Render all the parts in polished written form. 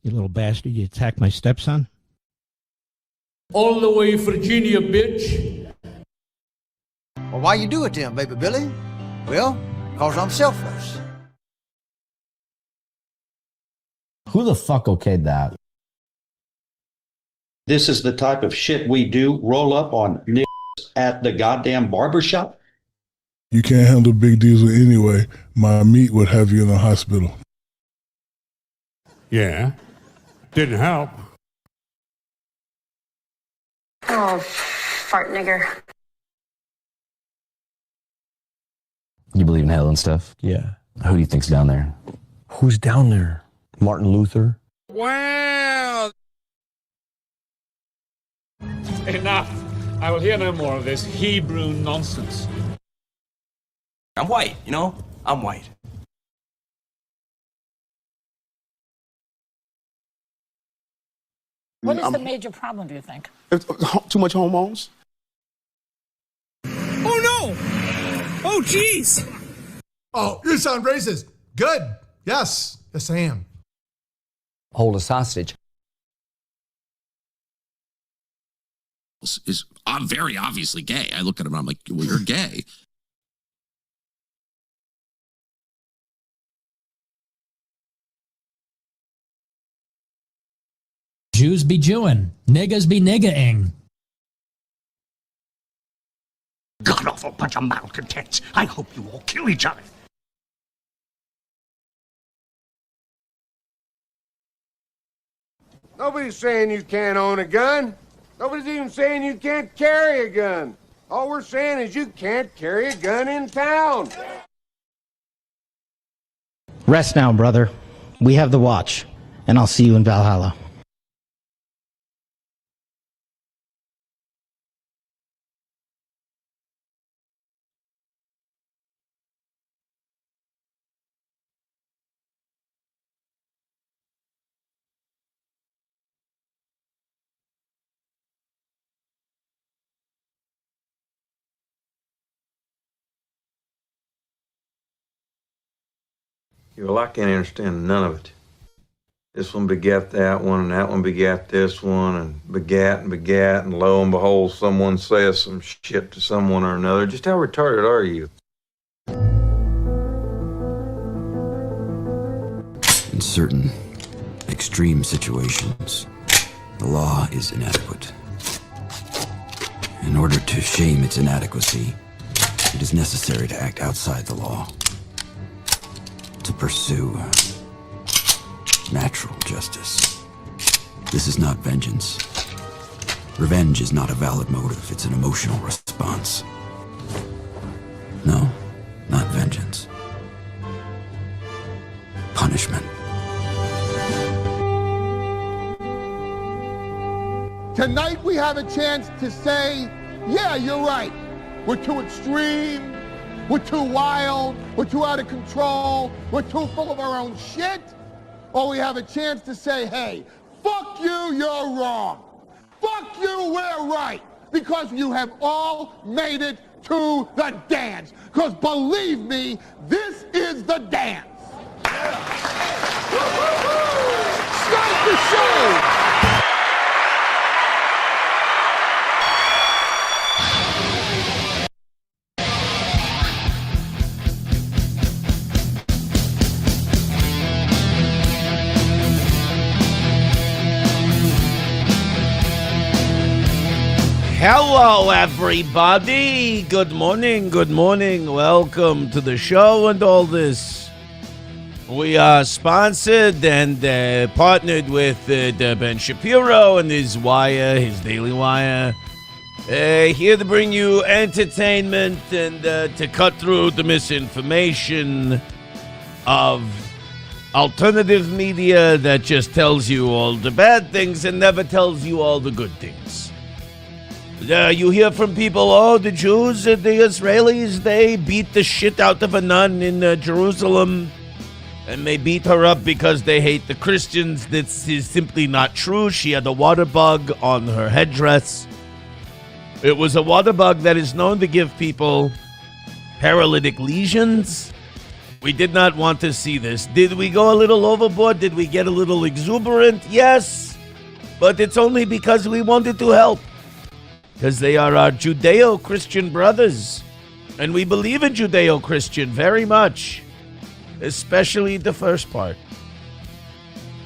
You little bastard, you attacked my stepson? All the way Virginia, bitch. Well, why you do it then, baby Billy? Well, because I'm selfless. Who the fuck okayed that? This is the type of shit we do, roll up on niggas at the goddamn barbershop. You can't handle big diesel anyway. My meat would have you in the hospital. Yeah. Didn't help. Oh, fart nigger. You believe in hell and stuff? Yeah. Who do you think's down there? Who's down there? Martin Luther? Wow. Enough. I will hear no more of this Hebrew nonsense. I'm white, you know? I'm white. What is the major problem, do you think? Too much hormones. Oh, no! Oh, jeez! Oh, you sound racist. Good. Yes. Yes, I am. Hold a sausage. I'm very obviously gay. I look at him and I'm like, well, you're gay. Jews be Jewing. Niggas be nigga-ing. God-awful bunch of malcontents. I hope you all kill each other. Nobody's saying you can't own a gun. Nobody's even saying you can't carry a gun. All we're saying is you can't carry a gun in town. Rest now, brother. We have the watch, and I'll see you in Valhalla. Well, I can't understand none of it. This one begat that one, and that one begat this one, and begat, and lo and behold, someone says some shit to someone or another. Just how retarded are you? In certain extreme situations, the law is inadequate. In order to shame its inadequacy, it is necessary to act outside the law. To pursue natural justice. This is not vengeance. Revenge is not a valid motive, it's an emotional response. No, not vengeance. Punishment. Tonight we have a chance to say, yeah, you're right. We're too extreme. We're too wild, we're too out of control, we're too full of our own shit, or we have a chance to say, hey, fuck you, you're wrong. Fuck you, we're right. Because you have all made it to the dance. Because believe me, this is the dance. Start the show! Hello, everybody. Good morning. Good morning. Welcome to the show and all this. We are sponsored and partnered with Ben Shapiro and his Wire, his Daily Wire. Here to bring you entertainment and to cut through the misinformation of alternative media that just tells you all the bad things and never tells you all the good things. You hear from people, oh, the Jews, the Israelis, they beat the shit out of a nun in Jerusalem, and they beat her up because they hate the Christians. This is simply not true. She had a water bug on her headdress. It was a water bug that is known to give people paralytic lesions, We did not want to see this. Did we go a little overboard? Did we get a little exuberant? Yes. But it's only because we wanted to help. Because they are our Judeo-Christian brothers. And we believe in Judeo-Christian very much. Especially the first part.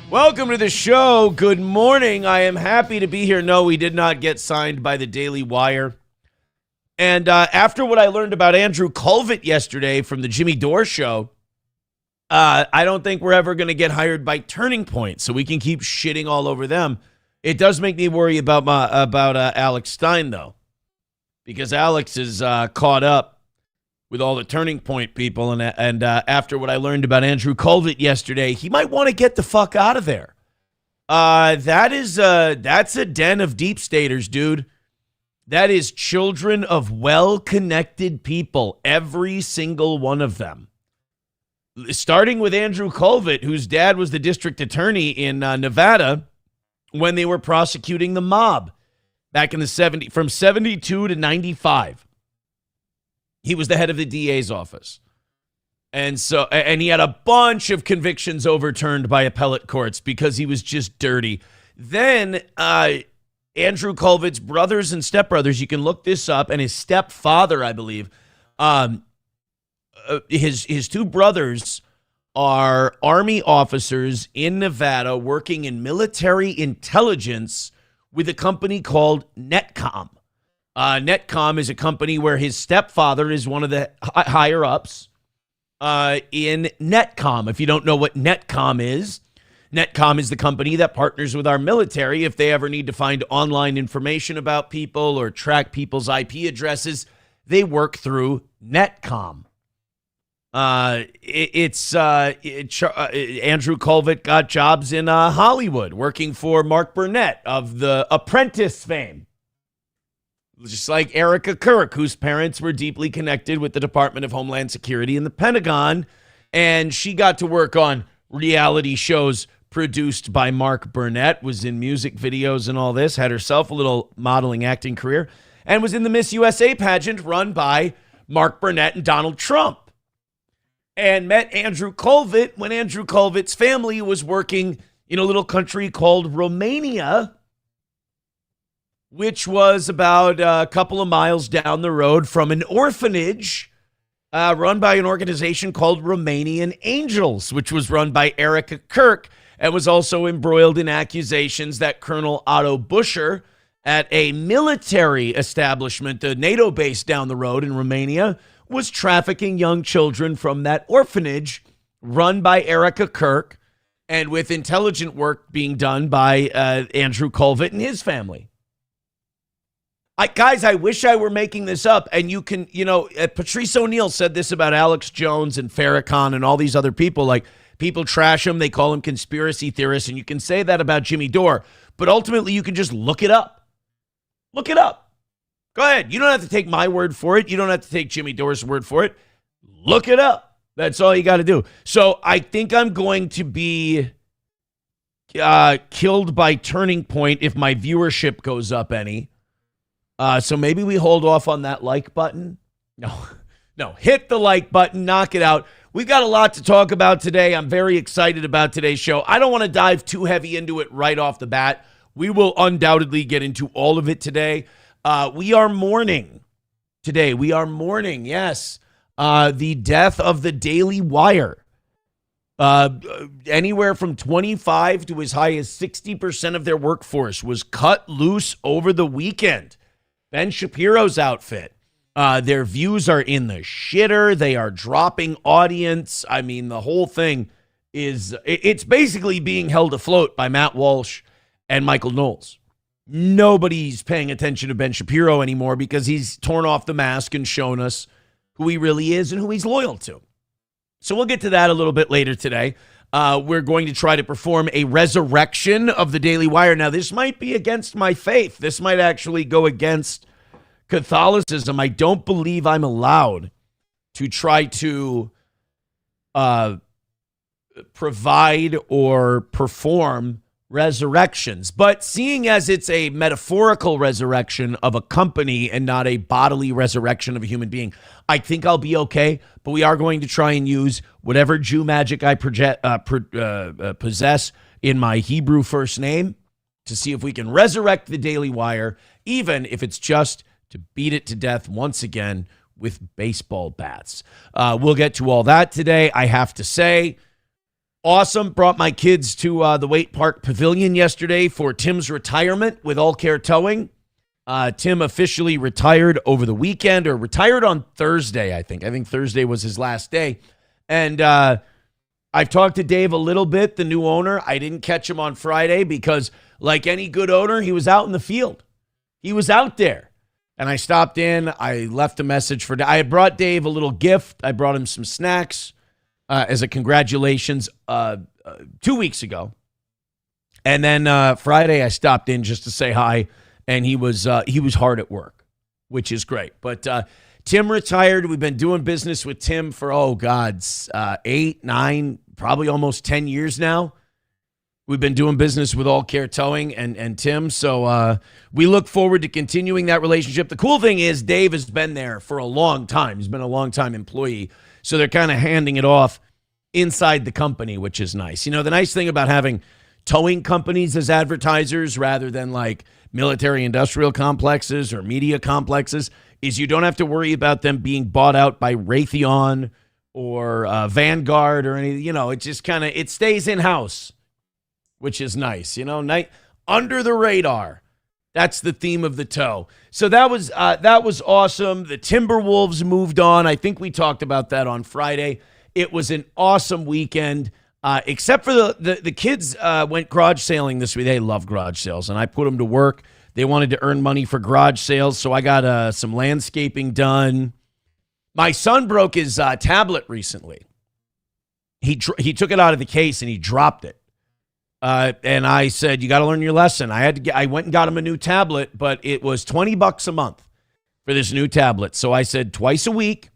Welcome to the show. Good morning. I am happy to be here. No, we did not get signed by the Daily Wire. And after what I learned about Andrew Colvett yesterday from the Jimmy Dore show, I don't think we're ever going to get hired by Turning Point, so we can keep shitting all over them. It does make me worry about Alex Stein, though, because Alex is caught up with all the Turning Point people, and after what I learned about Andrew Colvett yesterday, he might want to get the fuck out of there. That's a den of deep staters, dude. That is children of well-connected people, every single one of them. Starting with Andrew Colvett, whose dad was the district attorney in Nevada when they were prosecuting the mob back in the 70s, from 72 to 95. He was the head of the DA's office. And he had a bunch of convictions overturned by appellate courts because he was just dirty. Then Andrew Colvett's brothers and stepbrothers, you can look this up, and his stepfather, I believe, his two brothers are Army officers in Nevada working in military intelligence with a company called Netcom. Netcom is a company where his stepfather is one of the higher-ups in Netcom. If you don't know what Netcom is the company that partners with our military if they ever need to find online information about people or track people's IP addresses. They work through Netcom. Andrew Colvett got jobs in Hollywood working for Mark Burnett of The Apprentice fame. Just like Erica Kirk, whose parents were deeply connected with the Department of Homeland Security and the Pentagon. And she got to work on reality shows produced by Mark Burnett, was in music videos and all this, had herself a little modeling acting career, and was in the Miss USA pageant run by Mark Burnett and Donald Trump. And met Andrew Colvett when Andrew Colvett's family was working in a little country called Romania, which was about a couple of miles down the road from an orphanage run by an organization called Romanian Angels, which was run by Erica Kirk and was also embroiled in accusations that Colonel Otto Buscher at a military establishment, a NATO base down the road in Romania, was trafficking young children from that orphanage run by Erica Kirk and with intelligent work being done by Andrew Colvett and his family. Guys, I wish I were making this up, and you can, Patrice O'Neill said this about Alex Jones and Farrakhan and all these other people. Like, people trash them, they call them conspiracy theorists, and you can say that about Jimmy Dore, but ultimately you can just look it up. Look it up. Go ahead. You don't have to take my word for it. You don't have to take Jimmy Dore's word for it. Look it up. That's all you got to do. So I think I'm going to be killed by Turning Point if my viewership goes up any. So maybe we hold off on that like button. No, hit the like button, knock it out. We've got a lot to talk about today. I'm very excited about today's show. I don't want to dive too heavy into it right off the bat. We will undoubtedly get into all of it today. We are mourning today. We are mourning, yes, the death of the Daily Wire. Anywhere from 25 to as high as 60% of their workforce was cut loose over the weekend. Ben Shapiro's outfit. Their views are in the shitter. They are dropping audience. I mean, the whole thing it's basically being held afloat by Matt Walsh and Michael Knowles. Nobody's paying attention to Ben Shapiro anymore because he's torn off the mask and shown us who he really is and who he's loyal to. So we'll get to that a little bit later today. We're going to try to perform a resurrection of the Daily Wire. Now, this might be against my faith. This might actually go against Catholicism. I don't believe I'm allowed to try to provide or perform resurrections. But seeing as it's a metaphorical resurrection of a company and not a bodily resurrection of a human being, I think I'll be okay. But we are going to try and use whatever Jew magic I possess in my Hebrew first name to see if we can resurrect the Daily Wire, even if it's just to beat it to death once again with baseball bats. We'll get to all that today. I have to say, awesome. Brought my kids to the Waite Park Pavilion yesterday for Tim's retirement with All Care Towing. Tim officially retired over the weekend, or retired on Thursday, I think. I think Thursday was his last day. And I've talked to Dave a little bit, the new owner. I didn't catch him on Friday because, like any good owner, he was out in the field. He was out there. And I stopped in. I left a message for Dave. I had brought Dave a little gift. I brought him some snacks as a congratulations 2 weeks ago. And then Friday I stopped in just to say hi, and he was hard at work, which is great. But Tim retired. We've been doing business with Tim for 8, 9, probably almost 10 years now. We've been doing business with All Care Towing and Tim, so we look forward to continuing that relationship. The cool thing is Dave has been there for a long time. He's been a long-time employee, so they're kind of handing it off inside the company, which is nice. You know, the nice thing about having towing companies as advertisers rather than like military-industrial complexes or media complexes is you don't have to worry about them being bought out by Raytheon or Vanguard or anything. You know, it just kind of, it stays in-house, which is nice, you know, under the radar. That's the theme of the tow. So that was awesome. The Timberwolves moved on. I think we talked about that on Friday. It was an awesome weekend, except for the kids went garage sailing this week. They love garage sales, and I put them to work. They wanted to earn money for garage sales, so I got some landscaping done. My son broke his tablet recently. He took it out of the case, and he dropped it. And I said, you got to learn your lesson. I went and got him a new tablet, but it was $20 a month for this new tablet. So I said, twice a week,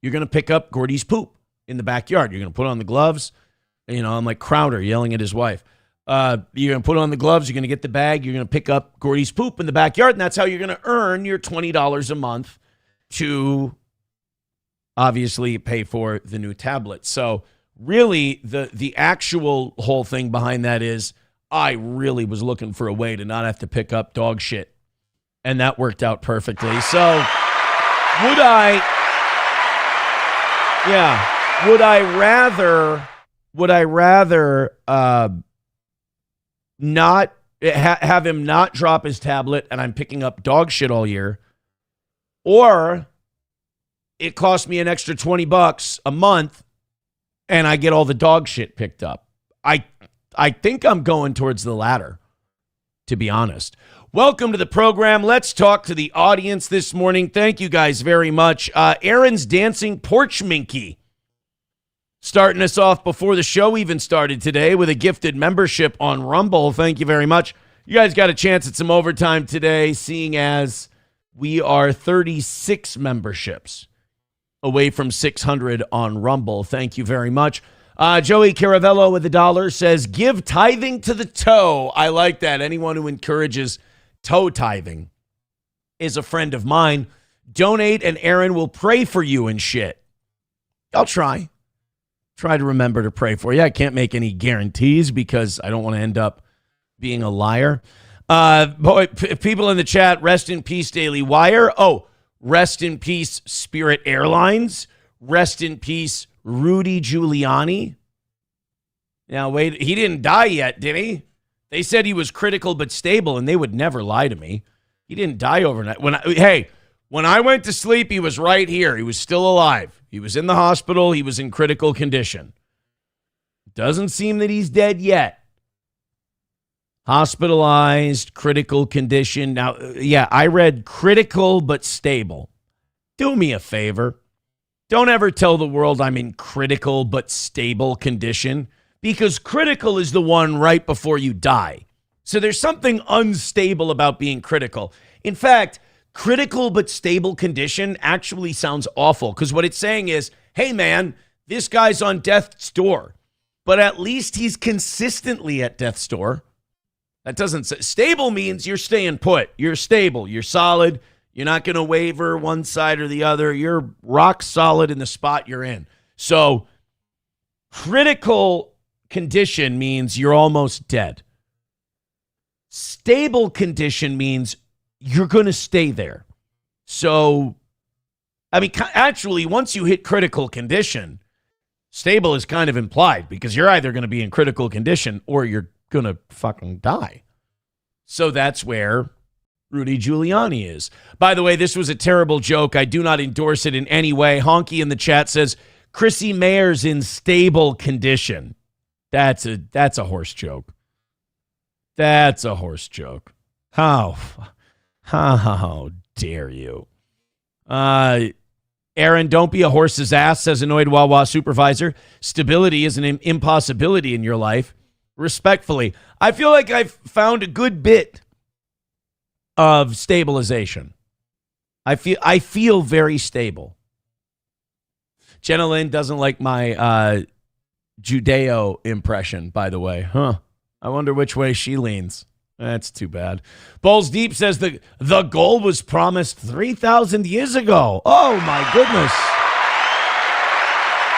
you're going to pick up Gordy's poop in the backyard. You're going to put on the gloves. You know, I'm like Crowder yelling at his wife. You're going to put on the gloves. You're going to get the bag. You're going to pick up Gordy's poop in the backyard. And that's how you're going to earn your $20 a month to obviously pay for the new tablet. So really, the actual whole thing behind that is I really was looking for a way to not have to pick up dog shit. And that worked out perfectly. So would I rather not have him not drop his tablet and I'm picking up dog shit all year, or it cost me an extra $20 a month and I get all the dog shit picked up? I think I'm going towards the latter, to be honest. Welcome to the program. Let's talk to the audience this morning. Thank you guys very much. Aaron's Dancing Porch Minky starting us off before the show even started today with a gifted membership on Rumble. Thank you very much. You guys got a chance at some overtime today, seeing as we are 36 memberships away from 600 on Rumble. Thank you very much. Joey Caravello with $1 says, give tithing to the toe. I like that. Anyone who encourages toe tithing is a friend of mine. Donate and Aaron will pray for you and shit. I'll try to remember to pray for you. I can't make any guarantees because I don't want to end up being a liar. People in the chat, rest in peace, Daily Wire. Oh, rest in peace, Spirit Airlines. Rest in peace, Rudy Giuliani. Now, wait, he didn't die yet, did he? They said he was critical but stable, and they would never lie to me. He didn't die overnight. When I went to sleep, he was right here. He was still alive. He was in the hospital. He was in critical condition. Doesn't seem that he's dead yet. Hospitalized, critical condition. Now, yeah, I read critical but stable. Do me a favor. Don't ever tell the world I'm in critical but stable condition, because critical is the one right before you die. So there's something unstable about being critical. In fact, critical but stable condition actually sounds awful, because what it's saying is, hey, man, this guy's on death's door, but at least he's consistently at death's door. That doesn't say stable means you're staying put. You're stable. You're solid. You're not going to waver one side or the other. You're rock solid in the spot you're in. So critical condition means you're almost dead. Stable condition means you're going to stay there. So, I mean, actually, once you hit critical condition, stable is kind of implied because you're either going to be in critical condition or you're going to fucking die. So that's where Rudy Giuliani is. By the way, this was a terrible joke. I do not endorse it in any way. Honky in the chat says, Chrissy Mayer's in stable condition. That's a horse joke. That's a horse joke. How dare you? Aaron, don't be a horse's ass, says annoyed Wawa supervisor. Stability is an impossibility in your life. Respectfully, I feel like I've found a good bit of stabilization. I feel very stable. Jenna Lynn doesn't like my Judeo impression, by the way. Huh. I wonder which way she leans. That's too bad. Balls Deep says the goal was promised 3,000 years ago. Oh, my goodness.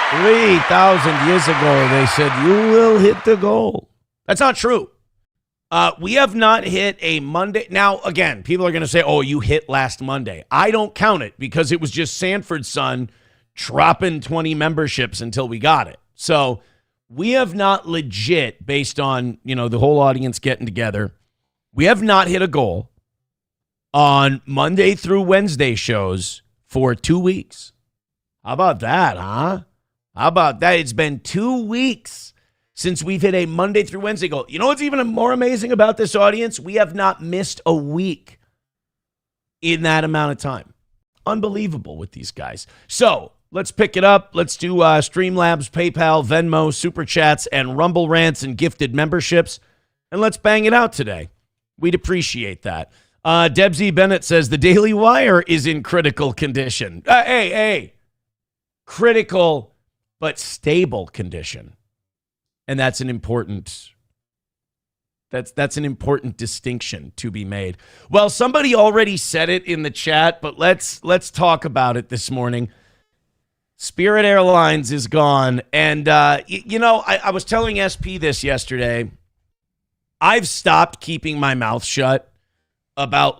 3,000 years ago, they said, you will hit the goal. That's not true. We have not hit a Monday. Now, again, people are going to say, oh, you hit last Monday. I don't count it because it was just Sanford's son dropping 20 memberships until we got it. So we have not legit, based on, the whole audience getting together, we have not hit a goal on Monday through Wednesday shows for 2 weeks. How about that, huh? How about that? It's been 2 weeks since we've hit a Monday through Wednesday goal. You know what's even more amazing about this audience? We have not missed a week in that amount of time. Unbelievable with these guys. So let's pick it up. Let's do Streamlabs, PayPal, Venmo, Super Chats, and Rumble Rants and gifted memberships. And let's bang it out today. We'd appreciate that. Debsy Bennett says the Daily Wire is in critical condition. Hey. Critical but stable condition. And that's an important that's an important distinction to be made. Well, somebody already said it in the chat, but let's talk about it this morning. Spirit Airlines is gone. And, I was telling SP this yesterday. I've stopped keeping my mouth shut about,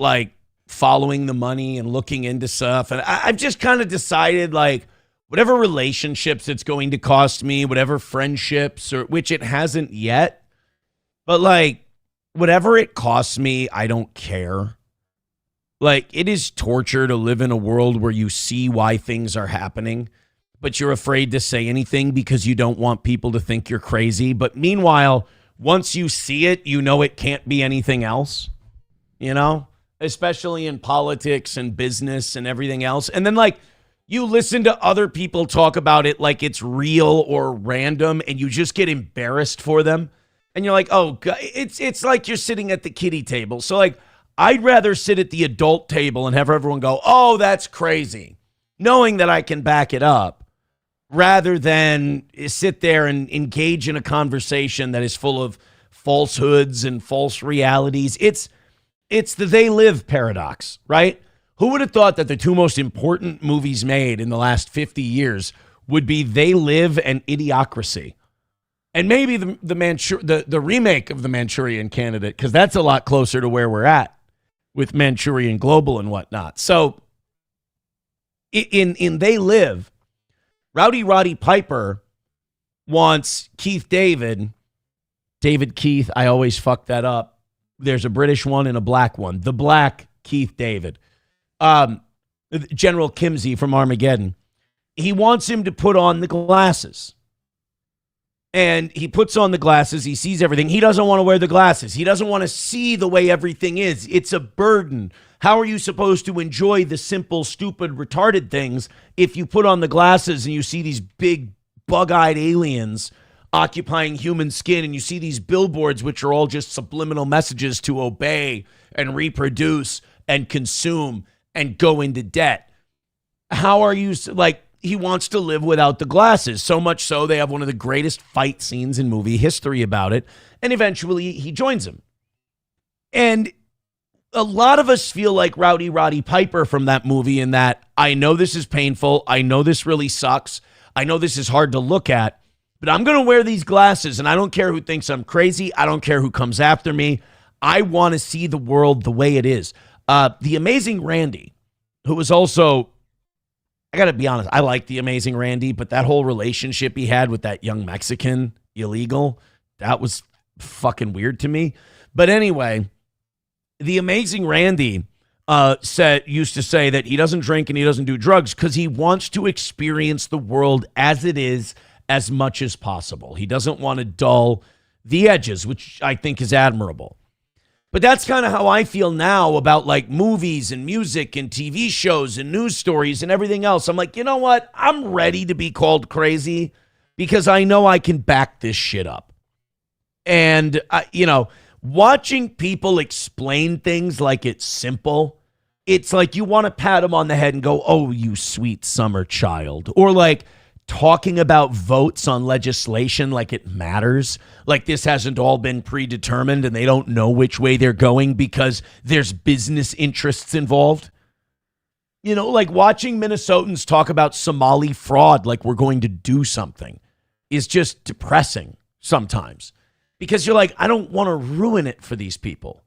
following the money and looking into stuff. And I've just kind of decided, whatever relationships it's going to cost me, whatever friendships, which it hasn't yet. But, whatever it costs me, I don't care. It is torture to live in a world where you see why things are happening, but you're afraid to say anything because you don't want people to think you're crazy. But meanwhile, once you see it, it can't be anything else, especially in politics and business and everything else. And then, you listen to other people talk about it like it's real or random, and you just get embarrassed for them. And you're like, oh, God, it's like you're sitting at the kiddie table. So, I'd rather sit at the adult table and have everyone go, oh, that's crazy, knowing that I can back it up, rather than sit there and engage in a conversation that is full of falsehoods and false realities. It's the they live paradox, right? Who would have thought that the two most important movies made in the last 50 years would be They Live and Idiocracy? And maybe the remake of The Manchurian Candidate, because that's a lot closer to where we're at with Manchurian Global and whatnot. So in They Live, Rowdy Roddy Piper wants David Keith. I always fuck that up. There's a British one and a black one. The black Keith David. General Kimsey from Armageddon. He wants him to put on the glasses. And he puts on the glasses. He sees everything. He doesn't want to wear the glasses. He doesn't want to see the way everything is. It's a burden. How are you supposed to enjoy the simple, stupid, retarded things if you put on the glasses and you see these big, bug-eyed aliens occupying human skin, and you see these billboards, which are all just subliminal messages to obey and reproduce and consume and go into debt? How are you, he wants to live without the glasses, so much so they have one of the greatest fight scenes in movie history about it, and eventually he joins him. And a lot of us feel like Rowdy Roddy Piper from that movie in that I know this is painful. I know this really sucks. I know this is hard to look at, but I'm going to wear these glasses and I don't care who thinks I'm crazy. I don't care who comes after me. I want to see the world the way it is. The Amazing Randy, who was also, I got to be honest, I like The Amazing Randy, but that whole relationship he had with that young Mexican illegal, that was fucking weird to me. But anyway, The Amazing Randy used to say that he doesn't drink and he doesn't do drugs because he wants to experience the world as it is as much as possible. He doesn't want to dull the edges, which I think is admirable. But that's kind of how I feel now about like movies and music and TV shows and news stories and everything else. I'm like, you know what? I'm ready to be called crazy because I know I can back this shit up. And, watching people explain things like it's simple, it's like you want to pat them on the head and go, oh, you sweet summer child. Or like talking about votes on legislation like it matters, like this hasn't all been predetermined and they don't know which way they're going because there's business interests involved. Like watching Minnesotans talk about Somali fraud like we're going to do something is just depressing sometimes. Because you're like, I don't want to ruin it for these people.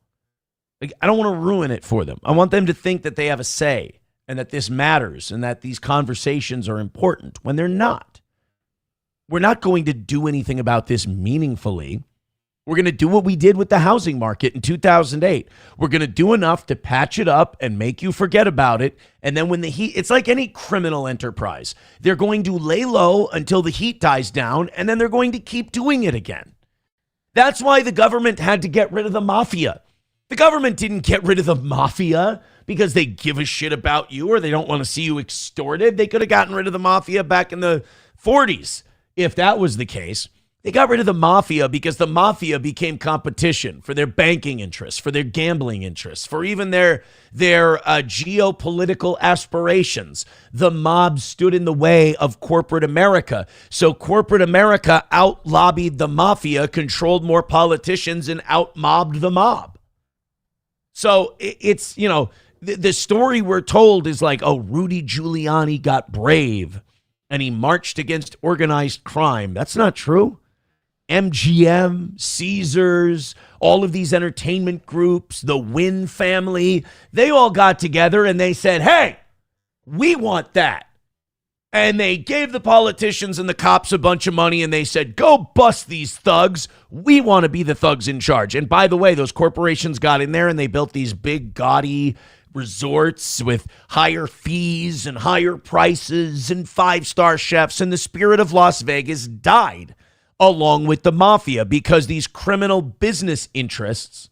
Like, I don't want to ruin it for them. I want them to think that they have a say and that this matters and that these conversations are important when they're not. We're not going to do anything about this meaningfully. We're going to do what we did with the housing market in 2008. We're going to do enough to patch it up and make you forget about it. And then when the heat, it's like any criminal enterprise. They're going to lay low until the heat dies down, and then they're going to keep doing it again. That's why the government had to get rid of the mafia. The government didn't get rid of the mafia because they give a shit about you or they don't want to see you extorted. They could have gotten rid of the mafia back in the 40s if that was the case. They got rid of the mafia because the mafia became competition for their banking interests, for their gambling interests, for even their geopolitical aspirations. The mob stood in the way of corporate America. So corporate America out-lobbied the mafia, controlled more politicians, and out-mobbed the mob. So it's, the story we're told is like, oh, Rudy Giuliani got brave and he marched against organized crime. That's not true. MGM, Caesars, all of these entertainment groups, the Wynn family, they all got together and they said, hey, we want that. And they gave the politicians and the cops a bunch of money and they said, go bust these thugs. We want to be the thugs in charge. And by the way, those corporations got in there and they built these big, gaudy resorts with higher fees and higher prices and 5-star chefs. And the spirit of Las Vegas died along with the mafia because these criminal business interests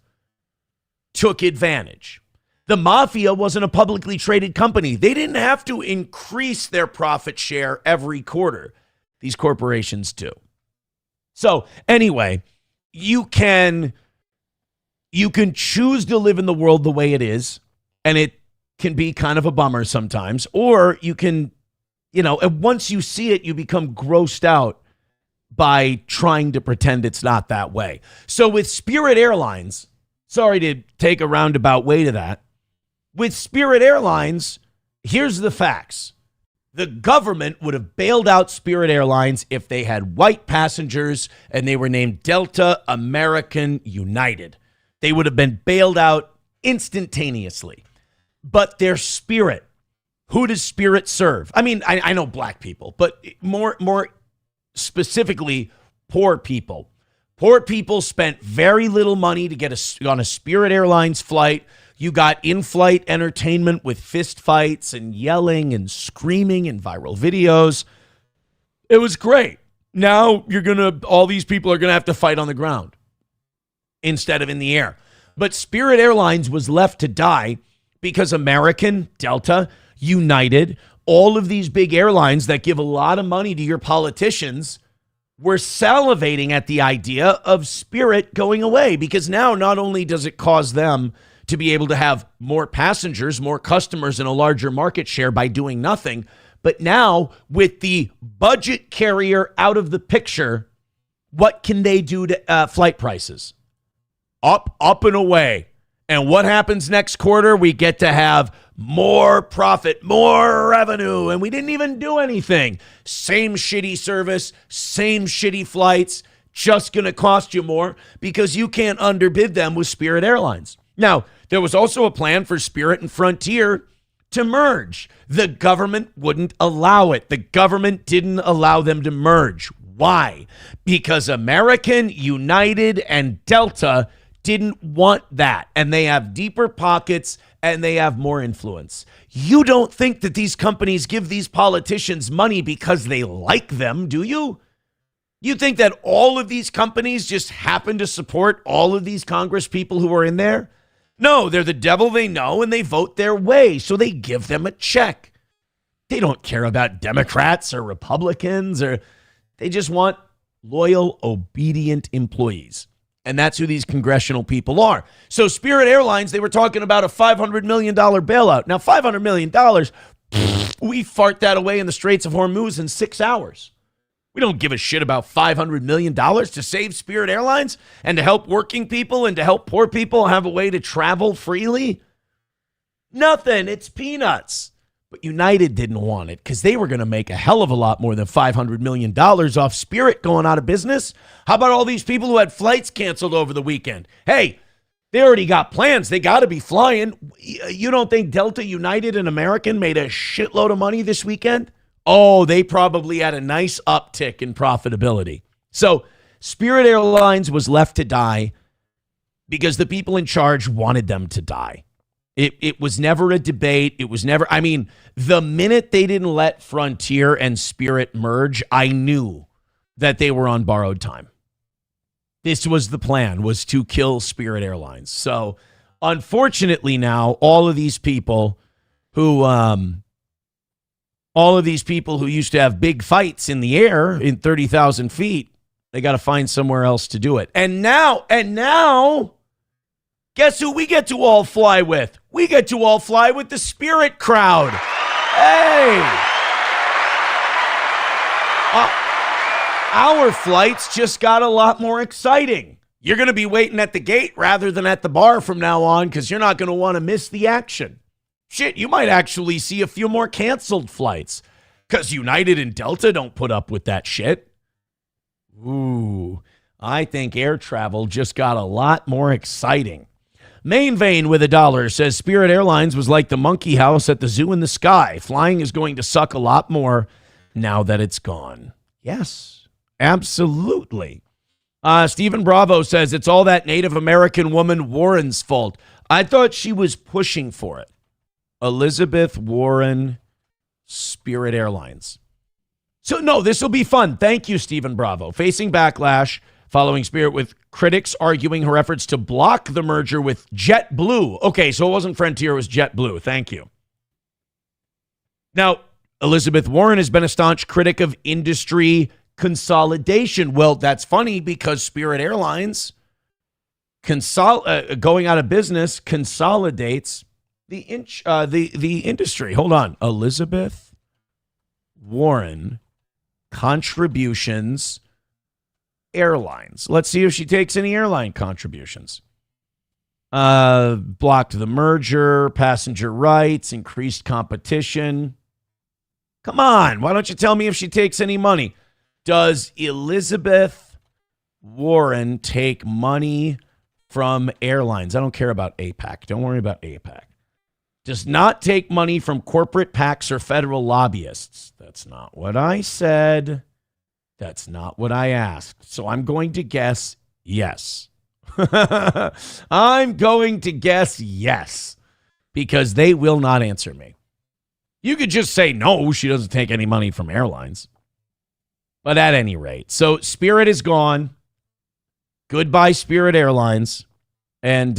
took advantage. The mafia wasn't a publicly traded company. They didn't have to increase their profit share every quarter. These corporations do. So anyway, you can choose to live in the world the way it is, and it can be kind of a bummer sometimes, or you can, and once you see it, you become grossed out by trying to pretend it's not that way. So with Spirit Airlines, sorry to take a roundabout way to that. With Spirit Airlines, here's the facts. The government would have bailed out Spirit Airlines if they had white passengers and they were named Delta, American, United. They would have been bailed out instantaneously. But they're Spirit. Who does Spirit serve? I mean, I know black people, but more specifically, poor people. Poor people spent very little money to get on a Spirit Airlines flight. You got in-flight entertainment with fist fights and yelling and screaming and viral videos. It was great. Now all these people are going to have to fight on the ground instead of in the air. But Spirit Airlines was left to die because American, Delta, United, all of these big airlines that give a lot of money to your politicians were salivating at the idea of Spirit going away, because now not only does it cause them to be able to have more passengers, more customers, and a larger market share by doing nothing, but now with the budget carrier out of the picture, what can they do to flight prices? Up and away. And what happens next quarter? We get to have more profit, more revenue, and we didn't even do anything. Same shitty service, same shitty flights, just going to cost you more because you can't underbid them with Spirit Airlines. Now, there was also a plan for Spirit and Frontier to merge. The government wouldn't allow it. The government didn't allow them to merge. Why? Because American, United, and Delta didn't want that, and they have deeper pockets and they have more influence. You don't think that these companies give these politicians money because they like them, do you? You think that all of these companies just happen to support all of these Congress people who are in there? No, they're the devil they know and they vote their way, so they give them a check. They don't care about Democrats or Republicans, or they just want loyal, obedient employees. And that's who these congressional people are. So Spirit Airlines, they were talking about a $500 million bailout. Now, $500 million, we fart that away in the Straits of Hormuz in 6 hours. We don't give a shit about $500 million to save Spirit Airlines and to help working people and to help poor people have a way to travel freely. Nothing. It's peanuts. But United didn't want it because they were going to make a hell of a lot more than $500 million off Spirit going out of business. How about all these people who had flights canceled over the weekend? Hey, they already got plans. They got to be flying. You don't think Delta, United, and American made a shitload of money this weekend? Oh, they probably had a nice uptick in profitability. So Spirit Airlines was left to die because the people in charge wanted them to die. It was never a debate. It was never, I mean, the minute they didn't let Frontier and Spirit merge, I knew that they were on borrowed time. This was the plan, was to kill Spirit Airlines. So unfortunately now, all of these people who used to have big fights in the air in 30,000 feet, they got to find somewhere else to do it. And now, guess who we get to all fly with? We get to all fly with the Spirit crowd. Hey! Our flights just got a lot more exciting. You're going to be waiting at the gate rather than at the bar from now on because you're not going to want to miss the action. Shit, you might actually see a few more canceled flights because United and Delta don't put up with that shit. Ooh, I think air travel just got a lot more exciting. Main Vein with $1 says Spirit Airlines was like the monkey house at the zoo in the sky. Flying is going to suck a lot more now that it's gone. Yes, absolutely. Stephen Bravo says it's all that Native American woman Warren's fault. I thought she was pushing for it. Elizabeth Warren, Spirit Airlines. So, no, this will be fun. Thank you, Stephen Bravo. Facing backlash following Spirit, with critics arguing her efforts to block the merger with JetBlue. Okay, so it wasn't Frontier, it was JetBlue. Thank you. Now, Elizabeth Warren has been a staunch critic of industry consolidation. Well, that's funny because Spirit Airlines going out of business consolidates the industry. Hold on. Elizabeth Warren contributions airlines. Let's see if she takes any airline contributions. Blocked the merger, passenger rights, increased competition. Come on. Why don't you tell me if she takes any money? Does Elizabeth Warren take money from airlines? I don't care about APAC. Don't worry about APAC. Does not take money from corporate PACs or federal lobbyists. That's not what I said. That's not what I asked. So I'm going to guess yes. I'm going to guess yes, because they will not answer me. You could just say, no, she doesn't take any money from airlines. But at any rate, so Spirit is gone. Goodbye, Spirit Airlines. And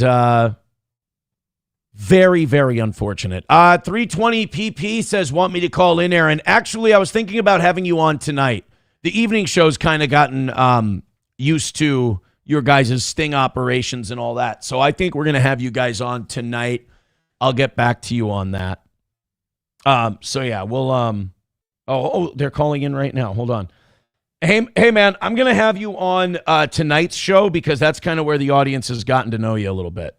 very, very unfortunate. 320 PP says, want me to call in, Aaron. Actually, I was thinking about having you on tonight. The evening show's kind of gotten used to your guys' sting operations and all that. So I think we're going to have you guys on tonight. I'll get back to you on that. So yeah, we'll, they're calling in right now. Hold on. Hey man, I'm going to have you on tonight's show because that's kind of where the audience has gotten to know you a little bit.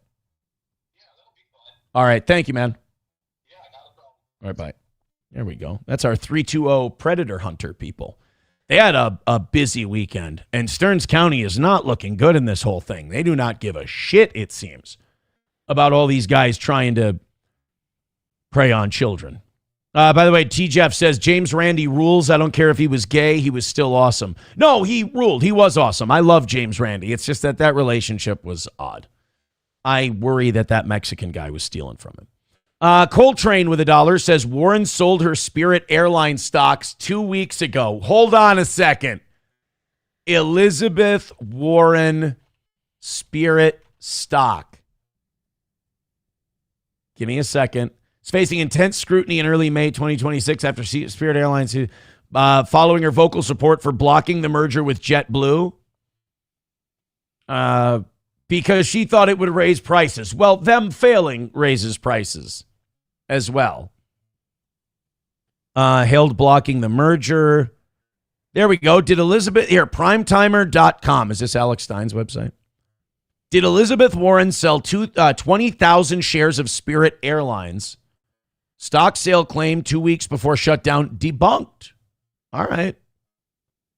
All right. Thank you, man. All right, bye. There we go. That's our 320 Predator Hunter people. They had a busy weekend, and Stearns County is not looking good in this whole thing. They do not give a shit, it seems, about all these guys trying to prey on children. By the way, T-Jeff says, James Randi rules. I don't care if he was gay. He was still awesome. No, he ruled. He was awesome. I love James Randi. It's just that relationship was odd. I worry that Mexican guy was stealing from him. Coltrane with $1 says Warren sold her Spirit Airlines stocks 2 weeks ago. Hold on a second. Elizabeth Warren Spirit stock. Give me a second. It's facing intense scrutiny in early May 2026 after Spirit Airlines following her vocal support for blocking the merger with JetBlue. Because she thought it would raise prices. Well, them failing raises prices as well. Hailed blocking the merger. There we go. Did Elizabeth, here, primetimer.com. Is this Alex Stein's website? Did Elizabeth Warren sell 20,000 shares of Spirit Airlines? Stock sale claim 2 weeks before shutdown debunked. All right.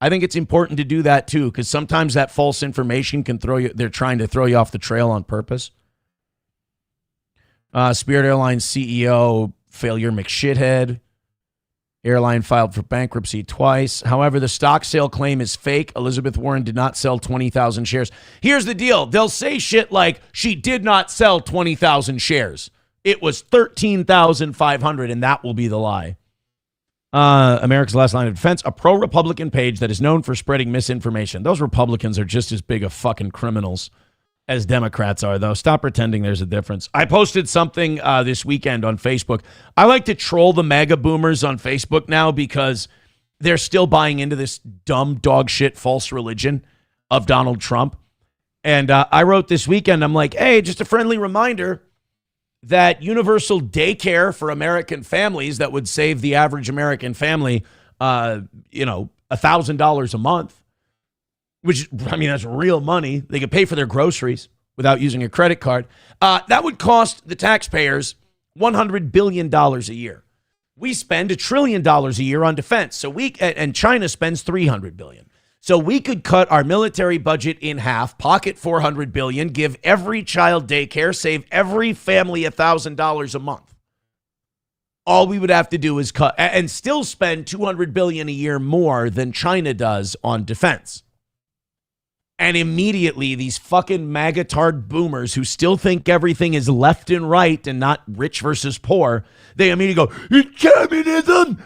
I think it's important to do that too, because sometimes that false information can throw you, they're trying to throw you off the trail on purpose. Spirit Airlines CEO, failure McShithead. Airline filed for bankruptcy twice. However, the stock sale claim is fake. Elizabeth Warren did not sell 20,000 shares. Here's the deal. They'll say shit like she did not sell 20,000 shares. It was 13,500, and that will be the lie. America's Last Line of Defense, a pro-Republican page that is known for spreading misinformation. Those Republicans are just as big of fucking criminals as Democrats are, though. Stop pretending there's a difference. I posted something this weekend on Facebook. I like to troll the MAGA boomers on Facebook now because they're still buying into this dumb dog shit false religion of Donald Trump. And I wrote this weekend, I'm like, hey, just a friendly reminder that universal daycare for American families that would save the average American family, $1,000 a month, which, I mean, that's real money. They could pay for their groceries without using a credit card. That would cost the taxpayers $100 billion a year. We spend $1 trillion a year on defense. And China spends $300 billion. So we could cut our military budget in half, pocket $400 billion, give every child daycare, save every family $1,000 a month. All we would have to do is cut and still spend $200 billion a year more than China does on defense. And immediately, these fucking magatard boomers who still think everything is left and right and not rich versus poor, they immediately go, it's communism.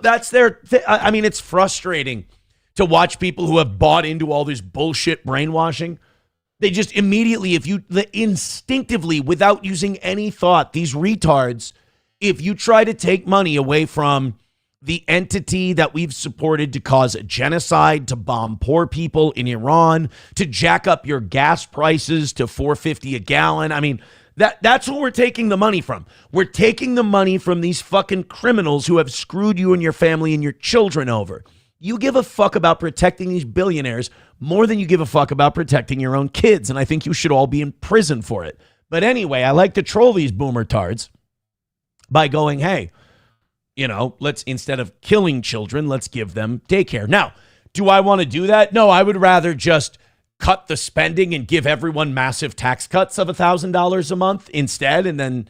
That's their I mean, it's frustrating to watch people who have bought into all this bullshit brainwashing. They just immediately, instinctively, without using any thought, these retards, if you try to take money away from the entity that we've supported to cause a genocide, to bomb poor people in Iran, to jack up your gas prices to $4.50 a gallon. I mean, that's who we're taking the money from. We're taking the money from these fucking criminals who have screwed you and your family and your children over. You give a fuck about protecting these billionaires more than you give a fuck about protecting your own kids, and I think you should all be in prison for it. But anyway, I like to troll these boomer tards by going, hey, let's, instead of killing children, let's give them daycare. Now, do I want to do that? No, I would rather just cut the spending and give everyone massive tax cuts of $1,000 a month instead, and then,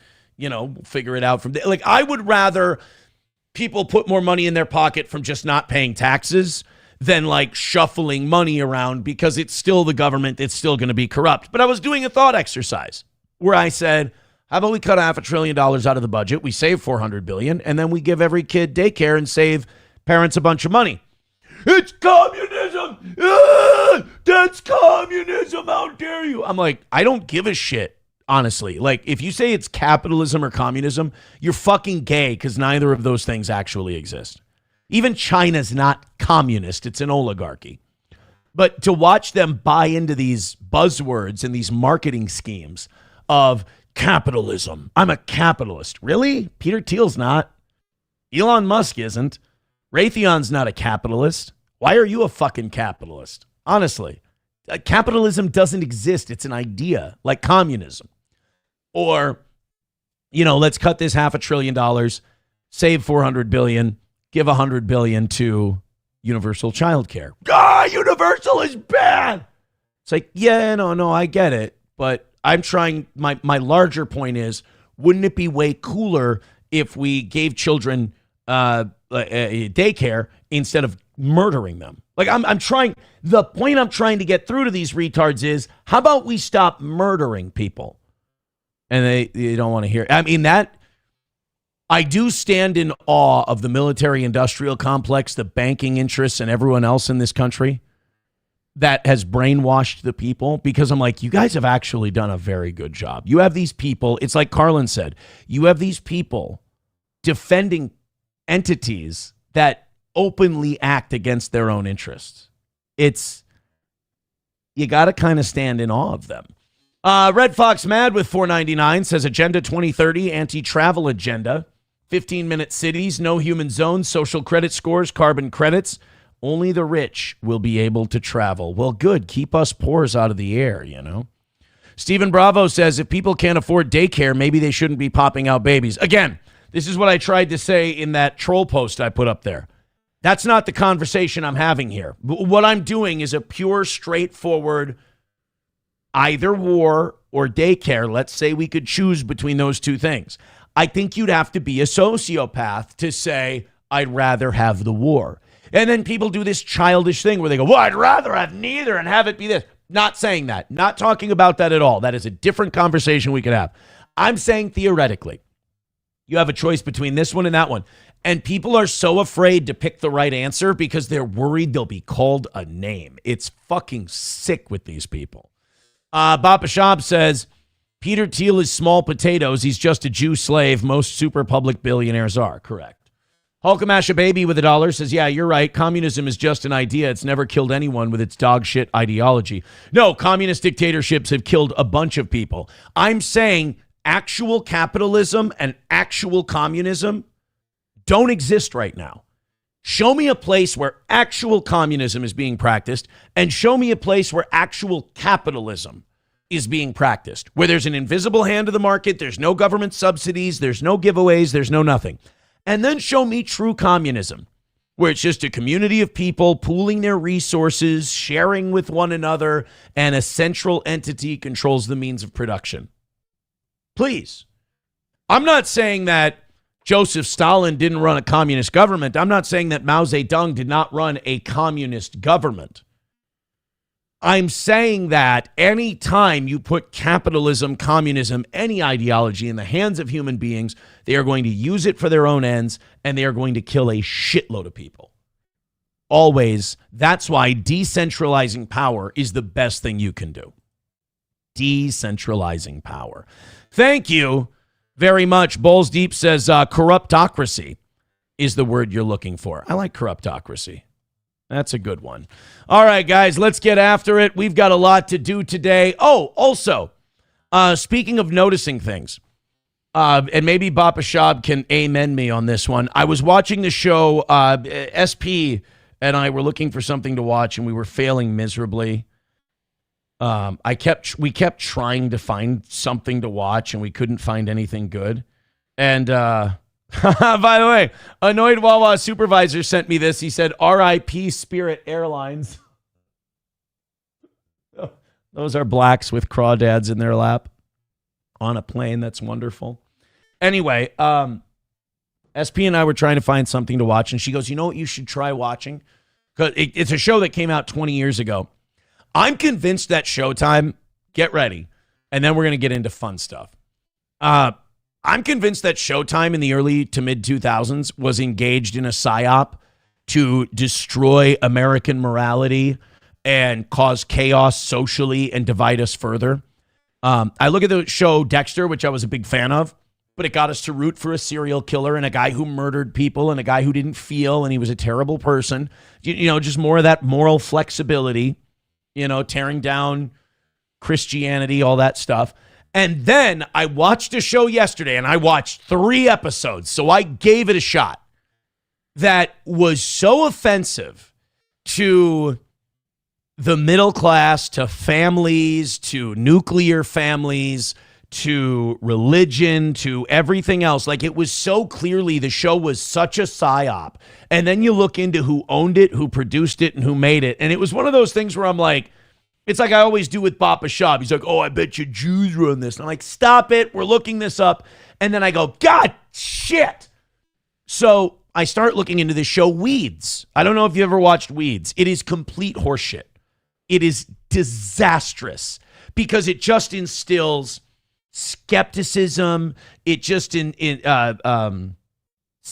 figure it out from there. Like, I would rather people put more money in their pocket from just not paying taxes than like shuffling money around, because it's still the government. It's still going to be corrupt. But I was doing a thought exercise where I said, how about we cut $500 billion out of the budget? We save $400 billion, and then we give every kid daycare and save parents a bunch of money. It's communism. That's communism. How dare you? I'm like, I don't give a shit, honestly. Like, if you say it's capitalism or communism, you're fucking gay, because neither of those things actually exist. Even China's not communist. It's an oligarchy. But to watch them buy into these buzzwords and these marketing schemes of capitalism. I'm a capitalist. Really? Peter Thiel's not. Elon Musk isn't. Raytheon's not a capitalist. Why are you a fucking capitalist? Honestly, capitalism doesn't exist. It's an idea, like communism. Or, let's cut this $500 billion, save $400 billion, give $100 billion to universal child care. Universal is bad. It's like, yeah, no, I get it. But I'm trying, my larger point is, wouldn't it be way cooler if we gave children daycare instead of murdering them? Like the point I'm trying to get through to these retards is, how about we stop murdering people? And they don't want to hear. I mean, I do stand in awe of the military industrial complex, the banking interests, and everyone else in this country that has brainwashed the people, because I'm like, you guys have actually done a very good job. You have these people, it's like Carlin said, you have these people defending entities that openly act against their own interests. You got to kind of stand in awe of them. Red Fox Mad with $4.99 says Agenda 2030 anti-travel agenda, 15-minute cities, no human zones, social credit scores, carbon credits. Only the rich will be able to travel. Well, good. Keep us poors out of the air, Stephen Bravo says if people can't afford daycare, maybe they shouldn't be popping out babies. Again, this is what I tried to say in that troll post I put up there. That's not the conversation I'm having here. What I'm doing is a pure, straightforward, either war or daycare. Let's say we could choose between those two things. I think you'd have to be a sociopath to say, I'd rather have the war. And then people do this childish thing where they go, well, I'd rather have neither and have it be this. Not saying that. Not talking about that at all. That is a different conversation we could have. I'm saying theoretically, you have a choice between this one and that one. And people are so afraid to pick the right answer because they're worried they'll be called a name. It's fucking sick with these people. Bapa Shab says, Peter Thiel is small potatoes. He's just a Jew slave. Most super public billionaires are. Correct. Hulkamash Baby with $1 says, yeah, you're right. Communism is just an idea. It's never killed anyone with its dog shit ideology. No, communist dictatorships have killed a bunch of people. I'm saying actual capitalism and actual communism don't exist right now. Show me a place where actual communism is being practiced, and show me a place where actual capitalism is being practiced, where there's an invisible hand of the market, there's no government subsidies, there's no giveaways, there's no nothing. And then show me true communism, where it's just a community of people pooling their resources, sharing with one another, and a central entity controls the means of production. Please. I'm not saying that Joseph Stalin didn't run a communist government. I'm not saying that Mao Zedong did not run a communist government. I'm saying that any time you put capitalism, communism, any ideology in the hands of human beings, they are going to use it for their own ends, and they are going to kill a shitload of people. Always. That's why decentralizing power is the best thing you can do. Decentralizing power. Thank you very much. Bowls Deep says corruptocracy is the word you're looking for. I like corruptocracy. That's a good one. All right, guys, let's get after it. We've got a lot to do today. Oh, also, speaking of noticing things, and maybe Bapa Shab can amen me on this one. I was watching the show, SP and I were looking for something to watch, and we were failing miserably. We kept trying to find something to watch, and we couldn't find anything good. And by the way, Annoyed Wawa supervisor sent me this. He said, R.I.P. Spirit Airlines. Those are blacks with crawdads in their lap on a plane. That's wonderful. Anyway, SP and I were trying to find something to watch, and she goes, you know what you should try watching? Because it's a show that came out 20 years ago. I'm convinced that Showtime, get ready, and then we're going to get into fun stuff. I'm convinced that Showtime in the early to mid-2000s was engaged in a psyop to destroy American morality and cause chaos socially and divide us further. I look at the show Dexter, which I was a big fan of, but it got us to root for a serial killer and a guy who murdered people and a guy who didn't feel and he was a terrible person. You know, just more of that moral flexibility, you know, tearing down Christianity, all that stuff. And then I watched a show yesterday, and I watched 3 episodes, so I gave it a shot, that was so offensive to the middle class, to families, to nuclear families, to religion, to everything else. Like, it was so clearly the show was such a psyop. And then you look into who owned it, who produced it, and who made it. And it was one of those things where I'm like, it's like I always do with Bapa Shab. He's like, oh, I bet you Jews run this. And I'm like, stop it. We're looking this up. And then I go, God, shit. So I start looking into this show, Weeds. I don't know if you ever watched Weeds. It is complete horseshit. It is disastrous because it just instills skepticism. It just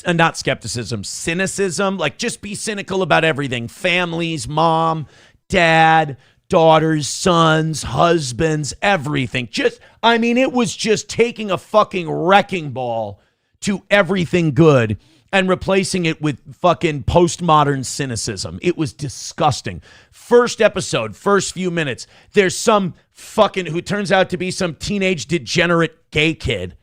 not skepticism, cynicism. Like, just be cynical about everything. Families, mom, dad, daughters, sons, husbands, everything. It was just taking a fucking wrecking ball to everything good and replacing it with fucking postmodern cynicism. It was disgusting. First episode, first few minutes, there's some fucking, who turns out to be some teenage degenerate gay kid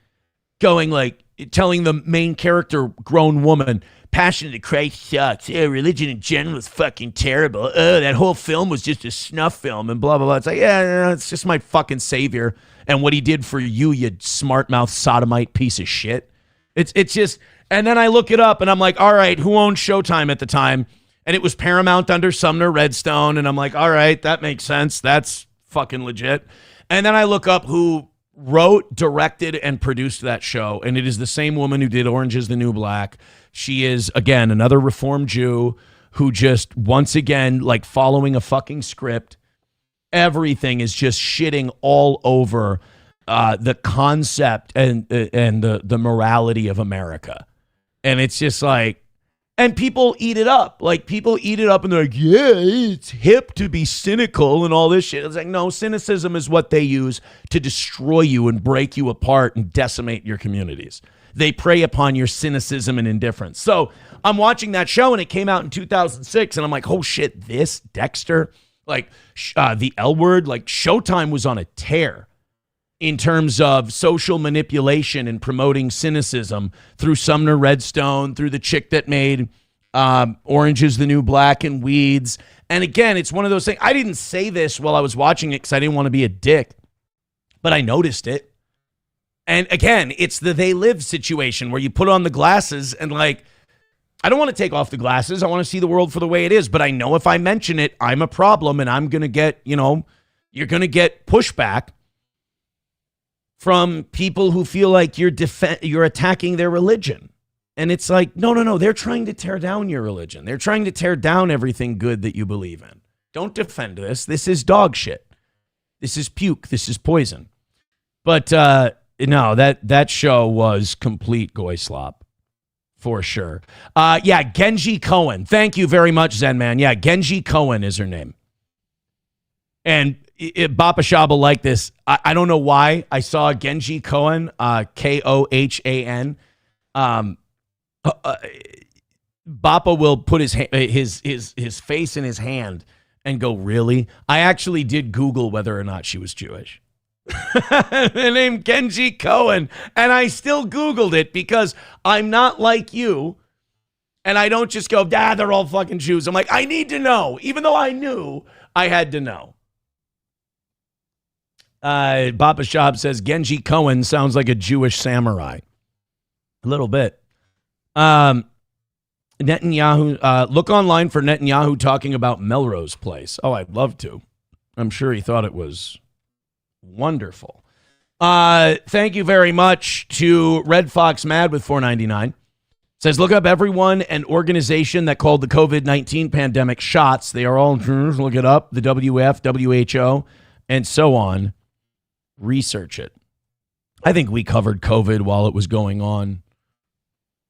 going like, telling the main character, grown woman, passion of Christ sucks. Yeah, religion in general is fucking terrible. That whole film was just a snuff film and blah, blah, blah. It's like, yeah, it's just my fucking savior and what he did for you, you smart-mouth sodomite piece of shit. It's just... And then I look it up and I'm like, all right, who owned Showtime at the time? And it was Paramount under Sumner Redstone. And I'm like, all right, that makes sense. That's fucking legit. And then I look up who wrote, directed, and produced that show. And it is the same woman who did Orange is the New Black. She is, again, another Reformed Jew who just, once again, like following a fucking script, everything is just shitting all over the concept and the morality of America. And it's just like, and people eat it up. Like, people eat it up and they're like, yeah, it's hip to be cynical and all this shit. It's like, no, cynicism is what they use to destroy you and break you apart and decimate your communities. They prey upon your cynicism and indifference. So I'm watching that show and it came out in 2006 and I'm like, oh shit, this, Dexter, like the L Word, like Showtime was on a tear in terms of social manipulation and promoting cynicism through Sumner Redstone, through the chick that made Orange is the New Black and Weeds. And again, it's one of those things. I didn't say this while I was watching it because I didn't want to be a dick, but I noticed it. And again, it's the they live situation where you put on the glasses and like, I don't want to take off the glasses. I want to see the world for the way it is. But I know if I mention it, I'm a problem and I'm going to get, you're going to get pushback from people who feel like you're attacking their religion. And it's like, no. They're trying to tear down your religion. They're trying to tear down everything good that you believe in. Don't defend this. This is dog shit. This is puke. This is poison. But no, that show was complete goy slop. For sure. Genji Cohen. Thank you very much, Zen Man. Yeah, Genji Cohen is her name. And Bapa Shaba like this. I don't know why. I saw Genji Cohen, Kohan. Bapa will put his face in his hand and go, really? I actually did Google whether or not she was Jewish. The name Genji Cohen. And I still Googled it because I'm not like you. And I don't just go, they're all fucking Jews. I'm like, I need to know. Even though I knew, I had to know. Bapa Shab says Genji Cohen sounds like a Jewish samurai. A little bit. Netanyahu, look online for Netanyahu talking about Melrose Place. Oh, I'd love to. I'm sure he thought it was wonderful. Thank you very much to Red Fox Mad with $4.99. Says, look up everyone and organization that called the COVID-19 pandemic shots. They are all, look it up, the WF, WHO, and so on. Research it. I think we covered COVID while it was going on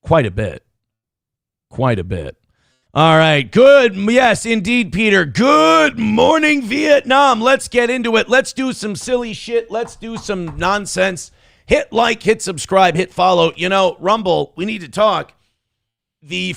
quite a bit. All right. Good. Yes, indeed, Peter. Good morning, Vietnam. Let's get into it. Let's do some silly shit. Let's do some nonsense. Hit like, hit subscribe, hit follow. Rumble, we need to talk. The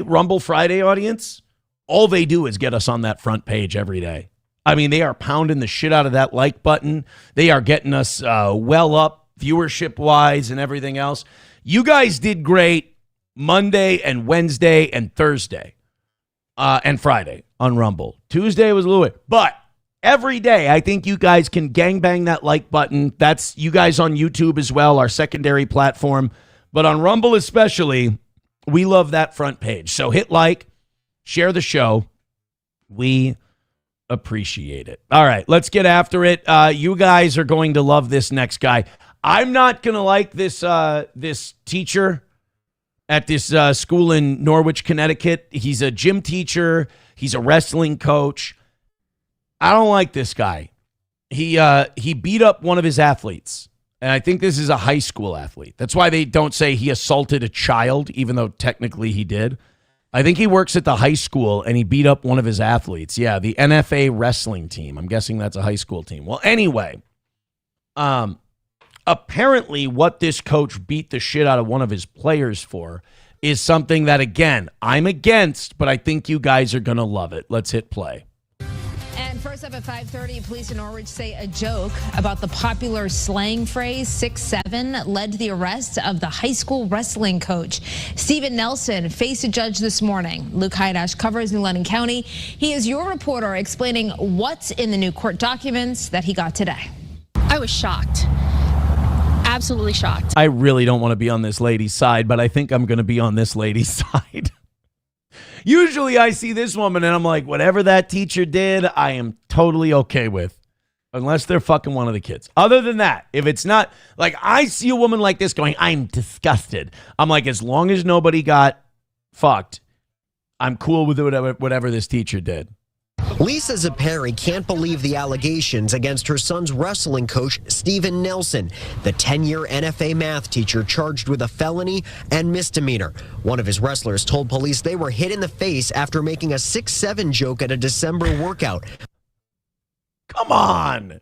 Rumble Friday audience, all they do is get us on that front page every day. I mean, they are pounding the shit out of that like button. They are getting us well up viewership-wise and everything else. You guys did great Monday and Wednesday and Thursday and Friday on Rumble. Tuesday was a little bit. But Every day, I think you guys can gangbang that like button. That's you guys on YouTube as well, our secondary platform. But on Rumble especially, we love that front page. So hit like, share the show. We appreciate it. All right, let's get after it. You guys are going to love this next guy. I'm not going to like this this teacher at this school in Norwich, Connecticut. He's a gym teacher. He's a wrestling coach. I don't like this guy. He beat up one of his athletes. And I think this is a high school athlete. That's why they don't say he assaulted a child, even though technically he did. I think he works at the high school and he beat up one of his athletes. Yeah, the NFA wrestling team. I'm guessing that's a high school team. Well, anyway, apparently what this coach beat the shit out of one of his players for is something that, again, I'm against, but I think you guys are going to love it. Let's hit play. And first up at 5:30, police in Norwich say a joke about the popular slang phrase 6'7" led to the arrest of the high school wrestling coach. Stephen Nelson faced a judge this morning. Luke Hydash covers New London County. He is your reporter explaining what's in the new court documents that he got today. I was shocked. Absolutely shocked. I really don't want to be on this lady's side, but I think I'm going to be on this lady's side. Usually I see this woman and I'm like, whatever that teacher did, I am totally okay with. Unless they're fucking one of the kids. Other than that, if it's not, like I see a woman like this going, I'm disgusted. I'm like, as long as nobody got fucked, I'm cool with whatever this teacher did. Lisa Zaperi can't believe the allegations against her son's wrestling coach, Stephen Nelson, the 10-year NFA math teacher charged with a felony and misdemeanor. One of his wrestlers told police they were hit in the face after making a 6'7" joke at a December workout. Come on.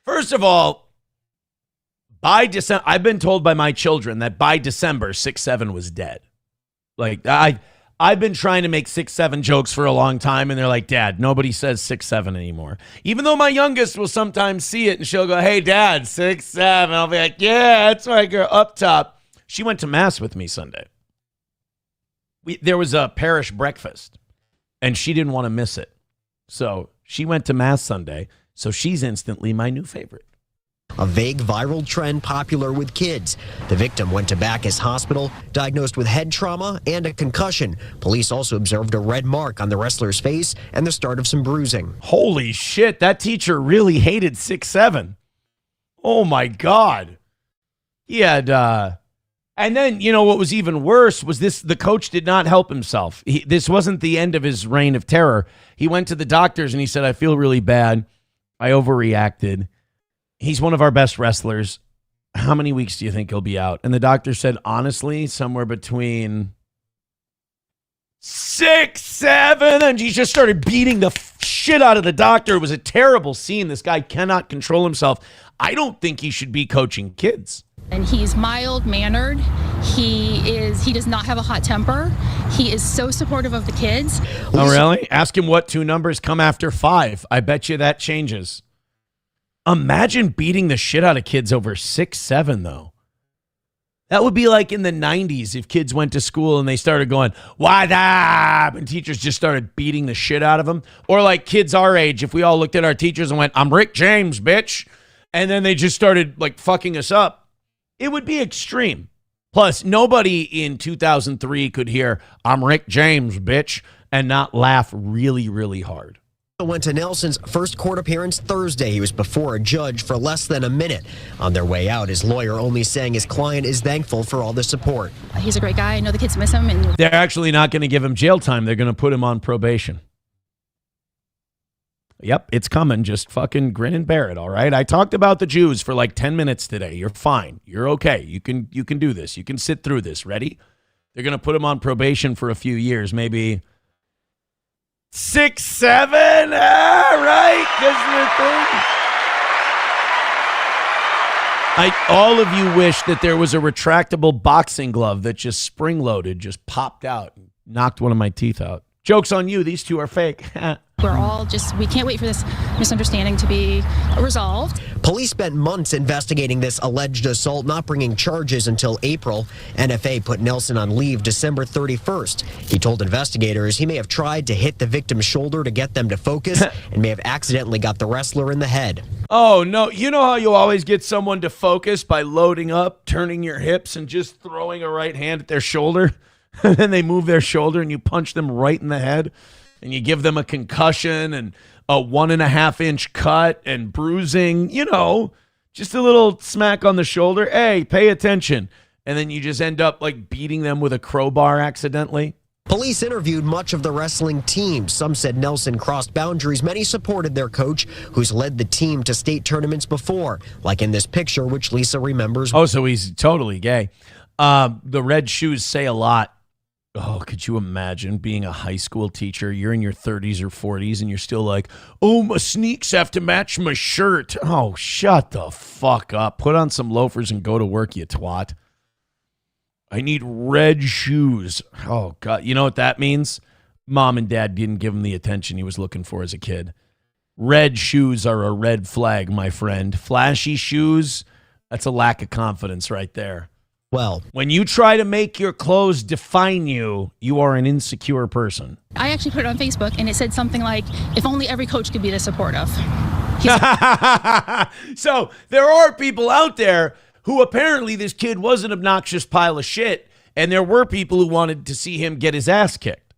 First of all, by December, I've been told by my children that by December, 6'7" was dead. Like, I've been trying to make 6'7" jokes for a long time, and they're like, Dad, nobody says 6'7" anymore. Even though my youngest will sometimes see it, and she'll go, hey, Dad, 6'7". I'll be like, yeah, that's my girl up top. She went to Mass with me Sunday. There was a parish breakfast, and she didn't want to miss it. So she went to Mass Sunday, so she's instantly my new favorite. A vague viral trend popular with kids. The victim went to Bacchus Hospital, diagnosed with head trauma and a concussion. Police also observed a red mark on the wrestler's face and the start of some bruising. Holy shit, that teacher really hated 6'7". Oh my God. He had, and then, you know, what was even worse was the coach did not help himself. This wasn't the end of his reign of terror. He went to the doctors and he said, I feel really bad. I overreacted. He's one of our best wrestlers. How many weeks do you think he'll be out? And the doctor said, honestly, somewhere between 6, 7. And he just started beating the shit out of the doctor. It was a terrible scene. This guy cannot control himself. I don't think he should be coaching kids. And he's mild-mannered. He does not have a hot temper. He is so supportive of the kids. Oh, really? Ask him what 2 numbers come after 5. I bet you that changes. Imagine beating the shit out of kids over 6'7", though. That would be like in the 90s if kids went to school and they started going, what up? And teachers just started beating the shit out of them. Or like kids our age, if we all looked at our teachers and went, I'm Rick James, bitch. And then they just started like fucking us up. It would be extreme. Plus, nobody in 2003 could hear, I'm Rick James, bitch, and not laugh really, really hard. Went to Nelson's first court appearance Thursday. He was before a judge for less than a minute. On their way out, his lawyer only saying his client is thankful for all the support. He's a great guy. I know the kids miss him. And they're actually not going to give him jail time. They're going to put him on probation. Yep, it's coming. Just fucking grin and bear it, all right? I talked about the Jews for like 10 minutes today. You're fine. You're okay. You can do this. You can sit through this. Ready? They're going to put him on probation for a few years, maybe 6, 7. All right. This is the thing. All of you wish that there was a retractable boxing glove that just spring-loaded, just popped out, and knocked one of my teeth out. Joke's on you. These two are fake. we're all we can't wait for this misunderstanding to be resolved. Police spent months investigating this alleged assault, not bringing charges until April. NFA put Nelson on leave December 31st. He told investigators he may have tried to hit the victim's shoulder to get them to focus and may have accidentally got the wrestler in the head. Oh, no. You know how you always get someone to focus by loading up, turning your hips, and just throwing a right hand at their shoulder? And then they move their shoulder and you punch them right in the head and you give them a concussion and a 1.5-inch cut and bruising, just a little smack on the shoulder. Hey, pay attention. And then you just end up like beating them with a crowbar accidentally. Police interviewed much of the wrestling team. Some said Nelson crossed boundaries. Many supported their coach, who's led the team to state tournaments before, like in this picture, which Lisa remembers. Oh, so he's totally gay. The red shoes say a lot. Oh, could you imagine being a high school teacher? You're in your 30s or 40s, and you're still like, oh, my sneaks have to match my shirt. Oh, shut the fuck up. Put on some loafers and go to work, you twat. I need red shoes. Oh, God. You know what that means? Mom and dad didn't give him the attention he was looking for as a kid. Red shoes are a red flag, my friend. Flashy shoes, that's a lack of confidence right there. Well, when you try to make your clothes define you, you are an insecure person. I actually put it on Facebook, and it said something like, if only every coach could be this supportive. So there are people out there who apparently this kid was an obnoxious pile of shit, and there were people who wanted to see him get his ass kicked.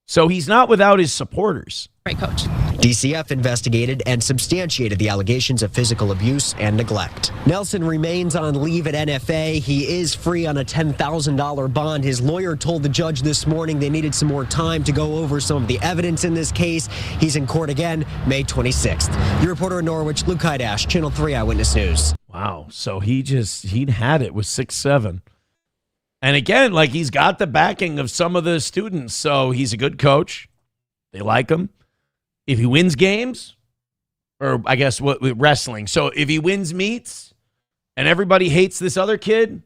So he's not without his supporters. Great coach. DCF investigated and substantiated the allegations of physical abuse and neglect. Nelson remains on leave at NFA. He is free on a $10,000 bond. His lawyer told the judge this morning they needed some more time to go over some of the evidence in this case. He's in court again May 26th. Your reporter in Norwich, Luke Hydash, Channel 3 Eyewitness News. Wow. So he'd had it with 6'7". And again, like, he's got the backing of some of the students. So he's a good coach. They like him. If he wins games, or I guess what wrestling. So if he wins meets and everybody hates this other kid,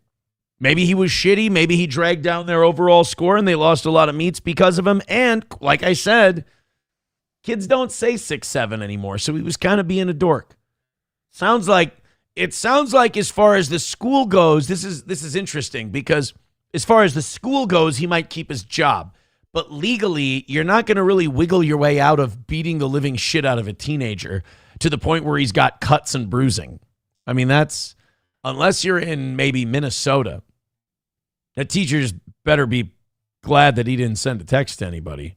maybe he was shitty. Maybe he dragged down their overall score and they lost a lot of meets because of him. And like I said, kids don't say 6'7" anymore. So he was kind of being a dork. It sounds like as far as the school goes, this is interesting because as far as the school goes, he might keep his job. But legally, you're not going to really wiggle your way out of beating the living shit out of a teenager to the point where he's got cuts and bruising. I mean, that's, unless you're in maybe Minnesota, that teacher's better be glad that he didn't send a text to anybody,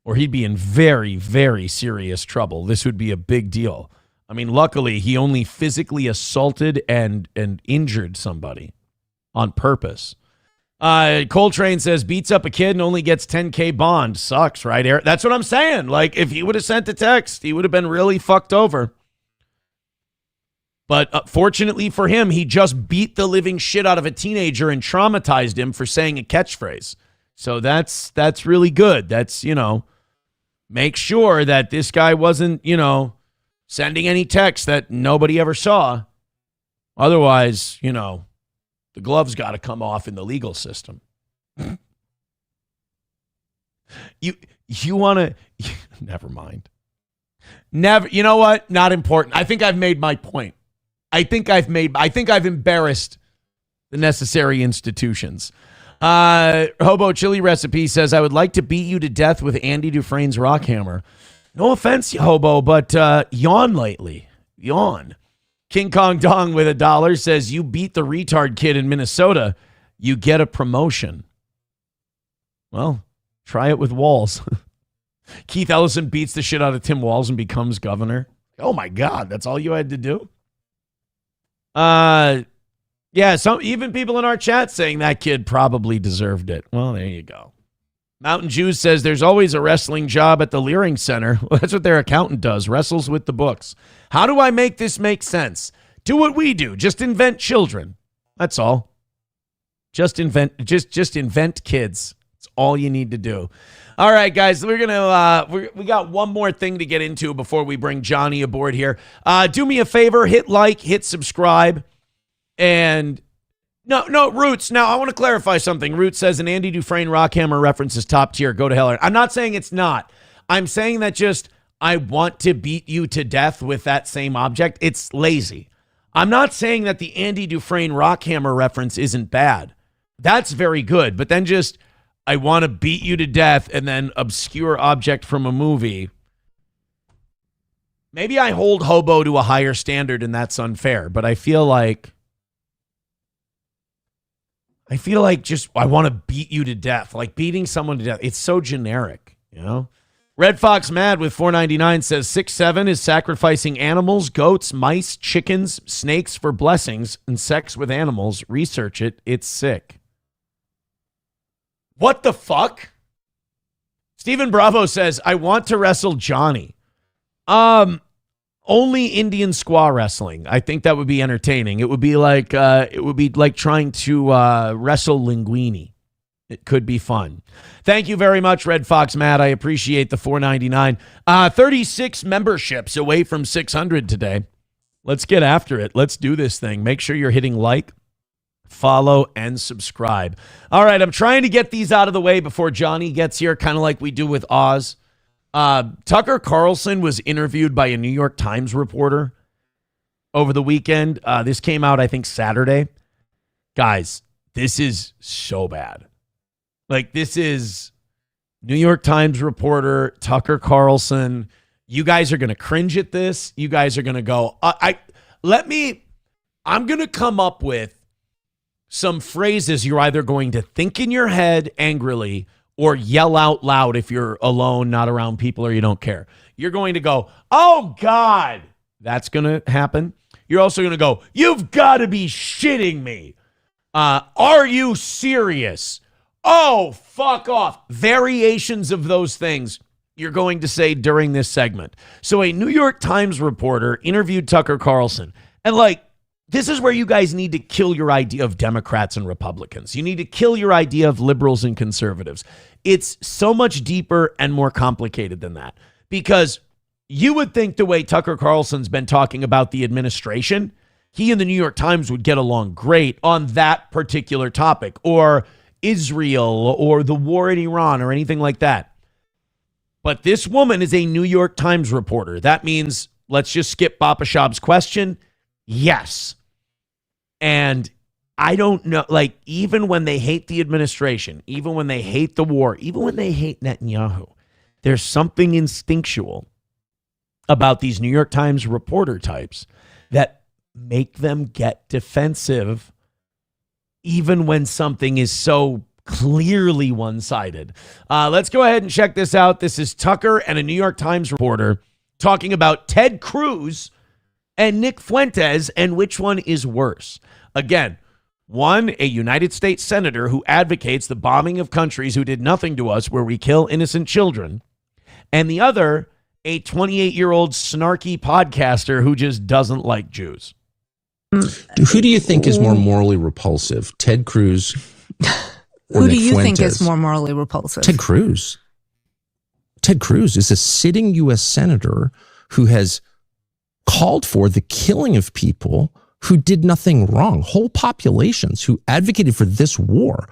or he'd be in very, very serious trouble. This would be a big deal. I mean, luckily, he only physically assaulted and injured somebody on purpose. Coltrane says, beats up a kid and only gets $10K bond. Sucks, right, Eric? That's what I'm saying. Like, if he would have sent a text, he would have been really fucked over. But fortunately for him, he just beat the living shit out of a teenager and traumatized him for saying a catchphrase. So that's really good. That's, make sure that this guy wasn't, sending any text that nobody ever saw. Otherwise, the gloves got to come off in the legal system. You want to, never mind. Never, you know what? Not important. I think I've made my point. I think I've embarrassed the necessary institutions. Hobo Chili Recipe says, I would like to beat you to death with Andy Dufresne's rock hammer. No offense, Hobo, but yawn lately. Yawn. King Kong Dong with $1 says, you beat the retard kid in Minnesota, you get a promotion. Well, try it with Walz. Keith Ellison beats the shit out of Tim Walz and becomes governor. Oh my God, that's all you had to do? Yeah, even people in our chat saying that kid probably deserved it. Well, there you go. Mountain Jews says there's always a wrestling job at the Leering Center. Well, that's what their accountant does, wrestles with the books. How do I make this make sense? Do what we do. Just invent children. That's all. Just invent kids. That's all you need to do. All right, guys, we got one more thing to get into before we bring Johnny aboard here. Do me a favor, hit like, hit subscribe, and no, Roots. Now, I want to clarify something. Roots says an Andy Dufresne Rockhammer reference is top tier. Go to hell. I'm not saying it's not. I'm saying that just I want to beat you to death with that same object, it's lazy. I'm not saying that the Andy Dufresne Rockhammer reference isn't bad. That's very good. But then just, I want to beat you to death and then obscure object from a movie. Maybe I hold hobo to a higher standard and that's unfair. But I feel like just, I want to beat you to death. Like beating someone to death. It's so generic, you know? Red Fox Mad with $4.99 says 6'7" is sacrificing animals, goats, mice, chickens, snakes for blessings, and sex with animals. Research it. It's sick. What the fuck? Stephen Bravo says, I want to wrestle Johnny. Only Indian squaw wrestling. I think that would be entertaining. It would be like trying to wrestle Linguini. It could be fun. Thank you very much, Red Fox Matt. I appreciate the $4.99. 36 memberships away from 600 today. Let's get after it. Let's do this thing. Make sure you're hitting like, follow, and subscribe. All right, I'm trying to get these out of the way before Johnny gets here, kind of like we do with Oz. Tucker Carlson was interviewed by a New York Times reporter over the weekend. This came out, I think, Saturday. Guys, this is so bad. Like, this is New York Times reporter Tucker Carlson. You guys are going to cringe at this. You guys are going to go, I'm going to come up with some phrases you're either going to think in your head angrily or yell out loud if you're alone, not around people, or you don't care. You're going to go, oh, God. That's going to happen. You're also going to go, you've got to be shitting me. Are you serious? Oh, fuck off. Variations of those things you're going to say during this segment. So a New York Times reporter interviewed Tucker Carlson. And this is where you guys need to kill your idea of Democrats and Republicans. You need to kill your idea of liberals and conservatives. It's so much deeper and more complicated than that. Because you would think the way Tucker Carlson's been talking about the administration, he and the New York Times would get along great on that particular topic, or Israel, or the war in Iran, or anything like that. But this woman is a New York Times reporter. That means, let's just skip Bapashab's question. Yes. And I don't know, even when they hate the administration, even when they hate the war, even when they hate Netanyahu, there's something instinctual about these New York Times reporter types that make them get defensive even when something is so clearly one-sided. Let's go ahead and check this out. This is Tucker and a New York Times reporter talking about Ted Cruz and Nick Fuentes and which one is worse. Again, one, a United States senator who advocates the bombing of countries who did nothing to us, where we kill innocent children. And the other, a 28-year-old snarky podcaster who just doesn't like Jews. Who do you think is more morally repulsive, Ted Cruz or Who Nick do you Fuentes? think is more morally repulsive? Ted Cruz. Ted Cruz is a sitting U.S. senator who has called for the killing of people who did nothing wrong, whole populations who advocated for this war.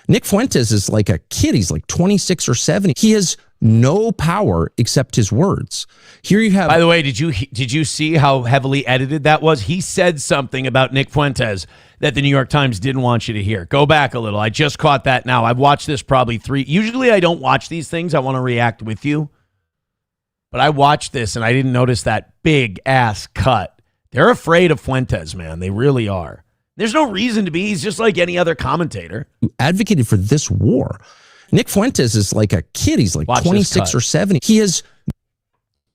Nick Fuentes is like a kid. He's like 26 or 70. He has no power except his words. Here you have. By the way, did you see how heavily edited that was? He said something about Nick Fuentes that the New York Times didn't want you to hear. Go back a little. I just caught that now. I've watched this probably 3. Usually I don't watch these things. I want to react with you. But I watched this and I didn't notice that big ass cut. They're afraid of Fuentes, man. They really are. There's no reason to be. He's just like any other commentator. Who advocated for this war. Nick Fuentes is like a kid. He's like 26 or 70.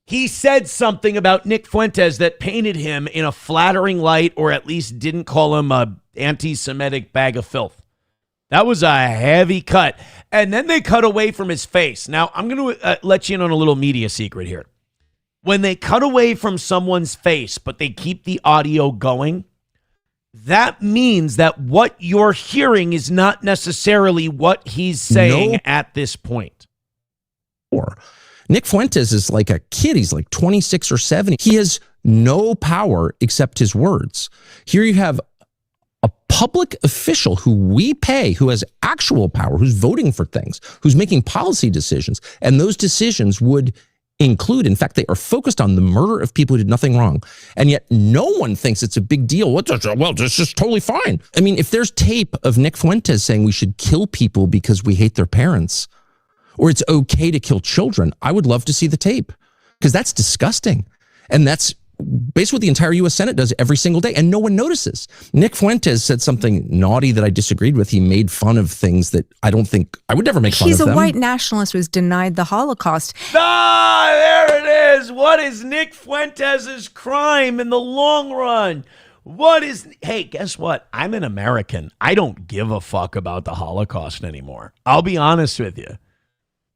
He said something about Nick Fuentes that painted him in a flattering light, or at least didn't call him a anti-Semitic bag of filth. That was a heavy cut. And then they cut away from his face. Now, I'm going to let you in on a little media secret here. When they cut away from someone's face, but they keep the audio going, that means that what you're hearing is not necessarily what he's saying at this point. Nick Fuentes is like a kid. He's like 26 or 70. He has no power except his words. Here you have a public official who we pay, who has actual power, who's voting for things, who's making policy decisions, and those decisions would include. In fact, they are focused on the murder of people who did nothing wrong. And yet no one thinks it's a big deal. Well, this is totally fine. I mean, if there's tape of Nick Fuentes saying we should kill people because we hate their parents, or it's okay to kill children, I would love to see the tape, because that's disgusting. And that's basically what the entire U.S. Senate does every single day, and no one notices. Nick Fuentes said something naughty that I disagreed with. He made fun of things that I don't think, I would never make fun of them. He's a white nationalist who's denied the Holocaust. Ah, there it is. What is Nick Fuentes' crime in the long run? Hey, guess what? I'm an American. I don't give a fuck about the Holocaust anymore. I'll be honest with you.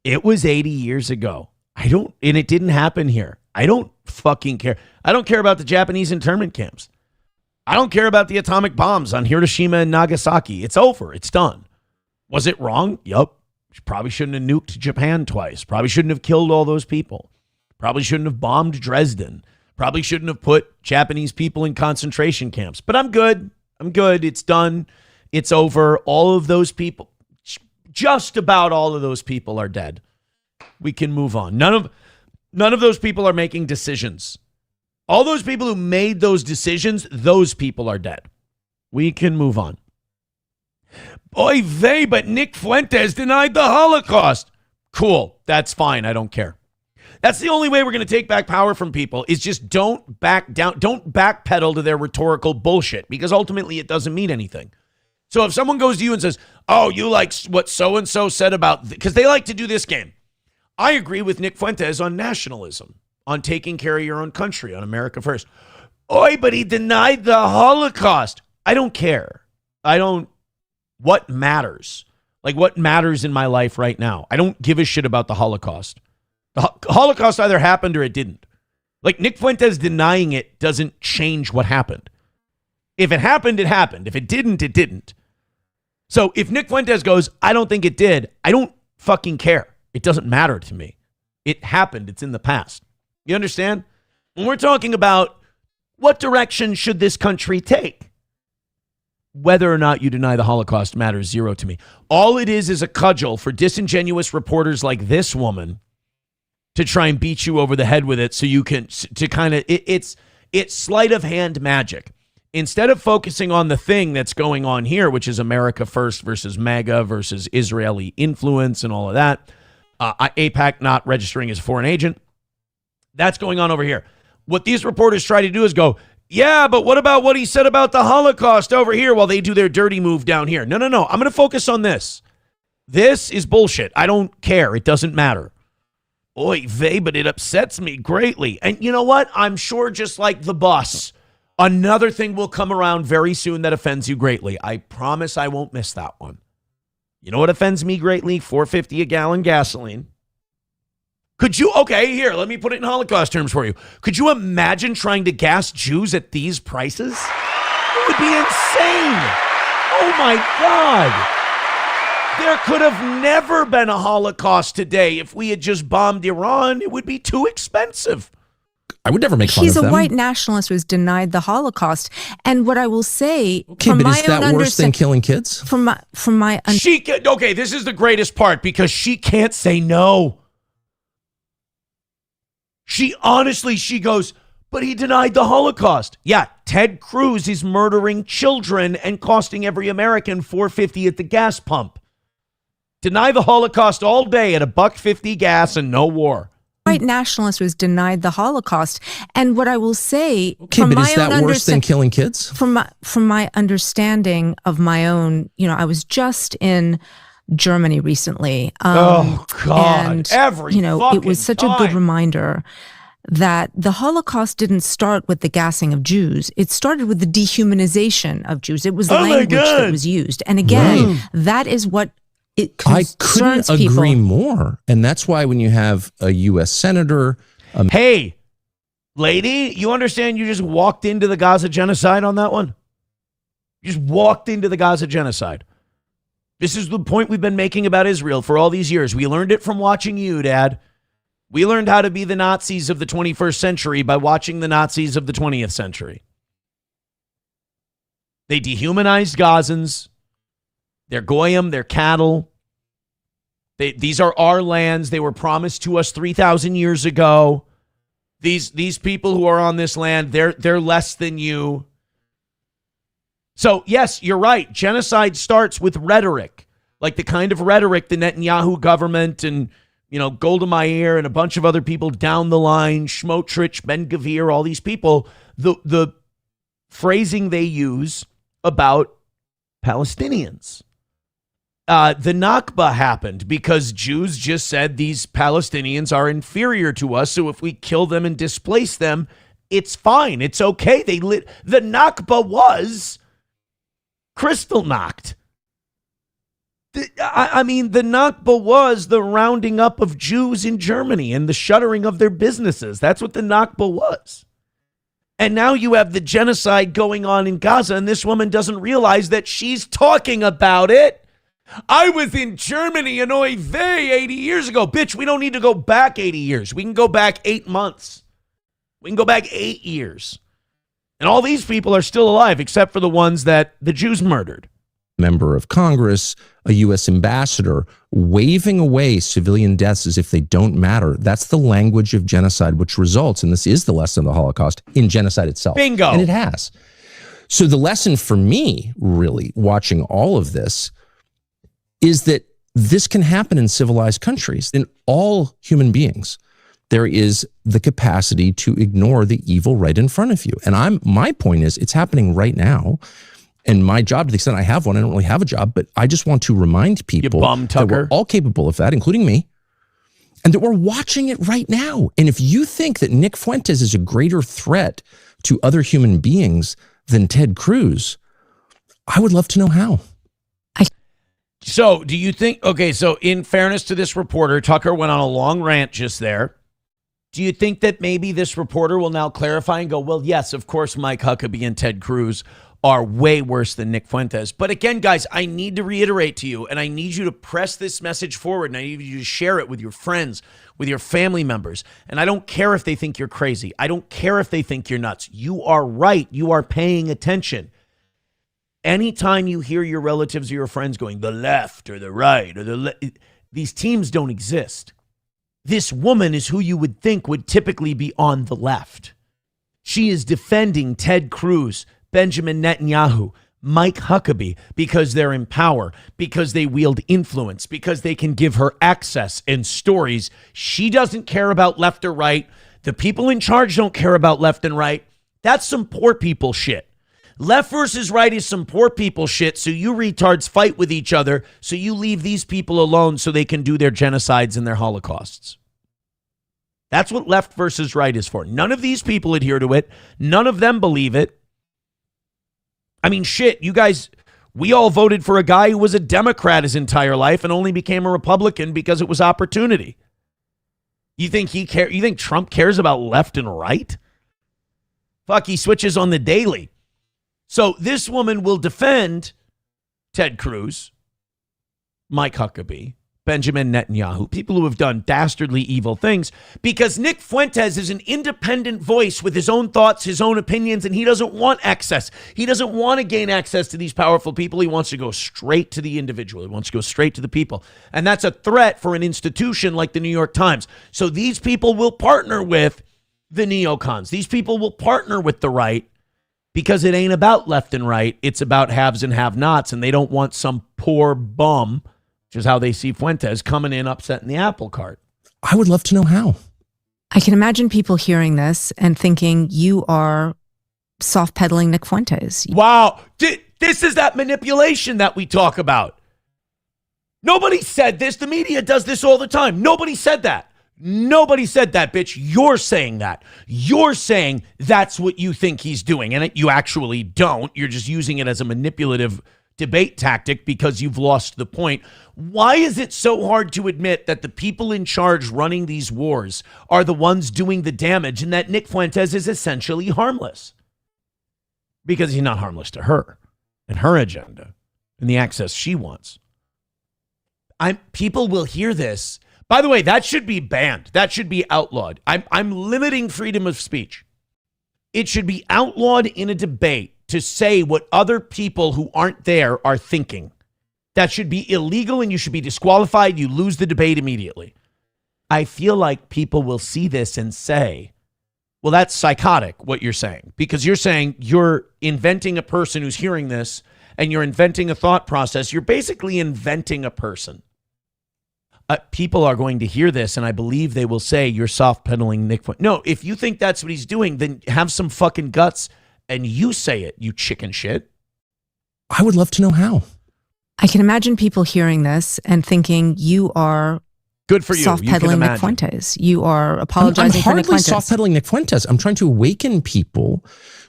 It was 80 years ago. And it didn't happen here. I don't fucking care. I don't care about the Japanese internment camps. I don't care about the atomic bombs on Hiroshima and Nagasaki. It's over. It's done. Was it wrong? Yup. Probably shouldn't have nuked Japan twice. Probably shouldn't have killed all those people. Probably shouldn't have bombed Dresden. Probably shouldn't have put Japanese people in concentration camps. But I'm good. I'm good. It's done. It's over. All of those people, just about all of those people are dead. We can move on. None of those people are making decisions. All those people who made those decisions, those people are dead. We can move on. Oy vey, but Nick Fuentes denied the Holocaust. Cool. That's fine. I don't care. That's the only way we're going to take back power from people, is just don't back down. Don't backpedal to their rhetorical bullshit, because ultimately it doesn't mean anything. So if someone goes to you and says, oh, you like what so-and-so said about, because they like to do this game. I agree with Nick Fuentes on nationalism, on taking care of your own country, on America first. Oi, but he denied the Holocaust. I don't care. What matters? Like, what matters in my life right now? I don't give a shit about the Holocaust. The Holocaust either happened or it didn't. Like, Nick Fuentes denying it doesn't change what happened. If it happened, it happened. If it didn't, it didn't. So if Nick Fuentes goes, I don't think it did, I don't fucking care. It doesn't matter to me. It happened. It's in the past. You understand? When we're talking about what direction should this country take, whether or not you deny the Holocaust matters zero to me. All it is a cudgel for disingenuous reporters like this woman to try and beat you over the head with it, so you can, to kind of, it's sleight of hand magic. Instead of focusing on the thing that's going on here, which is America first versus MAGA versus Israeli influence and all of that, AIPAC not registering as a foreign agent, that's going on over here. What these reporters try to do is go, yeah, but what about what he said about the Holocaust over here, while they do their dirty move down here? No. I'm going to focus on this. This is bullshit. I don't care. It doesn't matter. Oy vey, but it upsets me greatly. And you know what? I'm sure, just like the bus, another thing will come around very soon that offends you greatly. I promise I won't miss that one. You know what offends me greatly? $4.50 a gallon gasoline. Could you, okay, here, let me put it in Holocaust terms for you. Could you imagine trying to gas Jews at these prices? It would be insane. Oh my God. There could have never been a Holocaust today. If we had just bombed Iran, it would be too expensive. I would never make fun of them. He's a white nationalist who's denied the Holocaust. And what I will say, okay, but is that worse than killing kids? Okay, this is the greatest part, because she can't say no. She goes, but he denied the Holocaust. Yeah, Ted Cruz is murdering children and costing every American $4.50 at the gas pump. Deny the Holocaust all day at $1.50 gas and no war. White nationalist who's denied the Holocaust. And what I will say, okay, but is that worse than killing kids? From my understanding of my own, I was just in Germany recently. Oh God! And, every it was such a good reminder that the Holocaust didn't start with the gassing of Jews. It started with the dehumanization of Jews. It was the language that was used. And again, that is what I couldn't agree more. And that's why when you have a U.S. senator... Hey, lady, you understand you just walked into the Gaza genocide on that one? You just walked into the Gaza genocide. This is the point we've been making about Israel for all these years. We learned it from watching you, Dad. We learned how to be the Nazis of the 21st century by watching the Nazis of the 20th century. They dehumanized Gazans. They're goyim, they're cattle. These are our lands. They were promised to us 3,000 years ago. These people who are on this land, they're less than you. So, yes, you're right. Genocide starts with rhetoric, like the kind of rhetoric the Netanyahu government and, Golda Meir and a bunch of other people down the line, Smotrich, Ben-Gvir, all these people, the phrasing they use about Palestinians. The Nakba happened because Jews just said these Palestinians are inferior to us, so if we kill them and displace them, it's fine. It's okay. The Nakba was Kristallnacht. The Nakba was the rounding up of Jews in Germany and the shuttering of their businesses. That's what the Nakba was. And now you have the genocide going on in Gaza, and this woman doesn't realize that she's talking about it. I was in Germany and oy vey 80 years ago. Bitch, we don't need to go back 80 years. We can go back 8 months. We can go back 8 years. And all these people are still alive, except for the ones that the Jews murdered. Member of Congress, a U.S. ambassador, waving away civilian deaths as if they don't matter. That's the language of genocide, which results, and this is the lesson of the Holocaust, in genocide itself. Bingo. And it has. So the lesson for me, really, watching all of this, is that this can happen in civilized countries. In all human beings, there is the capacity to ignore the evil right in front of you. And my point is, it's happening right now. And my job, to the extent I have one, I don't really have a job, but I just want to remind people that we're all capable of that, including me, and that we're watching it right now. And if you think that Nick Fuentes is a greater threat to other human beings than Ted Cruz, I would love to know how. So do you think, okay, so in fairness to this reporter, Tucker went on a long rant just there. Do you think that maybe this reporter will now clarify and go, well, yes, of course, Mike Huckabee and Ted Cruz are way worse than Nick Fuentes. But again, guys, I need to reiterate to you, and I need you to press this message forward, and I need you to share it with your friends, with your family members. And I don't care if they think you're crazy. I don't care if they think you're nuts. You are right. You are paying attention. Anytime you hear your relatives or your friends going, the left or the right or these teams don't exist. This woman is who you would think would typically be on the left. She is defending Ted Cruz, Benjamin Netanyahu, Mike Huckabee, because they're in power, because they wield influence, because they can give her access and stories. She doesn't care about left or right. The people in charge don't care about left and right. That's some poor people shit. Left versus right is some poor people shit, so you retards fight with each other, so you leave these people alone so they can do their genocides and their holocausts. That's what left versus right is for. None of these people adhere to it. None of them believe it. I mean, shit, you guys, we all voted for a guy who was a Democrat his entire life and only became a Republican because it was opportunity. You think you think Trump cares about left and right? Fuck, he switches on the daily. So this woman will defend Ted Cruz, Mike Huckabee, Benjamin Netanyahu, people who have done dastardly evil things, because Nick Fuentes is an independent voice with his own thoughts, his own opinions, and he doesn't want access. He doesn't want to gain access to these powerful people. He wants to go straight to the individual. He wants to go straight to the people. And that's a threat for an institution like the New York Times. So these people will partner with the neocons. These people will partner with the right, because it ain't about left and right. It's about haves and have-nots, and they don't want some poor bum, which is how they see Fuentes, coming in upsetting the apple cart. I would love to know how. I can imagine people hearing this and thinking you are soft-pedaling Nick Fuentes. Wow. This is that manipulation that we talk about. Nobody said this. The media does this all the time. Nobody said that. Nobody said that, bitch. You're saying that. You're saying that's what you think he's doing. And you actually don't. You're just using it as a manipulative debate tactic because you've lost the point. Why is it so hard to admit that the people in charge running these wars are the ones doing the damage and that Nick Fuentes is essentially harmless? Because he's not harmless to her and her agenda and the access she wants. People will hear this. By the way, that should be banned. That should be outlawed. I'm limiting freedom of speech. It should be outlawed in a debate to say what other people who aren't there are thinking. That should be illegal and you should be disqualified. You lose the debate immediately. I feel like people will see this and say, well, that's psychotic, what you're saying, because you're saying you're inventing a person who's hearing this and you're inventing a thought process. You're basically inventing a person. People are going to hear this, and I believe they will say you're soft-pedaling Nick. No, if you think that's what he's doing, then have some fucking guts and you say it, you chicken shit. I would love to know how. I can imagine people hearing this and thinking you are good for you. Soft-pedaling Nick Fuentes. You are apologizing for Nick I'm hardly Fuentes. soft-pedaling Nick Fuentes. I'm trying to awaken people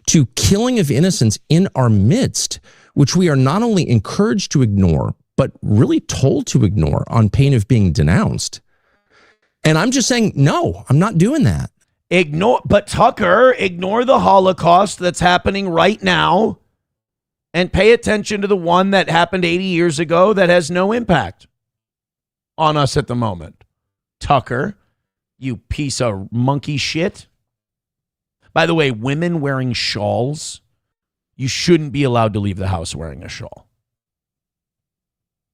to killing of innocents in our midst, which we are not only encouraged to ignore, but really told to ignore on pain of being denounced. And I'm just saying, no, I'm not doing that. But Tucker, ignore the Holocaust that's happening right now and pay attention to the one that happened 80 years ago that has no impact on us at the moment. Tucker, you piece of monkey shit. By the way, women wearing shawls, you shouldn't be allowed to leave the house wearing a shawl.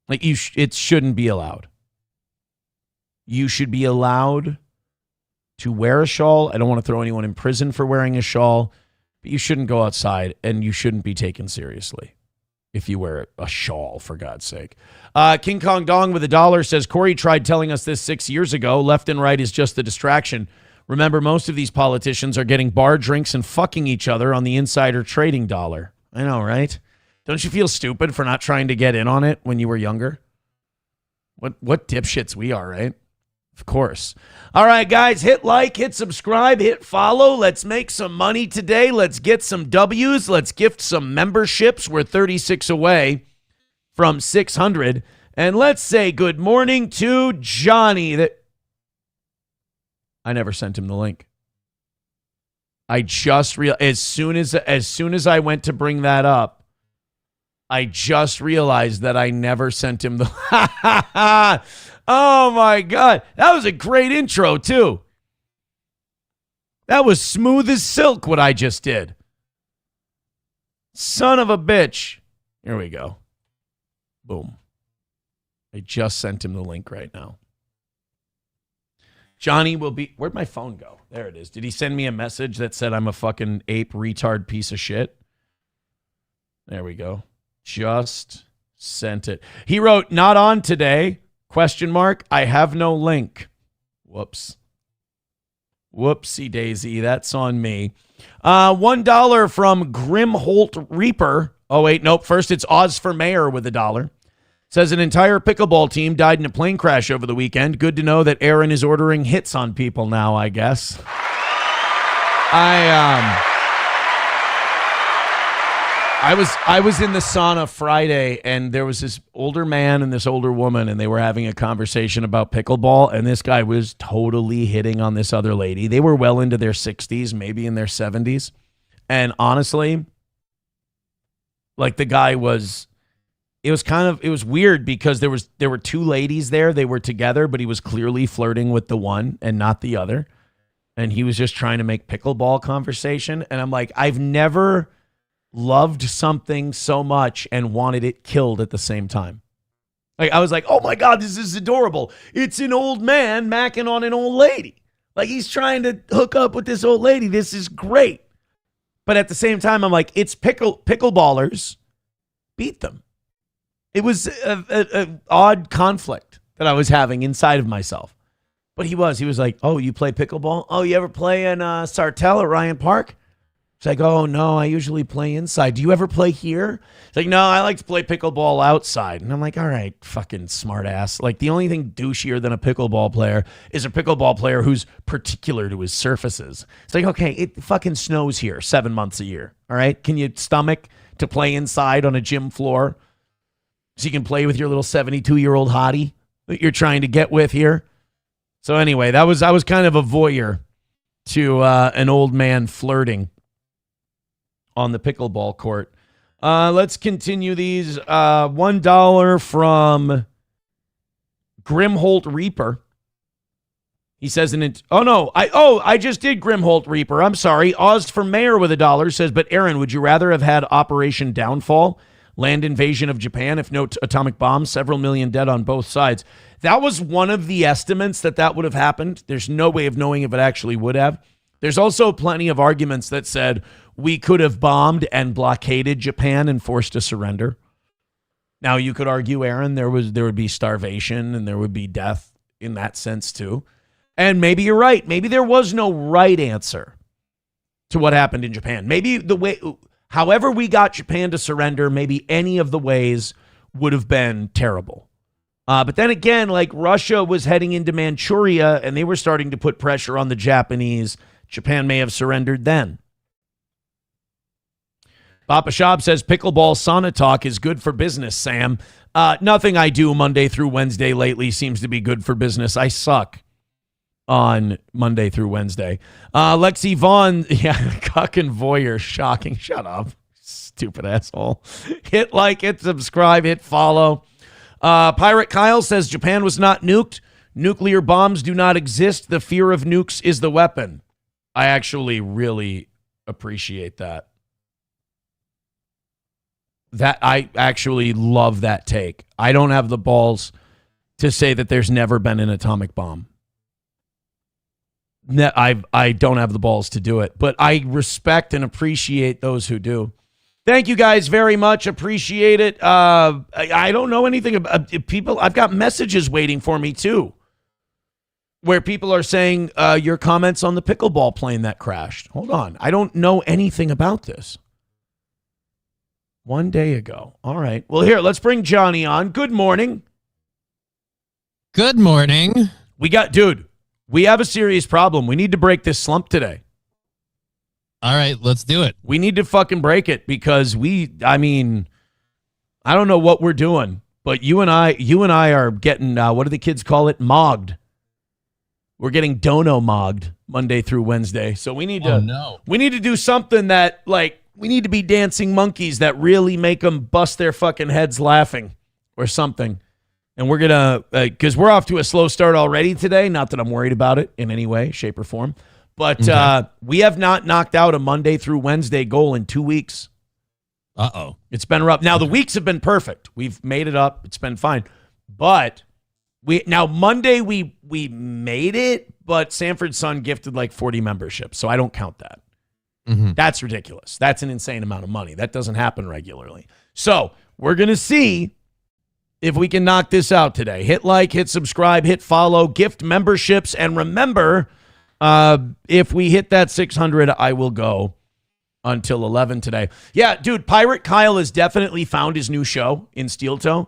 Like it shouldn't be allowed. You should be allowed to wear a shawl. I don't want to throw anyone in prison for wearing a shawl, but you shouldn't go outside and you shouldn't be taken seriously if you wear a shawl, for God's sake. King Kong Dong with $1 says, Corey tried telling us this 6 years ago. Left and right is just a distraction. Remember, most of these politicians are getting bar drinks and fucking each other on the insider trading dollar. I know, right? Don't you feel stupid for not trying to get in on it when you were younger? What dipshits we are, right? Of course. All right, guys, hit like, hit subscribe, hit follow. Let's make some money today. Let's get some W's. Let's gift some memberships. We're 36 away from 600. And let's say good morning to Johnny. I never sent him the link. I just realized as soon as I went to bring that up, I just realized that I never sent him the. Oh my God. That was a great intro, too. That was smooth as silk, what I just did. Son of a bitch. Here we go. Boom. I just sent him the link right now. Johnny will be. Where'd my phone go? There it is. Did he send me a message that said I'm a fucking ape retard piece of shit? There we go. Just sent it. He wrote, not on today, ? I have no link. Whoops. Whoopsie daisy. That's on me. $1 from Grimholt Reaper. Oh, wait, nope. First, it's Oz for Mayor with $1. Says an entire pickleball team died in a plane crash over the weekend. Good to know that Aaron is ordering hits on people now, I guess. I was in the sauna Friday, and there was this older man and this older woman, and they were having a conversation about pickleball, and this guy was totally hitting on this other lady. They were well into their 60s, maybe in their 70s. And honestly, like the guy was, it was weird because there were two ladies there. They were together, but he was clearly flirting with the one and not the other. And he was just trying to make pickleball conversation. And I'm like, I've never loved something so much and wanted it killed at the same time. Like I was like, oh my God, this is adorable. It's an old man macking on an old lady. Like he's trying to hook up with this old lady. This is great. But at the same time, I'm like, it's pickleballers. Beat them. It was an odd conflict that I was having inside of myself. But he was like, oh, you play pickleball? Oh, you ever play in Sartell at Ryan Park? It's like, oh, no, I usually play inside. Do you ever play here? It's like, no, I like to play pickleball outside. And I'm like, all right, fucking smart ass. Like, the only thing douchier than a pickleball player is a pickleball player who's particular to his surfaces. It's like, okay, it fucking snows here 7 months a year. All right? Can you stomach to play inside on a gym floor so you can play with your little 72-year-old hottie that you're trying to get with here? So anyway, I was kind of a voyeur to an old man flirting on the pickleball court. Let's continue these. $1 from Grimholt Reaper. He says, I just did Grimholt Reaper. I'm sorry. Oz for Mayor with $1 says, but Aaron, would you rather have had Operation Downfall? land invasion of Japan if no atomic bombs, several million dead on both sides. That was one of the estimates that would have happened. There's no way of knowing if it actually would have. There's also plenty of arguments that said we could have bombed and blockaded Japan and forced a surrender. Now, you could argue, Aaron, there would be starvation and there would be death in that sense too. And maybe you're right. Maybe there was no right answer to what happened in Japan. Maybe however we got Japan to surrender, maybe any of the ways would have been terrible. But then again, like Russia was heading into Manchuria and they were starting to put pressure on the Japanese. Japan may have surrendered then. Papa Shab says pickleball sauna talk is good for business, Sam. Nothing I do Monday through Wednesday lately seems to be good for business. I suck on Monday through Wednesday. Lexi Vaughn, cuck and voyeur, shocking. Shut up, stupid asshole. Hit like, hit subscribe, hit follow. Pirate Kyle says Japan was not nuked. Nuclear bombs do not exist. The fear of nukes is the weapon. I actually really appreciate that. I actually love that take. I don't have the balls to say that there's never been an atomic bomb. I don't have the balls to do it, but I respect and appreciate those who do. Thank you guys very much. Appreciate it. I don't know anything about people. I've got messages waiting for me too, where people are saying your comments on the pickleball plane that crashed. Hold on. I don't know anything about this. 1 day ago. All right. Well, here, let's bring Johnny on. Good morning. Good morning. We have a serious problem. We need to break this slump today. All right, let's do it. We need to fucking break it because I don't know what we're doing, but you and I are getting, what do the kids call it? Mogged. We're getting dono mogged Monday through Wednesday. So we need to do something that, like, we need to be dancing monkeys that really make them bust their fucking heads laughing or something. And we're going to, because we're off to a slow start already today. Not that I'm worried about it in any way, shape, or form. But we have not knocked out a Monday through Wednesday goal in 2 weeks. Uh-oh. It's been rough. Now, the weeks have been perfect. We've made it up. It's been fine. But Monday we made it, but Sanford Sun gifted like 40 memberships. So I don't count that. Mm-hmm. That's ridiculous. That's an insane amount of money. That doesn't happen regularly. So we're going to see if we can knock this out today. Hit like, hit subscribe, hit follow, gift memberships. And remember, if we hit that 600, I will go until 11 today. Yeah, dude, Pirate Kyle has definitely found his new show in Steel Toe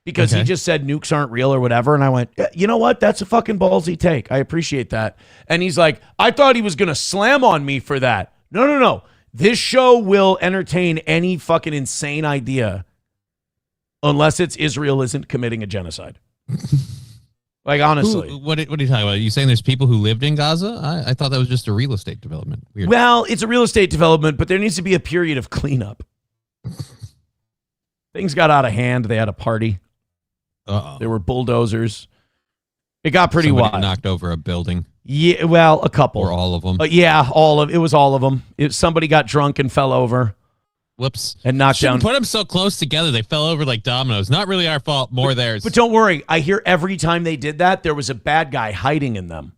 because he just said nukes aren't real or whatever. And I went, you know what? That's a fucking ballsy take. I appreciate that. And he's like, I thought he was going to slam on me for that. No. This show will entertain any fucking insane idea unless it's Israel isn't committing a genocide. Like, honestly. What are you talking about? Are you saying there's people who lived in Gaza? I thought that was just a real estate development. Weird. Well, it's a real estate development, but there needs to be a period of cleanup. Things got out of hand. They had a party. Uh-oh. There were bulldozers. It got pretty Somebody wild. Knocked over a building. Yeah, well, a couple. Or all of them. It was all of them. Somebody got drunk and fell over. Whoops. And knocked down. Put them so close together, they fell over like dominoes. Not really our fault, more theirs. But don't worry. I hear every time they did that, there was a bad guy hiding in them.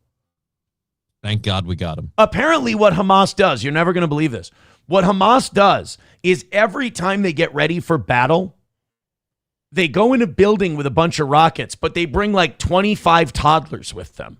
Thank God we got him. Apparently what Hamas does, you're never going to believe this. What Hamas does is every time they get ready for battle, they go in a building with a bunch of rockets, but they bring like 25 toddlers with them.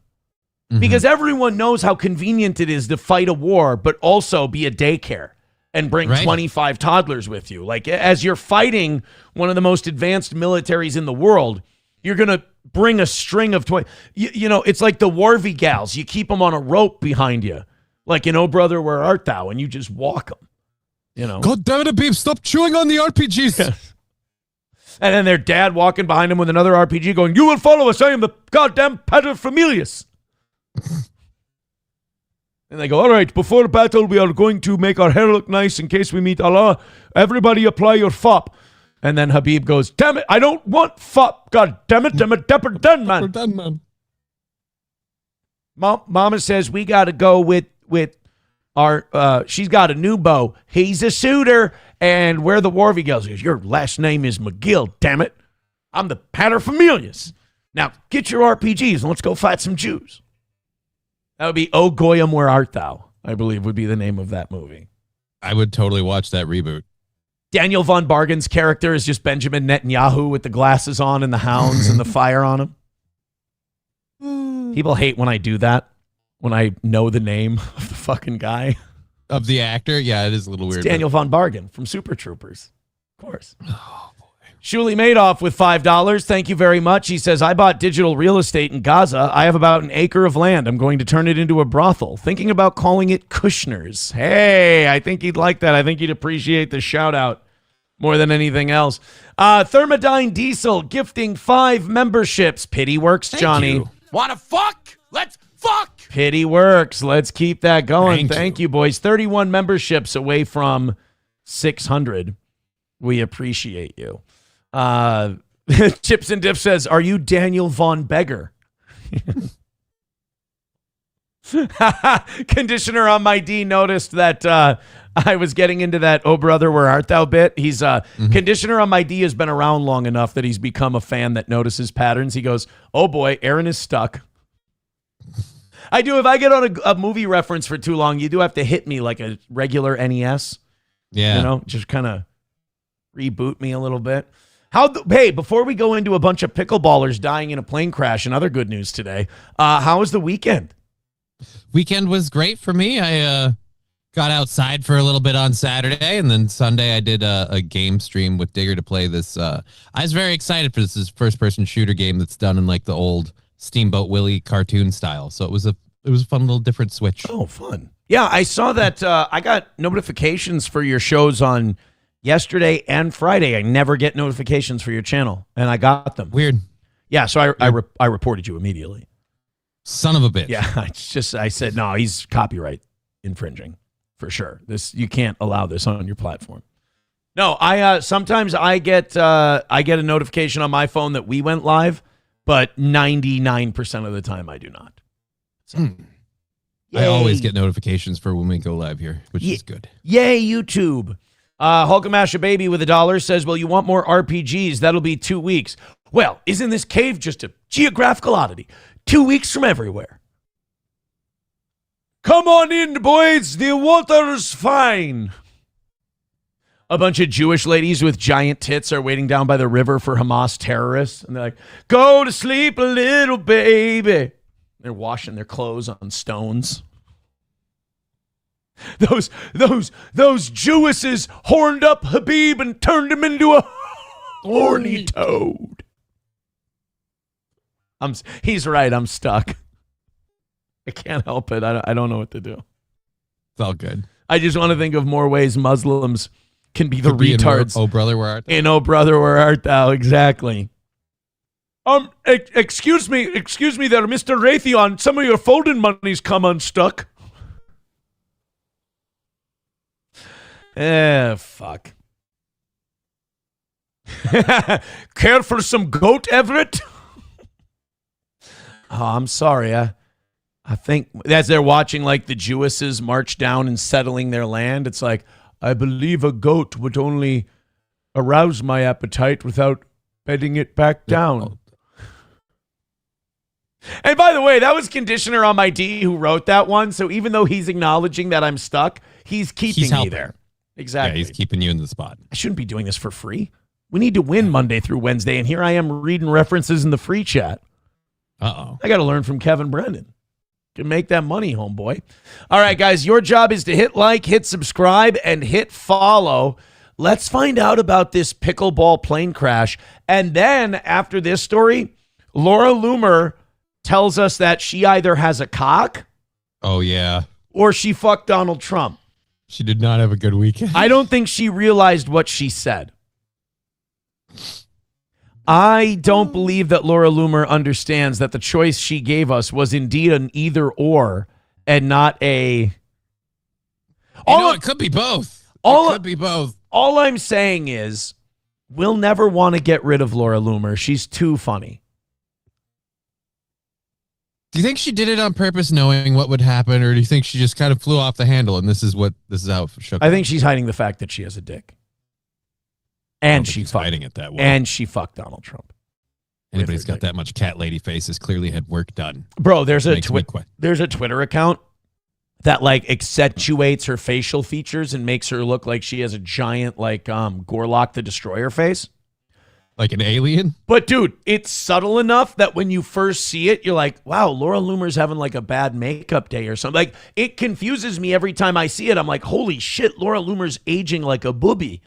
Because everyone knows how convenient it is to fight a war, but also be a daycare and bring 25 toddlers with you. Like, as you're fighting one of the most advanced militaries in the world, you're going to bring a string of 20. You know, it's like the Warvy gals. You keep them on a rope behind you. Like, Oh Brother, Where Art Thou? And you just walk them. You know. God damn it, Beep, stop chewing on the RPGs. And then their dad walking behind him with another RPG going, you will follow us. I am the goddamn paterfamilias. And they go, all right, before battle, we are going to make our hair look nice in case we meet Allah. Everybody apply your fop. And then Habib goes, damn it, I don't want fop. God damn it, dapper done, man. Mama says we got to go with our, she's got a new beau. He's a suitor. And where the war? He goes, your last name is McGill, damn it. I'm the paterfamilias. Now get your RPGs and let's go fight some Jews. That would be O Goyim, Where Art Thou? I believe would be the name of that movie. I would totally watch that reboot. Daniel von Bargen's character is just Benjamin Netanyahu with the glasses on and the hounds and the fire on him. People hate when I do that, when I know the name of the fucking guy. Of the actor? Yeah, it is a little weird. It's Daniel von Bargen from Super Troopers. Of course. Oh, boy. Shuli Madoff with $5. Thank you very much. He says, I bought digital real estate in Gaza. I have about an acre of land. I'm going to turn it into a brothel. Thinking about calling it Kushner's. Hey, I think he'd like that. I think he'd appreciate the shout out more than anything else. Thermodyne Diesel gifting 5 memberships. Pity works, Johnny. Wanna fuck? Let's fuck. Pity works. Let's keep that going. Thank you, boys. 31 memberships away from 600. We appreciate you. Chips and Dip says, are you Daniel Von Beggar? Conditioner on my D noticed that I was getting into that "Oh Brother, Where Art Thou" bit. He's Conditioner on my D has been around long enough that he's become a fan that notices patterns. He goes, oh boy, Aaron is stuck. I do. If I get on a movie reference for too long, you do have to hit me like a regular NES. Yeah. You know, just kind of reboot me a little bit. Hey, before we go into a bunch of pickleballers dying in a plane crash and other good news today, how was the weekend? Weekend was great for me. I got outside for a little bit on Saturday, and then Sunday I did a game stream with Digger to play this. I was very excited for this first-person shooter game that's done in like the old Steamboat Willie cartoon style. So it was a fun little different switch. Oh, fun. Yeah, I saw that. I got notifications for your shows on yesterday and Friday. I never get notifications for your channel, and I got them. Weird. Yeah, so I reported you immediately. Son of a bitch. Yeah, I said, no, he's copyright infringing for sure. You can't allow this on your platform. No, sometimes I get a notification on my phone that we went live, but 99% of the time I do not. So, I always get notifications for when we go live here, which is good. Yay, YouTube. Hulkamasha Baby with $1 says, well, you want more RPGs? That'll be 2 weeks. Well, isn't this cave just a geographical oddity? 2 weeks from everywhere. Come on in, boys. The water's fine. A bunch of Jewish ladies with giant tits are waiting down by the river for Hamas terrorists. And they're like, go to sleep, little baby. They're washing their clothes on stones. Those Jewesses horned up Habib and turned him into a horny toad. He's right. I'm stuck. I can't help it. I don't know what to do. It's all good. I just want to think of more ways Muslims can be the retards. Oh, brother, where art thou? In Oh, brother, where art thou? Exactly. Excuse me there, Mr. Raytheon. Some of your folding money's come unstuck. Fuck. Care for some goat, Everett? Oh, I'm sorry. I think as they're watching like the Jewesses march down and settling their land, it's like, I believe a goat would only arouse my appetite without bedding it back down. And by the way, that was Conditioner on my D who wrote that one. So even though he's acknowledging that I'm stuck, he's keeping me there. Exactly. Yeah, he's keeping you in the spot. I shouldn't be doing this for free. We need to win Monday through Wednesday, and here I am reading references in the free chat. Uh-oh. I got to learn from Kevin Brennan. Can make that money, homeboy. All right, guys, your job is to hit like, hit subscribe, and hit follow. Let's find out about this pickleball plane crash. And then after this story, Laura Loomer tells us that she either has a cock. Oh, yeah. Or she fucked Donald Trump. She did not have a good weekend. I don't think she realized what she said. I don't believe that Laura Loomer understands that the choice she gave us was indeed an either or and not a... it could be both. It could be both. All I'm saying is we'll never want to get rid of Laura Loomer. She's too funny. Do you think she did it on purpose knowing what would happen, or do you think she just kind of flew off the handle and this is how it shook I think she's hiding the fact that she has a dick. And she fighting it that way. And she fucked Donald Trump. Anybody's got that much cat lady face has clearly had work done. Bro, there's a Twitter account that like accentuates her facial features and makes her look like she has a giant like Gorlock the Destroyer face. Like an alien? But dude, it's subtle enough that when you first see it, you're like, wow, Laura Loomer's having like a bad makeup day or something. Like it confuses me every time I see it. I'm like, holy shit, Laura Loomer's aging like a booby.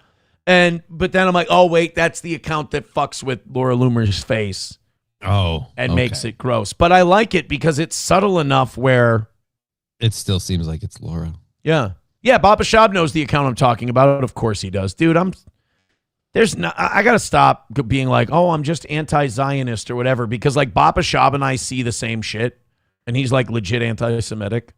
But then I'm like, oh wait, that's the account that fucks with Laura Loomer's face. Oh. And makes it gross. But I like it because it's subtle enough where it still seems like it's Laura. Yeah. Yeah, Baba Shab knows the account I'm talking about. Of course he does. Dude, I got to stop being like, oh, I'm just anti-Zionist or whatever, because like Baba Shab and I see the same shit and he's like legit anti-Semitic.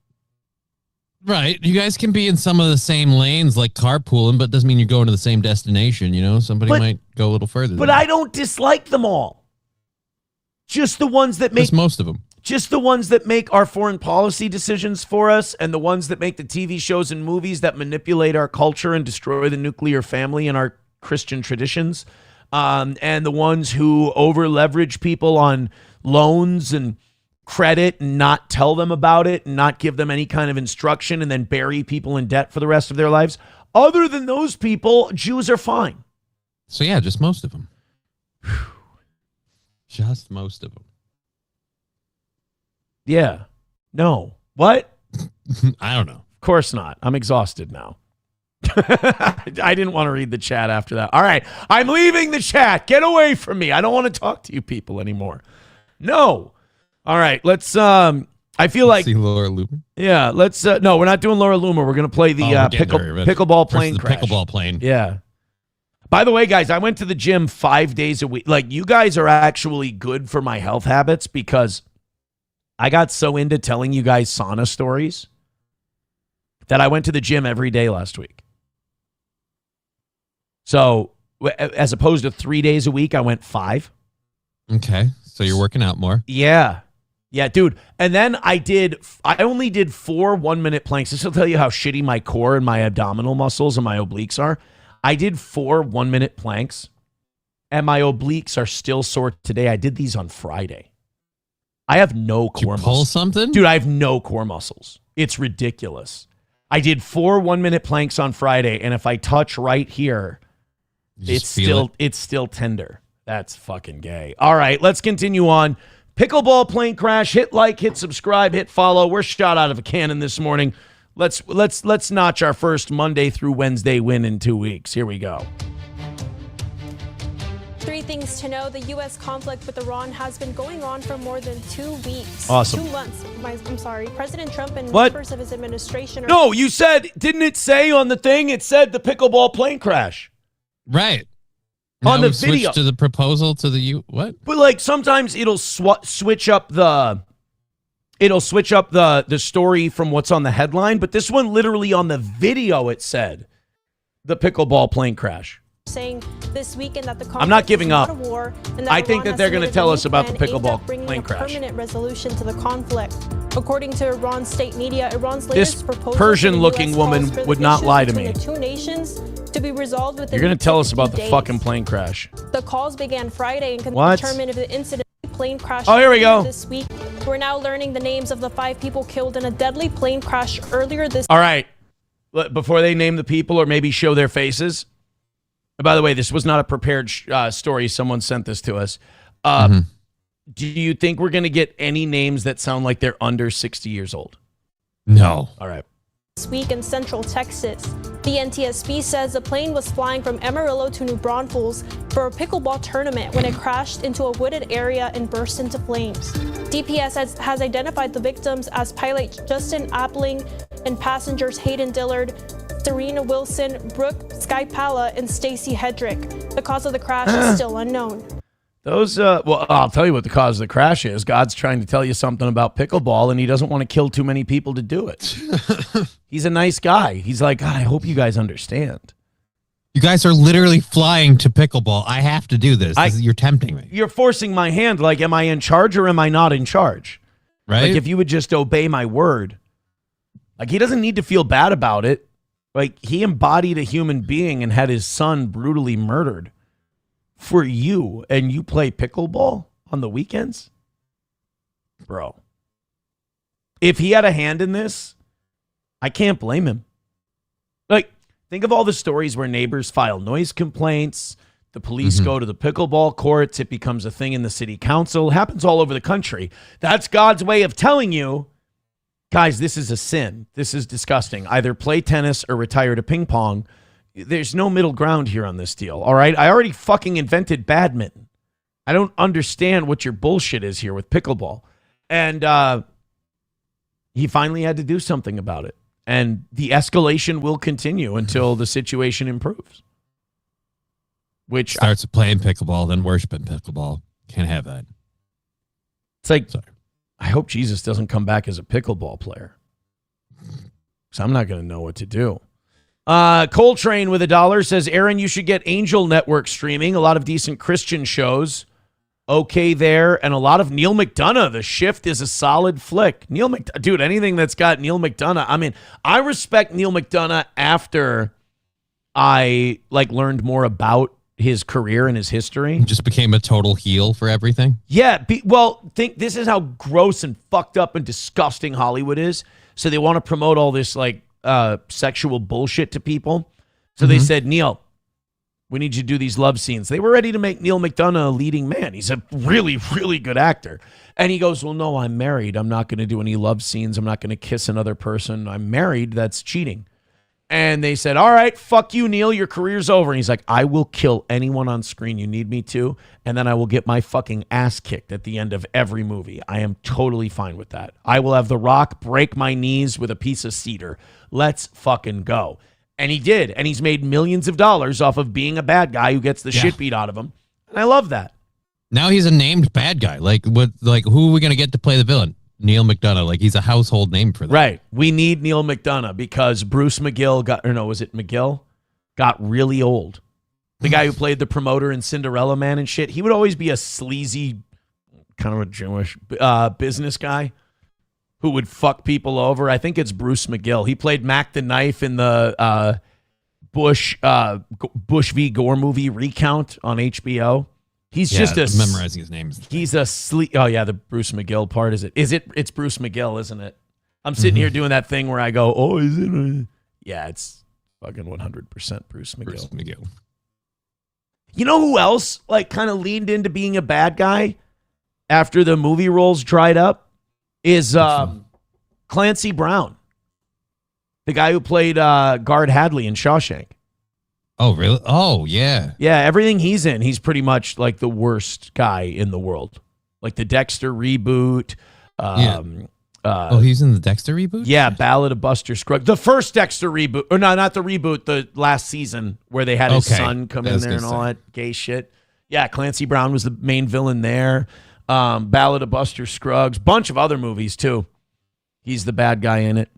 Right. You guys can be in some of the same lanes like carpooling, but doesn't mean you're going to the same destination, you know? Somebody might go a little further. But I don't dislike them all. Just the ones that make Just most of them. Just the ones that make our foreign policy decisions for us and the ones that make the TV shows and movies that manipulate our culture and destroy the nuclear family and our Christian traditions. And the ones who over leverage people on loans and credit and not tell them about it and not give them any kind of instruction and then bury people in debt for the rest of their lives. Other than those people, Jews are fine. So yeah, just most of them. Just most of them. Yeah. No. What? I don't know. Of course not. I'm exhausted now. I didn't want to read the chat after that. All right. I'm leaving the chat. Get away from me. I don't want to talk to you people anymore. No. All right. Let's I feel like see Laura Loomer. Yeah, let's no, we're not doing Laura Loomer. We're going to play the pickleball plane crash. Pickleball plane. Yeah. By the way, guys, I went to the gym 5 days a week. Like, you guys are actually good for my health habits because I got so into telling you guys sauna stories that I went to the gym every day last week. So, as opposed to 3 days a week, I went 5. Okay. So you're working out more. Yeah. Yeah, dude. And then I only did 4 1-minute planks. This will tell you how shitty my core and my abdominal muscles and my obliques are. I did 4 1-minute planks, and my obliques are still sore today. I did these on Friday. I have no core muscles. Pull something? Dude, I have no core muscles. It's ridiculous. I did 4 1-minute planks on Friday, and if I touch right here, it's still tender. That's fucking gay. All right, let's continue on. Pickleball plane crash. Hit like, hit subscribe, hit follow. We're shot out of a cannon this morning. Let's notch our first Monday through Wednesday win in 2 weeks. Here we go. 3 things to know. The U.S. conflict with Iran has been going on for more than 2 weeks. Awesome. 2 months. I'm sorry. President Trump and What? members of his administration are... No, you said, didn't it say on the thing, it said the pickleball plane crash. Right. On now the video. Switch to the proposal to the what? But like sometimes it'll switch up the story from what's on the headline, but this one literally on the video it said the pickleball plane crash. Saying this weekend that the conflict I'm not giving is not up. a war, and that I think Iran that they're going to has tell submitted us a about the plan aimed pickleball at bringing plane a crash. permanent resolution to the conflict. According to Iran's state media, Iran's latest This proposal to Persian-looking the US woman calls for the would not issues lie to between me. The 2 nations to be resolved within You're going to tell us 60 about the days. fucking plane crash. The calls began Friday and can What? determine if the incident plane crash Oh, here we go. this week. We're now learning the names of the 5 people killed in a deadly plane crash earlier this All right. Before they name the people or maybe show their faces. And by the way, this was not a prepared story. Someone sent this to us. Do you think we're going to get any names that sound like they're under 60 years old? No. All right. This week in Central Texas. The NTSB says the plane was flying from Amarillo to New Braunfels for a pickleball tournament when it crashed into a wooded area and burst into flames. DPS has identified the victims as pilot Justin Appling and passengers Hayden Dillard, Serena Wilson, Brooke Skypala, and Stacy Hedrick. The cause of the crash is still unknown. Those, well, I'll tell you what the cause of the crash is. God's trying to tell you something about pickleball, and he doesn't want to kill too many people to do it. He's a nice guy. He's like, God, I hope you guys understand. You guys are literally flying to pickleball. I have to do this. You're tempting me. You're forcing my hand. Like, am I in charge or am I not in charge? Right? Like, if you would just obey my word. Like, he doesn't need to feel bad about it. Like, he embodied a human being and had his son brutally murdered for you, and you play pickleball on the weekends? Bro. If he had a hand in this, I can't blame him. Like, think of all the stories where neighbors file noise complaints, the police go to the pickleball courts, it becomes a thing in the city council. It happens all over the country. That's God's way of telling you, guys, this is a sin. This is disgusting. Either play tennis or retire to ping pong. There's no middle ground here on this deal, all right? I already fucking invented badminton. I don't understand what your bullshit is here with pickleball. And he finally had to do something about it. And the escalation will continue until the situation improves. Which starts playing pickleball, then worshiping pickleball. Can't have that. It's like, I hope Jesus doesn't come back as a pickleball player. So I'm not going to know what to do. Coltrane with $1 says, Aaron, you should get Angel Network streaming. A lot of decent Christian shows. Okay there. And a lot of Neil McDonough. The Shift is a solid flick. Dude, anything that's got Neil McDonough. I mean, I respect Neil McDonough after I learned more about his career and his history. He just became a total heel for everything. Yeah. Think this is how gross and fucked up and disgusting Hollywood is. So they want to promote all this sexual bullshit to people. So they said, Neil, we need you to do these love scenes. They were ready to make Neil McDonough a leading man. He's a really, really good actor. And he goes, well, no, I'm married. I'm not going to do any love scenes. I'm not going to kiss another person. I'm married. That's cheating. And they said, all right, fuck you, Neil. Your career's over. And he's like, I will kill anyone on screen you need me to. And then I will get my fucking ass kicked at the end of every movie. I am totally fine with that. I will have The Rock break my knees with a piece of cedar. Let's fucking go. And he did. And he's made millions of dollars off of being a bad guy who gets the shit beat out of him. And I love that. Now he's a named bad guy. Who are we going to get to play the villain? Neil McDonough. Like, he's a household name for that. Right. We need Neil McDonough because Bruce McGill got really old. The guy who played the promoter in Cinderella Man and shit, he would always be a sleazy, kind of a Jewish business guy who would fuck people over. I think it's Bruce McGill. He played Mac the Knife in the Bush v. Gore movie Recount on HBO. He's just memorizing his name. He's a oh yeah, the Bruce McGill part is it? It's Bruce McGill, isn't it? I'm sitting here doing that thing where I go, oh, is it? Yeah, it's fucking 100% Bruce McGill. Bruce McGill. You know who else kind of leaned into being a bad guy after the movie roles dried up? Is Clancy Brown, the guy who played Guard Hadley in Shawshank. Oh, really? Oh, yeah. Yeah, everything he's in, he's pretty much like the worst guy in the world. Like the Dexter reboot. He's in the Dexter reboot? Yeah, Ballad of Buster Scruggs. The first Dexter reboot. Or no, not the reboot, the last season where they had his son come in there and all that gay shit. Yeah, Clancy Brown was the main villain there. Ballad of Buster Scruggs. Bunch of other movies, too. He's the bad guy in it.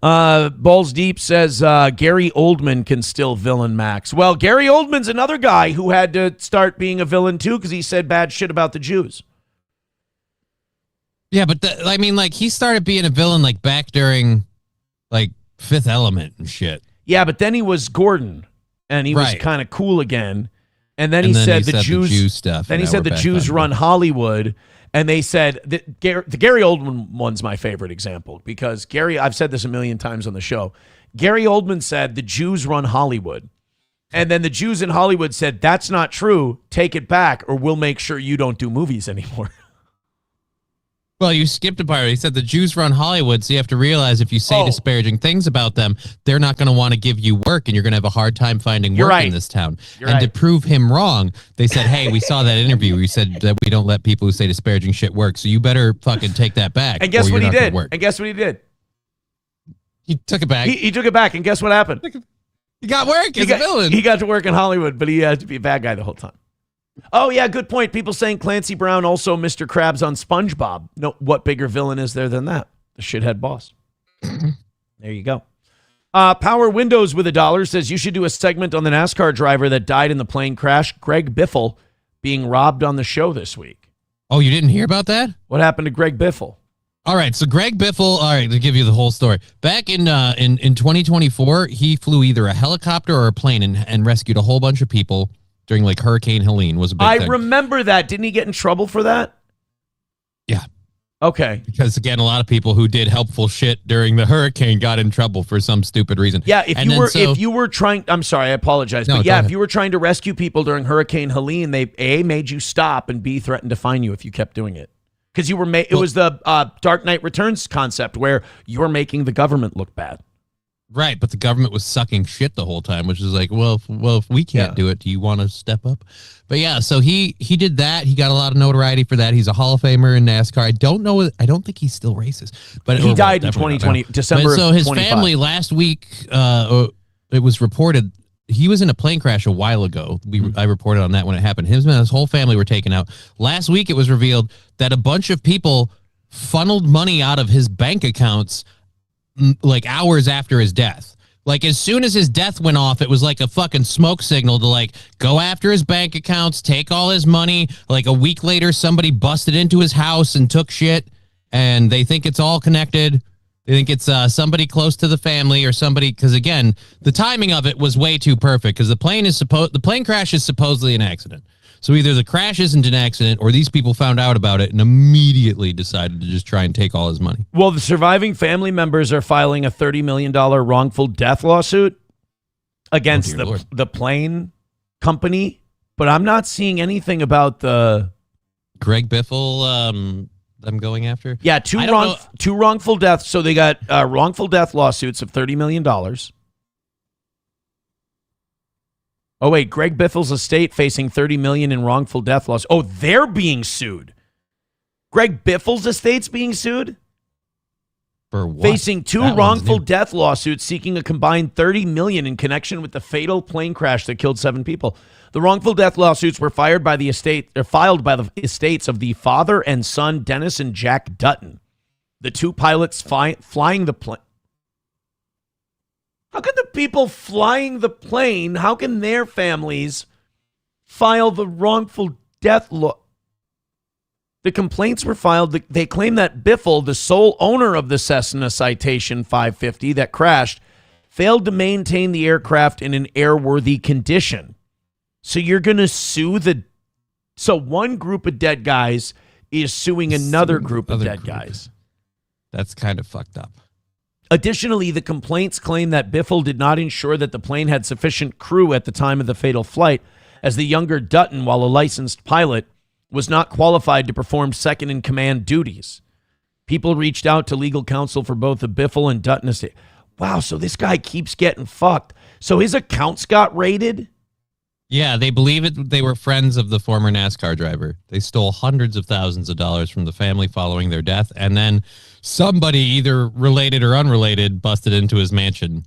Balls Deep says Gary Oldman can still villain Max. Well, Gary Oldman's another guy who had to start being a villain too because he said bad shit about the Jews. Yeah, but he started being a villain back during Fifth Element and shit. Yeah, but then he was Gordon and he was kind of cool again. And then he said the Jew stuff. Then he said the Jews run Hollywood. And they said that the Gary Oldman one's my favorite example because I've said this a million times on the show. Gary Oldman said the Jews run Hollywood. And then the Jews in Hollywood said, that's not true. Take it back or we'll make sure you don't do movies anymore. Well, you skipped a part. He said the Jews run Hollywood, so you have to realize if you say disparaging things about them, they're not going to want to give you work, and you're going to have a hard time finding work in this town. To prove him wrong, they said, hey, we saw that interview where you said that we don't let people who say disparaging shit work, so you better fucking take that back. And guess what he did? He took it back. He took it back, and guess what happened? He got work as a villain. He got to work in Hollywood, but he had to be a bad guy the whole time. Oh, yeah, good point. People saying Clancy Brown, also Mr. Krabs on SpongeBob. No, what bigger villain is there than that? The shithead boss. There you go. Power Windows with $1 says you should do a segment on the NASCAR driver that died in the plane crash, Greg Biffle, being robbed on the show this week. Oh, you didn't hear about that? What happened to Greg Biffle? All right, so Greg Biffle. All right, to give you the whole story. Back in 2024, he flew either a helicopter or a plane and rescued a whole bunch of people during like Hurricane Helene. Was a big thing. I remember that. Didn't he get in trouble for that? Yeah. Okay. Because again, a lot of people who did helpful shit during the hurricane got in trouble for some stupid reason. Yeah, if you were trying, I'm sorry, I apologize, but yeah, if you were trying to rescue people during Hurricane Helene, they A, made you stop, and B, threatened to fine you if you kept doing it. Because you were it was the Dark Knight Returns concept where you're making the government look bad. Right, but the government was sucking shit the whole time, which is like, well, if we can't do it, do you want to step up? But yeah, so he did that. He got a lot of notoriety for that. He's a Hall of Famer in NASCAR. I don't think he's still racist. But he died in 2020, December of 2025. So his family last week, it was reported he was in a plane crash a while ago. I reported on that when it happened. Him and his whole family were taken out. Last week, it was revealed that a bunch of people funneled money out of his bank accounts like hours after his death. Like as soon as his death went off, it was like a fucking smoke signal to like go after his bank accounts, take all his money. Like a week later, somebody busted into his house and took shit, and they think it's all connected. They think it's somebody close to the family or somebody, because again, the timing of it was way too perfect. Because the plane crash is supposedly an accident. So either the crash isn't an accident, or these people found out about it and immediately decided to just try and take all his money. Well, the surviving family members are filing a $30 million wrongful death lawsuit against the plane company, but I'm not seeing anything about the Greg Biffle. I'm going after. Yeah, two wrongful deaths. So they got wrongful death lawsuits of $30 million. Oh wait, Greg Biffle's estate facing $30 million in wrongful death loss. Oh, they're being sued. Greg Biffle's estate's being sued for what? Facing two wrongful death lawsuits seeking a combined $30 million in connection with the fatal plane crash that killed 7 people. The wrongful death lawsuits were filed by the estates of the father and son, Dennis and Jack Dutton, the two pilots flying the plane. How can the people flying the plane, how can their families file the wrongful death law? The complaints were filed. They claim that Biffle, the sole owner of the Cessna Citation 550 that crashed, failed to maintain the aircraft in an airworthy condition. So you're going to sue so one group of dead guys is suing another group of dead guys. That's kind of fucked up. Additionally, the complaints claim that Biffle did not ensure that the plane had sufficient crew at the time of the fatal flight, as the younger Dutton, while a licensed pilot, was not qualified to perform second-in-command duties. People reached out to legal counsel for both the Biffle and Dutton estate. Wow, so this guy keeps getting fucked. So his accounts got raided? Yeah, they believe it. They were friends of the former NASCAR driver. They stole hundreds of thousands of dollars from the family following their death, and then somebody, either related or unrelated, busted into his mansion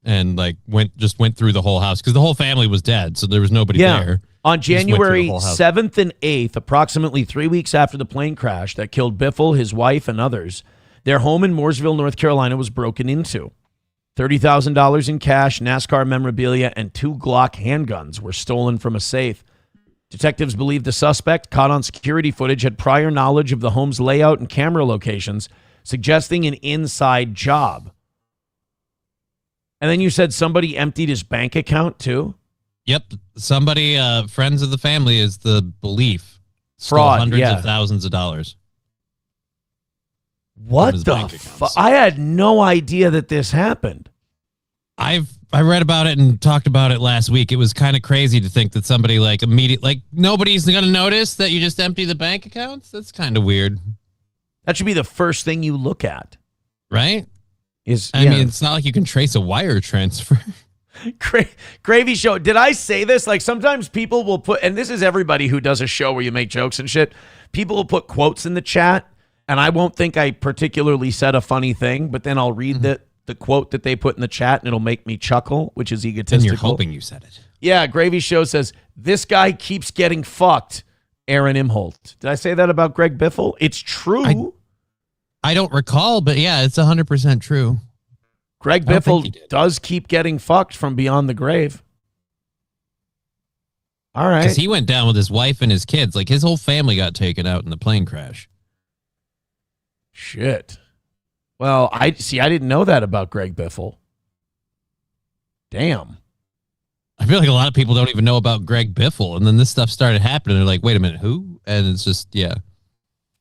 and like went through the whole house because the whole family was dead, so there was nobody there. On January 7th and 8th, approximately 3 weeks after the plane crash that killed Biffle, his wife, and others, their home in Mooresville, North Carolina was broken into. $30,000 in cash, NASCAR memorabilia, and 2 Glock handguns were stolen from a safe. Detectives believe the suspect, caught on security footage, had prior knowledge of the home's layout and camera locations, suggesting an inside job. And then you said somebody emptied his bank account too? Yep. Somebody, friends of the family is the belief. Fraud, hundreds of thousands of dollars. What the fuck? I had no idea that this happened. I read about it and talked about it last week. It was kind of crazy to think that somebody nobody's going to notice that you just empty the bank accounts. That's kind of weird. That should be the first thing you look at. Right? I mean, it's not like you can trace a wire transfer. Gravy show. Did I say this? Like sometimes people will put, and this is everybody who does a show where you make jokes and shit. People will put quotes in the chat. And I won't think I particularly said a funny thing, but then I'll read the quote that they put in the chat, and it'll make me chuckle, which is egotistical. And you're hoping you said it. Yeah, Gravy Show says, this guy keeps getting fucked, Aaron Imholt. Did I say that about Greg Biffle? It's true. I don't recall, but yeah, it's 100% true. Greg Biffle does keep getting fucked from beyond the grave. All right. Because he went down with his wife and his kids. Like his whole family got taken out in the plane crash. Shit. Well, I didn't know that about Greg Biffle. Damn. I feel like a lot of people don't even know about Greg Biffle, and then this stuff started happening. They're like, wait a minute, who? And it's just, yeah.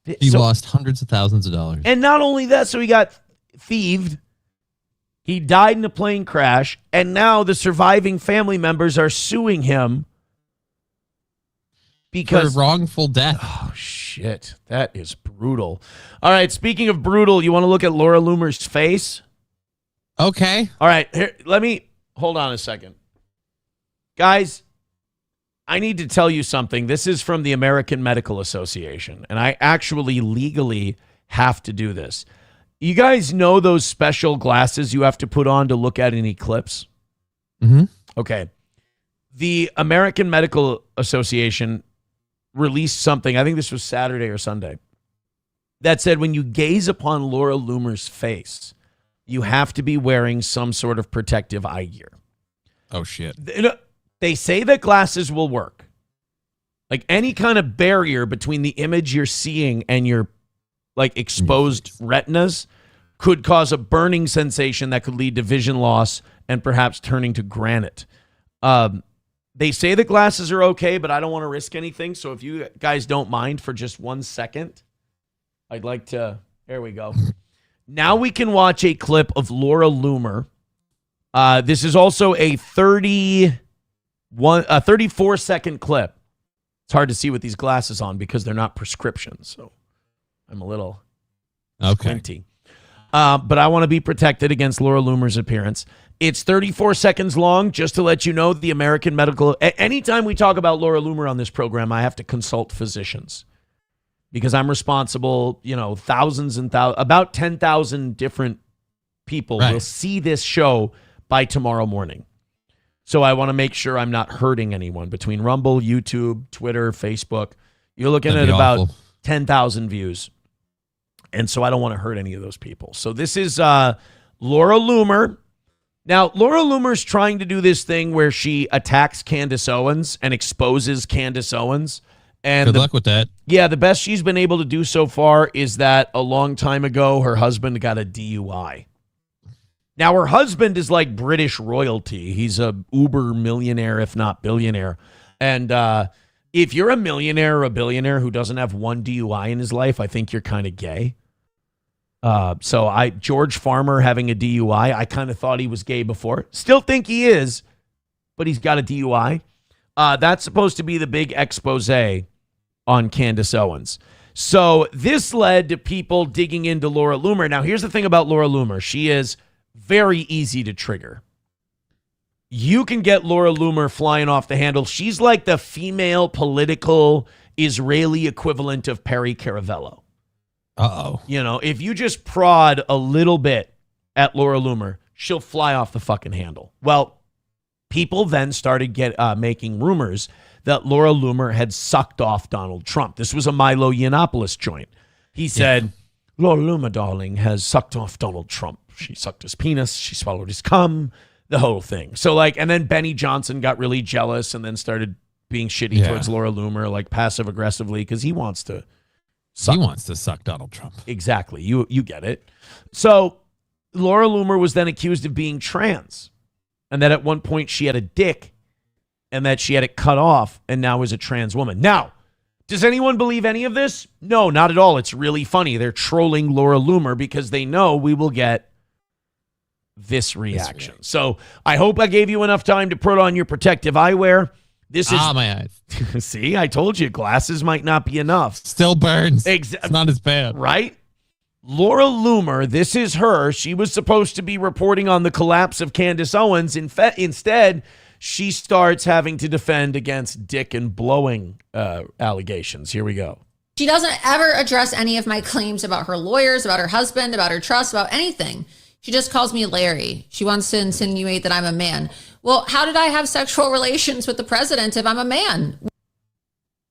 He lost hundreds of thousands of dollars. And not only that, so he got thieved. He died in a plane crash, and now the surviving family members are suing him because for wrongful death. Oh, shit. That is brutal. All right, speaking of brutal, you want to look at Laura Loomer's face? Okay. All right, here, hold on a second. Guys, I need to tell you something. This is from the American Medical Association, and I actually legally have to do this. You guys know those special glasses you have to put on to look at an eclipse? Mm-hmm. Okay. The American Medical Association released something, I think this was Saturday or Sunday, that said when you gaze upon Laura Loomer's face, you have to be wearing some sort of protective eye gear. Oh, shit. They say that glasses will work. Like any kind of barrier between the image you're seeing and your like exposed retinas could cause a burning sensation that could lead to vision loss and perhaps turning to granite. They say the glasses are okay, but I don't want to risk anything. So if you guys don't mind for just 1 second, I'd like to, there we go. Now we can watch a clip of Laura Loomer. This is also a 34-second clip. It's hard to see with these glasses on because they're not prescriptions. So I'm a little squinty. But I want to be protected against Laura Loomer's appearance. It's 34 seconds long, just to let you know the American Medical... Anytime we talk about Laura Loomer on this program, I have to consult physicians because I'm responsible, thousands and thousands, about 10,000 different people will see this show by tomorrow morning. So I want to make sure I'm not hurting anyone between Rumble, YouTube, Twitter, Facebook. You're looking at about 10,000 views. And so I don't want to hurt any of those people. So this is Laura Loomer. Now, Laura Loomer's trying to do this thing where she attacks Candace Owens and exposes Candace Owens. And good luck with that. Yeah, the best she's been able to do so far is that a long time ago, her husband got a DUI. Now, her husband is like British royalty. He's a uber millionaire, if not billionaire. And if you're a millionaire or a billionaire who doesn't have one DUI in his life, I think you're kind of gay. George Farmer having a DUI, I kind of thought he was gay before. Still think he is, but he's got a DUI. That's supposed to be the big expose on Candace Owens. So this led to people digging into Laura Loomer. Now, here's the thing about Laura Loomer. She is very easy to trigger. You can get Laura Loomer flying off the handle. She's like the female political Israeli equivalent of Perry Caravello. Uh-oh. If you just prod a little bit at Laura Loomer, she'll fly off the fucking handle. Well, people then started making rumors that Laura Loomer had sucked off Donald Trump. This was a Milo Yiannopoulos joint. He said, Laura Loomer, darling, has sucked off Donald Trump. She sucked his penis. She swallowed his cum. The whole thing. So and then Benny Johnson got really jealous and then started being shitty towards Laura Loomer, like passive aggressively, because he wants to suck. He wants to suck Donald Trump. Exactly. You get it. So Laura Loomer was then accused of being trans, and that at one point she had a dick and that she had it cut off and now is a trans woman. Now, does anyone believe any of this? No, not at all. It's really funny. They're trolling Laura Loomer because they know we will get this reaction. So I hope I gave you enough time to put on your protective eyewear. This is my eyes. See, I told you glasses might not be enough. Still burns. It's not as bad. Right? Laura Loomer, this is her. She was supposed to be reporting on the collapse of Candace Owens. Instead, she starts having to defend against dick and blowing allegations. Here we go. She doesn't ever address any of my claims about her lawyers, about her husband, about her trust, about anything. She just calls me Larry. She wants to insinuate that I'm a man. Well, how did I have sexual relations with the president if I'm a man?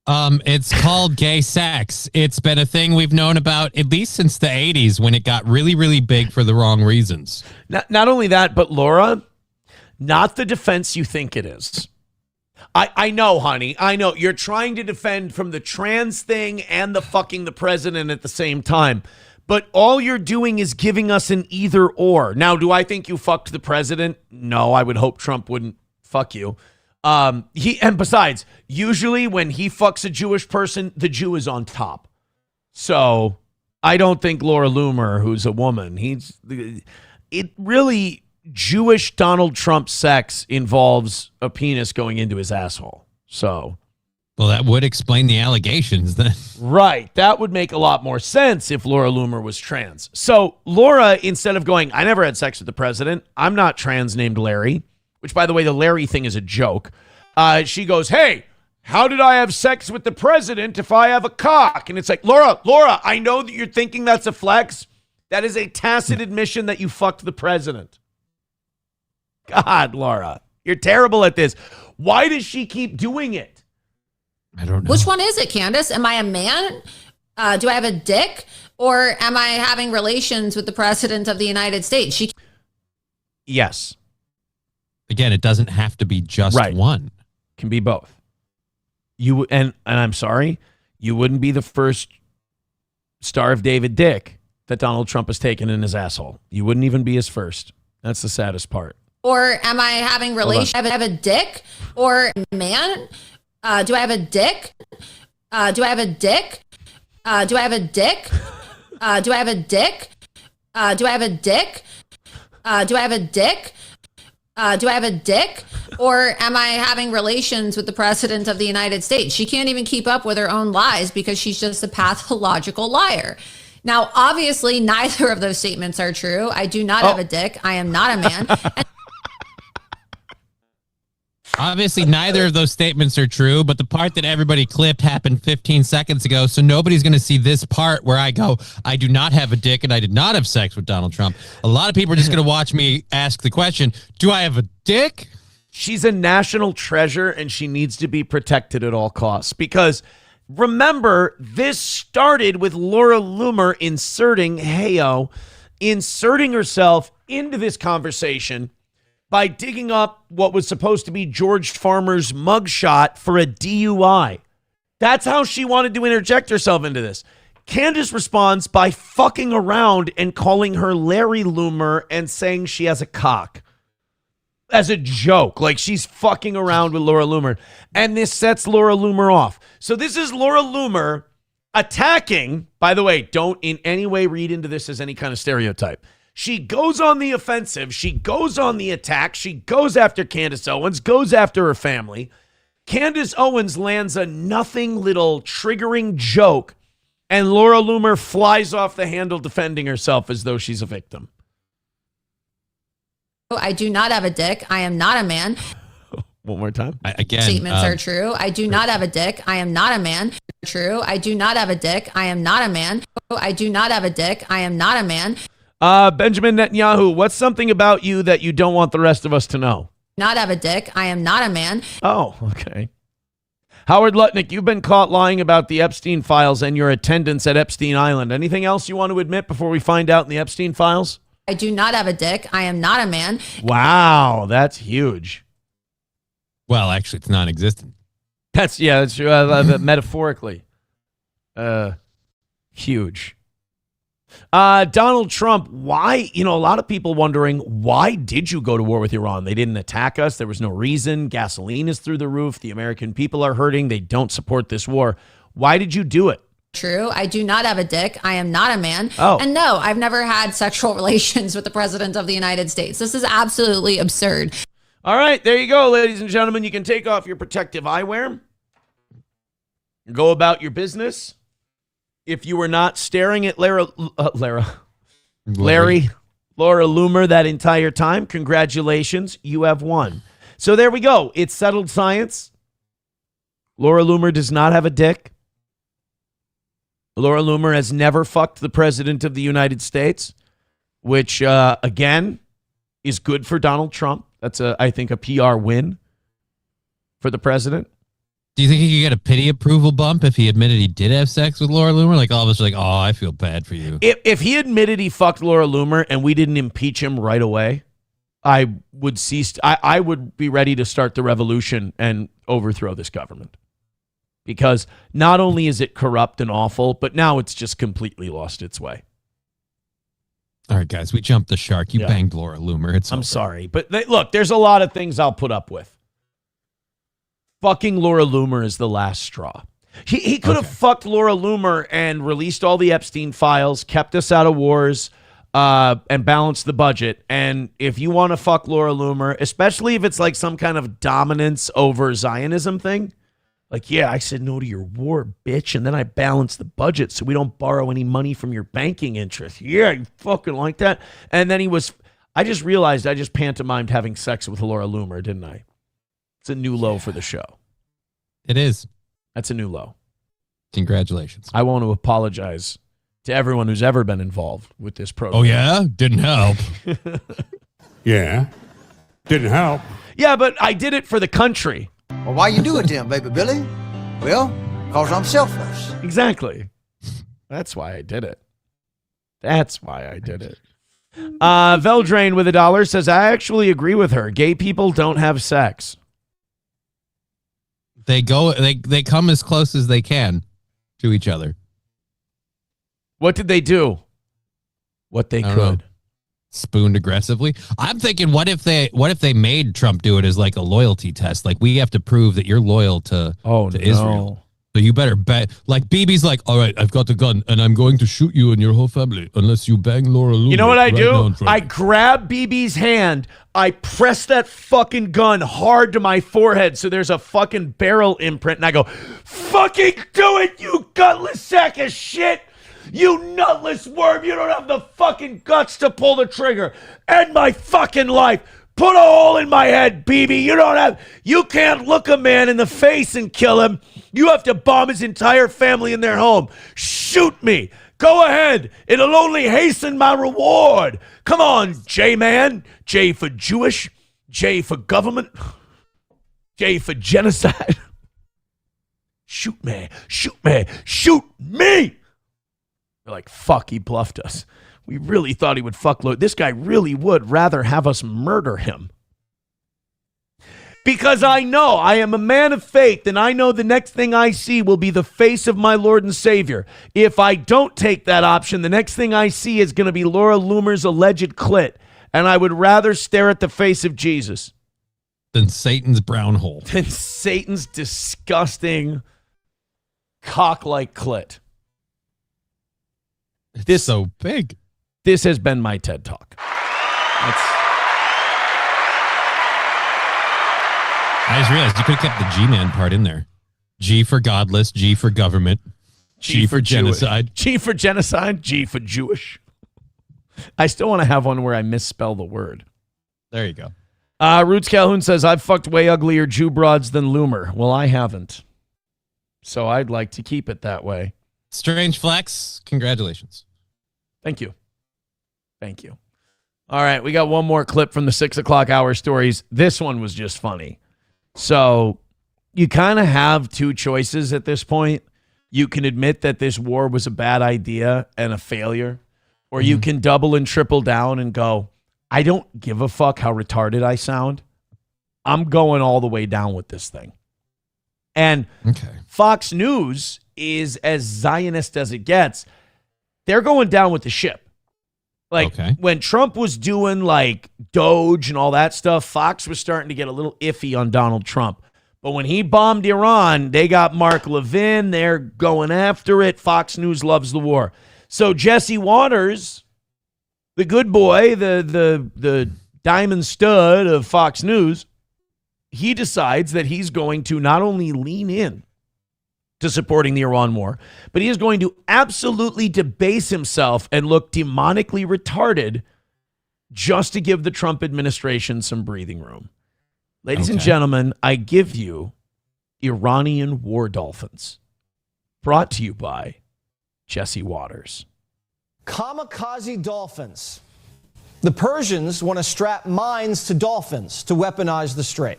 It's called gay sex. It's been a thing we've known about at least since the 80s when it got really, really big for the wrong reasons. Not only that, but Laura, not the defense you think it is. I know, honey. I know. You're trying to defend from the trans thing and the fucking the president at the same time. But all you're doing is giving us an either or. Now, do I think you fucked the president? No, I would hope Trump wouldn't fuck you. And besides, usually when he fucks a Jewish person, the Jew is on top. So I don't think Laura Loomer, who's a woman, Jewish Donald Trump sex involves a penis going into his asshole. So. Well, that would explain the allegations then. Right. That would make a lot more sense if Laura Loomer was trans. So Laura, instead of going, I never had sex with the president, I'm not trans named Larry, which, by the way, the Larry thing is a joke. She goes, hey, how did I have sex with the president if I have a cock? And it's like, Laura, I know that you're thinking that's a flex. That is a tacit admission that you fucked the president. God, Laura, you're terrible at this. Why does she keep doing it? I don't know. Which one is it, Candace? Am I a man? Do I have a dick? Or am I having relations with the president of the United States? Yes. Again, it doesn't have to be just one. Can be both. You and I'm sorry, you wouldn't be the first Star of David dick that Donald Trump has taken in his asshole. You wouldn't even be his first. That's the saddest part. Or am I having relations? Do I have a dick? Or man? Do I have a dick? Do I have a dick? Do I have a dick? Do I have a dick? Do I have a dick? Do I have a dick? Do I have a dick? Or am I having relations with the president of the United States? She can't even keep up with her own lies because she's just a pathological liar. Now, obviously, neither of those statements are true. I do not have a dick. I am not a man. Obviously, neither of those statements are true, but the part that everybody clipped happened 15 seconds ago, so nobody's going to see this part where I go, I do not have a dick and I did not have sex with Donald Trump. A lot of people are just going to watch me ask the question, do I have a dick? She's a national treasure and she needs to be protected at all costs because remember, this started with Laura Loomer inserting herself into this conversation by digging up what was supposed to be George Farmer's mugshot for a DUI. That's how she wanted to interject herself into this. Candace responds by fucking around and calling her Larry Loomer and saying she has a cock. As a joke, like she's fucking around with Laura Loomer. And this sets Laura Loomer off. So this is Laura Loomer attacking, by the way, don't in any way read into this as any kind of stereotype. She goes on the offensive. She goes on the attack. She goes after Candace Owens, goes after her family. Candace Owens lands a nothing little triggering joke, and Laura Loomer flies off the handle defending herself as though she's a victim. I do not have a dick. I am not a man. One more time. Again, statements are true. I do not have a dick. I am not a man. True. I do not have a dick. I am not a man. I do not have a dick. I am not a man. Benjamin Netanyahu, what's something about you that you don't want the rest of us to know? Not have a dick. I am not a man. Oh, okay. Howard Lutnick, you've been caught lying about the Epstein files and your attendance at Epstein Island. Anything else you want to admit before we find out in the Epstein files? I do not have a dick. I am not a man. Wow, that's huge. Well, actually, it's non-existent. That's true. Metaphorically. Huge. Donald Trump, why, a lot of people wondering, why did you go to war with Iran? They didn't attack us. There was no reason. Gasoline is through the roof. The American people are hurting. They don't support this war. Why did you do it? True. I do not have a dick. I am not a man. Oh. And no, I've never had sexual relations with the president of the United States. This is absolutely absurd. All right, there you go, ladies and gentlemen. You can take off your protective eyewear. Go about your business. If you were not staring at Laura Loomer that entire time, congratulations, you have won. So there we go. It's settled science. Laura Loomer does not have a dick. Laura Loomer has never fucked the president of the United States, which, again, is good for Donald Trump. That's, I think, a PR win for the president. Do you think he could get a pity approval bump if he admitted he did have sex with Laura Loomer? Like all of us are like, oh, I feel bad for you. If he admitted he fucked Laura Loomer and we didn't impeach him right away, I would cease. I would be ready to start the revolution and overthrow this government. Because not only is it corrupt and awful, but now it's just completely lost its way. All right, guys, we jumped the shark. You banged Laura Loomer. I'm sorry. But look, there's a lot of things I'll put up with. Fucking Laura Loomer is the last straw. He could have fucked Laura Loomer and released all the Epstein files, kept us out of wars, and balanced the budget. And if you want to fuck Laura Loomer, especially if it's like some kind of dominance over Zionism thing, like, yeah, I said no to your war, bitch, and then I balanced the budget so we don't borrow any money from your banking interest. Yeah, you fucking like that? And then I just realized I just pantomimed having sex with Laura Loomer, didn't I? It's a new low for the show. It is. That's a new low. Congratulations. I want to apologize to everyone who's ever been involved with this program. Oh, yeah? Didn't help. Yeah. Didn't help. Yeah, but I did it for the country. Well, why you do it then, baby Billy? Well, because I'm selfless. Exactly. That's why I did it. That's why I did it. Veldrain with $1 says, I actually agree with her. Gay people don't have sex. They come as close as they can to each other. What did they do? What they could. Spooned aggressively. I'm thinking, what if they made Trump do it as like a loyalty test? Like, we have to prove that you're loyal to Israel. So you better bet. Like, Bibi's like, all right, I've got the gun and I'm going to shoot you and your whole family unless you bang Laura Loomer. You know what I do? I grab Bibi's hand. I press that fucking gun hard to my forehead so there's a fucking barrel imprint. And I go, fucking do it, you gutless sack of shit. You nutless worm. You don't have the fucking guts to pull the trigger. End my fucking life. Put a hole in my head, Bibi. You can't look a man in the face and kill him. You have to bomb his entire family in their home. Shoot me. Go ahead. It'll only hasten my reward. Come on, J-man. J for Jewish. J for government. J for genocide. Shoot me. Shoot me. Shoot me. They're like, fuck, he bluffed us. We really thought he would fuck Lord. This guy really would rather have us murder him. Because I know I am a man of faith, and I know the next thing I see will be the face of my Lord and Savior. If I don't take that option, the next thing I see is going to be Laura Loomer's alleged clit, and I would rather stare at the face of Jesus than Satan's brown hole. Than Satan's disgusting cock-like clit. It's so big. This has been my TED Talk. I just realized you could have kept the G-man part in there. G for godless, G for government, G for genocide. G for genocide, G for Jewish. I still want to have one where I misspell the word. There you go. Roots Calhoun says, I've fucked way uglier Jew broads than Loomer. Well, I haven't. So I'd like to keep it that way. Strange flex. Congratulations. Thank you. Thank you. All right, we got one more clip from the 6 o'clock hour stories. This one was just funny. So you kind of have two choices at this point. You can admit that this war was a bad idea and a failure, or you can double and triple down and go, I don't give a fuck how retarded I sound. I'm going all the way down with this thing. And Fox News is as Zionist as it gets. They're going down with the ship. Like when Trump was doing like Doge and all that stuff, Fox was starting to get a little iffy on Donald Trump. But when he bombed Iran, they got Mark Levin. They're going after it. Fox News loves the war. So Jesse Waters, the good boy, the diamond stud of Fox News, he decides that he's going to not only lean in to supporting the Iran war, but he is going to absolutely debase himself and look demonically retarded just to give the Trump administration some breathing room. Ladies and gentlemen, I give you Iranian war dolphins, brought to you by Jesse Waters. Kamikaze dolphins. The Persians want to strap mines to dolphins to weaponize the strait.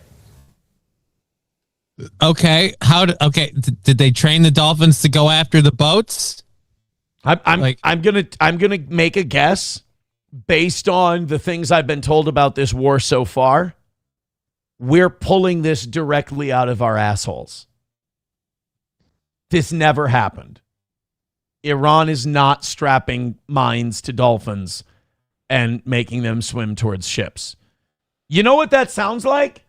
Okay. Did they train the dolphins to go after the boats? I'm gonna make a guess based on the things I've been told about this war so far. We're pulling this directly out of our assholes. This never happened. Iran is not strapping mines to dolphins. and making them swim towards ships. You know what that sounds like?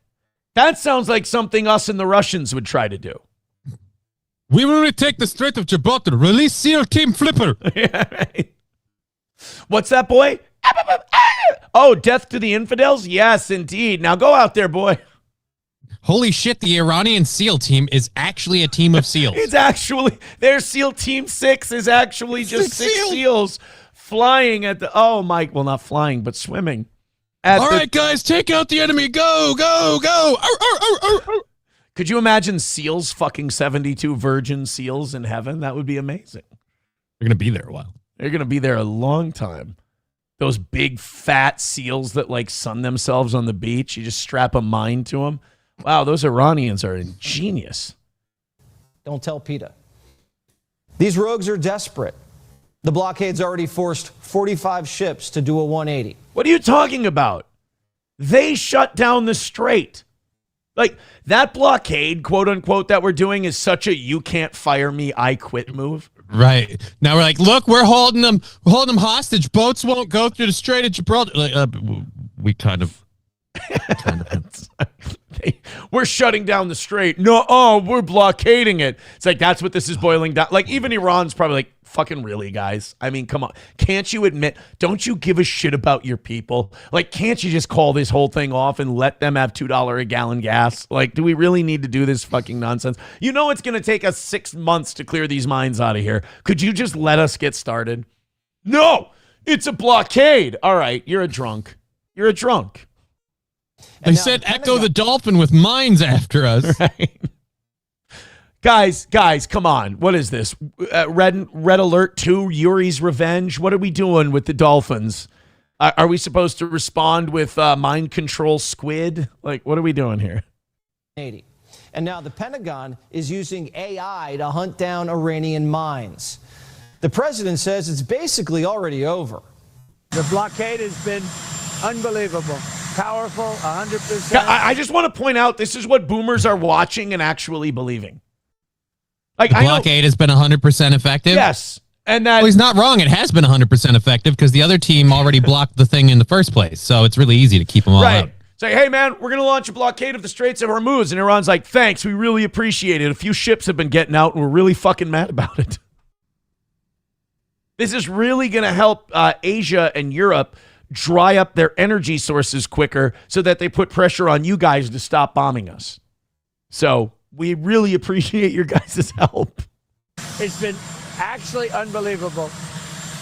That sounds like something us and the Russians would try to do. We will retake the Strait of Gibraltar. Release SEAL Team Flipper. Yeah, right. What's that, boy? Oh, death to the infidels? Yes, indeed. Now go out there, boy. Holy shit, the Iranian SEAL team is actually a team of SEALs. It's actually, their SEAL Team 6 is actually just six seals flying at the, oh, Mike, well, not flying, but swimming. All right, guys, take out the enemy. Go, go, go. Arr, arr, arr, arr, arr. Could you imagine seals fucking 72 virgin seals in heaven? That would be amazing. They're going to be there a while. They're going to be there a long time. Those big fat seals that like sun themselves on the beach. You just strap a mine to them. Wow, those Iranians are ingenious. Don't tell PETA. These rogues are desperate. The blockade's already forced 45 ships to do a 180. What are you talking about? They shut down the strait. Like, that blockade, quote unquote, that we're doing is such a you can't fire me, I quit move. Right. Now we're like, look, we're holding them hostage. Boats won't go through the Strait of Gibraltar. Like, we kind of we're shutting down the strait. No, we're blockading it. It's like, that's what this is boiling down. Like, even Iran's probably like, fucking really, guys? I mean, come on. Can't you admit, don't you give a shit about your people? Like, can't you just call this whole thing off and let them have $2 a gallon gas? Like, do we really need to do this fucking nonsense? You know it's going to take us 6 months to clear these mines out of here. Could you just let us get started? No, it's a blockade. All right, you're a drunk. You're a drunk. They said Echo the Dolphin with mines after us. Right. Guys, come on. What is this? Red Alert 2, Yuri's Revenge? What are we doing with the dolphins? Are we supposed to respond with mind control squid? Like, what are we doing here? 80. And now the Pentagon is using AI to hunt down Iranian mines. The president says it's basically already over. The blockade has been unbelievable. Powerful, 100%. I just want to point out, this is what boomers are watching and actually believing. Like, the blockade has been 100% effective? Yes. And that, well, he's not wrong. It has been 100% effective because the other team already blocked the thing in the first place. So it's really easy to keep them all out. It's like, hey, man, we're going to launch a blockade of the Straits of Hormuz. And Iran's like, thanks, we really appreciate it. A few ships have been getting out, and we're really fucking mad about it. This is really going to help Asia and Europe dry up their energy sources quicker so that they put pressure on you guys to stop bombing us. So we really appreciate your guys' help. It's been actually unbelievable.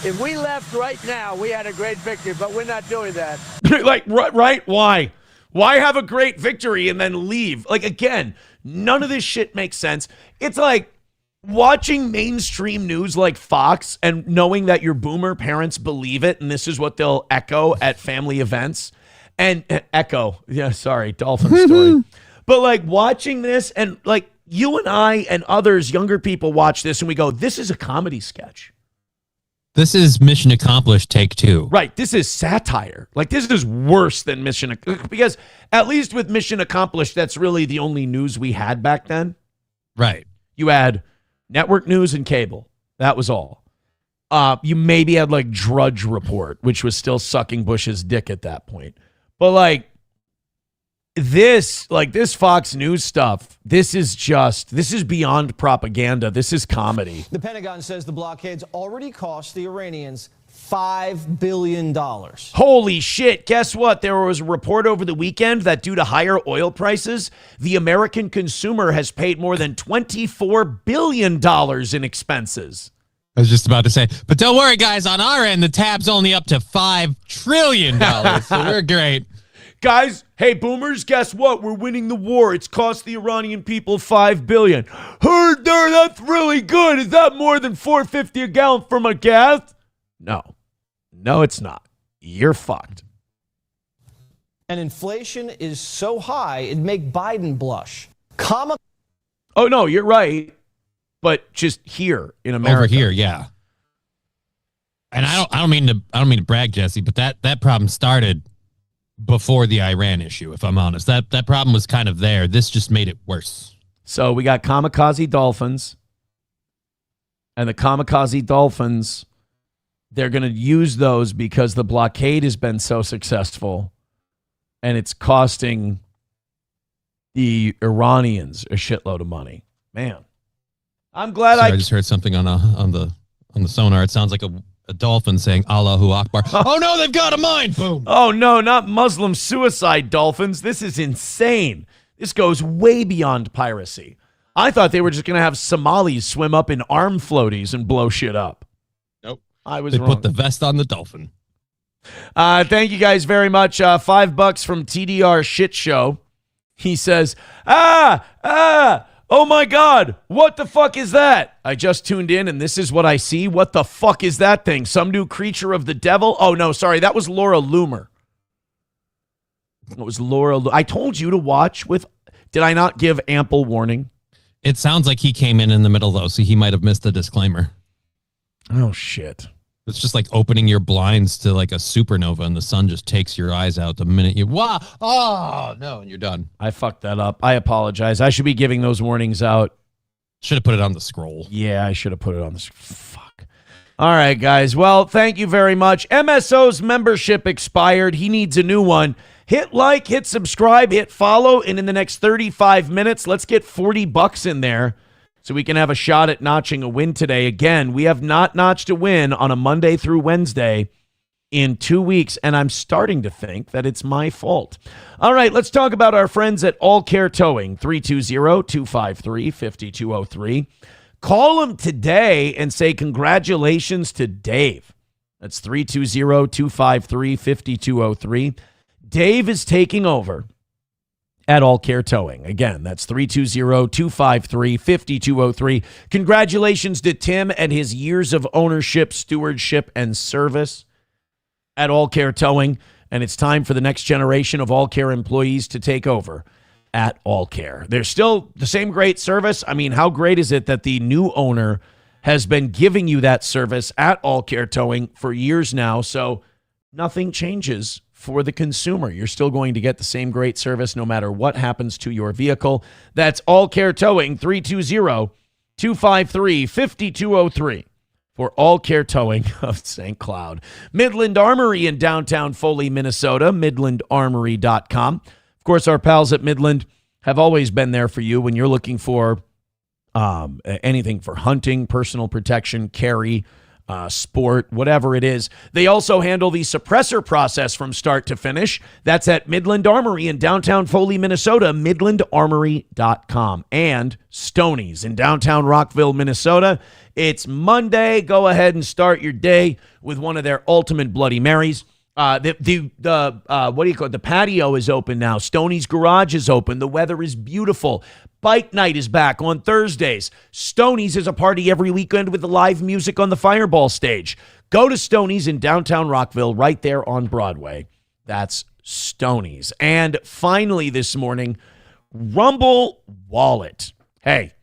If we left right now, we had a great victory, but we're not doing that. Like, right? Why? Why have a great victory and then leave? Like, again, none of this shit makes sense. It's like watching mainstream news like Fox and knowing that your boomer parents believe it and this is what they'll echo at family events. And dolphin story. But like watching this and like you and I and others, younger people watch this and we go, this is a comedy sketch. This is Mission Accomplished Take 2. Right. This is satire. Like, this is worse than Mission, because at least with Mission Accomplished, that's really the only news we had back then. Right. You had network news and cable. That was all. You maybe had like Drudge Report, which was still sucking Bush's dick at that point. But like this Fox News stuff, this is beyond propaganda. This is comedy. The Pentagon says the blockade's already cost the Iranians $5 billion. Holy shit. Guess what? There was a report over the weekend that due to higher oil prices, the American consumer has paid more than $24 billion in expenses. I was just about to say, but don't worry, guys. On our end, the tab's only up to $5 trillion. So we're great. Guys, hey, boomers, guess what? We're winning the war. It's cost the Iranian people $5 billion. Heard there, that's really good. Is that more than $4.50 a gallon for my gas? No, it's not. You're fucked. And inflation is so high, it'd make Biden blush. Oh, no, you're right. But just here in America. Over here, yeah. And I don't mean to brag, Jesse, but that problem started before the Iran issue, if I'm honest. That problem was kind of there. This just made it worse. So we got kamikaze dolphins. And the kamikaze dolphins they're going to use those because the blockade has been so successful and it's costing the Iranians a shitload of money. Man, I'm glad I just heard something on the sonar. It sounds like a dolphin saying Allahu Akbar. Oh no, they've got a mine. Boom. Oh no, not Muslim suicide dolphins. This is insane. This goes way beyond piracy. I thought they were just going to have Somalis swim up in arm floaties and blow shit up. Nope. I was They wrong. put the vest on the dolphin. Thank you guys very much. $5 from TDR Shit Show. He says, oh my God, what the fuck is that? I just tuned in and this is what I see. What the fuck is that thing? Some new creature of the devil? Oh no, sorry, that was Laura Loomer. It was Laura. I told you to watch with, did I not give ample warning? It sounds like he came in the middle though, so he might have missed the disclaimer. Oh shit. It's just like opening your blinds to like a supernova and the sun just takes your eyes out the minute you, oh no, and you're done. I fucked that up. I apologize. I should be giving those warnings out. Should have put it on the scroll. Yeah, I should have put it on the fuck. All right, guys. Well, thank you very much. MSO's membership expired. He needs a new one. Hit like, hit subscribe, hit follow, and in the next 35 minutes, let's get $40 in there so we can have a shot at notching a win today. Again, we have not notched a win on a Monday through Wednesday in 2 weeks, and I'm starting to think that it's my fault. All right, let's talk about our friends at All Care Towing, 320-253-5203. Call them today and say congratulations to Dave. That's 320-253-5203. Dave is taking over at All Care Towing. Again, that's 320-253-5203. Congratulations to Tim and his years of ownership, stewardship, and service at All Care Towing. And it's time for the next generation of All Care employees to take over at All Care. They're still the same great service. I mean, how great is it that the new owner has been giving you that service at All Care Towing for years now? So nothing changes for the consumer. You're still going to get the same great service no matter what happens to your vehicle. That's All Care Towing, 320-253-5203 for All Care Towing of St. Cloud. Midland Armory in downtown Foley, Minnesota, midlandarmory.com. Of course, our pals at Midland have always been there for you when you're looking for anything for hunting, personal protection, carry, sport, whatever it is. They also handle the suppressor process from start to finish. That's at Midland Armory in downtown Foley, Minnesota, midlandarmory.com. And Stoney's in downtown Rockville, Minnesota. It's Monday. Go ahead and start your day with one of their ultimate Bloody Marys. What do you call it? The patio is open now. Stoney's Garage is open. The weather is beautiful. Bike night is back on Thursdays. Stoney's is a party every weekend with the live music on the Fireball stage. Go to Stoney's in downtown Rockville, right there on Broadway. That's Stoney's. And finally this morning, Rumble Wallet. Hey,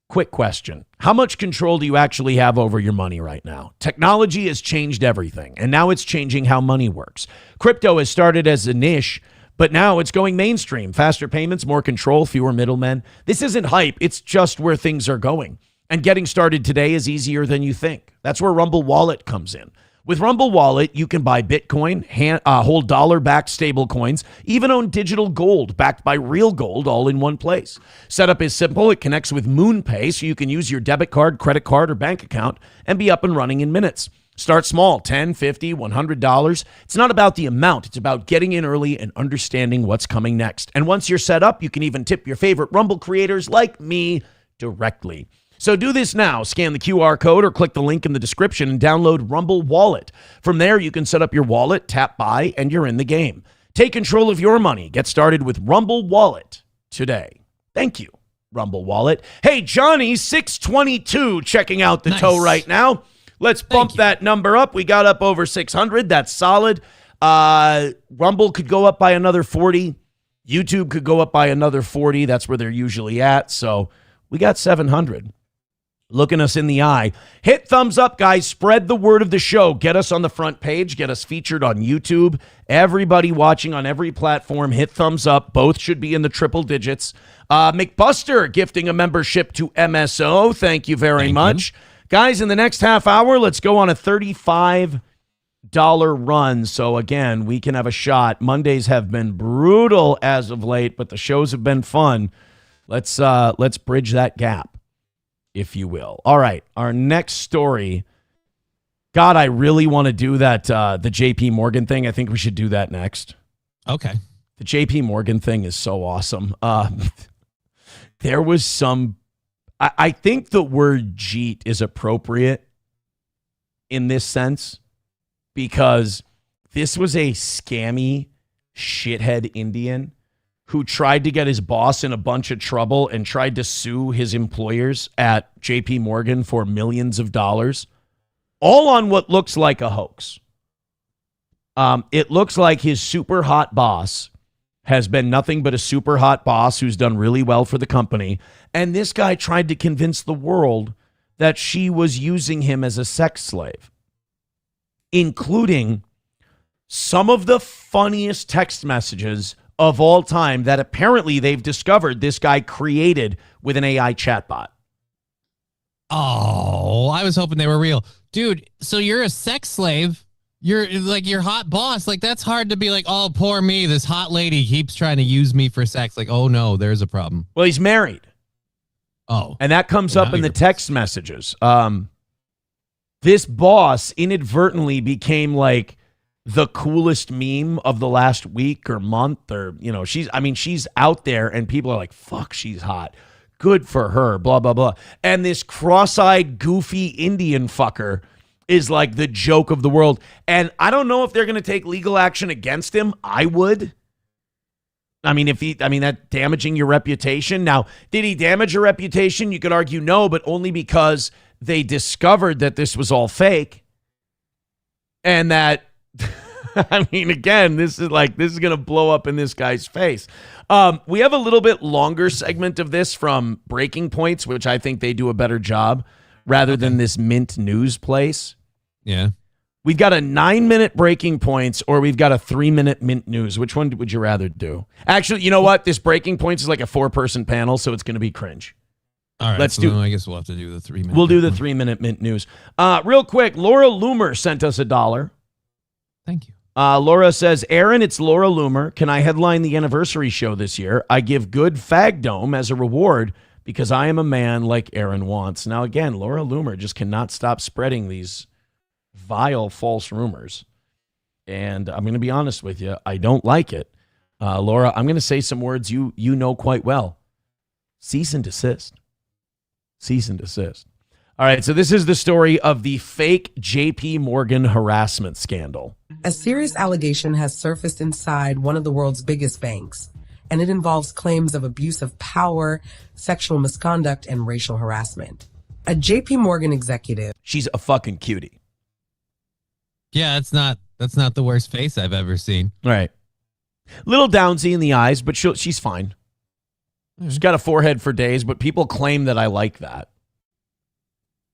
quick question. How much control do you actually have over your money right now? Technology has changed everything, and now it's changing how money works. Crypto has started as a niche, but now it's going mainstream. Faster payments, more control, fewer middlemen. This isn't hype. It's just where things are going. And getting started today is easier than you think. That's where Rumble Wallet comes in. With Rumble Wallet, you can buy Bitcoin, hold dollar-backed stable coins, even own digital gold backed by real gold all in one place. Setup is simple. It connects with MoonPay, so you can use your debit card, credit card, or bank account and be up and running in minutes. Start small, $10, $50, $100. It's not about the amount. It's about getting in early and understanding what's coming next. And once you're set up, you can even tip your favorite Rumble creators like me directly. So do this now. Scan the QR code or click the link in the description and download Rumble Wallet. From there, you can set up your wallet, tap buy, and you're in the game. Take control of your money. Get started with Rumble Wallet today. Thank you, Rumble Wallet. Hey, Johnny, 622 checking out the tow right now. Let's bump that number up. We got up over 600. That's solid. Rumble could go up by another 40. YouTube could go up by another 40. That's where they're usually at. So we got 700. Looking us in the eye. Hit thumbs up, guys. Spread the word of the show. Get us on the front page. Get us featured on YouTube. Everybody watching on every platform, hit thumbs up. Both should be in the triple digits. McBuster gifting a membership to MSO. Thank you very much. Guys, in the next half hour, let's go on a $35 run. So again, we can have a shot. Mondays have been brutal as of late, but the shows have been fun. Let's bridge that gap, if you will. All right, our next story. God, I really want to do that, the JP Morgan thing. I think we should do that next. Okay. The JP Morgan thing is so awesome. There was some, I think the word jeet is appropriate in this sense because this was a scammy shithead Indian who tried to get his boss in a bunch of trouble and tried to sue his employers at JP Morgan for millions of dollars, all on what looks like a hoax. It looks like his super hot boss has been nothing but a super hot boss who's done really well for the company. And this guy tried to convince the world that she was using him as a sex slave, including some of the funniest text messages of all time that apparently they've discovered this guy created with an AI chatbot. Oh, I was hoping they were real. Dude, so you're a sex slave. You're like your hot boss. Like, that's hard to be like, oh, poor me. This hot lady keeps trying to use me for sex. Like, oh, no, there's a problem. Well, he's married. Oh. And that comes up in the text messages. This boss inadvertently became like the coolest meme of the last week or month, or, you know, she's out there and people are like, fuck, she's hot. Good for her, blah, blah, blah. And this cross-eyed, goofy Indian fucker is like the joke of the world. And I don't know if they're going to take legal action against him. I would. That damaging your reputation. Now, did he damage your reputation? You could argue no, but only because they discovered that this was all fake. And that, again, this is going to blow up in this guy's face. We have a little bit longer segment of this from Breaking Points, which I think they do a better job rather than this Mint News place. Yeah. We've got a 9-minute Breaking Points or we've got a 3-minute Mint News. Which one would you rather do? Actually, you know what? This Breaking Points is like a 4-person panel, so it's going to be cringe. All right. Let's I guess we'll have to do the 3-minute. We'll do the 3-minute Mint News. Real quick, Laura Loomer sent us $1. Thank you. Laura says, Aaron, it's Laura Loomer. Can I headline the anniversary show this year? I give good fagdome as a reward because I am a man like Aaron wants. Now, again, Laura Loomer just cannot stop spreading these vile false rumors. And I'm going to be honest with you. I don't like it. Laura, I'm going to say some words you know quite well. Cease and desist. Cease and desist. All right, so this is the story of the fake JP Morgan harassment scandal. A serious allegation has surfaced inside one of the world's biggest banks, and it involves claims of abuse of power, sexual misconduct, and racial harassment. A JP Morgan executive. She's a fucking cutie. Yeah, that's not the worst face I've ever seen. Right. Little downsy in the eyes, but she's fine. She's got a forehead for days, but people claim that I like that.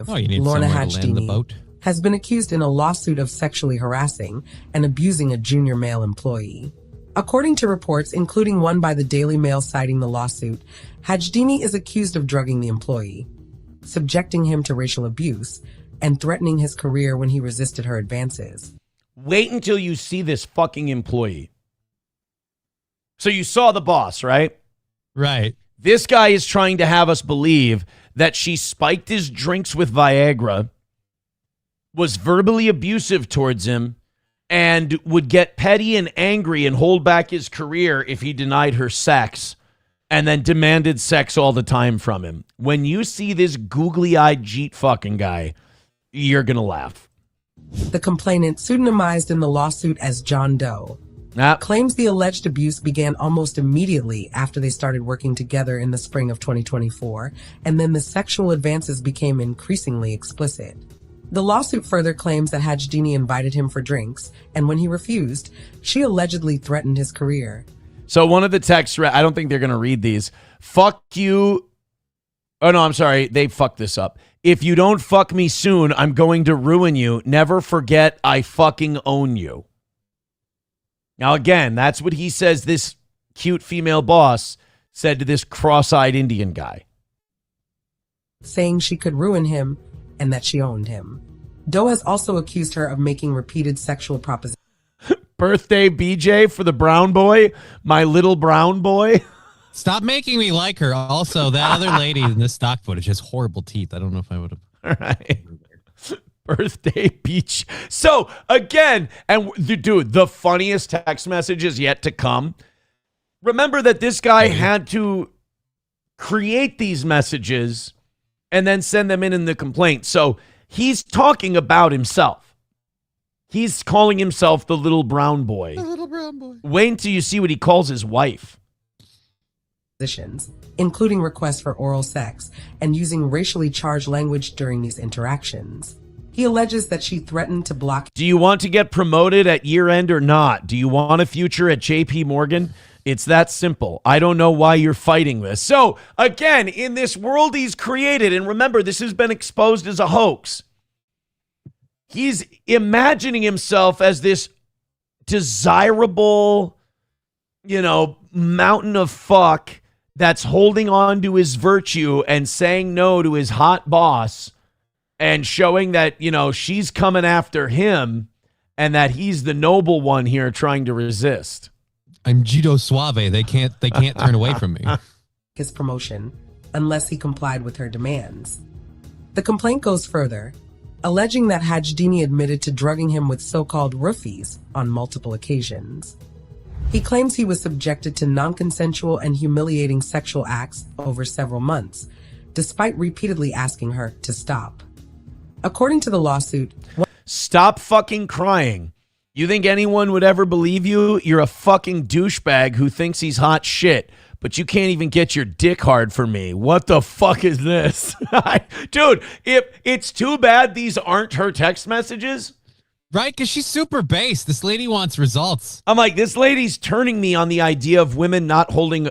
Oh, you need Lorna somewhere to land the boat. Has been accused in a lawsuit of sexually harassing and abusing a junior male employee. According to reports, including one by the Daily Mail citing the lawsuit, Hajdini is accused of drugging the employee, subjecting him to racial abuse, and threatening his career when he resisted her advances. Wait until you see this fucking employee. So you saw the boss, right? Right. This guy is trying to have us believe that she spiked his drinks with Viagra, was verbally abusive towards him, and would get petty and angry and hold back his career if he denied her sex, and then demanded sex all the time from him. When you see this googly-eyed jeet fucking guy, you're going to laugh. The complainant, pseudonymized in the lawsuit as John Doe, claims the alleged abuse began almost immediately after they started working together in the spring of 2024, and then the sexual advances became increasingly explicit. The lawsuit further claims that Hajdini invited him for drinks, and when he refused, she allegedly threatened his career. So one of the texts, I don't think they're going to read these. Fuck you. Oh, no, I'm sorry. They fucked this up. If you don't fuck me soon, I'm going to ruin you. Never forget I fucking own you. Now, again, that's what he says this cute female boss said to this cross-eyed Indian guy. Saying she could ruin him and that she owned him. Doe has also accused her of making repeated sexual propositions. Birthday BJ for the brown boy, my little brown boy. Stop making me like her. Also, that other lady in this stock footage has horrible teeth. I don't know if I would have. All right. Birthday beach. So again, and dude, the funniest text message is yet to come. Remember that this guy had to create these messages and then send them in the complaint. So he's talking about himself. He's calling himself the little brown boy. The little brown boy. Wait until you see what he calls his wife. Positions, including requests for oral sex and using racially charged language during these interactions. He alleges that she threatened to block. Do you want to get promoted at year end or not? Do you want a future at JP Morgan? It's that simple. I don't know why you're fighting this. So again, in this world he's created, and remember, this has been exposed as a hoax. He's imagining himself as this desirable, mountain of fuck that's holding on to his virtue and saying no to his hot boss and showing that, she's coming after him and that he's the noble one here trying to resist. I'm Judo Suave. They can't turn away from me. His promotion, unless he complied with her demands. The complaint goes further, alleging that Hajdini admitted to drugging him with so-called roofies on multiple occasions. He claims he was subjected to non-consensual and humiliating sexual acts over several months, despite repeatedly asking her to stop. According to the lawsuit... Stop fucking crying. You think anyone would ever believe you? You're a fucking douchebag who thinks he's hot shit, but you can't even get your dick hard for me. What the fuck is this? Dude, it's too bad these aren't her text messages. Right, because she's super base. This lady wants results. I'm like, this lady's turning me on the idea of women not holding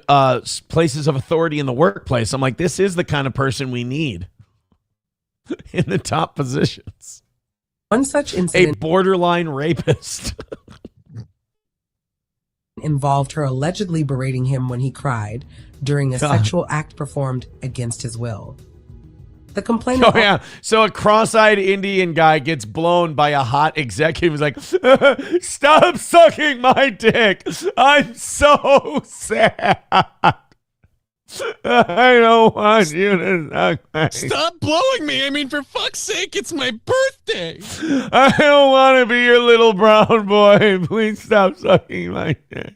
places of authority in the workplace. I'm like, this is the kind of person we need in the top positions. One such incident, a borderline rapist, involved her allegedly berating him when he cried during a sexual act performed against his will. The complainant... Oh, yeah. So a cross-eyed Indian guy gets blown by a hot executive who's like, stop sucking my dick. I'm so sad. I don't want you to suck my... Stop blowing me. I mean, for fuck's sake, it's my birthday. I don't want to be your little brown boy. Please stop sucking my dick.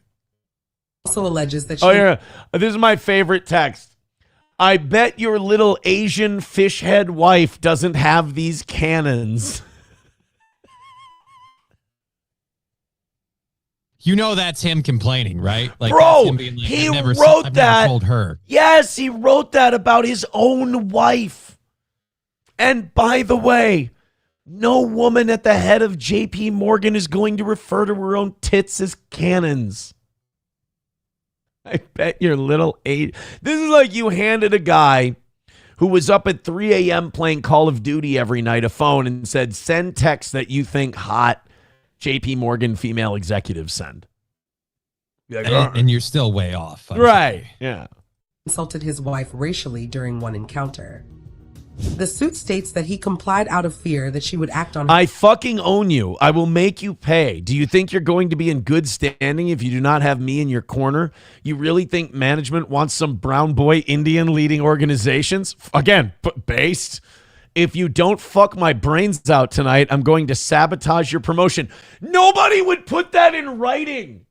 Also alleges that she... Oh, yeah. This is my favorite text. I bet your little Asian fish head wife doesn't have these cannons. You know that's him complaining, right? Like, bro, him being like, he I've never told her. Yes, he wrote that about his own wife. And by the way, no woman at the head of JP Morgan is going to refer to her own tits as cannons. I bet your little eight. This is like you handed a guy who was up at 3 a.m. playing Call of Duty every night a phone and said, send texts that you think hot JP Morgan female executives send. Like, and you're still way off. Right. Yeah. Insulted his wife racially during one encounter. The suit states that he complied out of fear that she would act on... I fucking own you. I will make you pay. Do you think you're going to be in good standing if you do not have me in your corner? You really think management wants some brown boy Indian leading organizations? Again, based. If you don't fuck my brains out tonight, I'm going to sabotage your promotion. Nobody would put that in writing.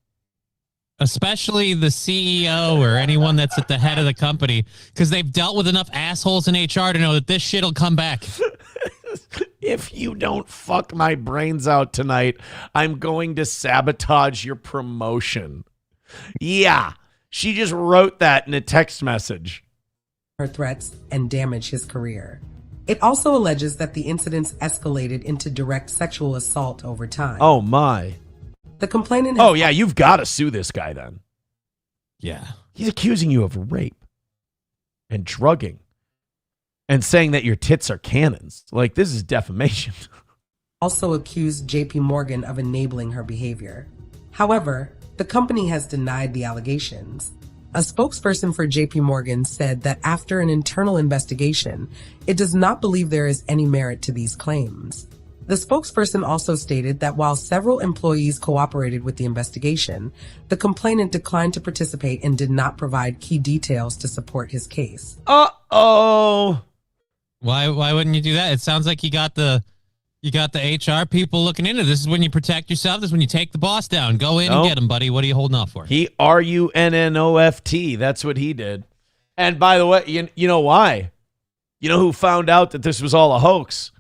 Especially the CEO or anyone that's at the head of the company, because they've dealt with enough assholes in HR to know that this shit will come back. If you don't fuck my brains out tonight, I'm going to sabotage your promotion. Yeah, she just wrote that in a text message. Her threats and damage his career. It also alleges that the incidents escalated into direct sexual assault over time. Oh, my. The complainant... Oh, yeah, you've got to sue this guy then. Yeah. He's accusing you of rape and drugging and saying that your tits are cannons. Like, this is defamation. Also accused JP Morgan of enabling her behavior. However, the company has denied the allegations. A spokesperson for JP Morgan said that after an internal investigation, it does not believe there is any merit to these claims. The spokesperson also stated that while several employees cooperated with the investigation, the complainant declined to participate and did not provide key details to support his case. Uh-oh. Why wouldn't you do that? It sounds like you got the HR people looking into this. Is when you protect yourself. This is when you take the boss down. Go in and get him, buddy. What are you holding off for? He RUNNOFT. That's what he did. And by the way, you know why? You know who found out that this was all a hoax?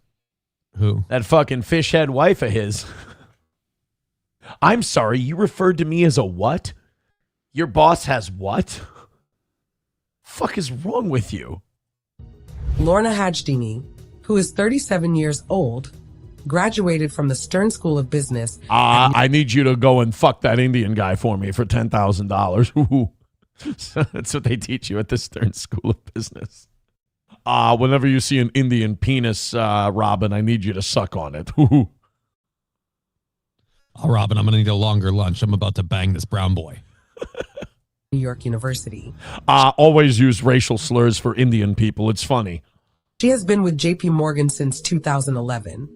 Who? That fucking fishhead wife of his. I'm sorry, you referred to me as a what? Your boss has what? Fuck is wrong with you? Lorna Hajdini, who is 37 years old, graduated from the Stern School of Business. I need you to go and fuck that Indian guy for me for $10,000. That's what they teach you at the Stern School of Business. Whenever you see an Indian penis, Robin, I need you to suck on it. Oh, Robin, I'm going to need a longer lunch. I'm about to bang this brown boy. New York University. Always use racial slurs for Indian people. It's funny. She has been with JP Morgan since 2011,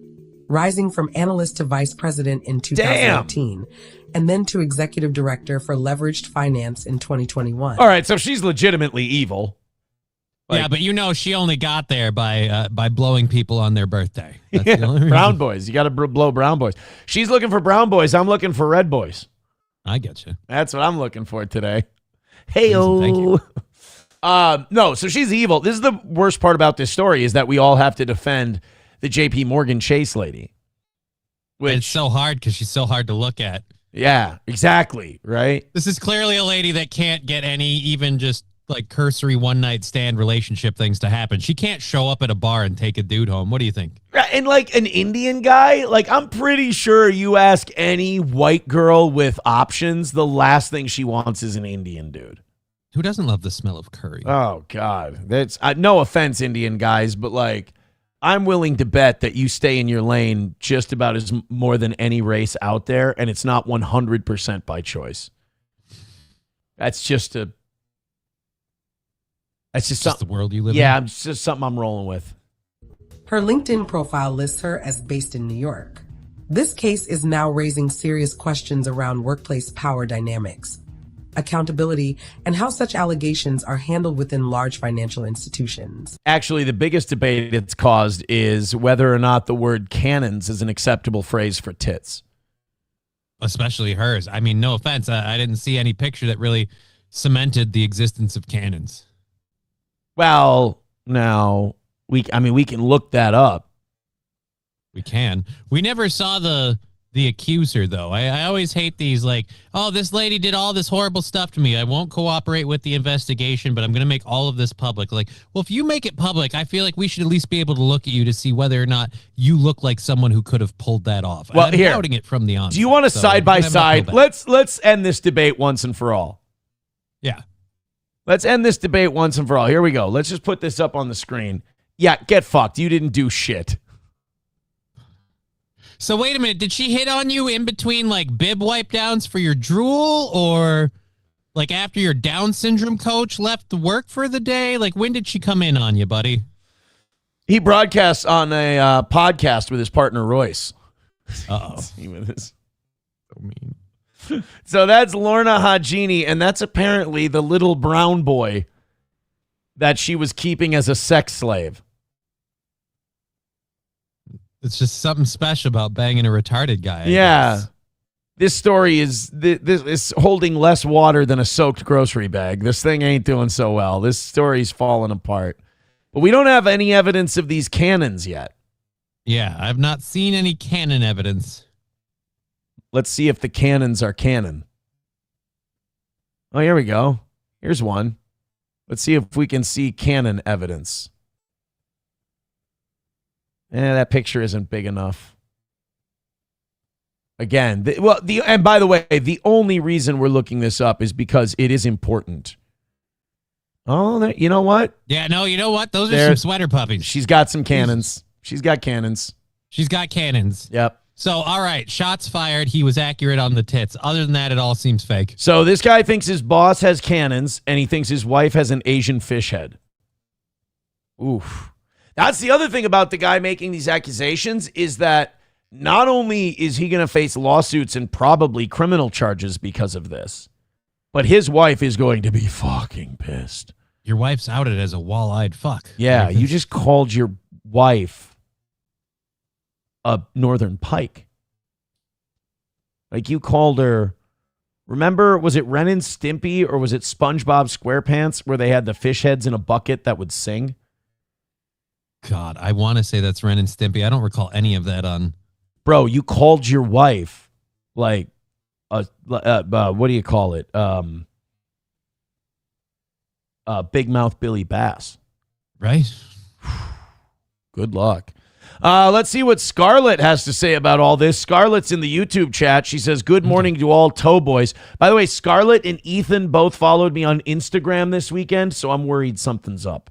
rising from analyst to vice president in 2018, and then to executive director for leveraged finance in 2021. All right, so she's legitimately evil. Yeah, but she only got there by blowing people on their birthday. That's the only reason. Brown boys. You got to blow brown boys. She's looking for brown boys. I'm looking for red boys. I get you. That's what I'm looking for today. Hey-o. Thank you. No, so she's evil. This is the worst part about this story is that we all have to defend the JP Morgan Chase lady. It's so hard because she's so hard to look at. Yeah, exactly, right? This is clearly a lady that can't get any even just like cursory one-night stand relationship things to happen. She can't show up at a bar and take a dude home. What do you think? And like an Indian guy, like I'm pretty sure you ask any white girl with options, the last thing she wants is an Indian dude. Who doesn't love the smell of curry? Oh, God. That's no offense, Indian guys, but like I'm willing to bet that you stay in your lane just about as more than any race out there, and it's not 100% by choice. That's just the world you live in. Yeah, it's just something I'm rolling with. Her LinkedIn profile lists her as based in New York. This case is now raising serious questions around workplace power dynamics, accountability, and how such allegations are handled within large financial institutions. Actually, the biggest debate it's caused is whether or not the word cannons is an acceptable phrase for tits. Especially hers. I mean, no offense. I didn't see any picture that really cemented the existence of cannons. Well, now, we can look that up. We can. We never saw the accuser, though. I always hate these, like, oh, this lady did all this horrible stuff to me. I won't cooperate with the investigation, but I'm going to make all of this public. Like, well, if you make it public, I feel like we should at least be able to look at you to see whether or not you look like someone who could have pulled that off. Well, I'm here, doubting it from the onset. Do you want a side by side? Let's end this debate once and for all. Yeah. Let's end this debate once and for all. Here we go. Let's just put this up on the screen. Yeah, get fucked. You didn't do shit. So wait a minute. Did she hit on you in between like bib wipe downs for your drool, or like after your Down syndrome coach left to work for the day? Like when did she come in on you, buddy? He broadcasts on a podcast with his partner Royce. Uh-oh. So mean. So that's Lorna Hajdini, and that's apparently the little brown boy that she was keeping as a sex slave. It's just something special about banging a retarded guy. I guess. This story is holding less water than a soaked grocery bag. This thing ain't doing so well. This story's falling apart. But we don't have any evidence of these cannons yet. Yeah, I've not seen any cannon evidence. Let's see if the cannons are canon. Oh, here we go. Here's one. Let's see if we can see canon evidence. That picture isn't big enough. Again, and by the way, the only reason we're looking this up is because it is important. Oh, you know what? Yeah, no, you know what? Those are some sweater puppies. She's got some cannons. She's got cannons. She's got cannons. Yep. So, all right, shots fired. He was accurate on the tits. Other than that, it all seems fake. So this guy thinks his boss has cannons, and he thinks his wife has an Asian fish head. Oof. That's the other thing about the guy making these accusations is that not only is he going to face lawsuits and probably criminal charges because of this, but his wife is going to be fucking pissed. Your wife's outed as a wall-eyed fuck. Yeah, you just called your wife a northern pike. Like you called her, remember, was it Ren and Stimpy or was it SpongeBob SquarePants where they had the fish heads in a bucket that would sing? God, I want to say that's Ren and Stimpy. I don't recall any of that on. Bro, you called your wife like what do you call it? Big Mouth Billy Bass. Right? Good luck. Let's see what Scarlett has to say about all this. Scarlett's in the YouTube chat. She says, good morning to all toe boys. By the way, Scarlett and Ethan both followed me on Instagram this weekend, so I'm worried something's up.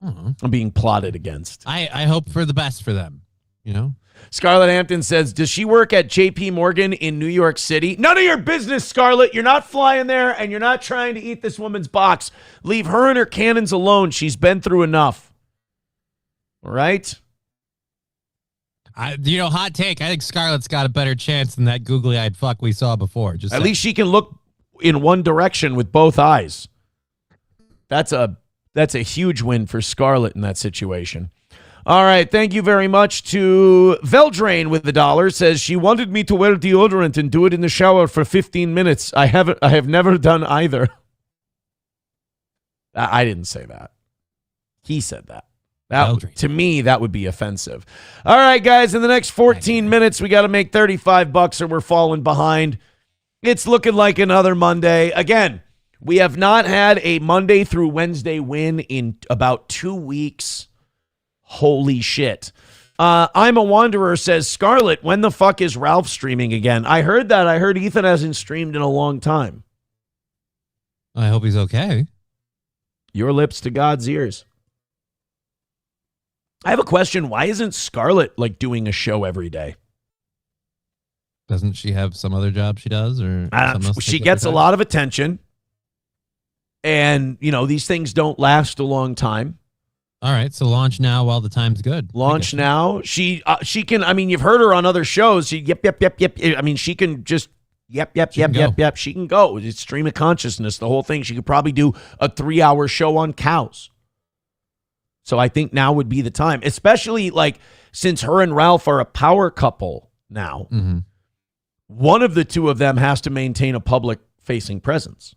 I'm being plotted against. I hope for the best for them, you know? Scarlett Hampton says, does she work at JP Morgan in New York City? None of your business, Scarlett. You're not flying there, and you're not trying to eat this woman's box. Leave her and her cannons alone. She's been through enough. All right? Hot take. I think Scarlett's got a better chance than that googly-eyed fuck we saw before. At least she can look in one direction with both eyes. That's a huge win for Scarlett in that situation. All right, thank you very much to Veldrain with the $1. Says she wanted me to wear deodorant and do it in the shower for 15 minutes. I have never done either. I didn't say that. He said that. To me, that would be offensive. All right, guys, in the next 14 minutes, we got to make $35 or we're falling behind. It's looking like another Monday. Again, we have not had a Monday through Wednesday win in about 2 weeks. Holy shit. I'm a Wanderer says, Scarlett, when the fuck is Ralph streaming again? I heard that. I heard Ethan hasn't streamed in a long time. I hope he's okay. Your lips to God's ears. I have a question. Why isn't Scarlett doing a show every day? Doesn't she have some other job she does? Or she gets a lot of attention. And, these things don't last a long time. All right, so launch now while the time's good. Launch now. She can, you've heard her on other shows. She, yep. She can just, yep. She can go. It's stream of consciousness, the whole thing. She could probably do a 3-hour show on cows. So I think now would be the time, especially since her and Ralph are a power couple now. Mm-hmm. One of the two of them has to maintain a public-facing presence.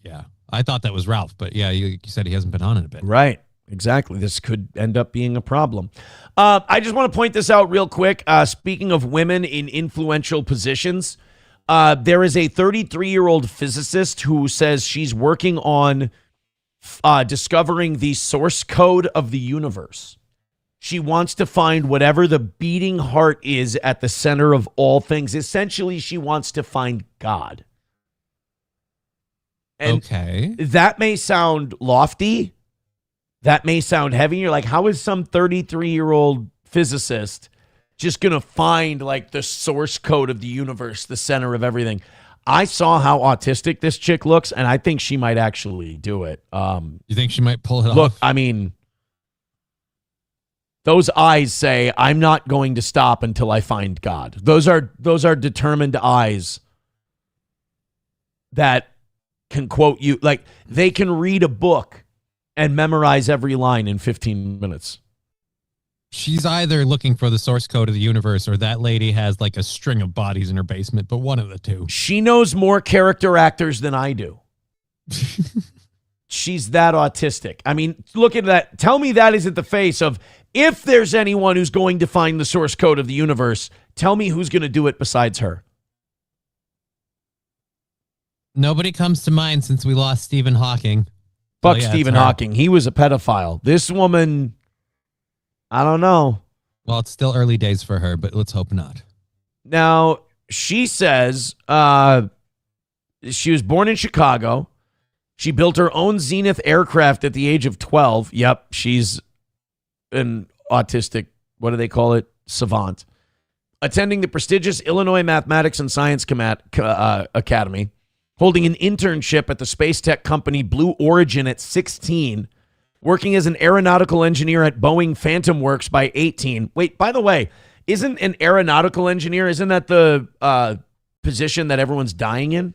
Yeah, I thought that was Ralph, but yeah, you said he hasn't been on in a bit. Right. Exactly. This could end up being a problem. I just want to point this out real quick. Speaking of women in influential positions, there is a 33-year-old physicist who says she's working on discovering the source code of the universe. She wants to find whatever the beating heart is at the center of all things. Essentially, she wants to find God. And okay. That may sound lofty. That may sound heavy. You're like, how is some 33-year-old physicist just going to find the source code of the universe, the center of everything? I saw how autistic this chick looks, and I think she might actually do it. You think she might pull it off? Look, those eyes say, I'm not going to stop until I find God. Those are determined eyes that can quote you. They can read a book and memorize every line in 15 minutes. She's either looking for the source code of the universe or that lady has a string of bodies in her basement, but one of the two. She knows more character actors than I do. She's that autistic. Look at that. Tell me that isn't the face of, if there's anyone who's going to find the source code of the universe, tell me who's going to do it besides her. Nobody comes to mind since we lost Stephen Hawking. Fuck Stephen Hawking. He was a pedophile. This woman, I don't know. Well, it's still early days for her, but let's hope not. Now, she says she was born in Chicago. She built her own Zenith aircraft at the age of 12. Yep, she's an autistic, what do they call it? Savant. attending the prestigious Illinois Mathematics and Science Academy, holding an internship at the space tech company Blue Origin at 16, working as an aeronautical engineer at Boeing Phantom Works by 18. Wait, by the way, isn't an aeronautical engineer, isn't that the position that everyone's dying in?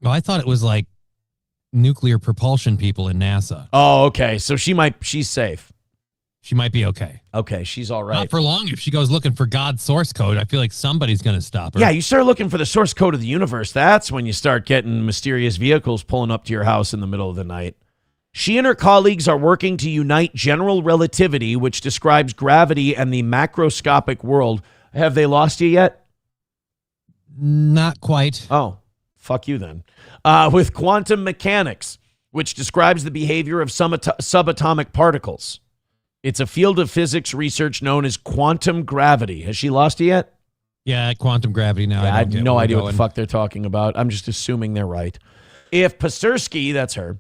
Well, I thought it was like nuclear propulsion people in NASA. Oh, okay. So she's safe. She might be okay. Okay, she's all right. Not for long. If she goes looking for God's source code, I feel like somebody's going to stop her. Yeah, you start looking for the source code of the universe. That's when you start getting mysterious vehicles pulling up to your house in the middle of the night. She and her colleagues are working to unite general relativity, which describes gravity and the macroscopic world. Have they lost you yet? Not quite. Oh, fuck you then. With quantum mechanics, which describes the behavior of some subatomic particles. It's a field of physics research known as quantum gravity. Has she lost it yet? Yeah, quantum gravity now. Yeah, I have no idea what the fuck they're talking about. I'm just assuming they're right. If Pasurski, that's her,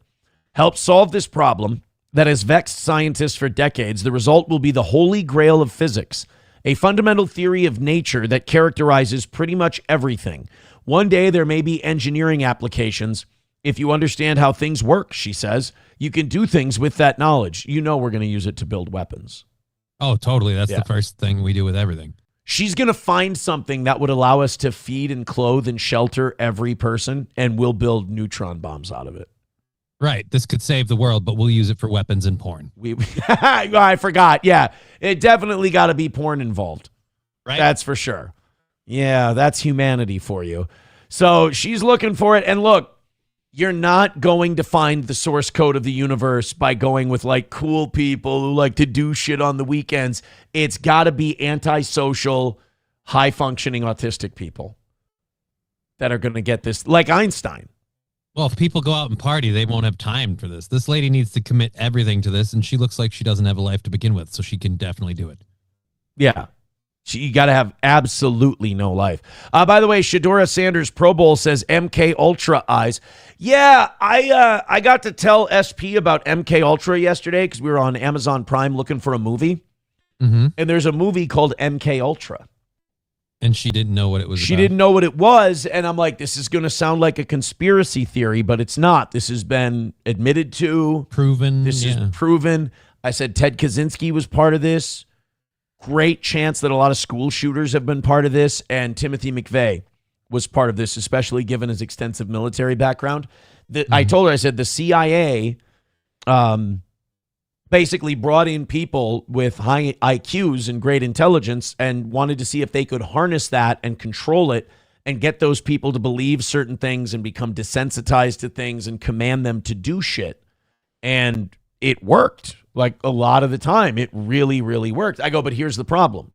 helps solve this problem that has vexed scientists for decades, the result will be the holy grail of physics, a fundamental theory of nature that characterizes pretty much everything. One day there may be engineering applications. If you understand how things work, she says, you can do things with that knowledge. You know we're going to use it to build weapons. Oh, totally. That's the first thing we do with everything. She's going to find something that would allow us to feed and clothe and shelter every person, and we'll build neutron bombs out of it. Right. This could save the world, but we'll use it for weapons and porn. I forgot. Yeah, it definitely got to be porn involved. Right. That's for sure. Yeah, that's humanity for you. So she's looking for it. And look, you're not going to find the source code of the universe by going with like cool people who like to do shit on the weekends. It's got to be antisocial, high-functioning autistic people that are going to get this, like Einstein. Well, if people go out and party, they won't have time for this. This lady needs to commit everything to this, and she looks like she doesn't have a life to begin with, so she can definitely do it. Yeah. You got to have absolutely no life. By the way, Shadora Sanders Pro Bowl says MK Ultra eyes. Yeah, I got to tell SP about MK Ultra yesterday because we were on Amazon Prime looking for a movie. Mm-hmm. And there's a movie called MK Ultra. And she didn't know what it was She about. didn't know what it was. And I'm like, this is going to sound like a conspiracy theory, but it's not. This has been admitted to. Proven. This is proven. I said Ted Kaczynski was part of this. Great chance that a lot of school shooters have been part of this, and Timothy McVeigh was part of this, especially given his extensive military background. I told her, I said, the CIA basically brought in people with high IQs and great intelligence and wanted to see if they could harness that and control it and get those people to believe certain things and become desensitized to things and command them to do shit. And it worked. Like a lot of the time, it really, really worked. I go, but here's the problem.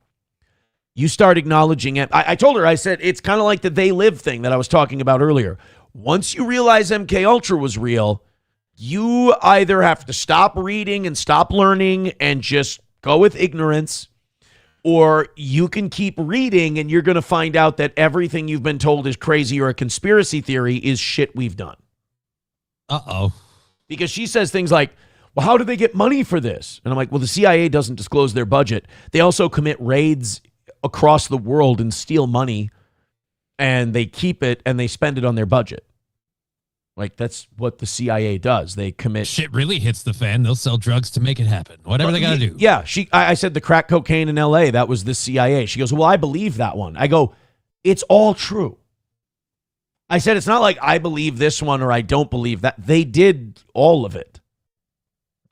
You start acknowledging it. I told her, I said, it's kind of like the they live thing that I was talking about earlier. Once you realize MK Ultra was real, you either have to stop reading and stop learning and just go with ignorance, or you can keep reading and you're going to find out that everything you've been told is crazy or a conspiracy theory is shit we've done. Uh-oh. Because she says things like, well, how do they get money for this? And I'm like, well, the CIA doesn't disclose their budget. They also commit raids across the world and steal money, and they keep it and they spend it on their budget. Like, that's what the CIA does. They commit. Shit really hits the fan. They'll sell drugs to make it happen. Whatever they got to do. Yeah. I said the crack cocaine in LA, that was the CIA. She goes, well, I believe that one. I go, it's all true. I said, it's not like I believe this one or I don't believe that. They did all of it.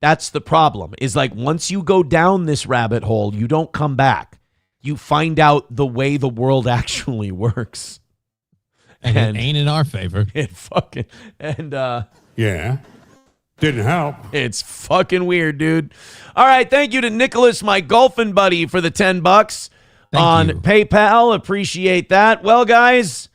That's the problem, is like once you go down this rabbit hole, you don't come back. You find out the way the world actually works. And it ain't in our favor. It fucking, and yeah, didn't help. It's fucking weird, dude. All right, thank you to Nicholas, my golfing buddy, for the $10 on PayPal. Appreciate that. Well, guys,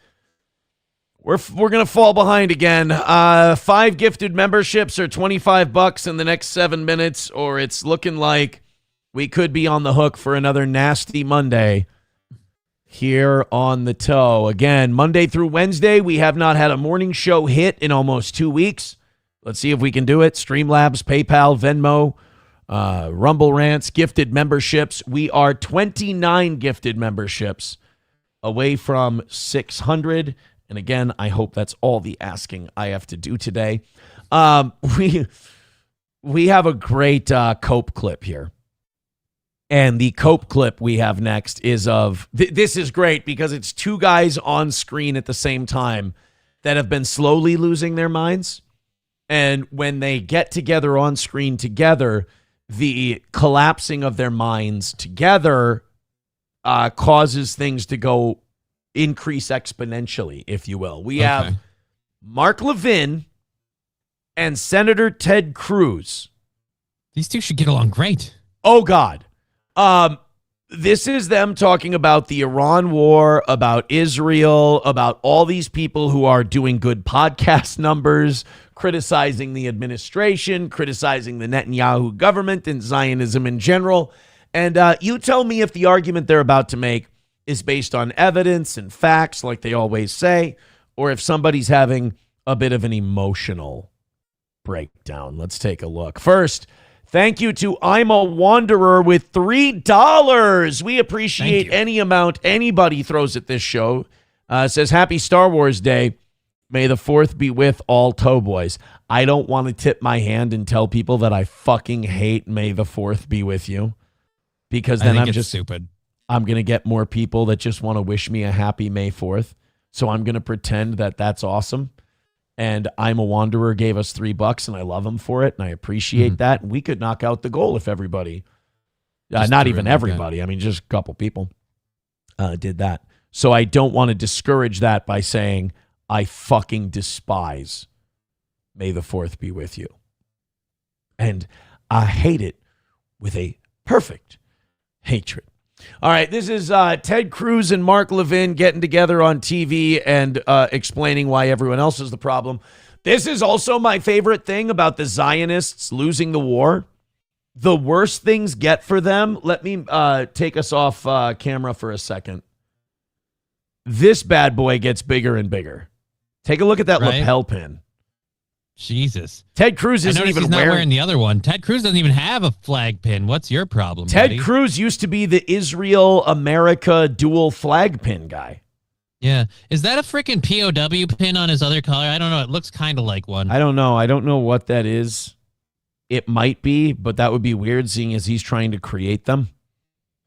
we're gonna fall behind again. 5 gifted memberships are $25 in the next 7 minutes, or it's looking like we could be on the hook for another nasty Monday here on the toe. Again, Monday through Wednesday, we have not had a morning show hit in almost 2 weeks. Let's see if we can do it. Streamlabs, PayPal, Venmo, Rumble Rants, gifted memberships. We are 29 gifted memberships away from 600. And again, I hope that's all the asking I have to do today. We have a great Cope clip here. And the Cope clip we have next is of, this is great because it's two guys on screen at the same time that have been slowly losing their minds. And when they get together on screen together, the collapsing of their minds together causes things to increase exponentially, if you will. We have Mark Levin and Senator Ted Cruz. These two should get along great. Oh, God. This is them talking about the Iran war, about Israel, about all these people who are doing good podcast numbers, criticizing the administration, criticizing the Netanyahu government and Zionism in general. And you tell me if the argument they're about to make is based on evidence and facts, like they always say, or if somebody's having a bit of an emotional breakdown. Let's take a look. First, thank you to I'm a Wanderer with $3. We appreciate any amount anybody throws at this show. Says, happy Star Wars Day. May the 4th be with all Towboys. I don't want to tip my hand and tell people that I fucking hate May the 4th be with you. Because then I'm just stupid. I'm going to get more people that just want to wish me a happy May 4th. So I'm going to pretend that that's awesome. And I'm a Wanderer gave us $3 and I love him for it. And I appreciate that. And we could knock out the goal if everybody, not even everybody, I mean, just a couple people did that. So I don't want to discourage that by saying I fucking despise May the 4th be with you. And I hate it with a perfect hatred. All right, this is Ted Cruz and Mark Levin getting together on TV and explaining why everyone else is the problem. This is also my favorite thing about the Zionists losing the war. The worse things get for them. Let me take us off camera for a second. This bad boy gets bigger and bigger. Take a look at that lapel pin. Jesus. Ted Cruz isn't even he's not wearing the other one. Ted Cruz doesn't even have a flag pin. What's your problem, Ted Cruz used to be the Israel-America dual flag pin guy. Yeah. Is that a freaking POW pin on his other collar? I don't know. It looks kind of like one. I don't know. I don't know what that is. It might be, but that would be weird seeing as he's trying to create them.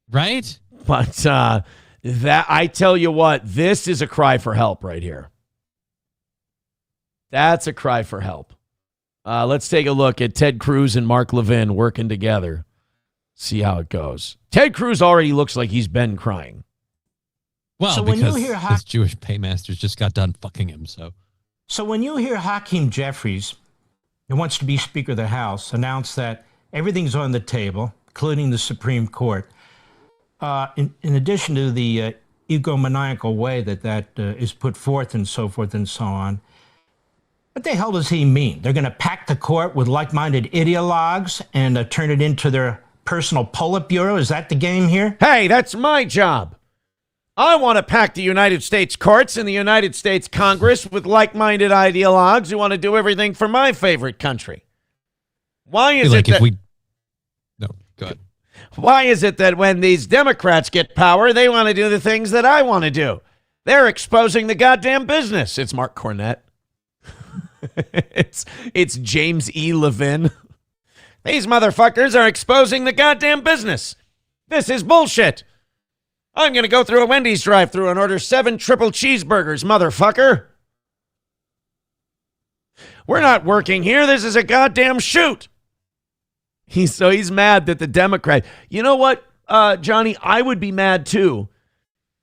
Right? But that I tell you what, this is a cry for help right here. That's a cry for help. Let's take a look at Ted Cruz and Mark Levin working together. See how it goes. Ted Cruz already looks like he's been crying. Well, so because his Jewish paymasters just got done fucking him. So when you hear Hakeem Jeffries, who wants to be Speaker of the House, announce that everything's on the table, including the Supreme Court, in addition to the egomaniacal way that is put forth and so on, what the hell does he mean? They're going to pack the court with like-minded ideologues and turn it into their personal Politburo? Is that the game here? Hey, that's my job. I want to pack the United States courts and the United States Congress with like-minded ideologues who want to do everything for my favorite country. Why is it that... No, go ahead. Why is it that when these Democrats get power, they want to do the things that I want to do? They're exposing the goddamn business. It's Mark Cornett. It's James E. Levin. These motherfuckers are exposing the goddamn business. This is bullshit. I'm going to go through a Wendy's drive-thru and order 7 triple cheeseburgers, motherfucker. We're not working here. This is a goddamn shoot. He's mad that the Democrat. You know what, Johnny? I would be mad too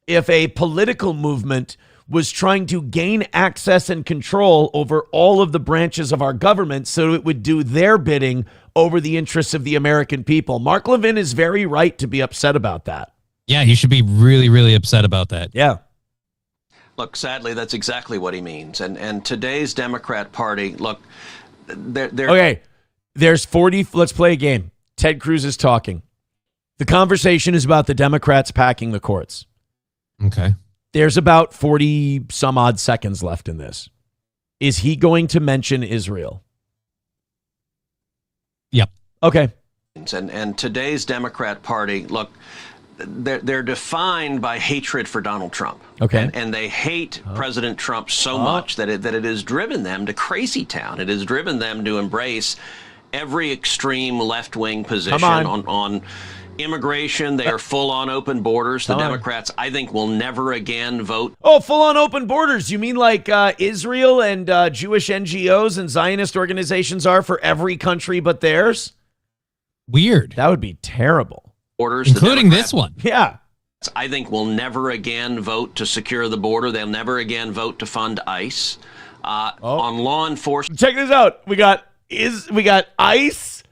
if a political movement was trying to gain access and control over all of the branches of our government so it would do their bidding over the interests of the American people. Mark Levin is very right to be upset about that. Yeah, he should be really, really upset about that. Yeah. Look, sadly, that's exactly what he means. And today's Democrat Party, look, they're okay. There's 40. Let's play a game. Ted Cruz is talking. The conversation is about the Democrats packing the courts. Okay. There's about 40 some odd seconds left in this. Is he going to mention Israel? Yep. Okay. means. And today's Democrat Party, look, they're defined by hatred for Donald Trump. Okay. And they hate President Trump so much that it has driven them to crazy town. It has driven them to embrace every extreme left-wing position on immigration. They are full on open borders. The Democrats, I think, will never again vote. Oh, full on open borders. You mean like Israel and Jewish NGOs and Zionist organizations are for every country but theirs? Weird. That would be terrible. Borders, including this one. Yeah. I think will never again vote to secure the border. They'll never again vote to fund ICE. On law enforcement. Check this out. We got ICE,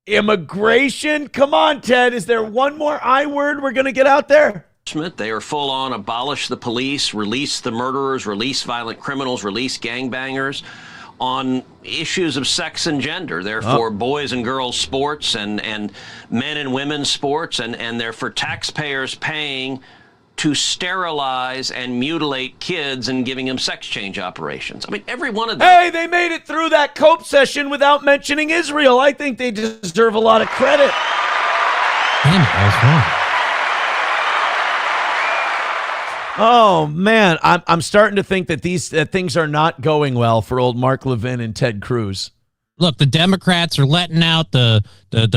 immigration. Come on, Ted. Is there one more I word we're going to get out there? They are full on abolish the police, release the murderers, release violent criminals, release gangbangers. On issues of sex and gender, they're for boys and girls sports and men and women's sports, and they're for taxpayers paying to sterilize and mutilate kids and giving them sex change operations. I mean, every one of them. Hey, they made it through that COPE session without mentioning Israel. I think they deserve a lot of credit. Damn it, that was wrong. Oh, man, I'm starting to think that things are not going well for old Mark Levin and Ted Cruz. Look, the Democrats are letting out the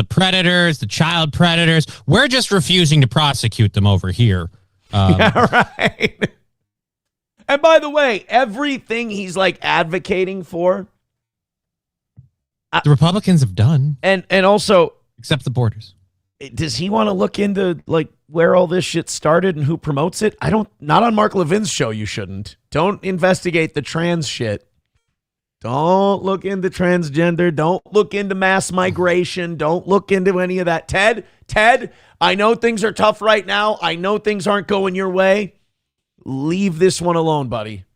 predators, the child predators. We're just refusing to prosecute them over here. Yeah, right. And by the way, everything he's like advocating for, the Republicans have done. And also, except the borders. Does he want to look into like where all this shit started and who promotes it? Not on Mark Levin's show. You shouldn't. Don't investigate the trans shit. Don't look into transgender. Don't look into mass migration. Don't look into any of that. Ted, I know things are tough right now. I know things aren't going your way. Leave this one alone, buddy.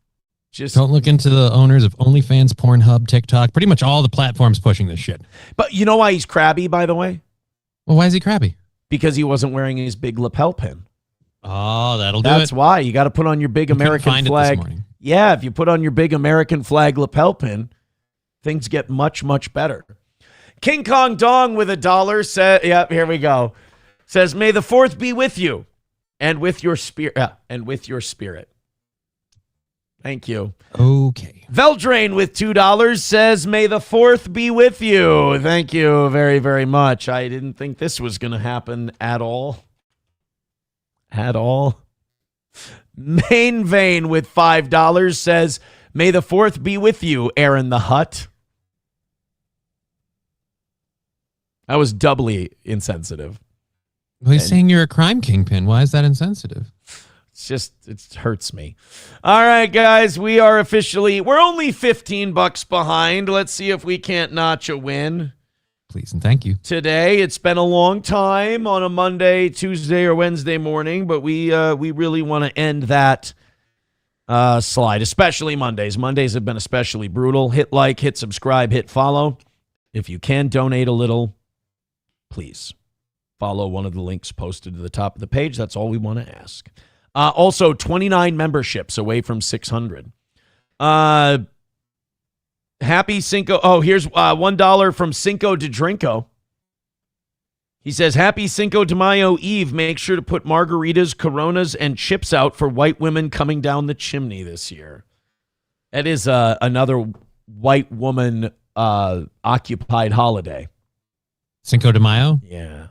Just don't look into the owners of OnlyFans, Pornhub, TikTok, pretty much all the platforms pushing this shit. But you know why he's crabby, by the way? Well, why is he crabby? Because he wasn't wearing his big lapel pin. Oh, that'll do it. That's why. You got to put on your big American flag. Yeah, if you put on your big American flag lapel pin, things get much, much better. King Kong Dong with $1 said, yeah, here we go. Says, may the 4th be with you and with your spirit. Thank you. Okay. Veldrain with $2 says, may the 4th be with you. Thank you very, very much. I didn't think this was going to happen at all. At all. Main Vein with $5 says, may the 4th be with you, Aaron the Hut. I was doubly insensitive. Well, he's saying you're a crime kingpin. Why is that insensitive? It hurts me. All right, guys, we're only $15 behind. Let's see if we can't notch a win. Please and thank you. Today, it's been a long time on a Monday, Tuesday, or Wednesday morning, but we really want to end that slide, especially Mondays. Mondays have been especially brutal. Hit like, hit subscribe, hit follow. If you can donate a little, please follow one of the links posted to the top of the page. That's all we want to ask. Also, 29 memberships away from 600. Happy Cinco. Oh, here's $1 from Cinco de Drinko. He says, happy Cinco de Mayo Eve. Make sure to put margaritas, Coronas, and chips out for white women coming down the chimney this year. That is another white woman occupied holiday. Cinco de Mayo? Yeah.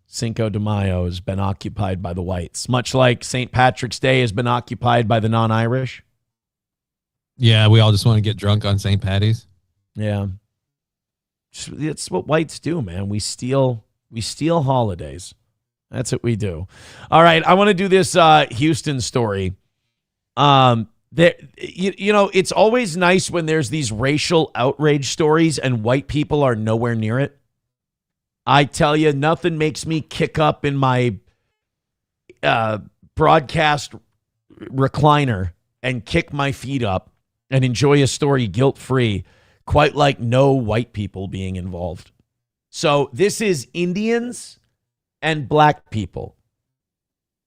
Cinco de Mayo has been occupied by the whites, much like St. Patrick's Day has been occupied by the non-Irish. Yeah, we all just want to get drunk on St. Patty's. Yeah. It's what whites do, man. We steal holidays. That's what we do. All right, I want to do this Houston story. It's always nice when there's these racial outrage stories and white people are nowhere near it. I tell you, nothing makes me kick up in my broadcast recliner and kick my feet up and enjoy a story guilt-free, quite like no white people being involved. So this is Indians and black people,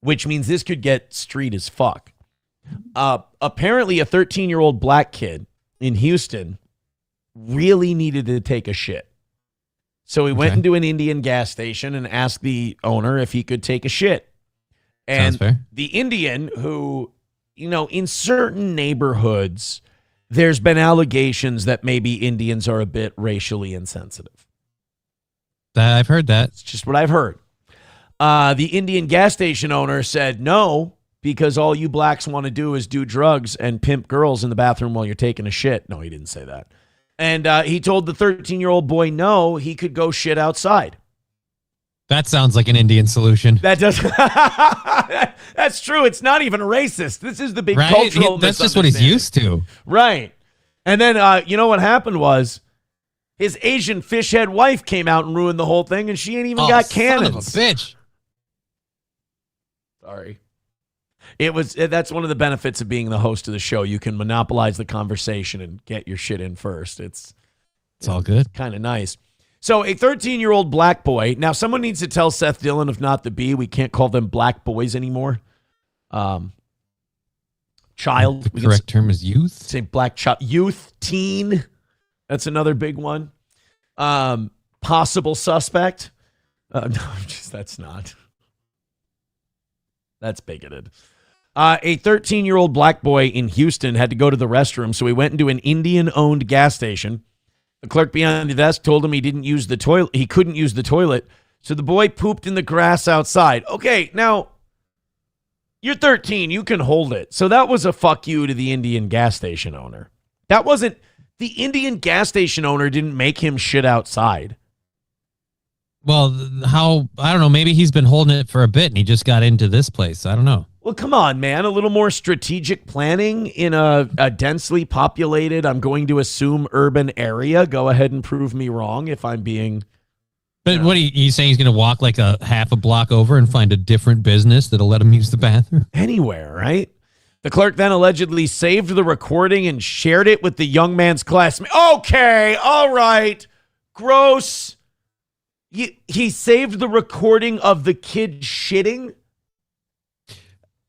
which means this could get street as fuck. Apparently, a 13-year-old black kid in Houston really needed to take a shit. So he went into an Indian gas station and asked the owner if he could take a shit. And Sounds fair. the Indian, who, in certain neighborhoods, there's been allegations that maybe Indians are a bit racially insensitive. I've heard that. It's just what I've heard. The Indian gas station owner said no, because all you blacks want to do is do drugs and pimp girls in the bathroom while you're taking a shit. No, he didn't say that. And he told the 13-year-old boy no, he could go shit outside. That sounds like an Indian solution. That does. That's true. It's not even racist. This is the big Right? cultural. That's just what he's used to. Right. And then you know what happened was his Asian fish head wife came out and ruined the whole thing, and she ain't even got cannons. Son of a bitch. Sorry. That's one of the benefits of being the host of the show. You can monopolize the conversation and get your shit in first. It's all good. Kind of nice. So a 13-year-old black boy. Now, someone needs to tell Seth Dillon, if not the B, we can't call them black boys anymore. Child. The correct term is youth. Say black child. Youth, teen. That's another big one. Possible suspect. No, that's not. That's bigoted. A 13-year-old black boy in Houston had to go to the restroom, so he went into an Indian-owned gas station. The clerk behind the desk told him he didn't use the toilet. He couldn't use the toilet, so the boy pooped in the grass outside. Okay, now you're 13. You can hold it. So that was a fuck you to the Indian gas station owner. That wasn't the Indian gas station owner. Didn't make him shit outside. Well, I don't know. Maybe he's been holding it for a bit and he just got into this place. I don't know. Well, come on, man. A little more strategic planning in a densely populated, I'm going to assume, urban area. Go ahead and prove me wrong if I'm being... But what are you saying? He's going to walk like a half a block over and find a different business that'll let him use the bathroom? Anywhere, right? The clerk then allegedly saved the recording and shared it with the young man's classmate. Okay, all right. Gross. He saved the recording of the kid shitting?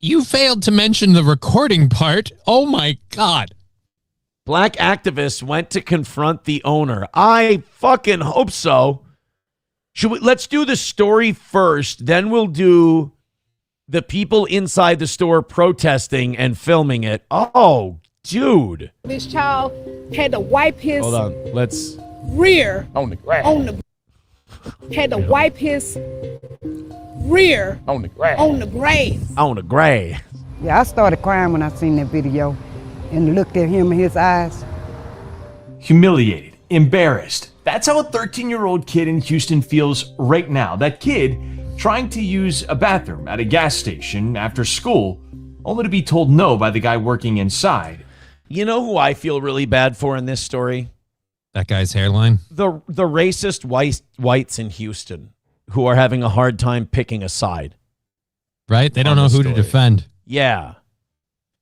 You failed to mention the recording part. Oh, my God. Black activists went to confront the owner. I fucking hope so. Let's do the story first, then we'll do the people inside the store protesting and filming it. Oh, dude. This child had to wipe his Hold on. Let's rear on the grass. Had to wipe his rear on the grass. On the grass. On the grass. Yeah, I started crying when I seen that video and looked at him in his eyes. Humiliated, embarrassed. That's how a 13-year-old kid in Houston feels right now. That kid trying to use a bathroom at a gas station after school, only to be told no by the guy working inside. You know who I feel really bad for in this story? That guy's hairline? The racist whites in Houston who are having a hard time picking a side. Right? They don't know who to defend. Yeah.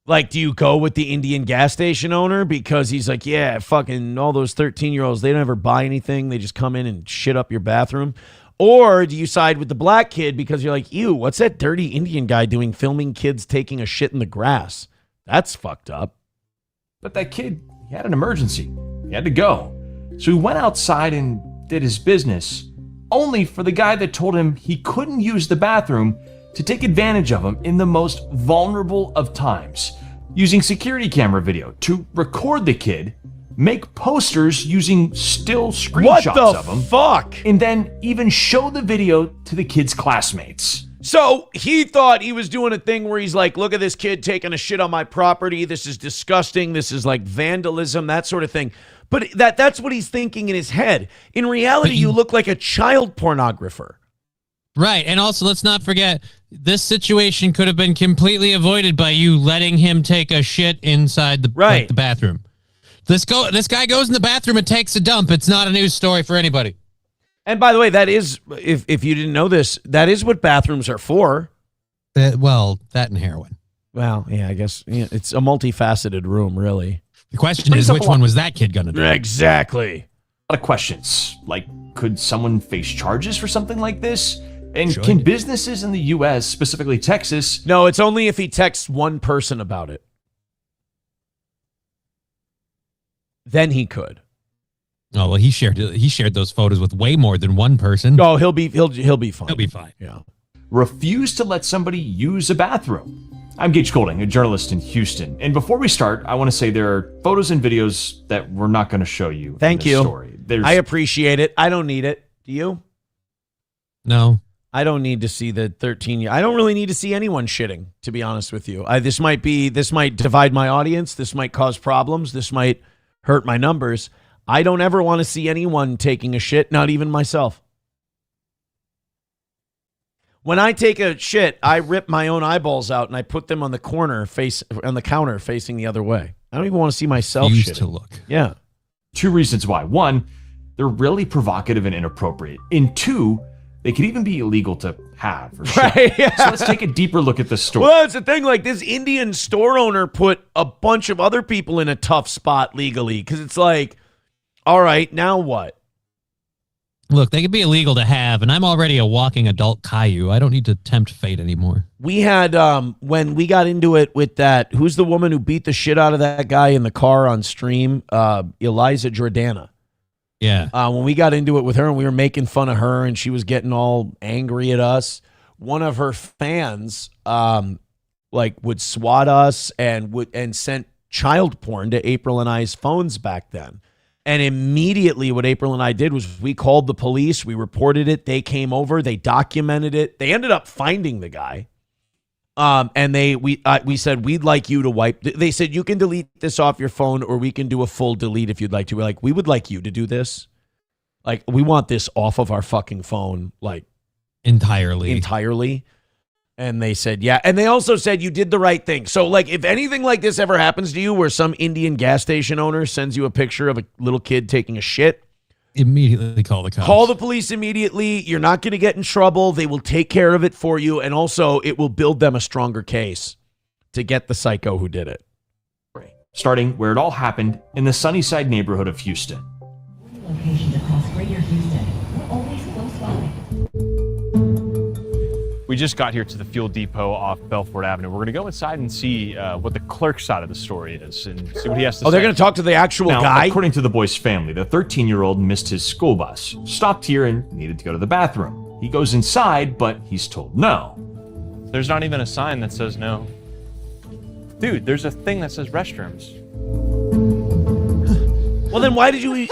Like, do you go with the Indian gas station owner? Because he's like, yeah, fucking all those 13-year-olds, they don't ever buy anything. They just come in and shit up your bathroom. Or do you side with the black kid because you're like, ew, what's that dirty Indian guy doing filming kids taking a shit in the grass? That's fucked up. But that kid, he had an emergency. He had to go. So he went outside and did his business, only for the guy that told him he couldn't use the bathroom to take advantage of him in the most vulnerable of times, using security camera video to record the kid, make posters using still screenshots of him. Fuck? And then even show the video to the kid's classmates. So he thought he was doing a thing where he's like, look at this kid taking a shit on my property. This is disgusting. This is like vandalism, that sort of thing. But that's what he's thinking in his head. In reality, you look like a child pornographer. Right. And also, let's not forget, this situation could have been completely avoided by you letting him take a shit inside the bathroom. This guy goes in the bathroom and takes a dump. It's not a news story for anybody. And by the way, that is, if you didn't know this, that is what bathrooms are for. That and heroin. Well, yeah, I guess it's a multifaceted room, really. The question is, which one was that kid going to do? Exactly. A lot of questions, like, could someone face charges for something like this? And can businesses in the U.S., specifically Texas... No, it's only if he texts one person about it. Then he could. Oh well, he shared those photos with way more than one person. Oh, he'll be fine. He'll be fine. Yeah. Refuse to let somebody use a bathroom. I'm Gage Golding, a journalist in Houston. And before we start, I want to say there are photos and videos that we're not going to show you. Thank you. Story. I appreciate it. I don't need it. Do you? No. I don't need to see the 13. I don't really need to see anyone shitting, to be honest with you. This might divide my audience. This might cause problems. This might hurt my numbers. I don't ever want to see anyone taking a shit, not even myself. When I take a shit, I rip my own eyeballs out and I put them on the counter facing the other way. I don't even want to see myself shitting. To look. Yeah. 2 reasons why. 1, they're really provocative and inappropriate. And 2, they could even be illegal to have or ship. Right, yeah. So let's take a deeper look at this story. Well, that's the thing. Like, this Indian store owner put a bunch of other people in a tough spot legally because it's like, all right, now what? Look, they could be illegal to have, and I'm already a walking adult Caillou. I don't need to tempt fate anymore. We had, when we got into it with that, who's the woman who beat the shit out of that guy in the car on stream? Eliza Jordana. Yeah. When we got into it with her and we were making fun of her and she was getting all angry at us, one of her fans, would swat us and sent child porn to April and I's phones back then. And immediately what April and I did was we called the police. We reported it. They came over. They documented it. They ended up finding the guy. And we said, we'd like you to wipe. They said, you can delete this off your phone or we can do a full delete if you'd like to. We're like, we would like you to do this. Like, we want this off of our fucking phone. Like, entirely. And they said, yeah. And they also said you did the right thing. So, like, if anything like this ever happens to you where some Indian gas station owner sends you a picture of a little kid taking a shit, immediately call the cops. Call the police immediately. You're not going to get in trouble. They will take care of it for you. And also, it will build them a stronger case to get the psycho who did it. Starting where it all happened in the Sunnyside neighborhood of Houston. Locations across Greater Houston. We're always close by. We just got here to the fuel depot off Belfort Avenue. We're going to go inside and see what the clerk's side of the story is and see what he has to say. Oh, they're going to talk to the actual guy? According to the boy's family, the 13-year-old missed his school bus, stopped here, and needed to go to the bathroom. He goes inside, but he's told no. There's not even a sign that says no. Dude, there's a thing that says restrooms. Well, then why did you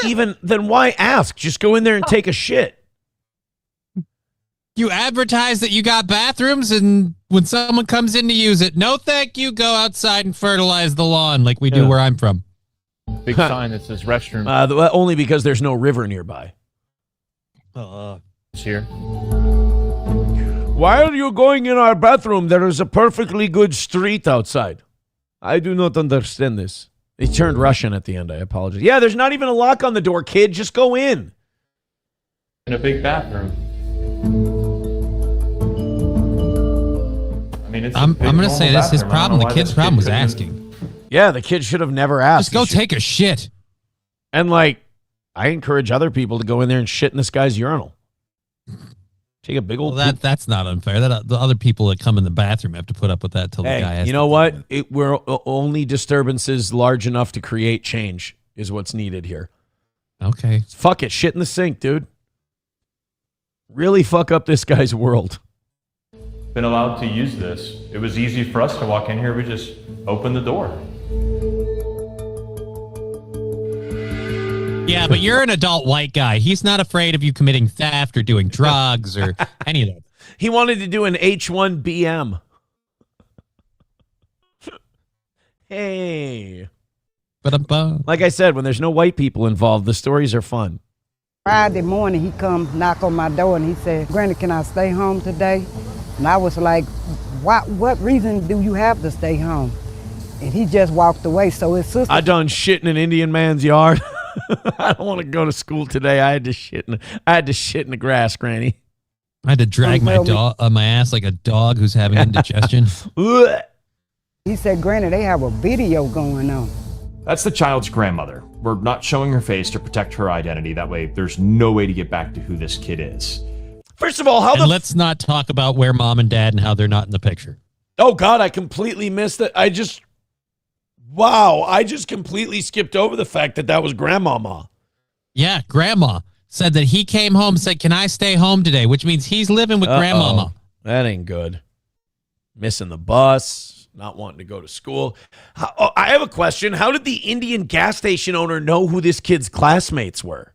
why ask? Just go in there and take a shit. You advertise that you got bathrooms, and when someone comes in to use it, no thank you, go outside and fertilize the lawn like we do where I'm from. Big sign that says restroom. Only because there's no river nearby. It's here. Why are you going in our bathroom? There is a perfectly good street outside. I do not understand this. They turned Russian at the end. I apologize. Yeah, there's not even a lock on the door, kid. Just go in. In a big bathroom. I'm going to say this. His problem, the kid's problem was asking. Yeah, the kid should have never asked. Just go take a shit. And, like, I encourage other people to go in there and shit in this guy's urinal. Take a big old... Well, that's not unfair. The other people that come in the bathroom have to put up with that till the guy has you know what? We're only disturbances large enough to create change is what's needed here. Okay. Fuck it. Shit in the sink, dude. Really fuck up this guy's world. Been allowed to use this. It was easy for us to walk in here. We just opened the door. Yeah, but you're an adult white guy. He's not afraid of you committing theft or doing drugs or any of that. He wanted to do an H1BM. Hey. Like I said, when there's no white people involved, the stories are fun. Friday morning, he come knock on my door and he said, "Granny, can I stay home today?" And I was like, what reason do you have to stay home? And he just walked away. So his sister... I done shit in an Indian man's yard. I don't want to go to school today. I had to shit in the grass, Granny. I had to drag my ass like a dog who's having indigestion. He said, "Granny, they have a video going on." That's the child's grandmother. We're not showing her face to protect her identity. That way, there's no way to get back to who this kid is. First of all, let's not talk about where mom and dad and how they're not in the picture. Oh, God, I completely missed it. I just completely skipped over the fact that was grandmama. Yeah, grandma said that he came home, said, "Can I stay home today?" Which means he's living with grandmama. That ain't good. Missing the bus, not wanting to go to school. I have a question. How did the Indian gas station owner know who this kid's classmates were?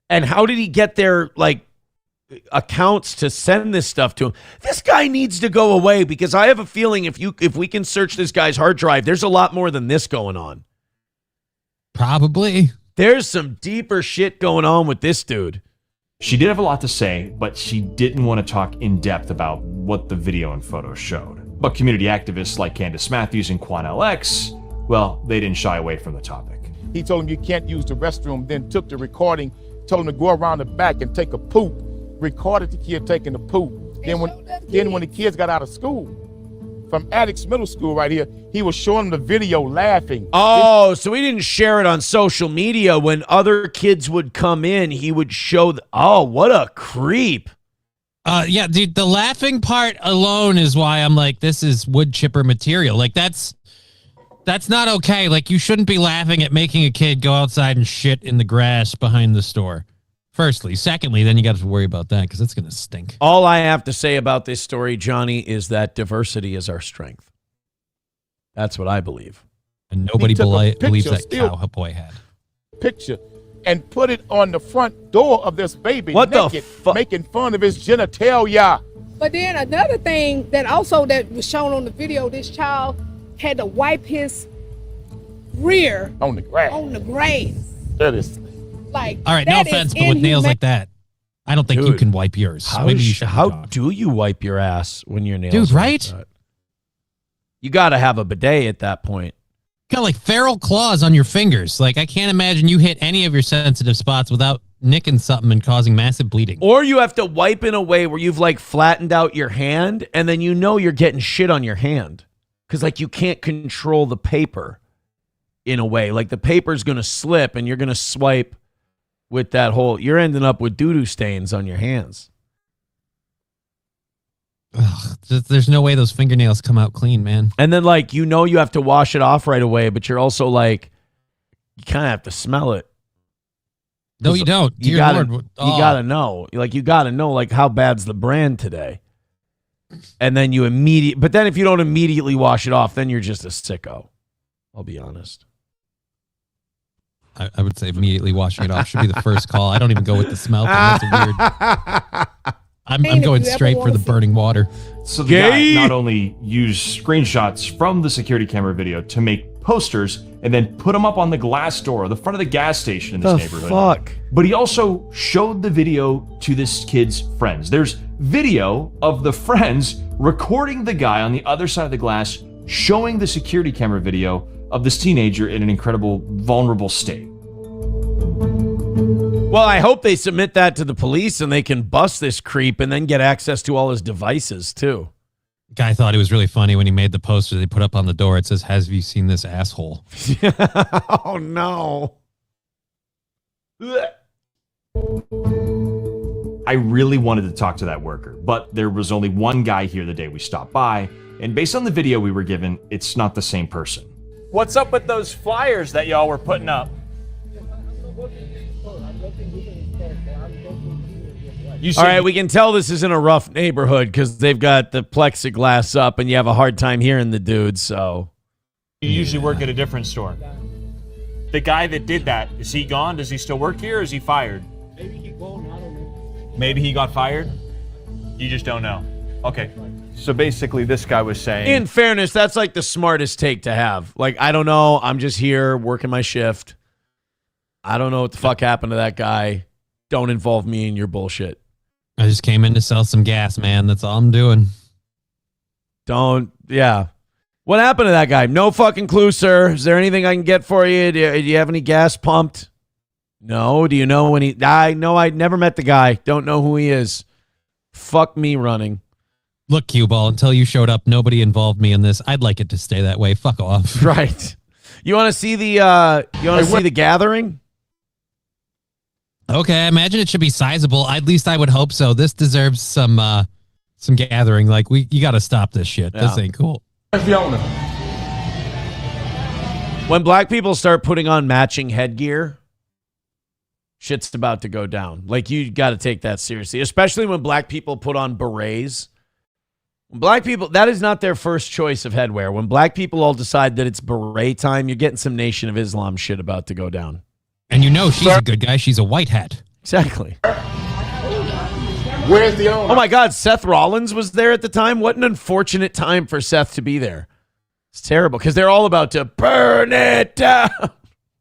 And how did he get their accounts to send this stuff to him? This guy needs to go away, because I have a feeling if we can search this guy's hard drive, there's a lot more than this going on. Probably. There's some deeper shit going on with this dude. She did have a lot to say, but she didn't want to talk in depth about what the video and photos showed. But community activists like Candace Matthews and Quan LX, well, they didn't shy away from the topic. He told him you can't use the restroom, then took the recording, told him to go around the back and take a poop, recorded the kid taking the poop. Then when the kids got out of school, from Addicts Middle School right here, he was showing them the video laughing. Oh, so he didn't share it on social media. When other kids would come in, he would show oh, what a creep. Yeah, dude, the laughing part alone is why I'm like, this is wood chipper material. Like, that's not okay. Like, you shouldn't be laughing at making a kid go outside and shit in the grass behind the store. Firstly. Secondly, then you got to worry about that, because it's going to stink. All I have to say about this story, Johnny, is that diversity is our strength. That's what I believe. And nobody believes that cowboy had. Picture and put it on the front door of this baby, what naked, making fun of his genitalia. But then another thing that was shown on the video, this child had to wipe his rear on the grass. That is. Like, all right, no offense, but with nails like that, I don't think you can wipe yours. Maybe you should. How do you wipe your ass when your nails? Dude, right? Like you got to have a bidet at that point. You got like feral claws on your fingers. Like, I can't imagine you hit any of your sensitive spots without nicking something and causing massive bleeding. Or you have to wipe in a way where you've like flattened out your hand, and then you know you're getting shit on your hand, because like you can't control the paper in a way. Like the paper's going to slip, and you're going to swipe. With that whole, you're ending up with doo-doo stains on your hands. Ugh, there's no way those fingernails come out clean, man. And then, like, you have to wash it off right away, but you're also like, you kind of have to smell it. No, you don't. You gotta know. Like, you gotta know, like, how bad's the brand today. And then but then if you don't immediately wash it off, then you're just a sicko. I'll be honest. I would say immediately washing it off should be the first call. I don't even go with the smell thing. That's weird. I'm going straight for the burning water. So the guy not only used screenshots from the security camera video to make posters and then put them up on the glass door, the front of the gas station in this neighborhood. Fuck? But he also showed the video to this kid's friends. There's video of the friends recording the guy on the other side of the glass, showing the security camera video of this teenager in an incredible, vulnerable state. Well, I hope they submit that to the police and they can bust this creep and then get access to all his devices, too. Guy thought it was really funny when he made the poster they put up on the door. It says, "Have you seen this asshole?" Oh, no. I really wanted to talk to that worker, but there was only one guy here the day we stopped by, and based on the video we were given, it's not the same person. What's up with those flyers that y'all were putting up? All right, we can tell this is in a rough neighborhood because they've got the plexiglass up and you have a hard time hearing the dude, so. You usually work at a different store. The guy that did that, is he gone? Does he still work here or is he fired? Maybe he gone, I don't know. Maybe he got fired? You just don't know. Okay. So basically this guy was saying... In fairness, that's like the smartest take to have. Like, I don't know. I'm just here working my shift. I don't know what the fuck happened to that guy. Don't involve me in your bullshit. I just came in to sell some gas, man. That's all I'm doing. Yeah. What happened to that guy? No fucking clue, sir. Is there anything I can get for you? Do you have any gas pumped? No. Do you know when I never met the guy. Don't know who he is. Fuck me running. Look, cue ball, until you showed up, nobody involved me in this. I'd like it to stay that way. Fuck off. Right. You want to see the gathering? Okay, I imagine it should be sizable. At least I would hope so. This deserves some gathering. Like, you got to stop this shit. Yeah. This ain't cool. When black people start putting on matching headgear, shit's about to go down. Like, you got to take that seriously, especially when black people put on berets. Black people, that is not their first choice of headwear. When black people all decide that it's beret time, you're getting some Nation of Islam shit about to go down. And you know she's a good guy. She's a white hat. Exactly. Where's the owner? Oh, my God. Seth Rollins was there at the time. What an unfortunate time for Seth to be there. It's terrible because they're all about to burn it down.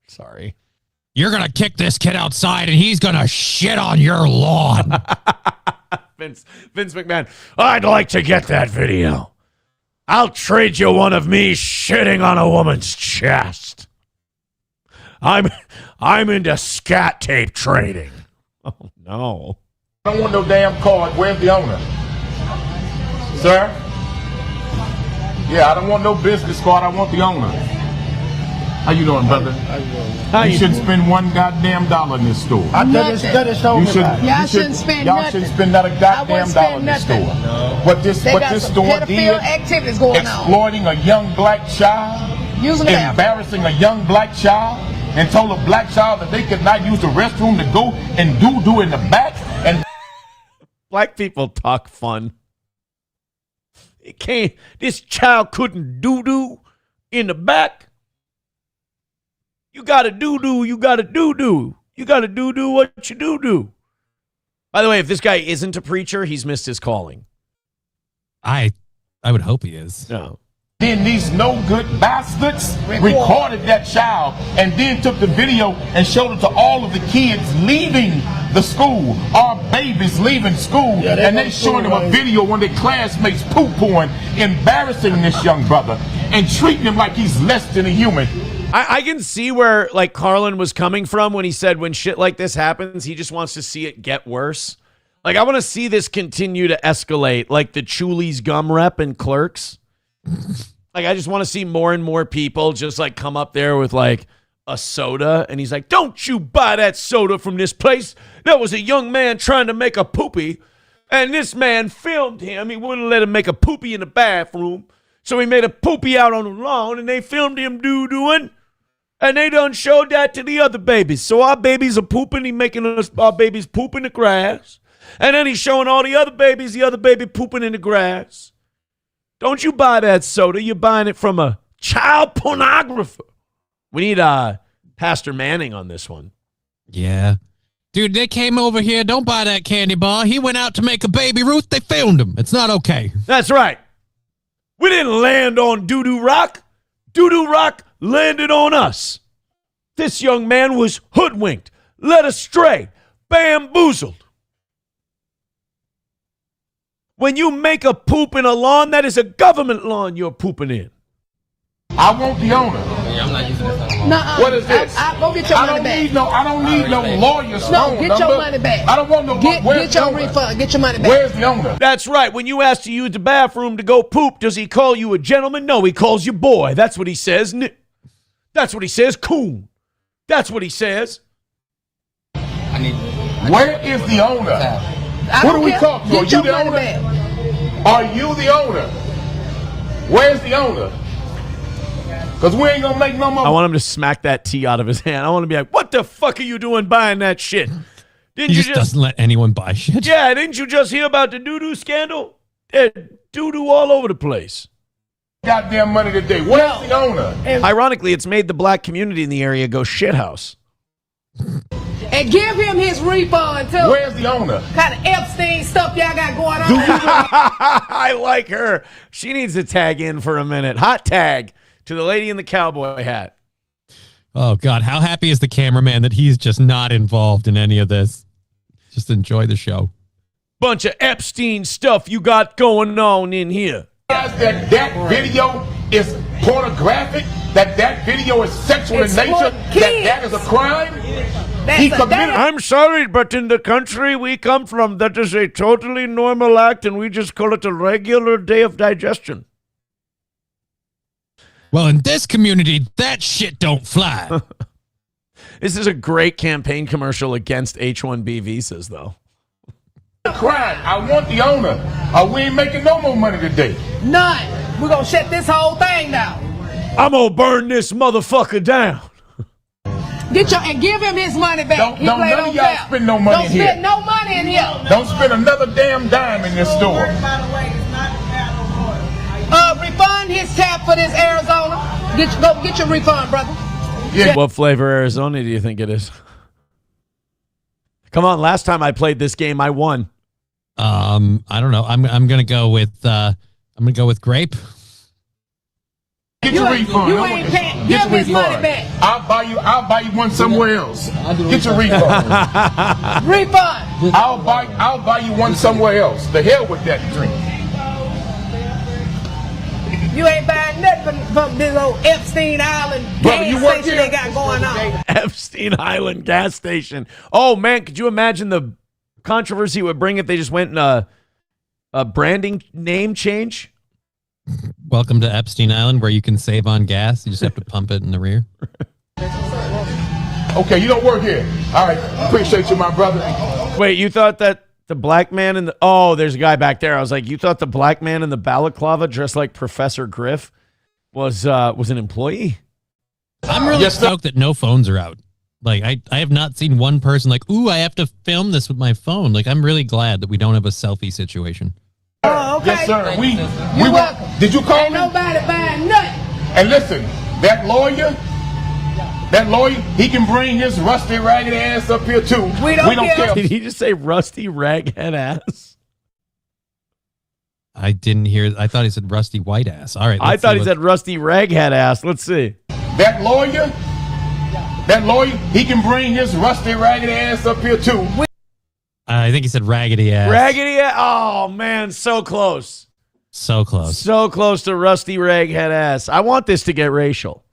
Sorry. You're going to kick this kid outside and he's going to shit on your lawn. Vince McMahon, I'd like to get that video. I'll trade you one of me shitting on a woman's chest. I'm into scat tape trading. Oh, no. I don't want no damn card. Where's the owner? Sir? Yeah, I don't want no business card. I want the owner. How you doing, brother? You shouldn't spend one goddamn dollar in this store. Y'all shouldn't spend Y'all nothing. shouldn't spend not a goddamn dollar in this nothing. store. What this store Pedophile did, activities going on. exploiting a young black child, embarrassing a young black child, and told a black child that they could not use the restroom to go and do in the back. And black people talk fun. It can't. This child couldn't do in the back. You gotta do. You gotta do. You gotta do what you do. By the way, if this guy isn't a preacher, he's missed his calling. I would hope he is. No. Then these no good bastards recorded that child and then took the video and showed it to all of the kids leaving the school, our babies leaving school, and they showing them a video when their classmates poo-pooing, embarrassing this young brother and treating him like he's less than a human. I can see where like Carlin was coming from when he said when shit like this happens, he just wants to see it get worse. Like, I want to see this continue to escalate, like the Chuli's gum rep and Clerks. Like, I just want to see more and more people just like come up there with like a soda, and he's like, "Don't you buy that soda from this place. There was a young man trying to make a poopy, and this man filmed him. He wouldn't let him make a poopy in the bathroom, so he made a poopy out on the lawn, and they filmed him doo-dooing. And they done showed that to the other babies. So our babies are pooping. He's making our babies poop in the grass. And then he's showing all the other baby pooping in the grass. Don't you buy that soda. You're buying it from a child pornographer." We need Pastor Manning on this one. Yeah. Dude, they came over here. Don't buy that candy bar. He went out to make a baby Ruth. They filmed him. It's not okay. That's right. We didn't land on Doo-Doo Rock. Doo-Doo Rock landed on us. This young man was hoodwinked, led astray, bamboozled. When you make a poop in a lawn, that is a government lawn you're pooping in. I want the owner. I'm not using this anymore. What is this? Go get your money back. I don't need no lawyer's phone No, get number. your money back. I don't want no. Get your refund. Get your money back. Where's the owner? That's right. When you ask to use the bathroom to go poop, does he call you a gentleman? No, he calls you boy. That's what he says. That's what he says. Coon. That's what he says. Where is the owner? What do we talk to? Are you the owner? Are you the owner? Where's the owner? Because we ain't going to make no more. I want him to smack that tea out of his hand. I want to be like, "What the fuck are you doing buying that shit?" He just doesn't let anyone buy shit. Yeah, didn't you just hear about the doo-doo scandal? Doo-doo all over the place. Goddamn money today. Where's the owner? Ironically, it's made the black community in the area go shithouse. And give him his refund, too. Where's the owner? Kind of Epstein stuff y'all got going on. I like her. She needs to tag in for a minute. Hot tag to the lady in the cowboy hat. Oh, God. How happy is the cameraman that he's just not involved in any of this? Just enjoy the show. Bunch of Epstein stuff you got going on in here. That video is pornographic, that video is sexual in nature, that is a crime. He committed. I'm sorry, but in the country we come from, that is a totally normal act, and we just call it a regular day of digestion. Well, in this community, that shit don't fly. This is a great campaign commercial against H-1B visas, though. Crime. I want the owner. We ain't making no more money today. None. We're going to shut this whole thing down. I'm going to burn this motherfucker down. Give and give him his money back. Don't none of y'all spend no money in here. Don't spend no money in here. Don't spend another damn dime in this store. Refund his tab for this Arizona. Go get your refund, brother. Yeah. What flavor Arizona do you think it is? Come on, last time I played this game, I won. I don't know. I'm gonna go with grape. Get your refund. You ain't paying. Give his money back. I'll buy you one somewhere else. Get your refund. Refund. I'll buy you one somewhere else. The hell with that drink. You ain't buying nothing from this old Epstein Island gas station they got going on. Epstein Island gas station. Oh man, could you imagine the controversy it would bring if they just went in a branding name change? Welcome to Epstein Island, where you can save on gas. You just have to pump it in the rear. Okay, you don't work here. All right, appreciate you, my brother. Wait, you thought that the black man in the... Oh, there's a guy back there. I was like, you thought the black man in the balaclava dressed like Professor Griff was an employee? I'm really stoked that no phones are out. Like, I have not seen one person like, ooh, I have to film this with my phone. Like, I'm really glad that we don't have a selfie situation. Oh, okay. Yes, sir. We welcome. Did you call Ain't me? nobody buying nothing. And listen, that lawyer, he can bring his rusty, ragged ass up here too. We don't care. Did he just say rusty, raghead ass? I didn't hear. I thought he said rusty, white ass. All right. I thought he said rusty, raghead ass. Let's see. That lawyer, he can bring his rusty, ragged ass up here too. I think he said raggedy ass. Raggedy ass? Oh, man, so close. So close. So close to rusty, raghead ass. I want this to get racial.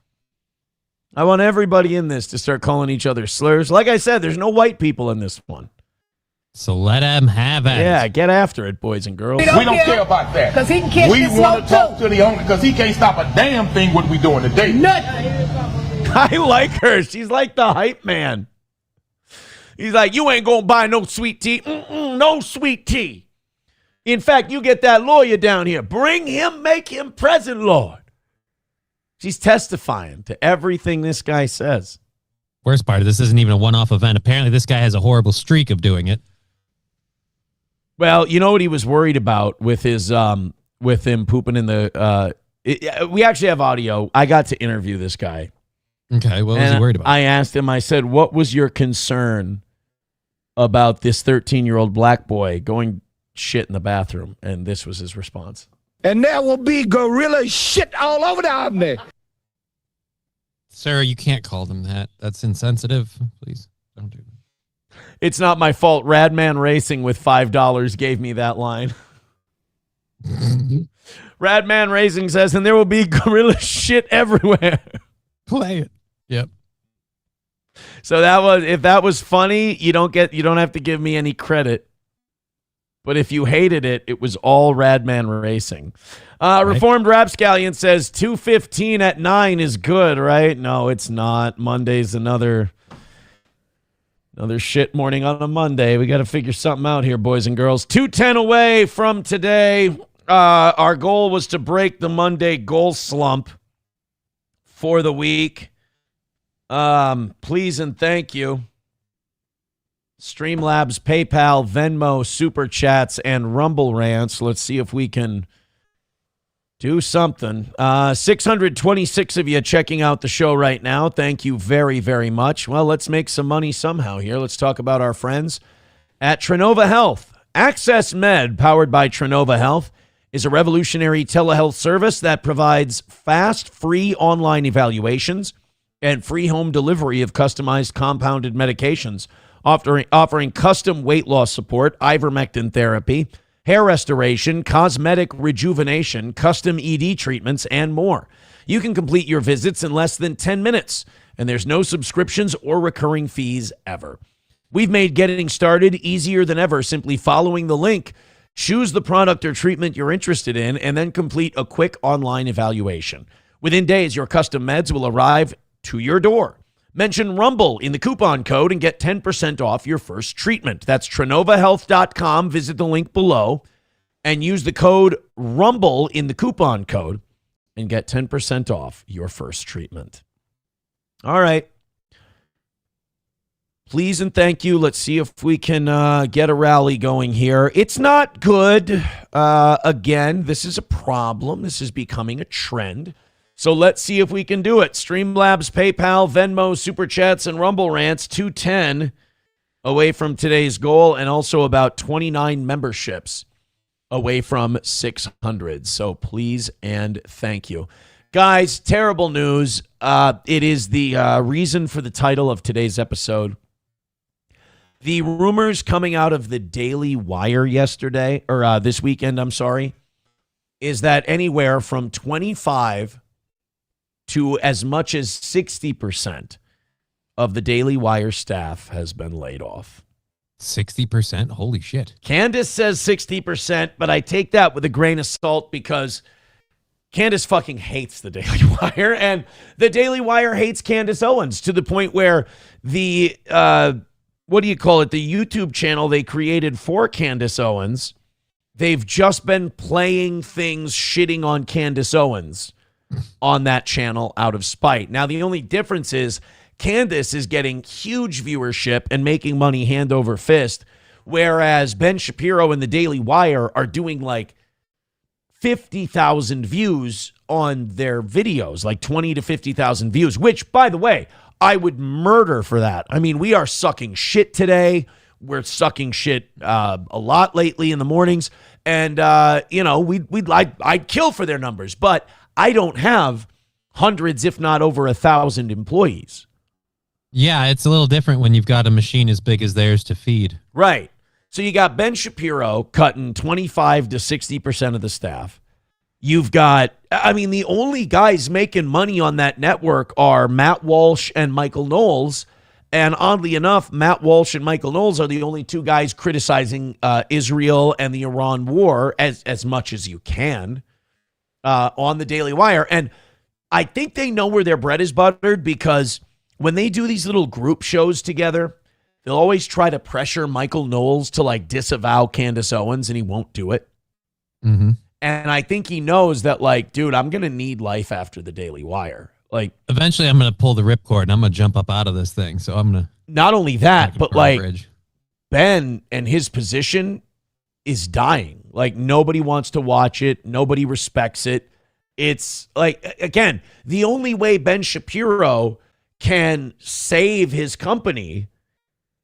I want everybody in this to start calling each other slurs. Like I said, there's no white people in this one. So let him have it. Yeah, get after it, boys and girls. We don't care about that. Because he can catch We this want to smoke, talk to the owner because he can't stop a damn thing what we doing today. Nothing. I like her. She's like the hype man. He's like, you ain't going to buy no sweet tea. No sweet tea. In fact, you get that lawyer down here. Bring him, make him present, Lord. She's testifying to everything this guy says. Worst part of this isn't even a one-off event. Apparently, this guy has a horrible streak of doing it. Well, you know what he was worried about with his with him pooping in the we actually have audio. I got to interview this guy. Okay, what was he worried about? I asked him, I said, what was your concern about this 13-year-old black boy going shit in the bathroom? And this was his response. And there will be gorilla shit all over down there. Sir, you can't call them that. That's insensitive. Please don't do that. It's not my fault. Radman Racing with $5 gave me that line. Radman Racing says, and there will be gorilla shit everywhere. Play it. Yep. So if that was funny, you don't have to give me any credit. But if you hated it, it was all Radman Racing. Right. Reformed Rapscallion says 2:15 at 9 is good, right? No, it's not. Monday's another shit morning on a Monday. We got to figure something out here, boys and girls. 2:10 away from today. Our goal was to break the Monday goal slump for the week. Please and thank you. Streamlabs, PayPal, Venmo, Super Chats, and Rumble Rants. Let's see if we can do something. 626 of you checking out the show right now. Thank you very, very much. Well, let's make some money somehow here. Let's talk about our friends at Trinova Health. Access Med, powered by Trinova Health, is a revolutionary telehealth service that provides fast, free online evaluations and free home delivery of customized compounded medications, offering custom weight loss support, ivermectin therapy, hair restoration, cosmetic rejuvenation, custom ED treatments, and more. You can complete your visits in less than 10 minutes, and there's no subscriptions or recurring fees ever. We've made getting started easier than ever, simply following the link. Choose the product or treatment you're interested in, and then complete a quick online evaluation. Within days, your custom meds will arrive to your door. Mention Rumble in the coupon code and get 10% off your first treatment. That's TrinovaHealth.com. Visit the link below and use the code Rumble in the coupon code and get 10% off your first treatment. All right. Please and thank you. Let's see if we can get a rally going here. It's not good. Again, this is a problem. This is becoming a trend. So let's see if we can do it. Streamlabs, PayPal, Venmo, Super Chats, and Rumble Rants, 210 away from today's goal, and also about 29 memberships away from 600. So please and thank you. Guys, terrible news. It is the reason for the title of today's episode. The rumors coming out of the Daily Wire yesterday, or this weekend, I'm sorry, is that anywhere from 25 to as much as 60% of the Daily Wire staff has been laid off. 60%? Holy shit. Candace says 60%, but I take that with a grain of salt because Candace fucking hates the Daily Wire, and the Daily Wire hates Candace Owens to the point where the... what do you call it? The YouTube channel they created for Candace Owens, they've just been playing things shitting on Candace Owens on that channel out of spite. Now, the only difference is Candace is getting huge viewership and making money hand over fist, whereas Ben Shapiro and the Daily Wire are doing like 50,000 views on their videos, like 20 to 50,000 views, which, by the way, I would murder for that. I mean, we are sucking shit today. We're sucking shit a lot lately in the mornings. And, I'd kill for their numbers. But I don't have hundreds, if not over 1,000 employees. Yeah, it's a little different when you've got a machine as big as theirs to feed. Right. So you got Ben Shapiro cutting 25 to 60% of the staff. You've got, the only guys making money on that network are Matt Walsh and Michael Knowles. And oddly enough, Matt Walsh and Michael Knowles are the only two guys criticizing Israel and the Iran war as much as you can on the Daily Wire. And I think they know where their bread is buttered because when they do these little group shows together, they'll always try to pressure Michael Knowles to like disavow Candace Owens, and he won't do it. Mm-hmm. And I think he knows that, like, dude, I'm going to need life after the Daily Wire. Like, eventually I'm going to pull the ripcord and I'm going to jump up out of this thing. So I'm going to. Not only that, but like Ben and his position is dying. Like, nobody wants to watch it. Nobody respects it. It's like, again, the only way Ben Shapiro can save his company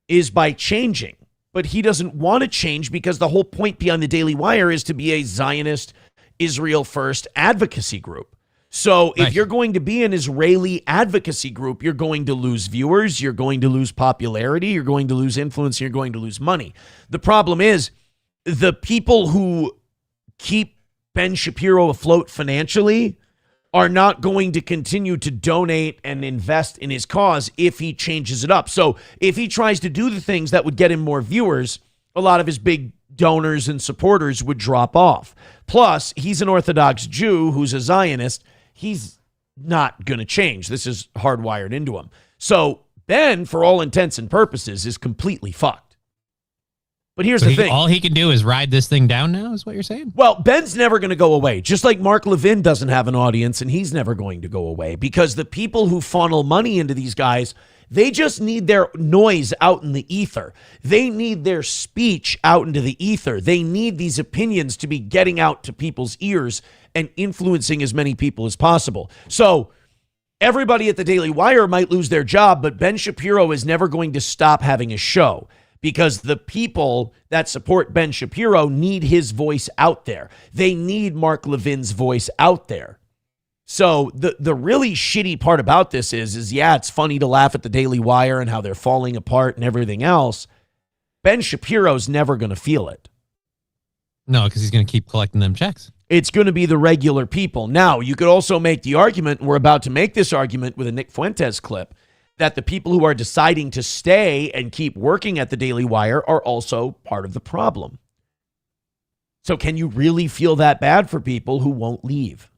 is by changing. But he doesn't want to change because the whole point behind the Daily Wire is to be a Zionist, Israel first advocacy group. So if you're going to be an Israeli advocacy group, you're going to lose viewers, you're going to lose popularity, you're going to lose influence, you're going to lose money. The problem is the people who keep Ben Shapiro afloat financially are not going to continue to donate and invest in his cause if he changes it up. So if he tries to do the things that would get him more viewers, a lot of his big donors and supporters would drop off. Plus, he's an Orthodox Jew who's a Zionist. He's not going to change. This is hardwired into him. So Ben, for all intents and purposes, is completely fucked. But here's the thing. All he can do is ride this thing down now, is what you're saying? Well, Ben's never going to go away. Just like Mark Levin doesn't have an audience, and he's never going to go away. Because the people who funnel money into these guys, they just need their noise out in the ether. They need their speech out into the ether. They need these opinions to be getting out to people's ears and influencing as many people as possible. So everybody at the Daily Wire might lose their job, but Ben Shapiro is never going to stop having a show. Because the people that support Ben Shapiro need his voice out there. They need Mark Levin's voice out there. So the really shitty part about this is yeah, it's funny to laugh at the Daily Wire and how they're falling apart and everything else. Ben Shapiro's never going to feel it. No, because he's going to keep collecting them checks. It's going to be the regular people. Now, you could also make the argument, and we're about to make this argument with a Nick Fuentes clip, that the people who are deciding to stay and keep working at the Daily Wire are also part of the problem. So can you really feel that bad for people who won't leave?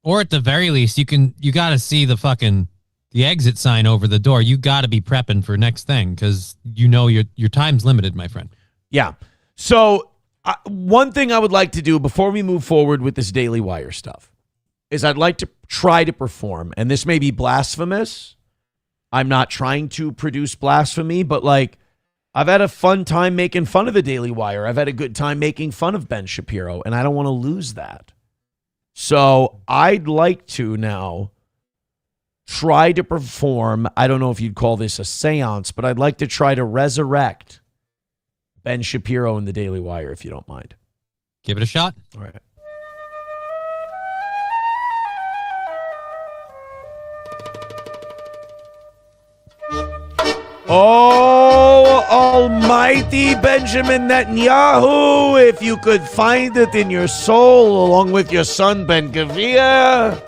Or at the very least, you got to see the exit sign over the door. You got to be prepping for next thing because your time's limited, my friend. Yeah. So one thing I would like to do before we move forward with this Daily Wire stuff is I'd like to try to perform, and this may be blasphemous. I'm not trying to produce blasphemy, but like, I've had a fun time making fun of the Daily Wire. I've had a good time making fun of Ben Shapiro, and I don't want to lose that. So I'd like to now try to perform, I don't know if you'd call this a seance, but I'd like to try to resurrect Ben Shapiro in the Daily Wire, if you don't mind. Give it a shot. All right. Oh, almighty Benjamin Netanyahu, if you could find it in your soul, along with your son Ben Gavir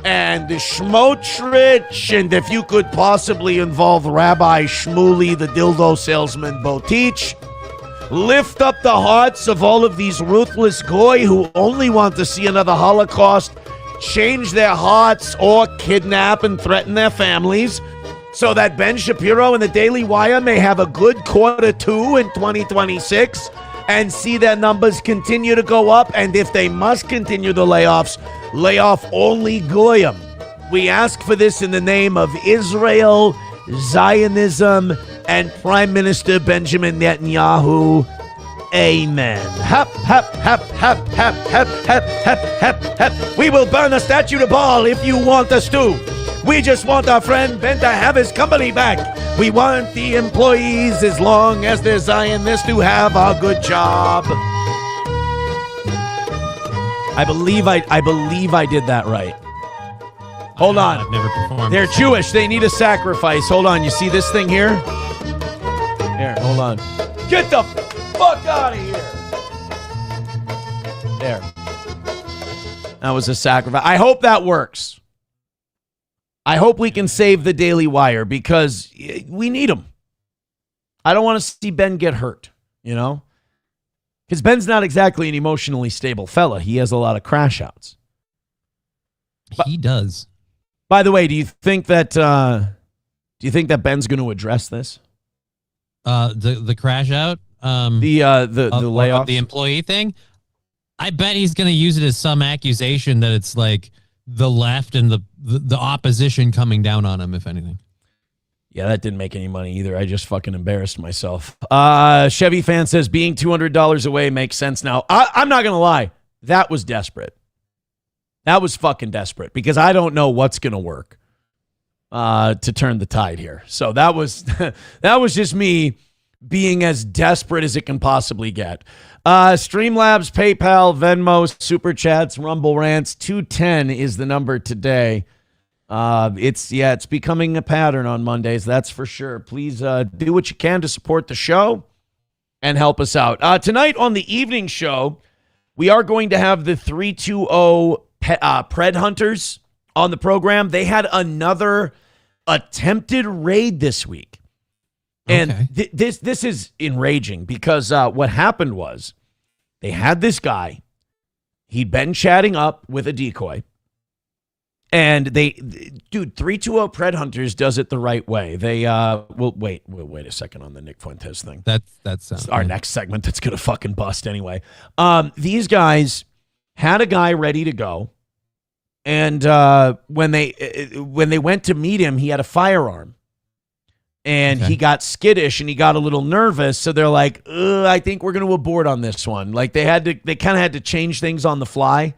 and Schmotrich, and if you could possibly involve Rabbi Shmuley, the dildo salesman Botich, lift up the hearts of all of these ruthless goy who only want to see another Holocaust, change their hearts or kidnap and threaten their families, so that Ben Shapiro and the Daily Wire may have a good Q2 in 2026 and see their numbers continue to go up. And if they must continue the layoffs, lay off only Goyim. We ask for this in the name of Israel, Zionism, and Prime Minister Benjamin Netanyahu. Amen. Hap, hap, hap, hap, hap, hap, hap, hap, hap, hap. We will burn a statue to Baal if you want us to. We just want our friend Ben to have his company back. We want the employees, as long as they're Zionists, to have a good job. I believe I did that right. Hold on. I've never performed. They're Jewish. They need a sacrifice. Hold on. You see this thing here? Here, hold on. Get the fuck out of here. There. That was a sacrifice. I hope that works. I hope we can save the Daily Wire because we need him. I don't want to see Ben get hurt, you know? Because Ben's not exactly an emotionally stable fella. He has a lot of crash outs. He does. By the way, do you think that Ben's going to address this? The crash out? The layoff? The employee thing? I bet he's going to use it as some accusation that it's like the left and the opposition coming down on him, if anything. Yeah, that didn't make any money either. I just fucking embarrassed myself. Chevy fan says being $200 away makes sense now. I'm not going to lie. That was desperate. That was fucking desperate because I don't know what's going to work to turn the tide here. So that was just me being as desperate as it can possibly get. Streamlabs, PayPal, Venmo, Super Chats, Rumble Rants, 210 is the number today. It's becoming a pattern on Mondays, that's for sure. Please do what you can to support the show and help us out. Tonight on the evening show, we are going to have the 320 Pred Hunters on the program. They had another attempted raid this week. And this is enraging because what happened was they had this guy. He'd been chatting up with a decoy. And 320 Pred Hunters does it the right way. They wait a second on the Nick Fuentes thing. That's our next segment that's gonna fucking bust anyway. These guys had a guy ready to go, and when they went to meet him, he had a firearm, and he got skittish and he got a little nervous. So they're like, I think we're gonna abort on this one. Like they kind of had to change things on the fly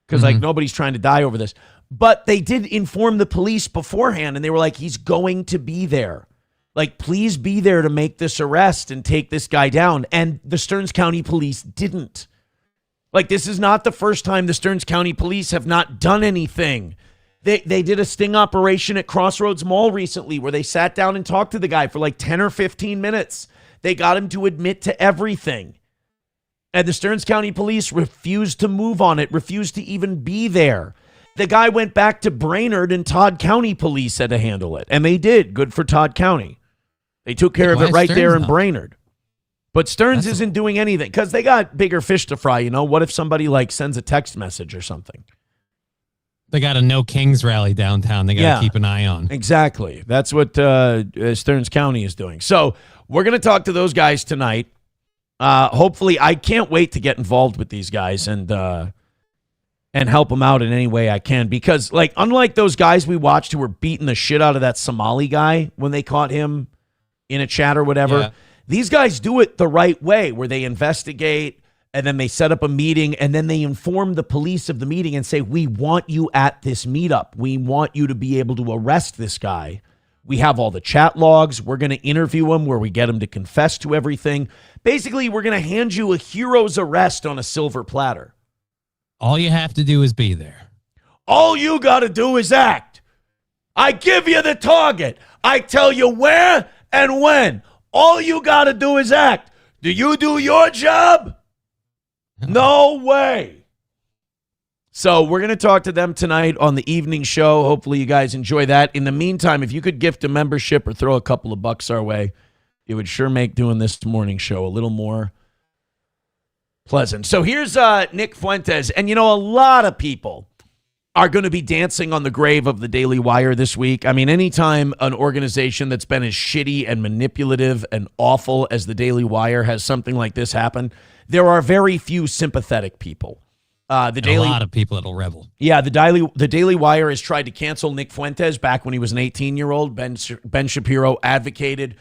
because like nobody's trying to die over this. But they did inform the police beforehand, and they were like, he's going to be there. Like, please be there to make this arrest and take this guy down. And the Stearns County Police didn't. Like, this is not the first time the Stearns County Police have not done anything. They did a sting operation at Crossroads Mall recently where they sat down and talked to the guy for like 10 or 15 minutes. They got him to admit to everything. And the Stearns County Police refused to move on it, refused to even be there. The guy went back to Brainerd, and Todd County Police had to handle it. And they did. Good for Todd County. They took care of it right there in Brainerd. But Stearns isn't doing anything because they got bigger fish to fry. You know, what if somebody like sends a text message or something? They got a No Kings rally downtown. They got to keep an eye on. Exactly. That's what Stearns County is doing. So we're going to talk to those guys tonight. Hopefully, I can't wait to get involved with these guys and and help him out in any way I can. Because, like, unlike those guys we watched who were beating the shit out of that Somali guy when they caught him in a chat or whatever, these guys do it the right way, where they investigate and then they set up a meeting and then they inform the police of the meeting and say, we want you at this meetup. We want you to be able to arrest this guy. We have all the chat logs. We're going to interview him where we get him to confess to everything. Basically, we're going to hand you a hero's arrest on a silver platter. All you have to do is be there. All you got to do is act. I give you the target. I tell you where and when. All you got to do is act. Do you do your job? No way. So we're going to talk to them tonight on the evening show. Hopefully you guys enjoy that. In the meantime, if you could gift a membership or throw a couple of bucks our way, it would sure make doing this morning show a little more pleasant. So here's Nick Fuentes. And, you know, a lot of people are going to be dancing on the grave of the Daily Wire this week. I mean, anytime an organization that's been as shitty and manipulative and awful as the Daily Wire has something like this happen, there are very few sympathetic people. A lot of people that'll rebel. Yeah, the Daily Wire has tried to cancel Nick Fuentes back when he was an 18-year-old. Ben Shapiro advocated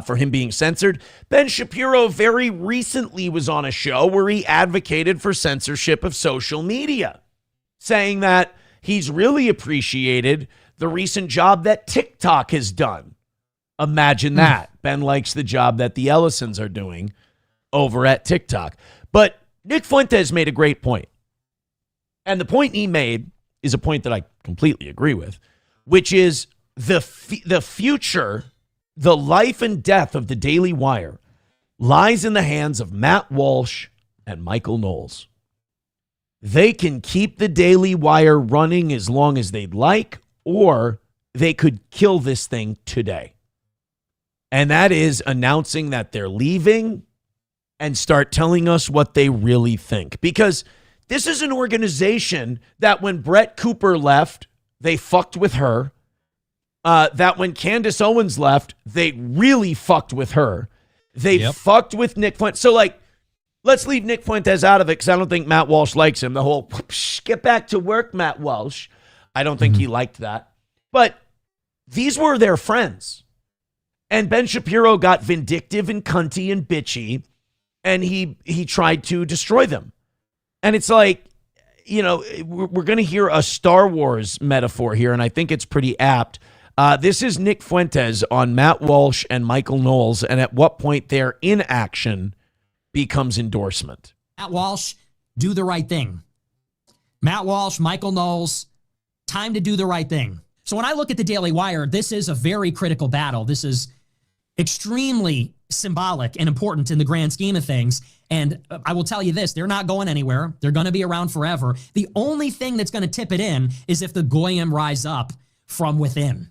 for him being censored. Ben Shapiro very recently was on a show where he advocated for censorship of social media, saying that he's really appreciated the recent job that TikTok has done. Imagine that. Ben likes the job that the Ellisons are doing over at TikTok. But Nick Fuentes made a great point. And the point he made is a point that I completely agree with, which is the future, the life and death of the Daily Wire lies in the hands of Matt Walsh and Michael Knowles. They can keep the Daily Wire running as long as they'd like, or they could kill this thing today. And that is announcing that they're leaving and start telling us what they really think. Because this is an organization that when Brett Cooper left, they fucked with her. That when Candace Owens left, they really fucked with her. They fucked with Nick Fuentes. So, like, let's leave Nick Fuentes out of it because I don't think Matt Walsh likes him. The whole, get back to work, Matt Walsh. I don't think he liked that. But these were their friends. And Ben Shapiro got vindictive and cunty and bitchy, and he tried to destroy them. And it's like, you know, we're going to hear a Star Wars metaphor here, and I think it's pretty apt. This is Nick Fuentes on Matt Walsh and Michael Knowles, and at what point their inaction becomes endorsement. Matt Walsh, do the right thing. Matt Walsh, Michael Knowles, time to do the right thing. So when I look at the Daily Wire, this is a very critical battle. This is extremely symbolic and important in the grand scheme of things. And I will tell you this, they're not going anywhere. They're going to be around forever. The only thing that's going to tip it in is if the Goyim rise up from within.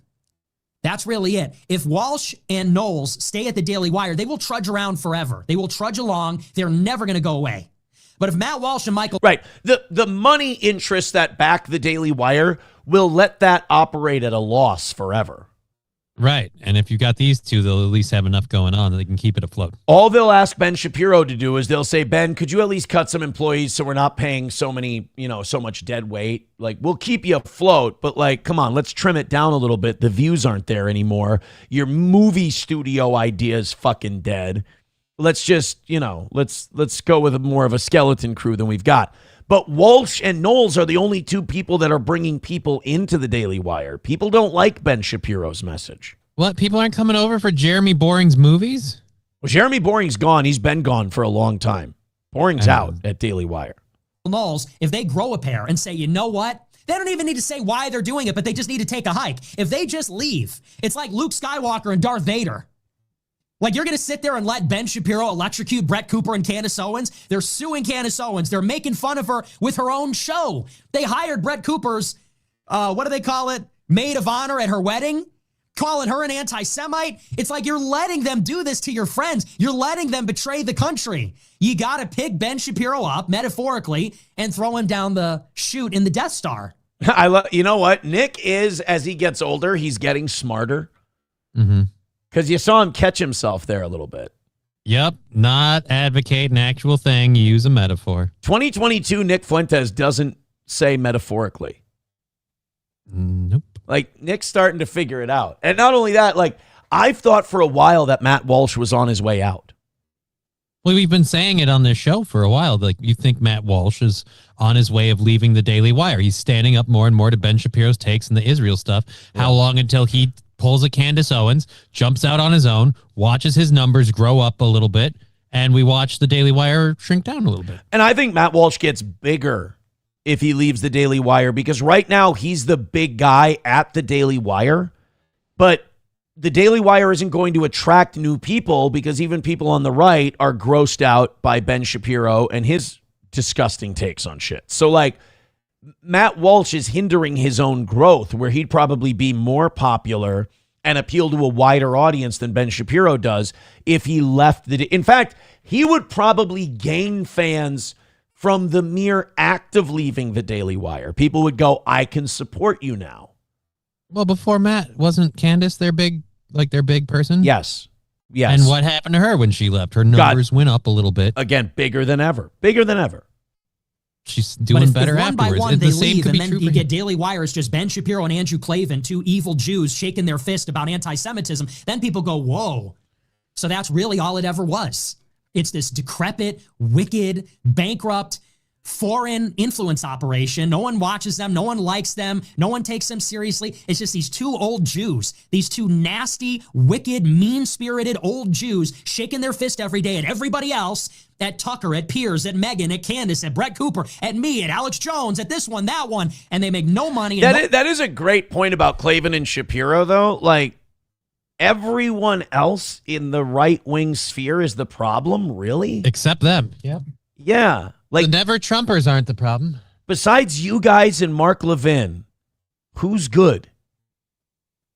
That's really it. If Walsh and Knowles stay at the Daily Wire, they will trudge around forever. They will trudge along. They're never going to go away. But if Matt Walsh and Michael... Right. The money interests that back the Daily Wire will let that operate at a loss forever. Right. And if you've got these two, they'll at least have enough going on that they can keep it afloat. All they'll ask Ben Shapiro to do is they'll say, Ben, could you at least cut some employees so we're not paying so much dead weight? Like, we'll keep you afloat, but like, come on, let's trim it down a little bit. The views aren't there anymore. Your movie studio idea is fucking dead. Let's just, let's go with more of a skeleton crew than we've got. But Walsh and Knowles are the only two people that are bringing people into the Daily Wire. People don't like Ben Shapiro's message. What? People aren't coming over for Jeremy Boring's movies? Well, Jeremy Boring's gone. He's been gone for a long time. Boring's out at Daily Wire. Knowles, if they grow a pair and say, you know what? They don't even need to say why they're doing it, but they just need to take a hike. If they just leave, it's like Luke Skywalker and Darth Vader. Like, you're going to sit there and let Ben Shapiro electrocute Brett Cooper and Candace Owens? They're suing Candace Owens. They're making fun of her with her own show. They hired Brett Cooper's, what do they call it? Maid of honor at her wedding, calling her an anti-Semite. It's like you're letting them do this to your friends. You're letting them betray the country. You got to pick Ben Shapiro up, metaphorically, and throw him down the chute in the Death Star. You know what? Nick is, as he gets older, he's getting smarter. Mm-hmm. Because you saw him catch himself there a little bit. Yep. Not advocate an actual thing. Use a metaphor. 2022, Nick Fuentes doesn't say metaphorically. Nope. Like, Nick's starting to figure it out. And not only that, like, I've thought for a while that Matt Walsh was on his way out. Well, we've been saying it on this show for a while. Like, you think Matt Walsh is on his way of leaving the Daily Wire. He's standing up more and more to Ben Shapiro's takes and the Israel stuff. Yeah. How long until he pulls a Candace Owens, jumps out on his own, watches his numbers grow up a little bit, and we watch the Daily Wire shrink down a little bit? And I think Matt Walsh gets bigger if he leaves the Daily Wire, because right now he's the big guy at the Daily Wire, but the Daily Wire isn't going to attract new people because even people on the right are grossed out by Ben Shapiro and his disgusting takes on shit. So, like, Matt Walsh is hindering his own growth, where he'd probably be more popular and appeal to a wider audience than Ben Shapiro does if he left the... In fact, he would probably gain fans from the mere act of leaving the Daily Wire. People would go, I can support you now. Well, before Matt, wasn't Candace their big person? Yes. Yes. And what happened to her when she left? Her numbers went up a little bit. Again, bigger than ever. Bigger than ever. She's doing better one afterwards. By one they the same leave, could and be then true you get Daily Wire. It's just Ben Shapiro and Andrew Klavan, two evil Jews shaking their fist about anti-Semitism. Then people go, whoa. So that's really all it ever was. It's this decrepit, wicked, bankrupt, foreign influence operation. No one watches them. No one likes them. No one takes them seriously. It's just these two old Jews, these two nasty, wicked, mean-spirited old Jews shaking their fist every day at everybody else, at Tucker, at Piers, at Megyn, at Candace, at Brett Cooper, at me, at Alex Jones, at this one, that one, and they make no money. That is a great point about Klavan and Shapiro, though. Like, everyone else in the right-wing sphere is the problem, really? Except them. Yep. Yeah. Like, the never Trumpers aren't the problem. Besides you guys and Mark Levin, who's good?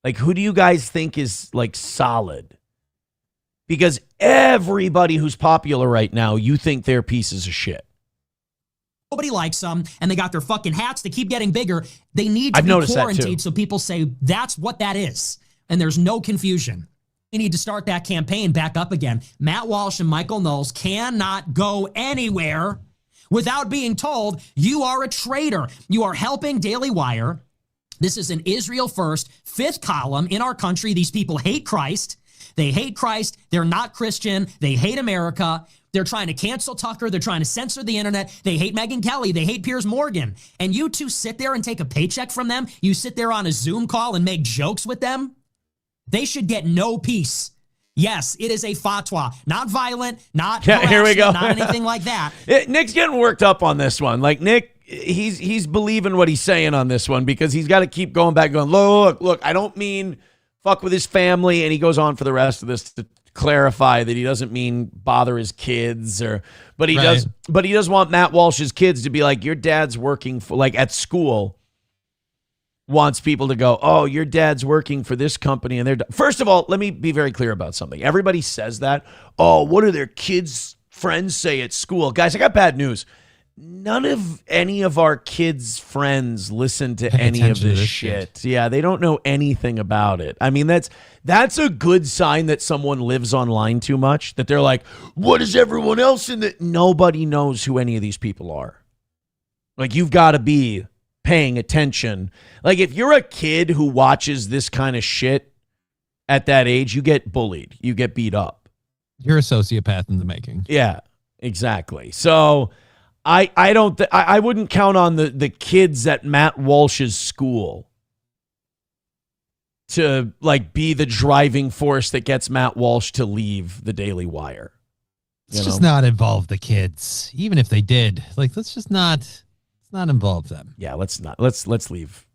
Like, who do you guys think is, like, solid? Because everybody who's popular right now, you think they're pieces of shit. Nobody likes them, and they got their fucking hats. They keep getting bigger. They need to be quarantined, so people say that's what that is. And there's no confusion. We need to start that campaign back up again. Matt Walsh and Michael Knowles cannot go anywhere without being told you are a traitor. You are helping Daily Wire. This is an Israel first, fifth column in our country. These people hate Christ. They hate Christ. They're not Christian. They hate America. They're trying to cancel Tucker. They're trying to censor the internet. They hate Megyn Kelly. They hate Piers Morgan. And you two sit there and take a paycheck from them. You sit there on a Zoom call and make jokes with them. They should get no peace. Yes, it is a fatwa. Not violent, not here we go. Not anything like that. Nick's getting worked up on this one. Like, Nick, he's believing what he's saying on this one because he's got to keep going back going, look, I don't mean fuck with his family. And he goes on for the rest of this to clarify that he doesn't mean bother his kids but he does want Matt Walsh's kids to be like, your dad's working for, like, at school, wants people to go, oh, your dad's working for this company. And they're, first of all, let me be very clear about something. Everybody says that. Oh, what do their kids' friends say at school? Guys, I got bad news. None of any of our kids' friends listen to any of this shit. Yeah, they don't know anything about it. I mean, that's a good sign that someone lives online too much, that they're like, what is everyone else in the... Nobody knows who any of these people are. Like, you've got to be paying attention. Like, if you're a kid who watches this kind of shit at that age, you get bullied. You get beat up. You're a sociopath in the making. Yeah, exactly. So I wouldn't count on the kids at Matt Walsh's school to, like, be the driving force that gets Matt Walsh to leave the Daily Wire. Let's just not involve the kids. Even if they did, like, let's not involve them. Yeah, let's leave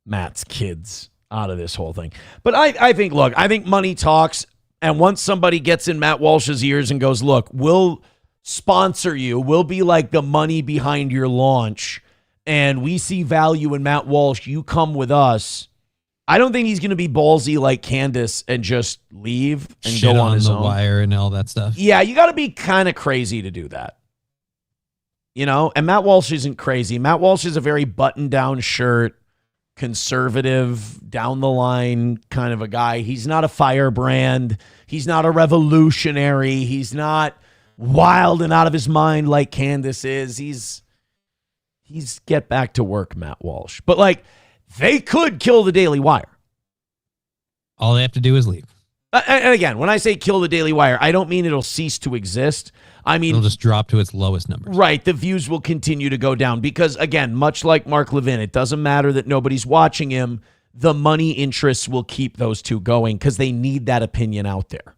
Matt's kids out of this whole thing. But I think money talks. And once somebody gets in Matt Walsh's ears and goes, look, we'll sponsor you. We'll be like the money behind your launch. And we see value in Matt Walsh. You come with us. I don't think he's going to be ballsy like Candace and just leave and shit go on his the own. Wire and all that stuff. Yeah, you got to be kind of crazy to do that. You know, and Matt Walsh isn't crazy. Matt Walsh is a very button-down shirt, conservative, down the line kind of a guy. He's not a firebrand. He's not a revolutionary. He's not wild and out of his mind like Candace is. he's get back to work, Matt Walsh. But like, they could kill the Daily Wire. All they have to do is leave. And again, when I say kill the Daily Wire, I don't mean it'll cease to exist. I mean, it'll just drop to its lowest numbers. Right. The views will continue to go down because, again, much like Mark Levin, it doesn't matter that nobody's watching him. The money interests will keep those two going because they need that opinion out there.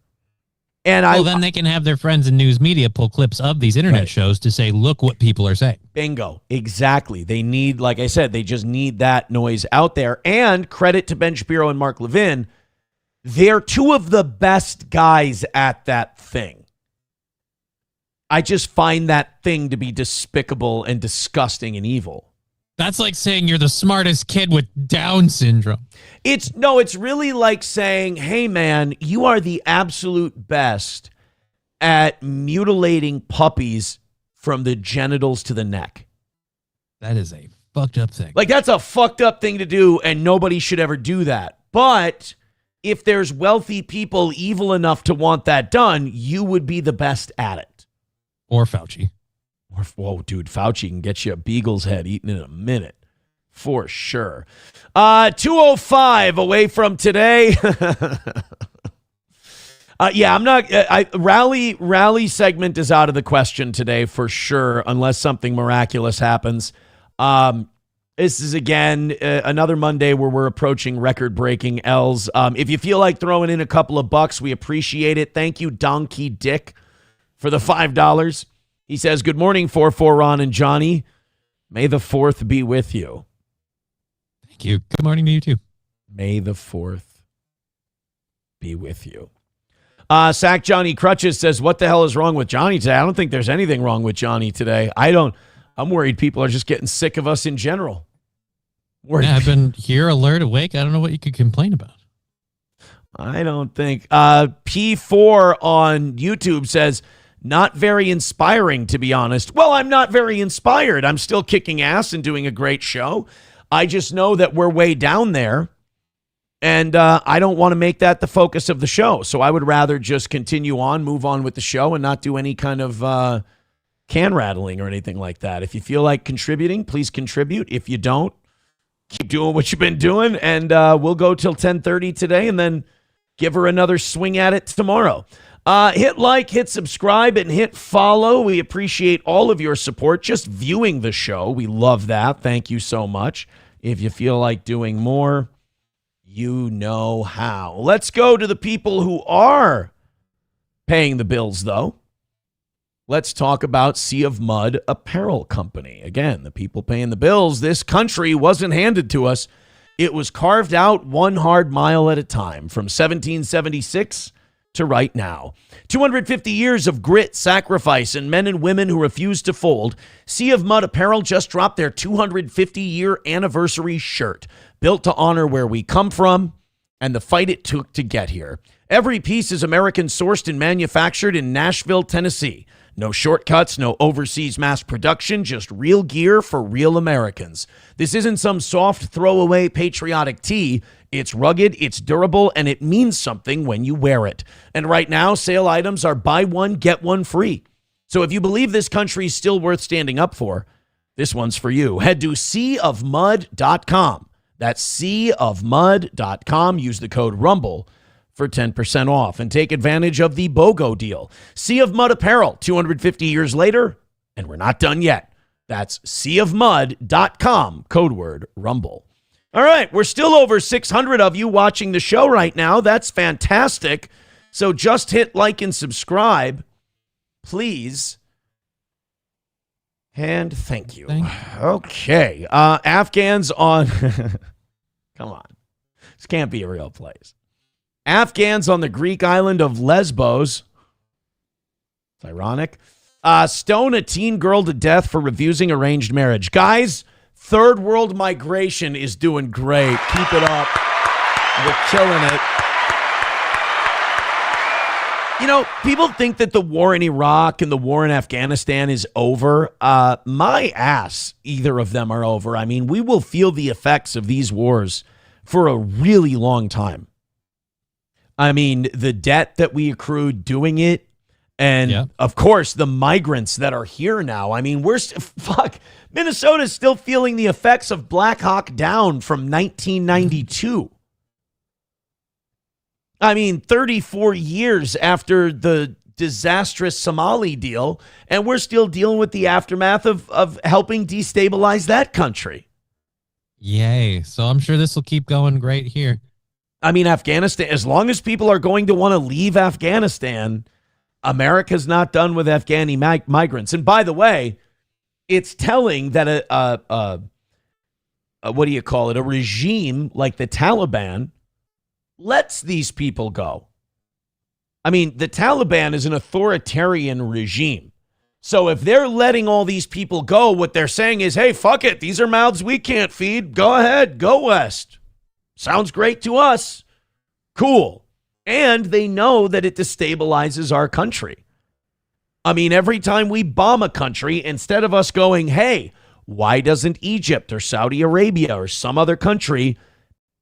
And then they can have their friends in news media pull clips of these internet shows to say, look what people are saying. Bingo. Exactly. They need, like I said, they just need that noise out there. And credit to Ben Shapiro and Mark Levin. They're two of the best guys at that thing. I just find that thing to be despicable and disgusting and evil. That's like saying you're the smartest kid with Down syndrome. It's really like saying, hey, man, you are the absolute best at mutilating puppies from the genitals to the neck. That is a fucked up thing. Like, that's a fucked up thing to do, and nobody should ever do that. But if there's wealthy people evil enough to want that done, you would be the best at it. Or Fauci. Whoa, dude, Fauci can get you a beagle's head eaten in a minute. For sure. 2:05 away from today. I'm not. Rally segment is out of the question today for sure, unless something miraculous happens. This is, again, another Monday where we're approaching record-breaking L's. If you feel like throwing in a couple of bucks, we appreciate it. Thank you, Donkey Dick, for the $5. He says, good morning, 4-4 Ron and Johnny. May the 4th be with you. Thank you. Good morning to you, too. May the 4th be with you. Sack Johnny Crutches says, what the hell is wrong with Johnny today? I don't think there's anything wrong with Johnny today. I'm worried people are just getting sick of us in general. I've been here, alert, awake. I don't know what you could complain about. I don't think. P4 on YouTube says, not very inspiring, to be honest. Well, I'm not very inspired. I'm still kicking ass and doing a great show. I just know that we're way down there, and I don't want to make that the focus of the show. So I would rather just continue on, move on with the show, and not do any kind of can rattling or anything like that. If you feel like contributing, please contribute. If you don't, keep doing what you've been doing, and we'll go till 10:30 today, and then give her another swing at it tomorrow. Hit like, hit subscribe, and hit follow. We appreciate all of your support. Just viewing the show, we love that. Thank you so much. If you feel like doing more, you know how. Let's go to the people who are paying the bills, though. Let's talk about Sea of Mud Apparel Company. Again, the people paying the bills. This country wasn't handed to us. It was carved out one hard mile at a time from 1776 to right now. 250 years of grit, sacrifice, and men and women who refuse to fold. Sea of Mud Apparel just dropped their 250-year anniversary shirt, built to honor where we come from and the fight it took to get here. Every piece is American sourced and manufactured in Nashville, Tennessee. No shortcuts, no overseas mass production, just real gear for real Americans. This isn't some soft throwaway patriotic tee. It's rugged, it's durable, and it means something when you wear it. And right now, sale items are buy one, get one free. So if you believe this country is still worth standing up for, this one's for you. Head to seaofmud.com. That's seaofmud.com. Use the code RUMBLE for 10% off and take advantage of the BOGO deal. Sea of Mud Apparel, 250 years later, and we're not done yet. That's seaofmud.com, code word RUMBLE. All right, we're still over 600 of you watching the show right now. That's fantastic. So just hit like and subscribe, please. And thank you. Okay, Afghans on... Come on. This can't be a real place. Afghans on the Greek island of Lesbos. It's ironic. Stone a teen girl to death for refusing arranged marriage. Guys, third world migration is doing great. Keep it up. We're killing it. You know, people think that the war in Iraq and the war in Afghanistan is over. My ass, either of them are over. I mean, we will feel the effects of these wars for a really long time. I mean, the debt that we accrued doing it, And of course, the migrants that are here now. I mean, Minnesota's still feeling the effects of Black Hawk Down from 1992. I mean, 34 years after the disastrous Somali deal, and we're still dealing with the aftermath of helping destabilize that country. Yay. So I'm sure this will keep going great here. I mean, Afghanistan, as long as people are going to want to leave Afghanistan, America's not done with Afghani migrants. And by the way, it's telling that what do you call it? A regime like the Taliban lets these people go. I mean, the Taliban is an authoritarian regime. So if they're letting all these people go, what they're saying is, hey, fuck it. These are mouths we can't feed. Go ahead. Go west. Sounds great to us. Cool. And they know that it destabilizes our country. I mean, every time we bomb a country, instead of us going, hey, why doesn't Egypt or Saudi Arabia or some other country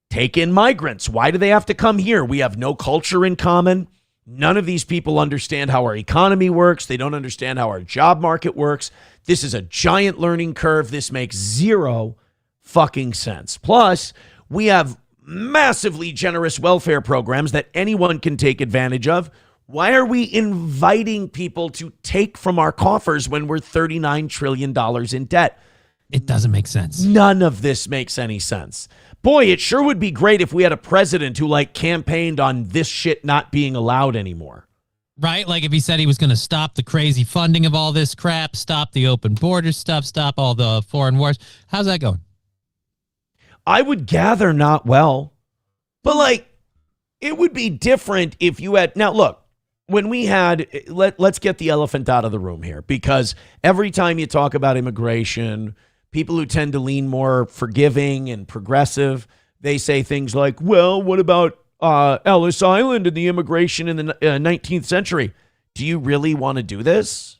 take in migrants? Why do they have to come here? We have no culture in common. None of these people understand how our economy works. They don't understand how our job market works. This is a giant learning curve. This makes zero fucking sense. Plus, we have massively generous welfare programs that anyone can take advantage of. Why are we inviting people to take from our coffers when we're $39 trillion in debt? It doesn't make sense. None of this makes any sense. Boy, it sure would be great if we had a president who campaigned on this shit not being allowed anymore. Right? Like if he said he was going to stop the crazy funding of all this crap, stop the open border stuff, stop all the foreign wars. How's that going? I would gather not well. But it would be different if you had... Now, look, when we had... Let's get the elephant out of the room here, because every time you talk about immigration, people who tend to lean more forgiving and progressive, they say things like, well, what about Ellis Island and the immigration in the 19th century? Do you really want to do this?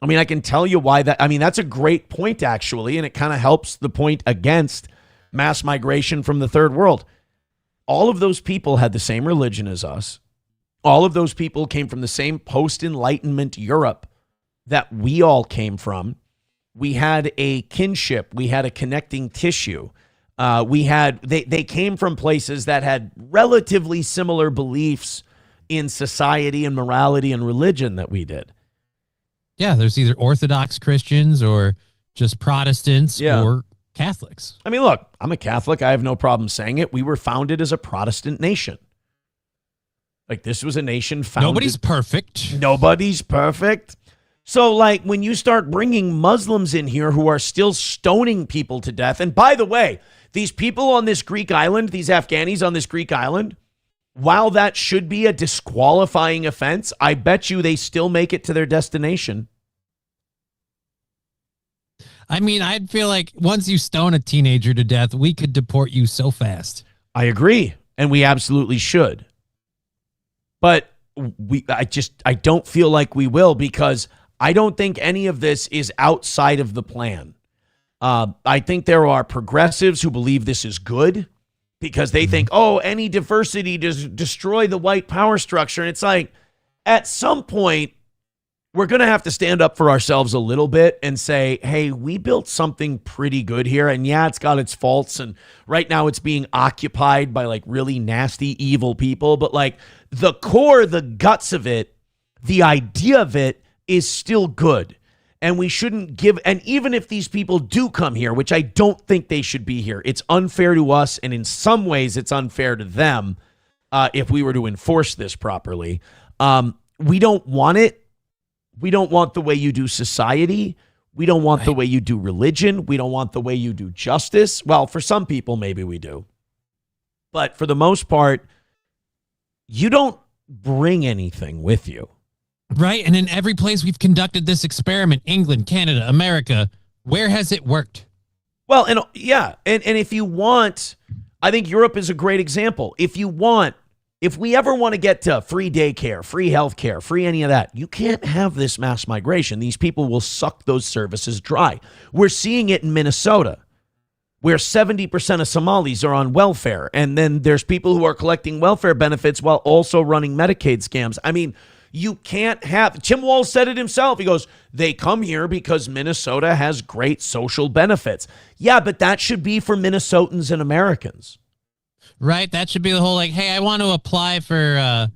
I mean, I can tell you why that... I mean, that's a great point, actually, and it kind of helps the point against mass migration from the third world. All of those people had the same religion as us. All of those people came from the same post-Enlightenment Europe that we all came from. We had a kinship. We had a connecting tissue. They came from places that had relatively similar beliefs in society and morality and religion that we did. Yeah, there's either Orthodox Christians or just Protestants or Catholics. I mean, look, I'm a Catholic. I have no problem saying it. We were founded as a Protestant nation. This was a nation founded. Nobody's perfect. Nobody's perfect. So, when you start bringing Muslims in here who are still stoning people to death, and by the way, these people on this Greek island, these Afghanis on this Greek island, while that should be a disqualifying offense, I bet you they still make it to their destination. I mean, I'd feel like once you stone a teenager to death, we could deport you so fast. I agree, and we absolutely should. But I don't feel like we will, because I don't think any of this is outside of the plan. I think there are progressives who believe this is good because they think, any diversity does destroy the white power structure. And it's at some point, we're going to have to stand up for ourselves a little bit and say, hey, we built something pretty good here. And yeah, it's got its faults. And right now it's being occupied by really nasty, evil people. But the core, the guts of it, the idea of it is still good. And we shouldn't give, and even if these people do come here, which I don't think they should be here, it's unfair to us. And in some ways it's unfair to them if we were to enforce this properly. We don't want it. We don't want the way you do society. We don't want the way you do religion. We don't want the way you do justice. Well, for some people, maybe we do. But for the most part, you don't bring anything with you. Right. And in every place we've conducted this experiment, England, Canada, America, where has it worked? Well, and if you want, I think Europe is a great example. If we ever want to get to free daycare, free healthcare, free any of that, you can't have this mass migration. These people will suck those services dry. We're seeing it in Minnesota, where 70% of Somalis are on welfare. And then there's people who are collecting welfare benefits while also running Medicaid scams. I mean, You can't have, Tim Walz said it himself. He goes, they come here because Minnesota has great social benefits. Yeah, but that should be for Minnesotans and Americans. Right? That should be the whole, like, hey, I want to apply for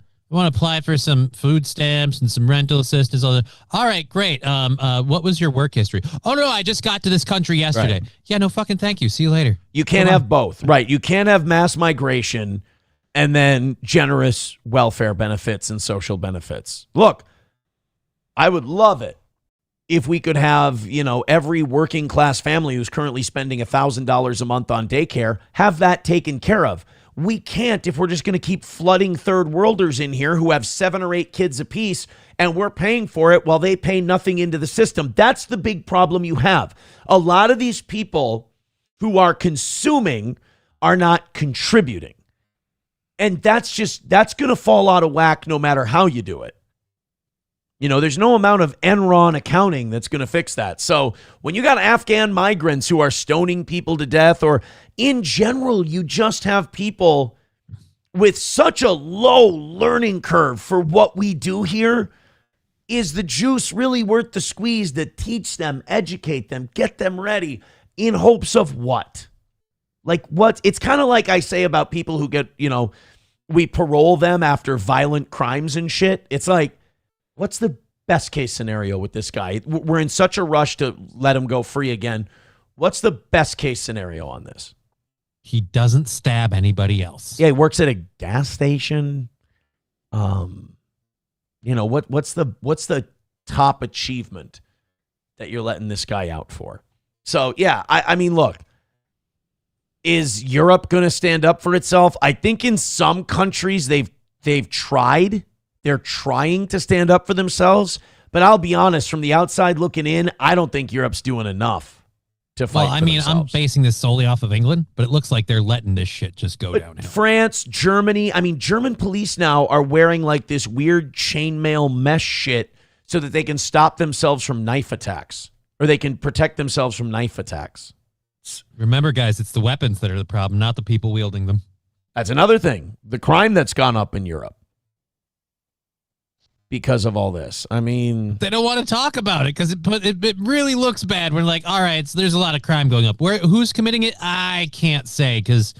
some food stamps and some rental assistance. All right, great. What was your work history? Oh, no, I just got to this country yesterday. Right. Yeah, no fucking thank you. See you later. You can't have both. Right. You can't have mass migration and then generous welfare benefits and social benefits. Look, I would love it if we could have, every working class family who's currently spending $1,000 a month on daycare, have that taken care of. We can't if we're just going to keep flooding third worlders in here who have 7 or 8 kids apiece, and we're paying for it while they pay nothing into the system. That's the big problem you have. A lot of these people who are consuming are not contributing. And that's going to fall out of whack no matter how you do it. There's no amount of Enron accounting that's going to fix that. So when you got Afghan migrants who are stoning people to death, or in general, you just have people with such a low learning curve for what we do here, is the juice really worth the squeeze to teach them, educate them, get them ready in hopes of what? Like what? It's kind of like I say about people who get, we parole them after violent crimes and shit. It's like, what's the best case scenario with this guy? We're in such a rush to let him go free again. What's the best case scenario on this? He doesn't stab anybody else. Yeah, he works at a gas station. What's the top achievement that you're letting this guy out for? So yeah, I mean, look. Is Europe going to stand up for itself? I think in some countries they've tried. They're trying to stand up for themselves. But I'll be honest, from the outside looking in, I don't think Europe's doing enough to fight for themselves. I'm basing this solely off of England, but it looks like they're letting this shit just go downhill. France, Germany, German police now are wearing like this weird chainmail mesh shit so that they can stop themselves from knife attacks, or they can protect themselves from knife attacks. Remember, guys, it's the weapons that are the problem, not the people wielding them. That's another thing. The crime that's gone up in Europe because of all this. They don't want to talk about it because it really looks bad. We're like, all right, so there's a lot of crime going up. Who's committing it? I can't say because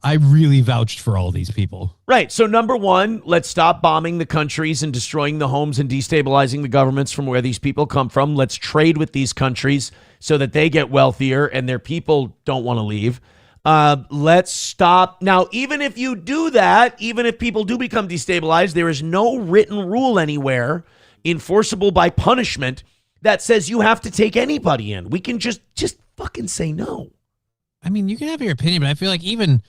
I really vouched for all these people. Right. So number one, let's stop bombing the countries and destroying the homes and destabilizing the governments from where these people come from. Let's trade with these countries so that they get wealthier and their people don't want to leave. Let's stop. Now, even if you do that, even if people do become destabilized, there is no written rule anywhere enforceable by punishment that says you have to take anybody in. We can just fucking say no. You can have your opinion, but I feel like even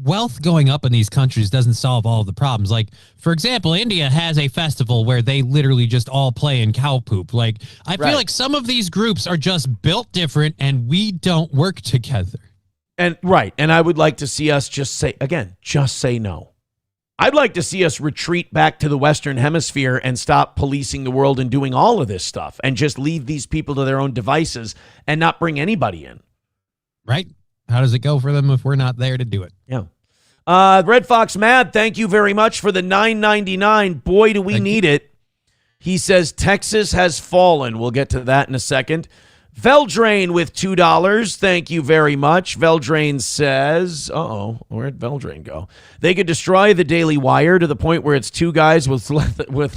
wealth going up in these countries doesn't solve all of the problems. Like, for example, India has a festival where they literally just all play in cow poop. Like, I feel like some of these groups are just built different and we don't work together. And I would like to see us just say no. I'd like to see us retreat back to the Western Hemisphere and stop policing the world and doing all of this stuff and just leave these people to their own devices and not bring anybody in. Right? How does it go for them if we're not there to do it? Yeah. Red Fox Mad, thank you very much for the $9.99. Boy, do we need it. He says Texas has fallen. We'll get to that in a second. Veldrain with $2. Thank you very much. Veldrain says, where'd Veldrain go? They could destroy the Daily Wire to the point where it's 2 guys with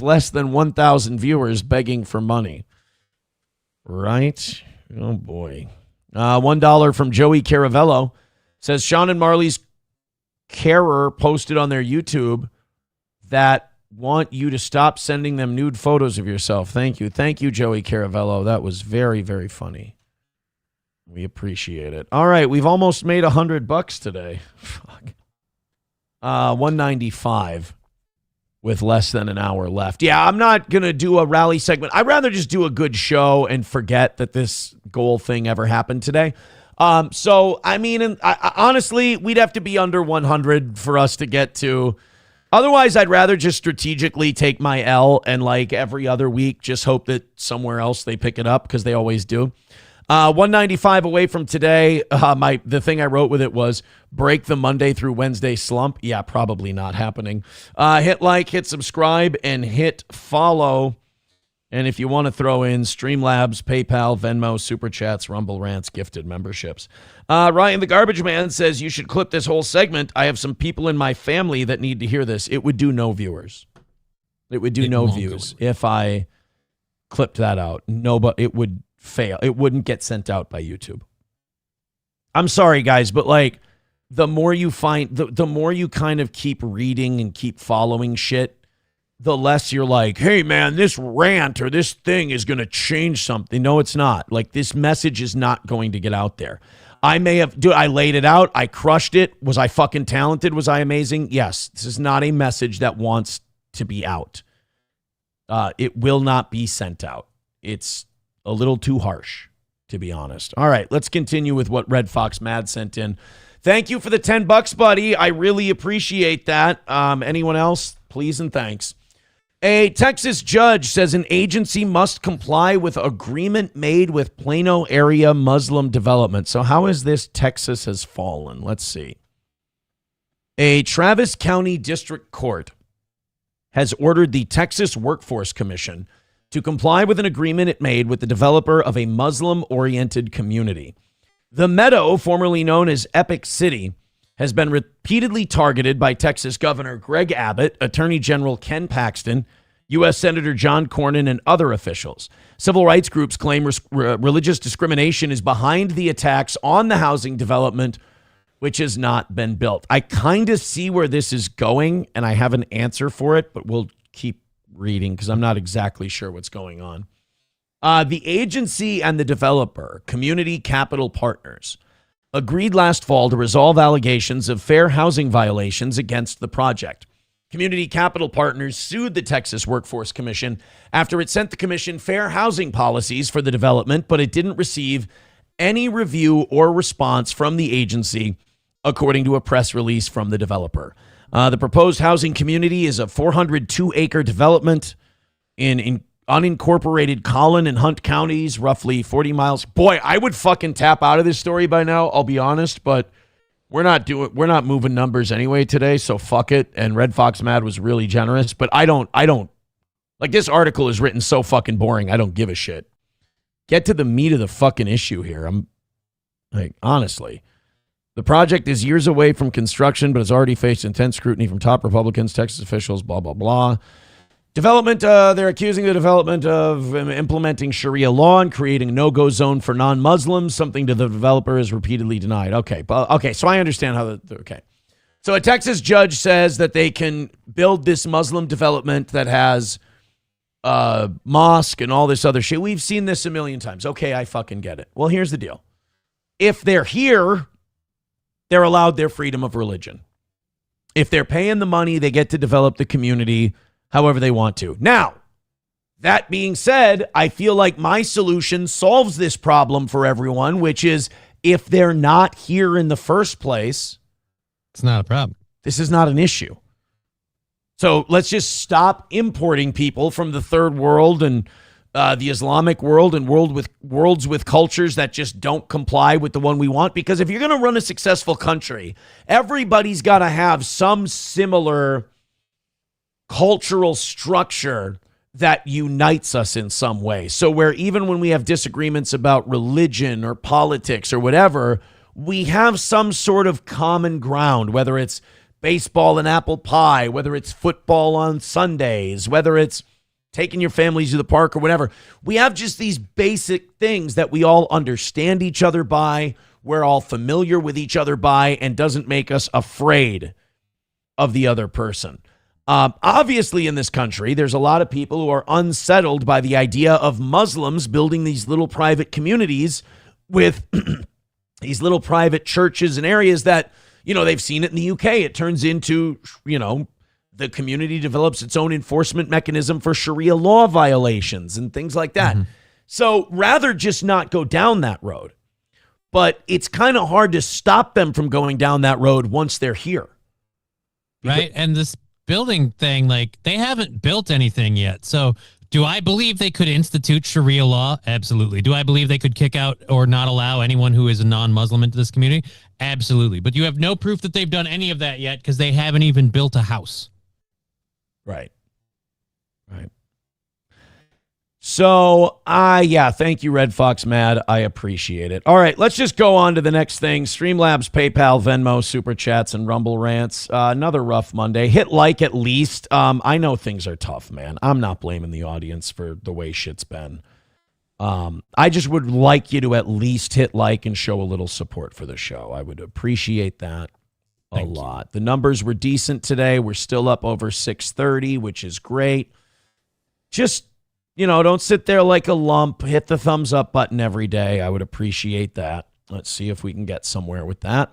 less than 1,000 viewers begging for money. Right? Oh, boy. $1 from Joey Caravello says Sean and Marley's carer posted on their YouTube that want you to stop sending them nude photos of yourself. Thank you. Thank you, Joey Caravello. That was very, very funny. We appreciate it. All right. We've almost made $100 today. Fuck. 195 with less than an hour left. Yeah, I'm not going to do a rally segment. I'd rather just do a good show and forget that this goal thing ever happened today. Honestly, we'd have to be under 100 for us to get to. Otherwise, I'd rather just strategically take my L and like every other week, just hope that somewhere else they pick it up because they always do. 195 away from today. The thing I wrote with it was break the Monday through Wednesday slump. Yeah, probably not happening. Hit like, hit subscribe, and hit follow. And if you want to throw in Streamlabs, PayPal, Venmo, Super Chats, Rumble Rants, gifted memberships. Ryan the Garbage Man says you should clip this whole segment. I have some people in my family that need to hear this. It would do no viewers. It would do no views if I clipped that out. No, but it would fail. It wouldn't get sent out by YouTube. I'm sorry, guys, but like the more you find, the more you kind of keep reading and keep following shit, the less you're like, hey, man, this rant or this thing is going to change something. No, it's not. Like, this message is not going to get out there. I laid it out. I crushed it. Was I fucking talented? Was I amazing? Yes. This is not a message that wants to be out. It will not be sent out. It's a little too harsh, to be honest. All right, let's continue with what Red Fox Mad sent in. Thank you for the $10, buddy. I really appreciate that. Anyone else? Please and thanks. A Texas judge says an agency must comply with agreement made with Plano area Muslim development. So how is this Texas has fallen? Let's see. A Travis County District Court has ordered the Texas Workforce Commission to comply with an agreement it made with the developer of a Muslim-oriented community. The Meadow, formerly known as Epic City, has been repeatedly targeted by Texas Governor Greg Abbott, Attorney General Ken Paxton, U.S. Senator John Cornyn, and other officials. Civil rights groups claim religious discrimination is behind the attacks on the housing development, which has not been built. I kind of see where this is going, and I have an answer for it, but we'll keep reading because I'm not exactly sure what's going on. The agency and the developer, Community Capital Partners, agreed last fall to resolve allegations of fair housing violations against the project. Community Capital Partners sued the Texas Workforce Commission after it sent the commission fair housing policies for the development, but it didn't receive any review or response from the agency, according to a press release from the developer. The proposed housing community is a 402-acre development in unincorporated Collin and Hunt counties, roughly 40 miles. Boy, I would fucking tap out of this story by now, I'll be honest, but we're not moving numbers anyway today, so fuck it. And Red Fox Mad was really generous, but I don't like, this article is written so fucking boring, I don't give a shit. Get to the meat of the fucking issue here. I'm like, honestly. The project is years away from construction, but has already faced intense scrutiny from top Republicans, Texas officials, blah, blah, blah. Development, they're accusing the development of implementing Sharia law and creating a no-go zone for non-Muslims, something the developer has repeatedly denied. Okay, so I understand how okay. So a Texas judge says that they can build this Muslim development that has mosque and all this other shit. We've seen this a million times. Okay, I fucking get it. Well, here's the deal. If they're here, they're allowed their freedom of religion. If they're paying the money, they get to develop the community however they want to. Now, that being said, I feel like my solution solves this problem for everyone, which is if they're not here in the first place, it's not a problem. This is not an issue. So let's just stop importing people from the third world and the Islamic world and worlds with cultures that just don't comply with the one we want. Because if you're going to run a successful country, everybody's got to have some similar cultural structure that unites us in some way. So where even when we have disagreements about religion or politics or whatever, we have some sort of common ground, whether it's baseball and apple pie, whether it's football on Sundays, whether it's taking your families to the park or whatever. We have just these basic things that we all understand each other by, we're all familiar with each other by, and doesn't make us afraid of the other person. Obviously, in this country, there's a lot of people who are unsettled by the idea of Muslims building these little private communities with these little private churches and areas that, they've seen it in the UK. It turns into, the community develops its own enforcement mechanism for Sharia law violations and things like that. Mm-hmm. So rather just not go down that road. But it's kind of hard to stop them from going down that road once they're here. Right. And this building thing, like, they haven't built anything yet. So Do I believe they could institute Sharia law? Absolutely. Do I believe they could kick out or not allow anyone who is a non-Muslim into this community? Absolutely. But you have no proof that they've done any of that yet because they haven't even built a house. Right. Right. So, yeah, thank you, Red Fox Mad. I appreciate it. All right, let's just go on to the next thing. Streamlabs, PayPal, Venmo, Super Chats, and Rumble Rants. Another rough Monday. Hit like at least. I know things are tough, man. I'm not blaming the audience for the way shit's been. I just would like you to at least hit like and show a little support for the show. I would appreciate that a lot. The numbers were decent today. We're still up over 630, which is great. Just... don't sit there like a lump. Hit the thumbs up button every day. I would appreciate that. Let's see if we can get somewhere with that.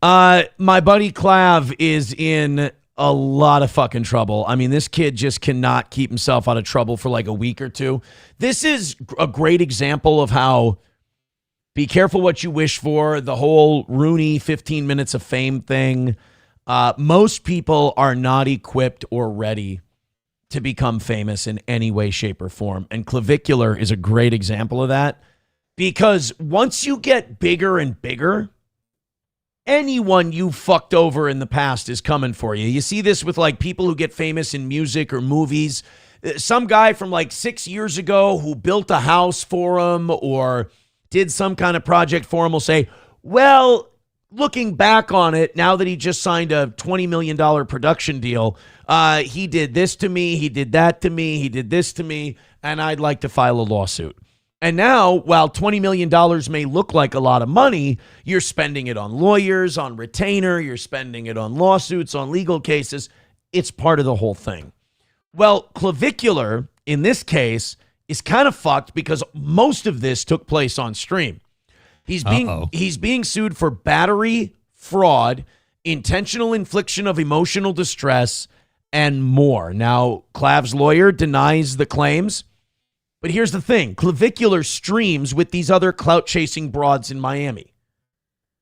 My buddy Clav is in a lot of fucking trouble. I mean, this kid just cannot keep himself out of trouble for like a week or two. This is a great example of how be careful what you wish for. The whole Rooney 15 minutes of fame thing. Most people are not equipped or ready to become famous in any way, shape, or form. And Clavicular is a great example of that, because once you get bigger and bigger, anyone you fucked over in the past is coming for you. You see this with like people who get famous in music or movies. Some guy from like 6 years ago who built a house for him or did some kind of project for him will say, well, looking back on it, now that he just signed a $20 million production deal, he did this to me, he did that to me, he did this to me, and I'd like to file a lawsuit. And now, while $20 million may look like a lot of money, you're spending it on lawyers, on retainer, you're spending it on lawsuits, on legal cases. It's part of the whole thing. Well, Clavicular, in this case, is kind of fucked because most of this took place on stream. He's being sued for battery, fraud, intentional infliction of emotional distress, and more. Now, Clav's lawyer denies the claims, but here's the thing. Clavicular streams with these other clout-chasing broads in Miami.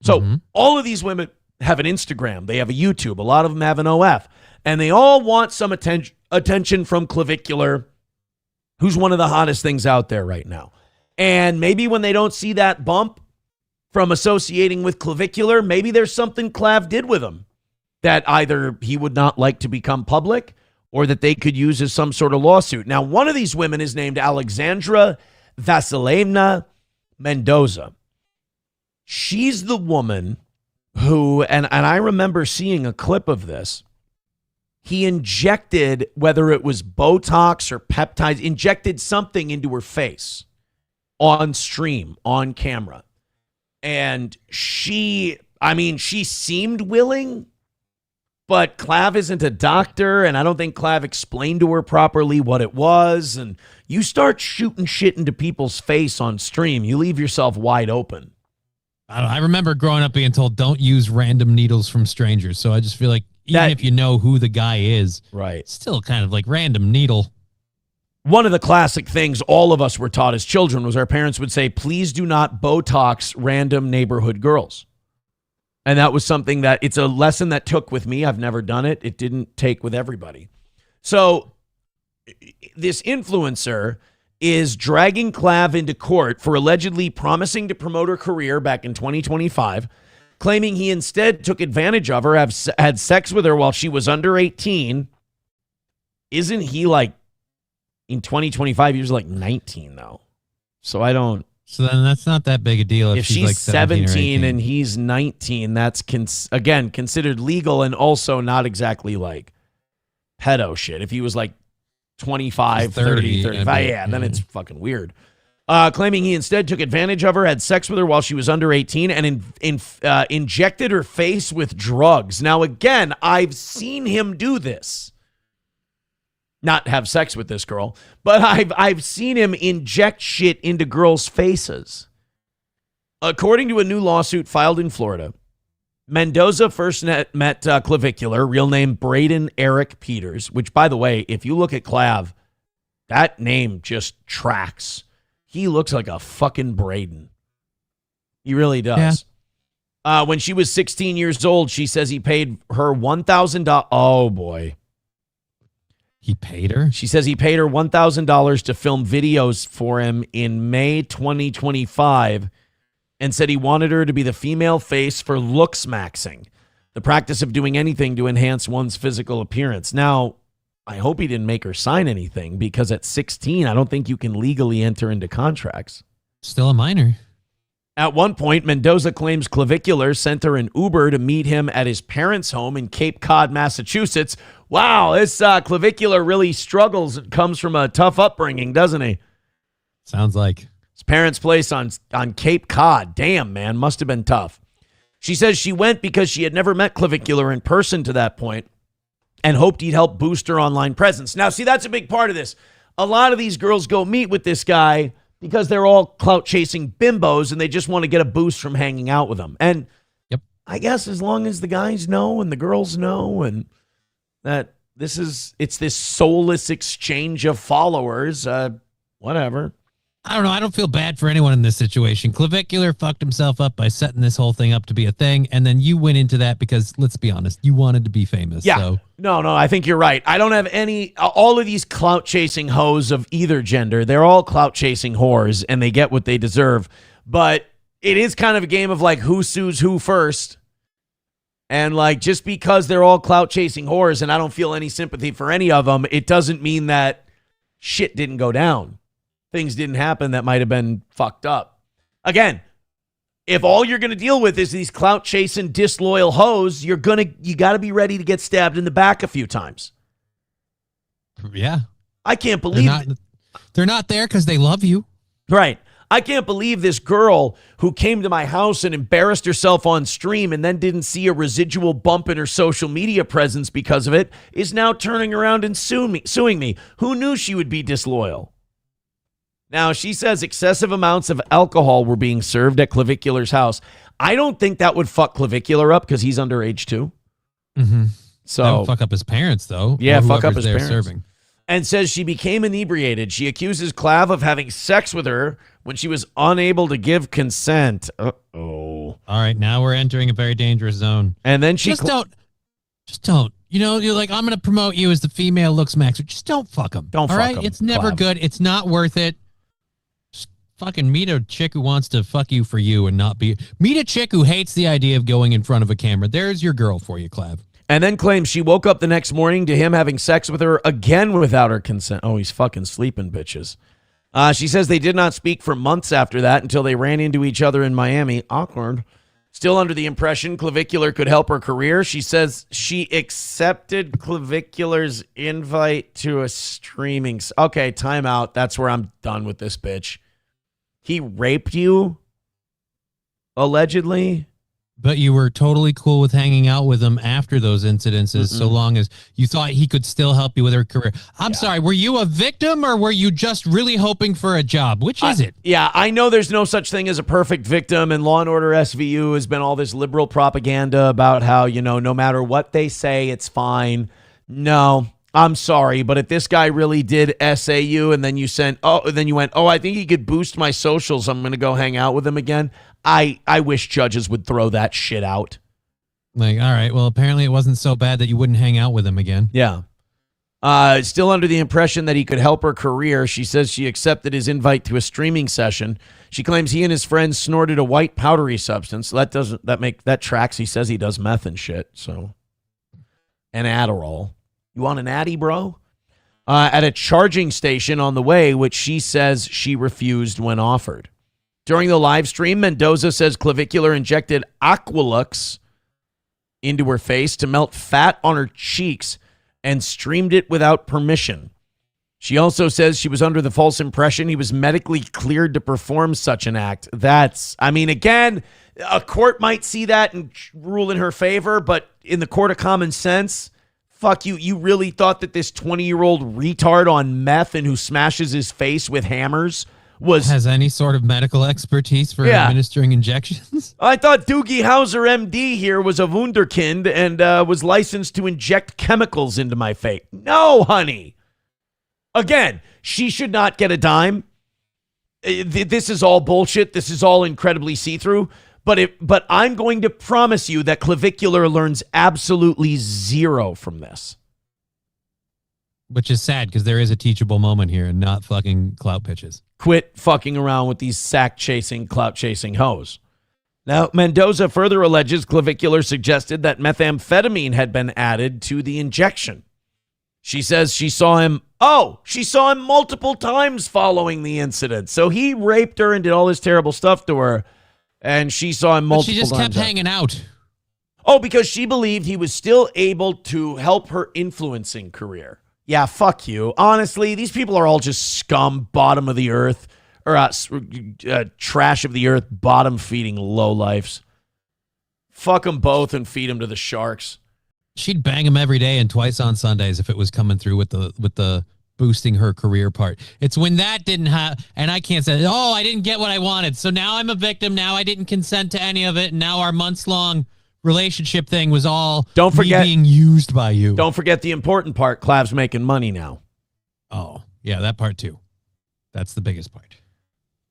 So all of these women have an Instagram. They have a YouTube. A lot of them have an OF. And they all want some attention from Clavicular, who's one of the hottest things out there right now. And maybe when they don't see that bump from associating with Clavicular, maybe there's something Clav did with him that either he would not like to become public or that they could use as some sort of lawsuit. Now, one of these women is named Alexandra Vasilevna Mendoza. She's the woman who, and I remember seeing a clip of this, he injected, whether it was Botox or peptides, injected something into her face on stream, on camera. And she seemed willing, but Clav isn't a doctor, and I don't think Clav explained to her properly what it was. And you start shooting shit into people's face on stream, you leave yourself wide open. I remember growing up being told, don't use random needles from strangers. So I just feel like even if you know who the guy is, right, it's still kind of like random needle. One of the classic things all of us were taught as children was our parents would say, please do not Botox random neighborhood girls. And that was something that, it's a lesson that took with me. I've never done it. It didn't take with everybody. So this influencer is dragging Clav into court for allegedly promising to promote her career back in 2025, claiming he instead took advantage of her, had sex with her while she was under 18. Isn't he like, in 2025, he was like 19 though. So I don't. So then that's not that big a deal. If she's like 17 and he's 19, that's again considered legal and also not exactly like pedo shit. If he was like 25, 30, 35, then it's fucking weird. Claiming he instead took advantage of her, had sex with her while she was under 18, and injected her face with drugs. Now, again, I've seen him do this. Not have sex with this girl, but I've seen him inject shit into girls' faces. According to a new lawsuit filed in Florida, Mendoza first met Clavicular, real name Braden Eric Peters, which, by the way, if you look at Clav, that name just tracks. He looks like a fucking Braden. He really does. Yeah. When she was 16 years old, she says he paid her $1,000. Oh, boy. He paid her? She says he paid her $1,000 to film videos for him in May 2025 and said he wanted her to be the female face for looks maxing, the practice of doing anything to enhance one's physical appearance. Now, I hope he didn't make her sign anything because at 16, I don't think you can legally enter into contracts. Still a minor. At one point, Mendoza claims Clavicular sent her an Uber to meet him at his parents' home in Cape Cod, Massachusetts. Wow, this Clavicular really struggles and comes from a tough upbringing, doesn't he? Sounds like. His parents' place on Cape Cod. Damn, man, must have been tough. She says she went because she had never met Clavicular in person to that point and hoped he'd help boost her online presence. Now, see, that's a big part of this. A lot of these girls go meet with this guy because they're all clout-chasing bimbos and they just want to get a boost from hanging out with them. And I guess as long as the guys know and the girls know and that it's this soulless exchange of followers, whatever. I don't know. I don't feel bad for anyone in this situation. Clavicular fucked himself up by setting this whole thing up to be a thing, and then you went into that because, let's be honest, you wanted to be famous. Yeah. So. No, I think you're right. I don't have all of these clout-chasing hoes of either gender. They're all clout-chasing whores, and they get what they deserve. But it is kind of a game of, like, who sues who first. And, like, just because they're all clout-chasing whores and I don't feel any sympathy for any of them, it doesn't mean that shit didn't go down. Things didn't happen that might have been fucked up. Again, if all you're going to deal with is these clout-chasing, disloyal hoes, you got to be ready to get stabbed in the back a few times. Yeah. I can't believe they're not there because they love you. Right. I can't believe this girl who came to my house and embarrassed herself on stream and then didn't see a residual bump in her social media presence because of it is now turning around and suing me. Who knew she would be disloyal? Now, she says excessive amounts of alcohol were being served at Clavicular's house. I don't think that would fuck Clavicular up because he's underage too. Mm-hmm. So that would fuck up his parents, though. Yeah, fuck up his parents. Serving. And says she became inebriated. She accuses Clav of having sex with her when she was unable to give consent. Uh-oh. All right, now we're entering a very dangerous zone. And then she Just don't. You know, you're like, I'm going to promote you as the female looks maxer. Just don't fuck him. Don't all fuck right? him, It's never Clav. good. It's not worth it. Just fucking meet a chick who wants to fuck you for you and not be... Meet a chick who hates the idea of going in front of a camera. There's your girl for you, Clav. And then claims she woke up the next morning to him having sex with her again without her consent. Oh, he's fucking sleeping, bitches. She says they did not speak for months after that until they ran into each other in Miami. Awkward. Still under the impression Clavicular could help her career, she says she accepted Clavicular's invite to a streaming... Okay, time out. That's where I'm done with this bitch. He raped you? Allegedly? But you were totally cool with hanging out with him after those incidences, so long as you thought he could still help you with her career. I'm sorry, were you a victim or were you just really hoping for a job? Which is it? Yeah, I know there's no such thing as a perfect victim, and Law & Order SVU has been all this liberal propaganda about how, you know, no matter what they say, it's fine. No, I'm sorry, but if this guy really did SAU and then you went, I think he could boost my socials, I'm going to go hang out with him again. I wish judges would throw that shit out. Like, all right, well, apparently it wasn't so bad that you wouldn't hang out with him again. Yeah. Still under the impression that he could help her career, she says she accepted his invite to a streaming session. She claims he and his friends snorted a white powdery substance. That tracks. He says he does meth and shit. So, and Adderall. You want an Addy, bro? At a charging station on the way, which she says she refused when offered. During the live stream, Mendoza says Clavicular injected Aqualux into her face to melt fat on her cheeks and streamed it without permission. She also says she was under the false impression he was medically cleared to perform such an act. Again, a court might see that and rule in her favor, but in the court of common sense, fuck you. You really thought that this 20-year-old retard on meth and who smashes his face with hammers has any sort of medical expertise for administering injections? I thought Doogie Howser, MD, here was a wunderkind and was licensed to inject chemicals into my face. No, honey. Again, she should not get a dime. This is all bullshit. This is all incredibly see-through. But I'm going to promise you that Clavicular learns absolutely zero from this. Which is sad because there is a teachable moment here and not fucking clout pitches. Quit fucking around with these sack-chasing, clout-chasing hoes. Now, Mendoza further alleges Clavicular suggested that methamphetamine had been added to the injection. She says she saw him multiple times following the incident. So he raped her and did all this terrible stuff to her, and she saw him multiple times. She just kept hanging out. Oh, because she believed he was still able to help her influencing career. Yeah, fuck you. Honestly, these people are all just scum, bottom of the earth, or trash of the earth, bottom-feeding lowlifes. Fuck them both and feed them to the sharks. She'd bang him every day and twice on Sundays if it was coming through with the boosting her career part. It's when that didn't have, and I can't say, I didn't get what I wanted, so now I'm a victim. Now I didn't consent to any of it, and now our months-long relationship thing was all being used by you. Don't forget the important part. Clav's making money now. Oh, yeah, that part too. That's the biggest part.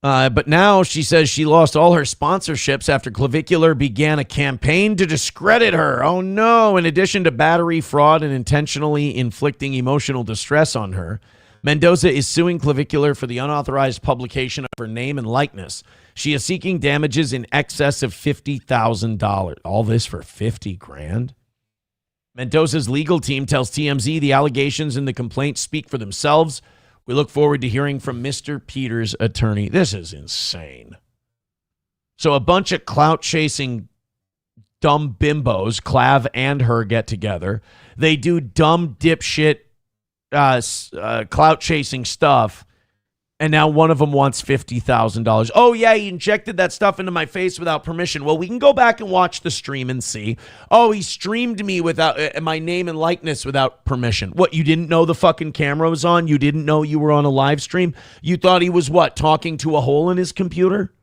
But now she says she lost all her sponsorships after Clavicular began a campaign to discredit her. Oh, no. In addition to battery, fraud, and intentionally inflicting emotional distress on her, Mendoza is suing Clavicular for the unauthorized publication of her name and likeness. She is seeking damages in excess of $50,000. All this for $50,000? Mendoza's legal team tells TMZ the allegations in the complaint speak for themselves. We look forward to hearing from Mr. Peters' attorney. This is insane. So a bunch of clout-chasing dumb bimbos, Clav and her, get together. They do dumb dipshit clout-chasing stuff. And now one of them wants $50,000. Oh, yeah, he injected that stuff into my face without permission. Well, we can go back and watch the stream and see. Oh, he streamed me without my name and likeness without permission. What, you didn't know the fucking camera was on? You didn't know you were on a live stream? You thought he was, what, talking to a hole in his computer?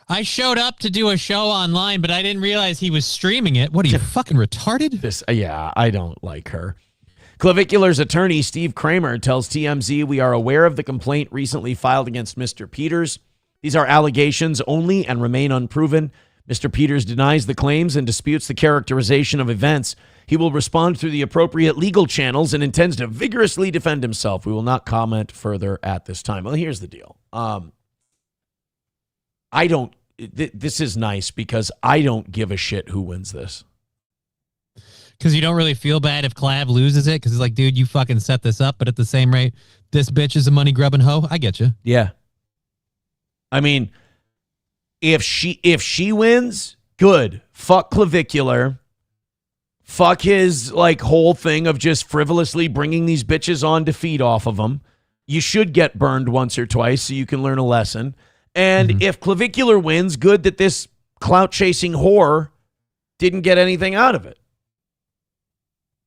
I showed up to do a show online, but I didn't realize he was streaming it. What, are you fucking retarded? Yeah, I don't like her. Clavicular's attorney, Steve Kramer, tells TMZ, we are aware of the complaint recently filed against Mr. Peters. These are allegations only and remain unproven. Mr. Peters denies the claims and disputes the characterization of events. He will respond through the appropriate legal channels and intends to vigorously defend himself. We will not comment further at this time. Well, here's the deal. This is nice because I don't give a shit who wins this. Because you don't really feel bad if Clav loses it, because it's like, dude, you fucking set this up, but at the same rate, this bitch is a money-grubbing hoe. I get you. Yeah. I mean, if she wins, good. Fuck Clavicular. Fuck his, whole thing of just frivolously bringing these bitches on to feed off of them. You should get burned once or twice so you can learn a lesson. And if Clavicular wins, good that this clout-chasing whore didn't get anything out of it.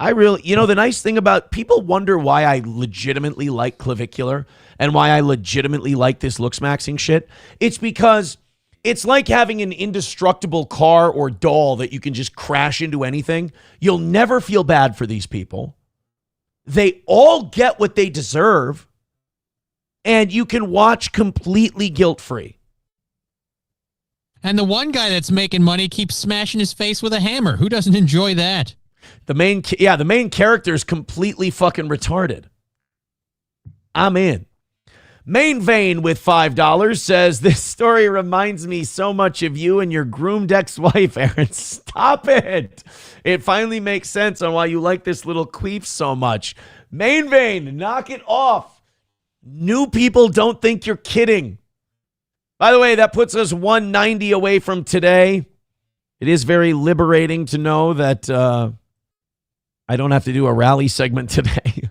The nice thing about people wonder why I legitimately like Clavicular and why I legitimately like this looks-maxing shit. It's because it's like having an indestructible car or doll that you can just crash into anything. You'll never feel bad for these people. They all get what they deserve, and you can watch completely guilt-free. And the one guy that's making money keeps smashing his face with a hammer. Who doesn't enjoy that? The main character is completely fucking retarded. I'm in. Main Vein with $5 says, this story reminds me so much of you and your groomed ex-wife, Aaron. Stop it. It finally makes sense on why you like this little queef so much. Main Vein, knock it off. New people don't think you're kidding. By the way, that puts us 190 away from today. It is very liberating to know that I don't have to do a rally segment today.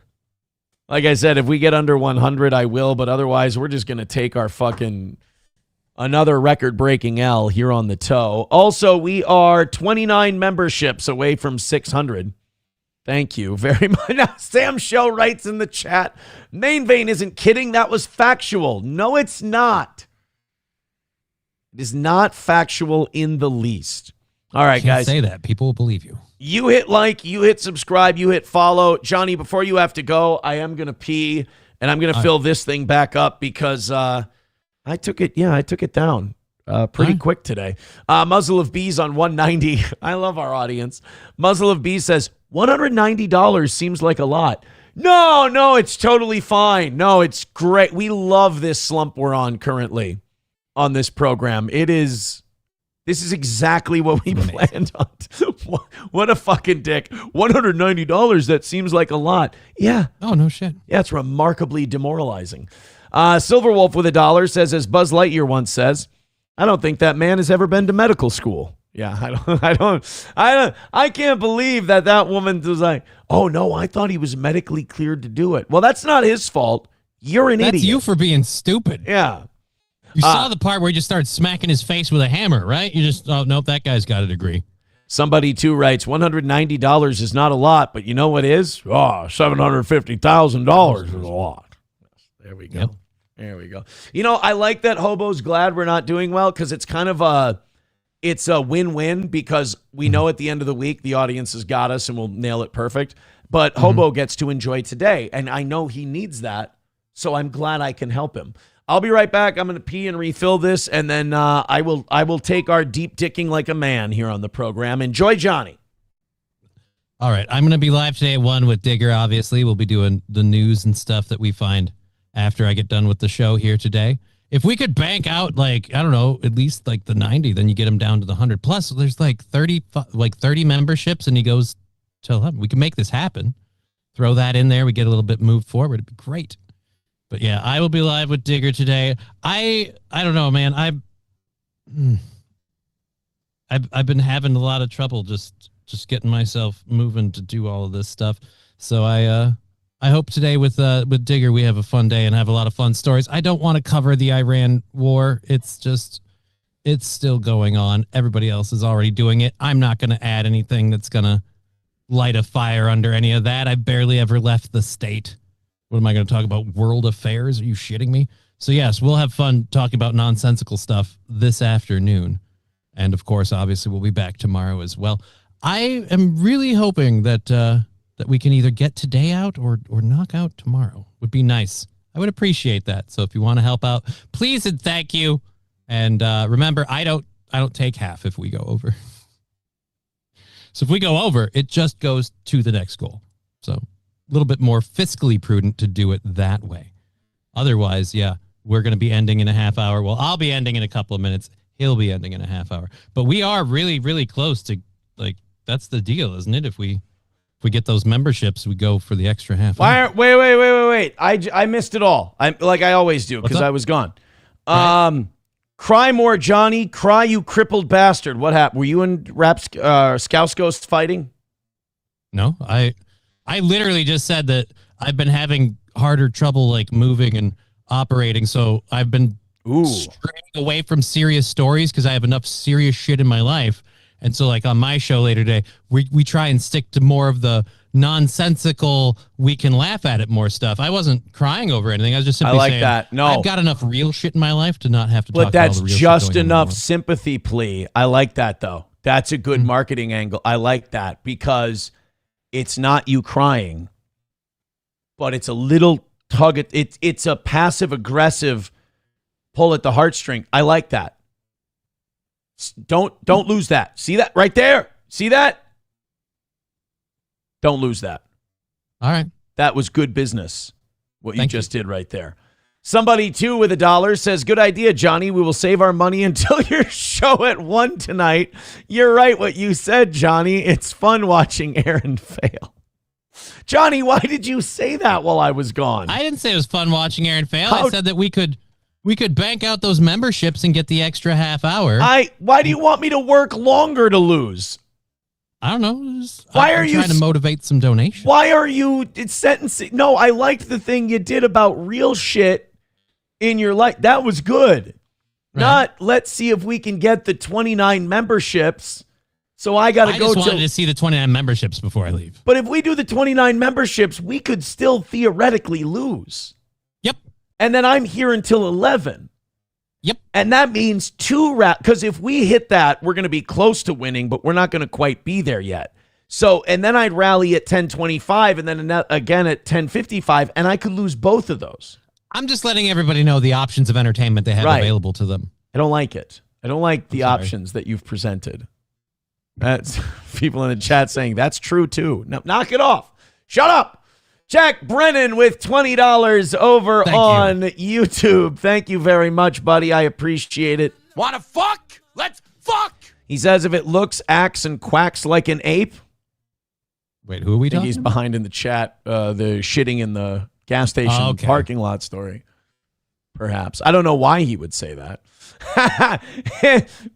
Like I said, if we get under 100, I will. But otherwise, we're just going to take our fucking another record-breaking L here on the toe. Also, we are 29 memberships away from 600. Thank you very much. Now, Sam Show writes in the chat, Main Vein isn't kidding. That was factual. No, it's not. It is not factual in the least. All right, guys. Say that. People will believe you. You hit like, you hit subscribe, you hit follow. Johnny, before you have to go, I am going to pee, and I'm going to fill this thing back up because I took it down pretty quick today. Muzzle of Bees on 190. I love our audience. Muzzle of Bees says, $190 seems like a lot. No, it's totally fine. No, it's great. We love this slump we're on currently on this program. This is exactly what we planned on. What a fucking dick. $190, that seems like a lot. Yeah. Oh, no shit. Yeah, it's remarkably demoralizing. Silverwolf with $1 says, as Buzz Lightyear once says, I don't think that man has ever been to medical school. Yeah, I can't believe that woman was like, oh no, I thought he was medically cleared to do it. Well, that's not his fault. You're an idiot. That's you for being stupid. Yeah. You saw the part where he just started smacking his face with a hammer, right? You just, oh, nope, that guy's got a degree. Somebody too writes, $190 is not a lot, but you know what is? Oh, $750,000 is a lot. There we go. Yep. There we go. You know, I like that Hobo's glad we're not doing well because it's kind of it's a win-win because we know at the end of the week the audience has got us and we'll nail it perfect. But Hobo gets to enjoy today, and I know he needs that, so I'm glad I can help him. I'll be right back. I'm going to pee and refill this, and then I will take our deep dicking like a man here on the program. Enjoy, Johnny. All right. I'm going to be live today at 1 with Digger, obviously. We'll be doing the news and stuff that we find after I get done with the show here today. If we could bank out, like, I don't know, at least like the 90, then you get him down to the 100. Plus, there's like 30 memberships, and he goes to 11. We can make this happen. Throw that in there. We get a little bit moved forward. It'd be great. But yeah, I will be live with Digger today. I don't know, man. I've been having a lot of trouble just getting myself moving to do all of this stuff. So I hope today with Digger we have a fun day and have a lot of fun stories. I don't want to cover the Iran war. It's still going on. Everybody else is already doing it. I'm not going to add anything that's going to light a fire under any of that. I barely ever left the state. What am I going to talk about? World affairs? Are you shitting me? So yes, we'll have fun talking about nonsensical stuff this afternoon. And of course, obviously, we'll be back tomorrow as well. I am really hoping that we can either get today out or knock out tomorrow. Would be nice. I would appreciate that. So if you want to help out, please and thank you. And remember, I don't take half if we go over. So if we go over, it just goes to the next goal. So a little bit more fiscally prudent to do it that way. Otherwise, yeah, we're going to be ending in a half hour. Well, I'll be ending in a couple of minutes. He'll be ending in a half hour. But we are really, really close to, like, that's the deal, isn't it? If we get those memberships, we go for the extra half hour. Wait. I missed it all. I always do because I was gone. Right. Cry more, Johnny. Cry, you crippled bastard. What happened? Were you and Skouskos fighting? No, I literally just said that I've been having harder trouble like moving and operating. So I've been straying away from serious stories because I have enough serious shit in my life. And so like on my show later today, we try and stick to more of the nonsensical, we can laugh at it more stuff. I wasn't crying over anything. I was just simply saying, that. No, I've got enough real shit in my life to not have to talk about all the real shit. But that's just enough anymore. Sympathy plea. I like that though. That's a good marketing angle. I like that because it's not you crying, but it's a little tug at it's a passive aggressive pull at the heartstring. I like that. Don't lose that. See that right there? See that? Don't lose that. All right. That was good business. What you just did right there. Somebody too with $1 says, good idea, Johnny. We will save our money until your show at 1 tonight. You're right what you said, Johnny. It's fun watching Aaron fail. Johnny, why did you say that while I was gone? I didn't say it was fun watching Aaron fail. I said that we could bank out those memberships and get the extra half hour. Why do you want me to work longer to lose? I don't know. I'm trying to motivate some donations? Why are you sentencing? No, I liked the thing you did about real shit in your life. That was good. Right. Not let's see if we can get the 29 memberships. So I got to go. I just wanted to see the 29 memberships before I leave. But if we do the 29 memberships, we could still theoretically lose. Yep. And then I'm here until 11. Yep. And that means because if we hit that, we're going to be close to winning, but we're not going to quite be there yet. So, and then I'd rally at 10:25 and then again at 10:55, and I could lose both of those. I'm just letting everybody know the options of entertainment they have available to them. I don't like it. I don't like the options that you've presented. That's people in the chat saying that's true too. No, knock it off. Shut up. Jack Brennan with $20 over on YouTube. Thank you very much, buddy. I appreciate it. Wanna fuck? Let's fuck! He says if it looks, acts, and quacks like an ape. Wait, who are we I think talking he's about? behind in the chat, the shitting in the gas station parking lot story. Perhaps. I don't know why he would say that.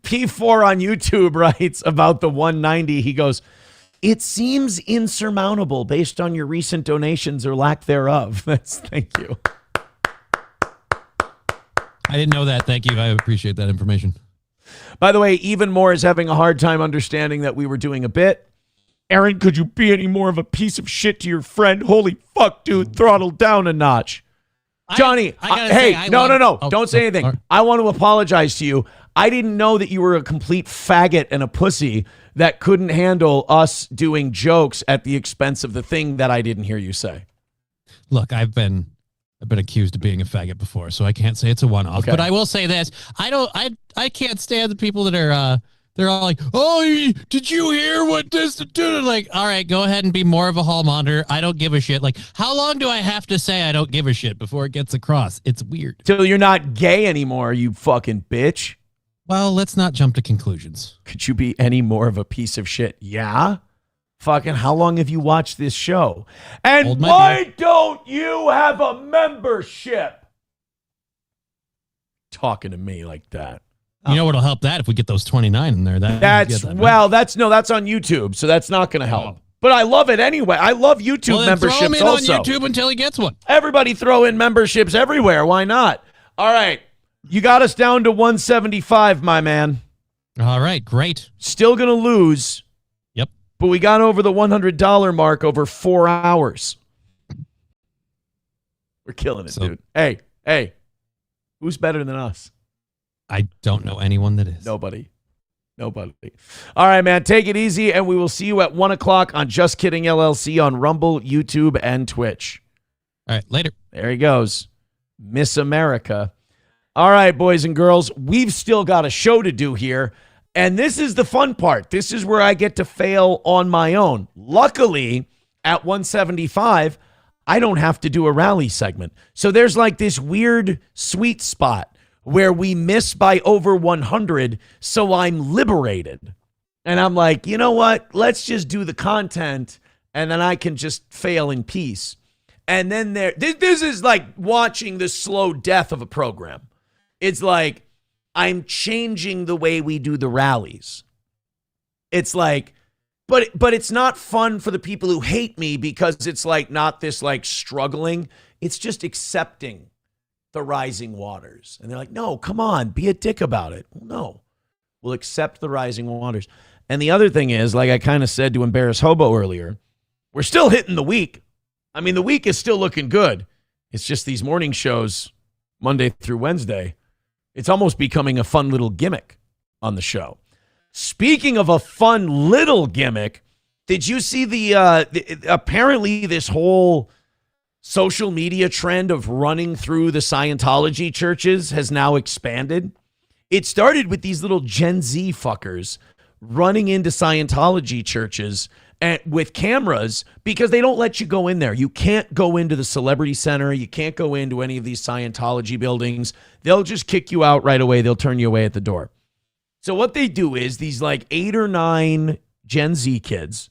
P4 on YouTube writes about the 190. He goes, it seems insurmountable based on your recent donations or lack thereof. Thank you. I didn't know that. Thank you. I appreciate that information. By the way, Even More is having a hard time understanding that we were doing a bit. Aaron, could you be any more of a piece of shit to your friend? Holy fuck, dude. Throttle down a notch. Johnny, don't say anything. Right. I want to apologize to you. I didn't know that you were a complete faggot and a pussy that couldn't handle us doing jokes at the expense of the thing that I didn't hear you say. Look, I've been accused of being a faggot before, so I can't say it's a one-off. Okay. But I will say this: I can't stand the people that are they're all like, "Oh, did you hear what this dude?" Like, all right, go ahead and be more of a hall monitor. I don't give a shit. Like, how long do I have to say I don't give a shit before it gets across? It's weird. Till you're not gay anymore, you fucking bitch. Well, let's not jump to conclusions. Could you be any more of a piece of shit? Yeah. Fucking how long have you watched this show? And why don't you have a membership? Talking to me like that. You know what'll help that if we get those 29 in there. That's on YouTube, so that's not going to help. But I love it anyway. I love YouTube memberships throw him in also. on YouTube until he gets one. Everybody throw in memberships everywhere. Why not? All right. You got us down to 175, my man. All right, great. Still going to lose. Yep. But we got over the $100 mark over 4 hours. We're killing it, dude. Hey. Who's better than us? I don't know anyone that is. Nobody. All right, man. Take it easy, and we will see you at 1 o'clock on Just Kidding LLC on Rumble, YouTube, and Twitch. All right, later. There he goes. Miss America. All right, boys and girls, we've still got a show to do here, and this is the fun part. This is where I get to fail on my own. Luckily, at 175, I don't have to do a rally segment. So there's like this weird sweet spot where we miss by over 100, so I'm liberated. And I'm like, you know what? Let's just do the content, and then I can just fail in peace. And then this is like watching the slow death of a program. It's like I'm changing the way we do the rallies. It's like, but it's not fun for the people who hate me because it's like not this like struggling. It's just accepting the rising waters. And they're like, no, come on, be a dick about it. Well, no, we'll accept the rising waters. And the other thing is, like I kind of said to Embarrass Hobo earlier, we're still hitting the week. I mean, the week is still looking good. It's just these morning shows, Monday through Wednesday, it's almost becoming a fun little gimmick on the show. Speaking of a fun little gimmick, did you see the apparently this whole social media trend of running through the Scientology churches has now expanded? It started with these little Gen Z fuckers running into Scientology churches with cameras because they don't let you go in there. You can't go into the Celebrity Center. You can't go into any of these Scientology buildings. They'll just kick you out right away. They'll turn you away at the door. So what they do is these like 8 or 9 Gen Z kids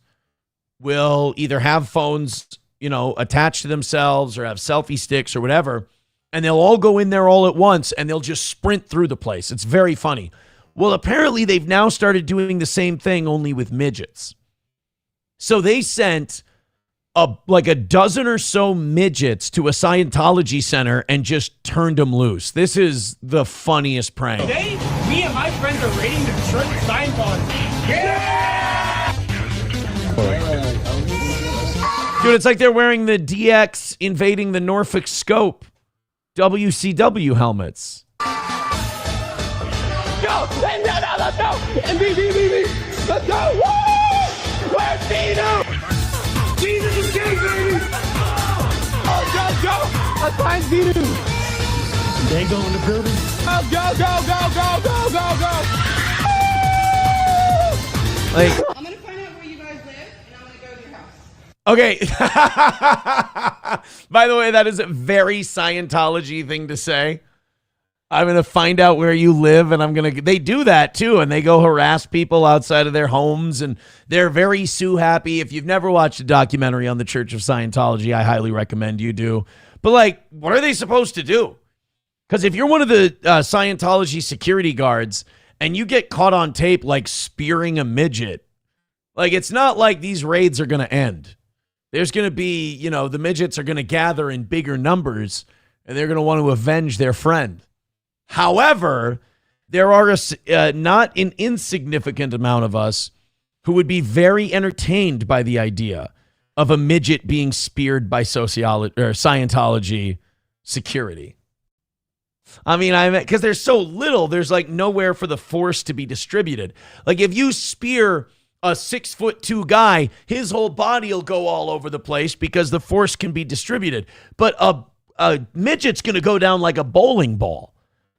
will either have phones, attached to themselves or have selfie sticks or whatever, and they'll all go in there all at once and they'll just sprint through the place. It's very funny. Well, apparently they've now started doing the same thing only with midgets. So they sent a dozen or so midgets to a Scientology center and just turned them loose. This is the funniest prank. Today, me and my friends are raiding the church of Scientology. Yeah! Dude, it's like they're wearing the DX invading the Norfolk Scope WCW helmets. Go! Let's go! MVV! Let's go! Woo! Where's Dino? Jesus is king, baby! Oh, go! Let's find Dino! They go in the building? Oh, go! Like, I'm gonna find out where you guys live, and I'm gonna go to your house. Okay. By the way, that is a very Scientology thing to say. I'm going to find out where you live, and they do that too, and they go harass people outside of their homes, and they're very Sue happy. If you've never watched a documentary on the Church of Scientology, I highly recommend you do. But like, what are they supposed to do? Because if you're one of the Scientology security guards and you get caught on tape like spearing a midget, like it's not like these raids are going to end. There's going to be, the midgets are going to gather in bigger numbers, and they're going to want to avenge their friend. However, there are not an insignificant amount of us who would be very entertained by the idea of a midget being speared by Scientology security. I mean, because there's so little, there's like nowhere for the force to be distributed. Like if you spear a 6'2" guy, his whole body will go all over the place because the force can be distributed. But a midget's going to go down like a bowling ball.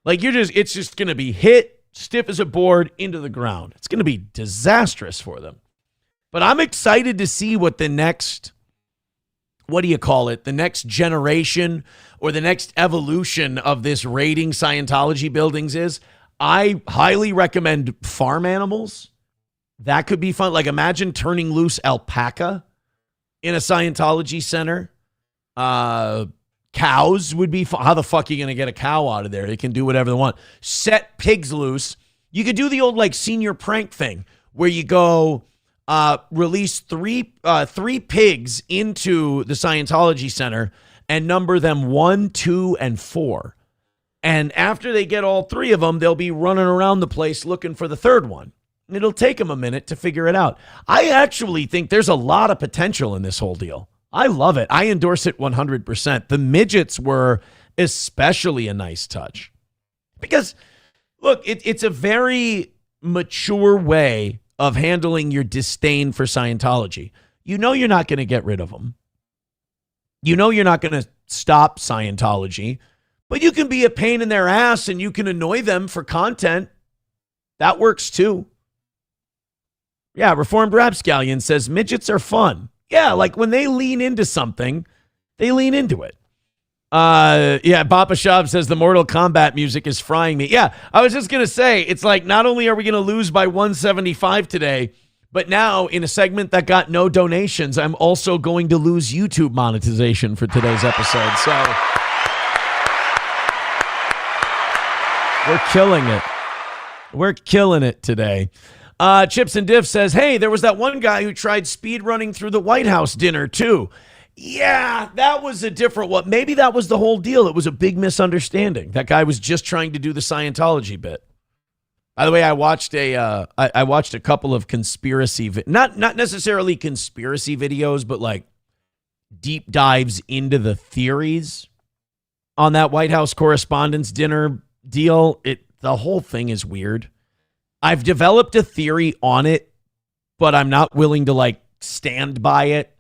Like it's just going to be hit stiff as a board into the ground. It's going to be disastrous for them. But I'm excited to see what the next, the next generation or the next evolution of this raiding Scientology buildings is. I highly recommend farm animals. That could be fun. Like imagine turning loose alpaca in a Scientology center. Cows would be fun. How the fuck are you going to get a cow out of there? They can do whatever they want. Set pigs loose. You could do the old like senior prank thing where you go release three pigs into the Scientology center and number them 1, 2, and 4. And after they get all 3 of them, they'll be running around the place looking for the third one. It'll take them a minute to figure it out. I actually think there's a lot of potential in this whole deal. I love it. I endorse it 100%. The midgets were especially a nice touch. Because, look, it's a very mature way of handling your disdain for Scientology. You know you're not going to get rid of them. You know you're not going to stop Scientology. But you can be a pain in their ass and you can annoy them for content. That works too. Yeah, Reformed Rapscallion says midgets are fun. Yeah, like when they lean into something, they lean into it. Papa Shab says the Mortal Kombat music is frying me. Yeah, I was just going to say, it's like not only are we going to lose by 175 today, but now in a segment that got no donations, I'm also going to lose YouTube monetization for today's episode. So we're killing it. We're killing it today. Chips and Diff says, hey, there was that one guy who tried speed running through the White House dinner too. Yeah, that was a different one. Maybe that was the whole deal. It was a big misunderstanding. That guy was just trying to do the Scientology bit. By the way, I watched a couple of conspiracy, not necessarily conspiracy videos, but like deep dives into the theories on that White House Correspondents' Dinner deal. The whole thing is weird. I've developed a theory on it, but I'm not willing to like stand by it.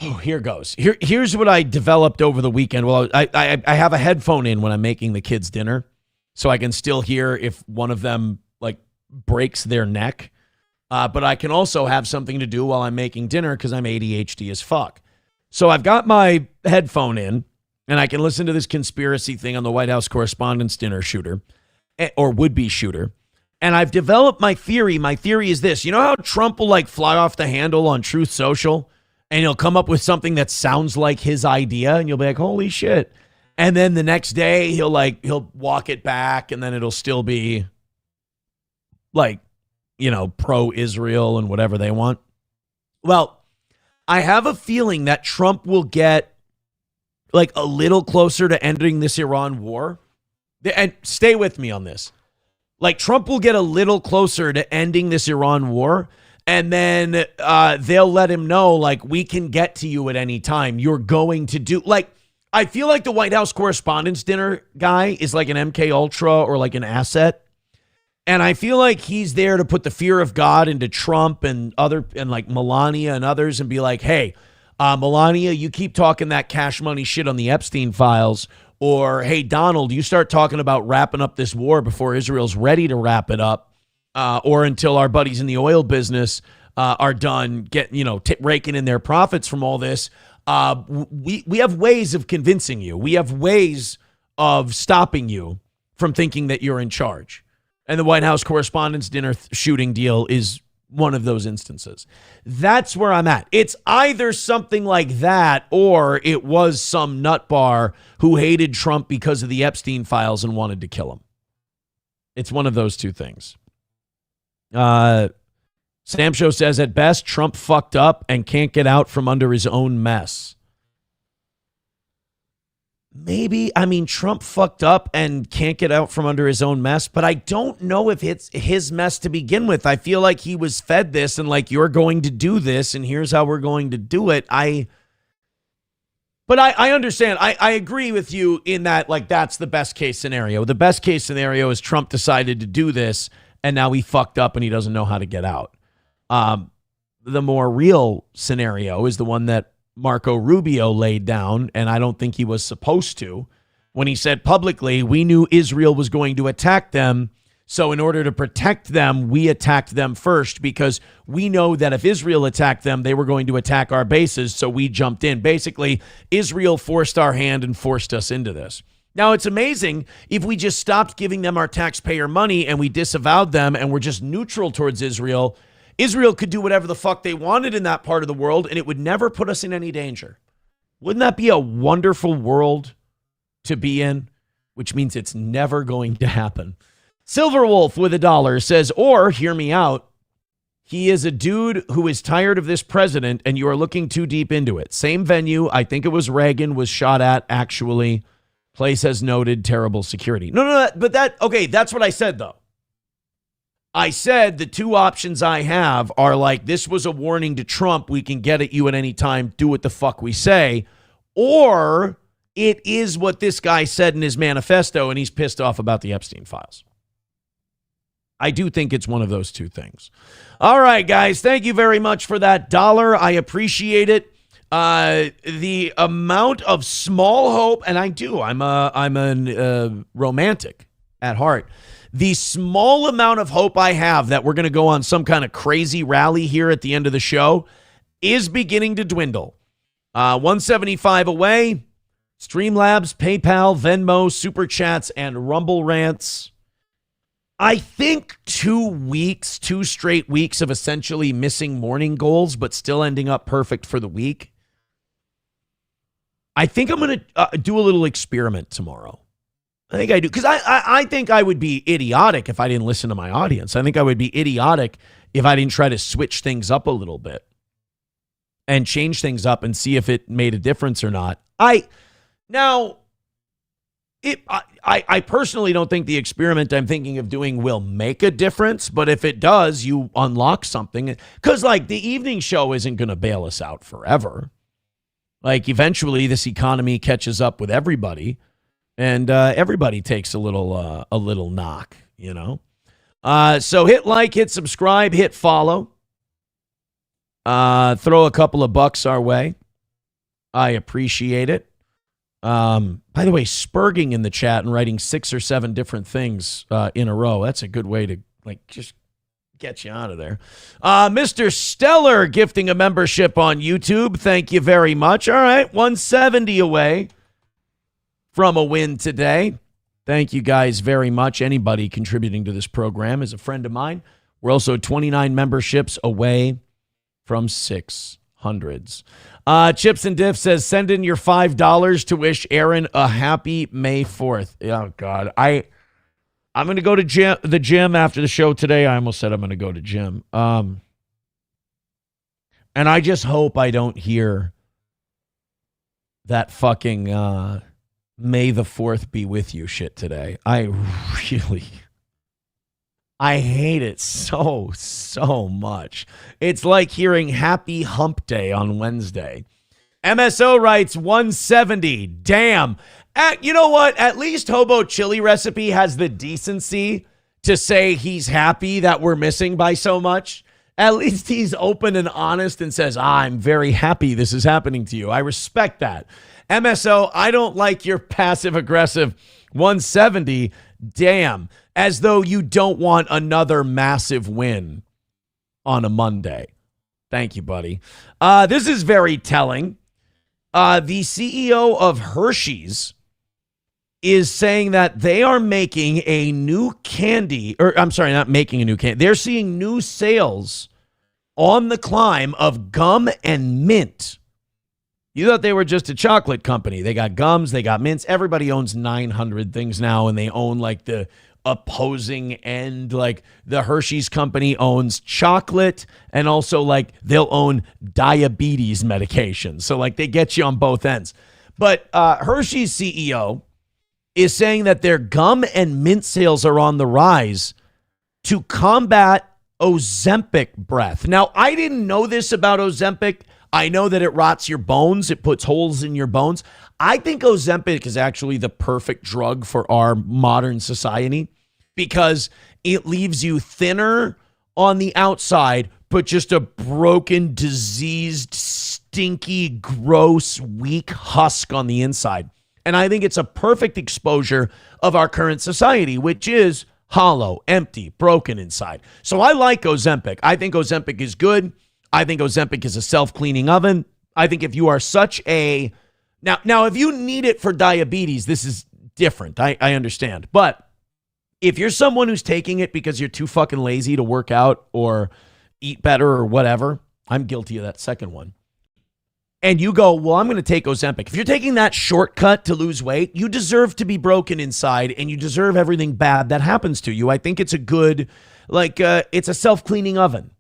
Oh, here goes. Here's what I developed over the weekend. Well, I have a headphone in when I'm making the kids dinner, so I can still hear if one of them like breaks their neck. But I can also have something to do while I'm making dinner because I'm ADHD as fuck. So I've got my headphone in, and I can listen to this conspiracy thing on the White House Correspondents' Dinner shooter. Or would-be shooter. And I've developed my theory. My theory is this. You know how Trump will like fly off the handle on Truth Social and he'll come up with something that sounds like his idea and you'll be like, holy shit. And then the next day he'll walk it back and then it'll still be like, pro-Israel and whatever they want. Well, I have a feeling that Trump will get like a little closer to ending this Iran war. And stay with me on this. Like Trump will get a little closer to ending this Iran war. And then they'll let him know, like, we can get to you at any time. You're going to do like, I feel like the White House Correspondents' Dinner guy is like an MK Ultra or like an asset. And I feel like he's there to put the fear of God into Trump and like Melania and others and be like, hey, Melania, you keep talking that cash money shit on the Epstein files. Or, hey, Donald, you start talking about wrapping up this war before Israel's ready to wrap it up, or until our buddies in the oil business are done raking in their profits from all this, we have ways of convincing you. We have ways of stopping you from thinking that you're in charge. And the White House Correspondents' Dinner shooting deal is one of those instances. That's where I'm at. It's either something like that or it was some nutbar who hated Trump because of the Epstein files and wanted to kill him. It's one of those two things. Sam Show says, at best, Trump fucked up and can't get out from under his own mess. Maybe, Trump fucked up and can't get out from under his own mess, but I don't know if it's his mess to begin with. I feel like he was fed this and like, you're going to do this and here's how we're going to do it. But I understand. I agree with you in that, like, that's the best case scenario. The best case scenario is Trump decided to do this and now he fucked up and he doesn't know how to get out. The more real scenario is the one that Marco Rubio laid down, and I don't think he was supposed to, when he said publicly, we knew Israel was going to attack them, so in order to protect them, we attacked them first because we know that if Israel attacked them, they were going to attack our bases, so we jumped in. Basically, Israel forced our hand and forced us into this. Now, it's amazing if we just stopped giving them our taxpayer money and we disavowed them and were just neutral towards Israel, Israel could do whatever the fuck they wanted in that part of the world, and it would never put us in any danger. Wouldn't that be a wonderful world to be in? Which means it's never going to happen. Silverwolf with $1 says, or, hear me out, he is a dude who is tired of this president, and you are looking too deep into it. Same venue. I think it was Reagan was shot at, actually. Place has noted terrible security. No, okay, that's what I said, though. I said the two options I have are like, this was a warning to Trump. We can get at you at any time. Do what the fuck we say. Or it is what this guy said in his manifesto and he's pissed off about the Epstein files. I do think it's one of those two things. All right, guys. Thank you very much for that $1. I appreciate it. The amount of small hope, and I do. I'm a romantic at heart. The small amount of hope I have that we're going to go on some kind of crazy rally here at the end of the show is beginning to dwindle. 175 away. Streamlabs, PayPal, Venmo, Super Chats, and Rumble Rants. I think 2 straight weeks of essentially missing morning goals, but still ending up perfect for the week. I think I'm going to do a little experiment tomorrow. I think I do, because I think I would be idiotic if I didn't listen to my audience. I think I would be idiotic if I didn't try to switch things up a little bit and change things up and see if it made a difference or not. I personally don't think the experiment I'm thinking of doing will make a difference, but if it does, you unlock something. Because, like, the evening show isn't going to bail us out forever. Like, eventually this economy catches up with everybody. And everybody takes a little knock, you know. So hit like, hit subscribe, hit follow. Throw a couple of bucks our way. I appreciate it. By the way, spurging in the chat and writing 6 or 7 different things in a row. That's a good way to, like, just get you out of there. Mr. Stellar gifting a membership on YouTube. Thank you very much. All right, 170 away from a win today. Thank you guys very much. Anybody contributing to this program is a friend of mine. We're also 29 memberships away from 600s. Chips and Diff says, send in your $5 to wish Aaron a happy May 4th. Oh, God. I'm going to go to the gym after the show today. I almost said I'm going to go to gym. And I just hope I don't hear that fucking May the 4th be with you shit today. I hate it so much. It's like hearing Happy Hump Day on Wednesday. MSO writes 170. Damn. You know what? At least Hobo Chili Recipe has the decency to say he's happy that we're missing by so much. At least he's open and honest and says, I'm very happy this is happening to you. I respect that. MSO, I don't like your passive-aggressive 170. Damn. As though you don't want another massive win on a Monday. Thank you, buddy. This is very telling. The CEO of Hershey's is saying that they are making a new candy, or I'm sorry, not making a new candy. They're seeing new sales on the climb of gum and mint. You thought they were just a chocolate company. They got gums, they got mints. Everybody owns 900 things now, and they own like the opposing end. Like the Hershey's company owns chocolate, and also like they'll own diabetes medication. So like they get you on both ends. But Hershey's CEO is saying that their gum and mint sales are on the rise to combat Ozempic breath. Now, I didn't know this about Ozempic. I know that it rots your bones. It puts holes in your bones. I think Ozempic is actually the perfect drug for our modern society because it leaves you thinner on the outside, but just a broken, diseased, stinky, gross, weak husk on the inside. And I think it's a perfect exposure of our current society, which is hollow, empty, broken inside. So I like Ozempic. I think Ozempic is good. I think Ozempic is a self-cleaning oven. I think if you are such a... Now, if you need it for diabetes, this is different. I understand. But if you're someone who's taking it because you're too fucking lazy to work out or eat better or whatever, I'm guilty of that second one. And you go, well, I'm going to take Ozempic. If you're taking that shortcut to lose weight, you deserve to be broken inside and you deserve everything bad that happens to you. I think it's a good, it's a self-cleaning oven,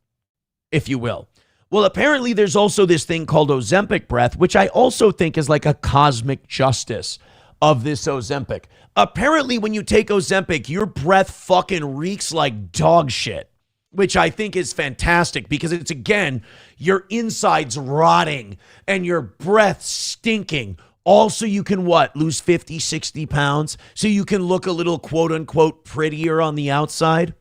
if you will. Well, apparently there's also this thing called Ozempic breath, which I also think is like a cosmic justice of this Ozempic. Apparently when you take Ozempic, your breath fucking reeks like dog shit, which I think is fantastic because it's, again, your insides rotting and your breath stinking. Also, you can lose 50, 60 pounds so you can look a little quote unquote prettier on the outside.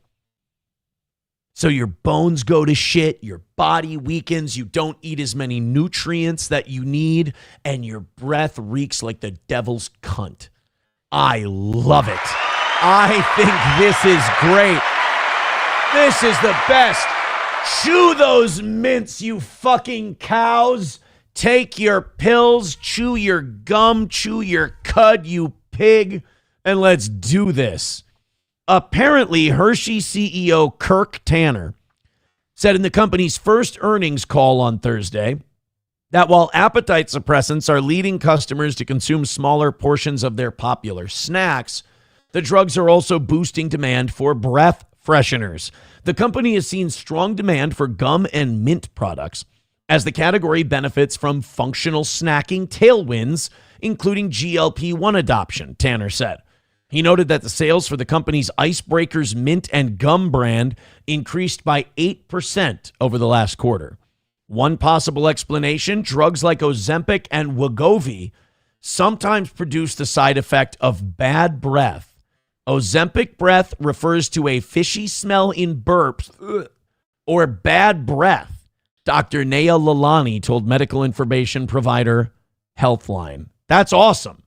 So your bones go to shit, your body weakens, you don't eat as many nutrients that you need, and your breath reeks like the devil's cunt. I love it. I think this is great. This is the best. Chew those mints, you fucking cows. Take your pills, chew your gum, chew your cud, you pig, and let's do this. Apparently, Hershey CEO Kirk Tanner said in the company's first earnings call on Thursday that while appetite suppressants are leading customers to consume smaller portions of their popular snacks, the drugs are also boosting demand for breath fresheners. The company has seen strong demand for gum and mint products as the category benefits from functional snacking tailwinds, including GLP-1 adoption, Tanner said. He noted that the sales for the company's Icebreakers mint and gum brand increased by 8% over the last quarter. One possible explanation, drugs like Ozempic and Wegovy sometimes produce the side effect of bad breath. Ozempic breath refers to a fishy smell in burps or bad breath, Dr. Naya Lalani told medical information provider Healthline. That's awesome.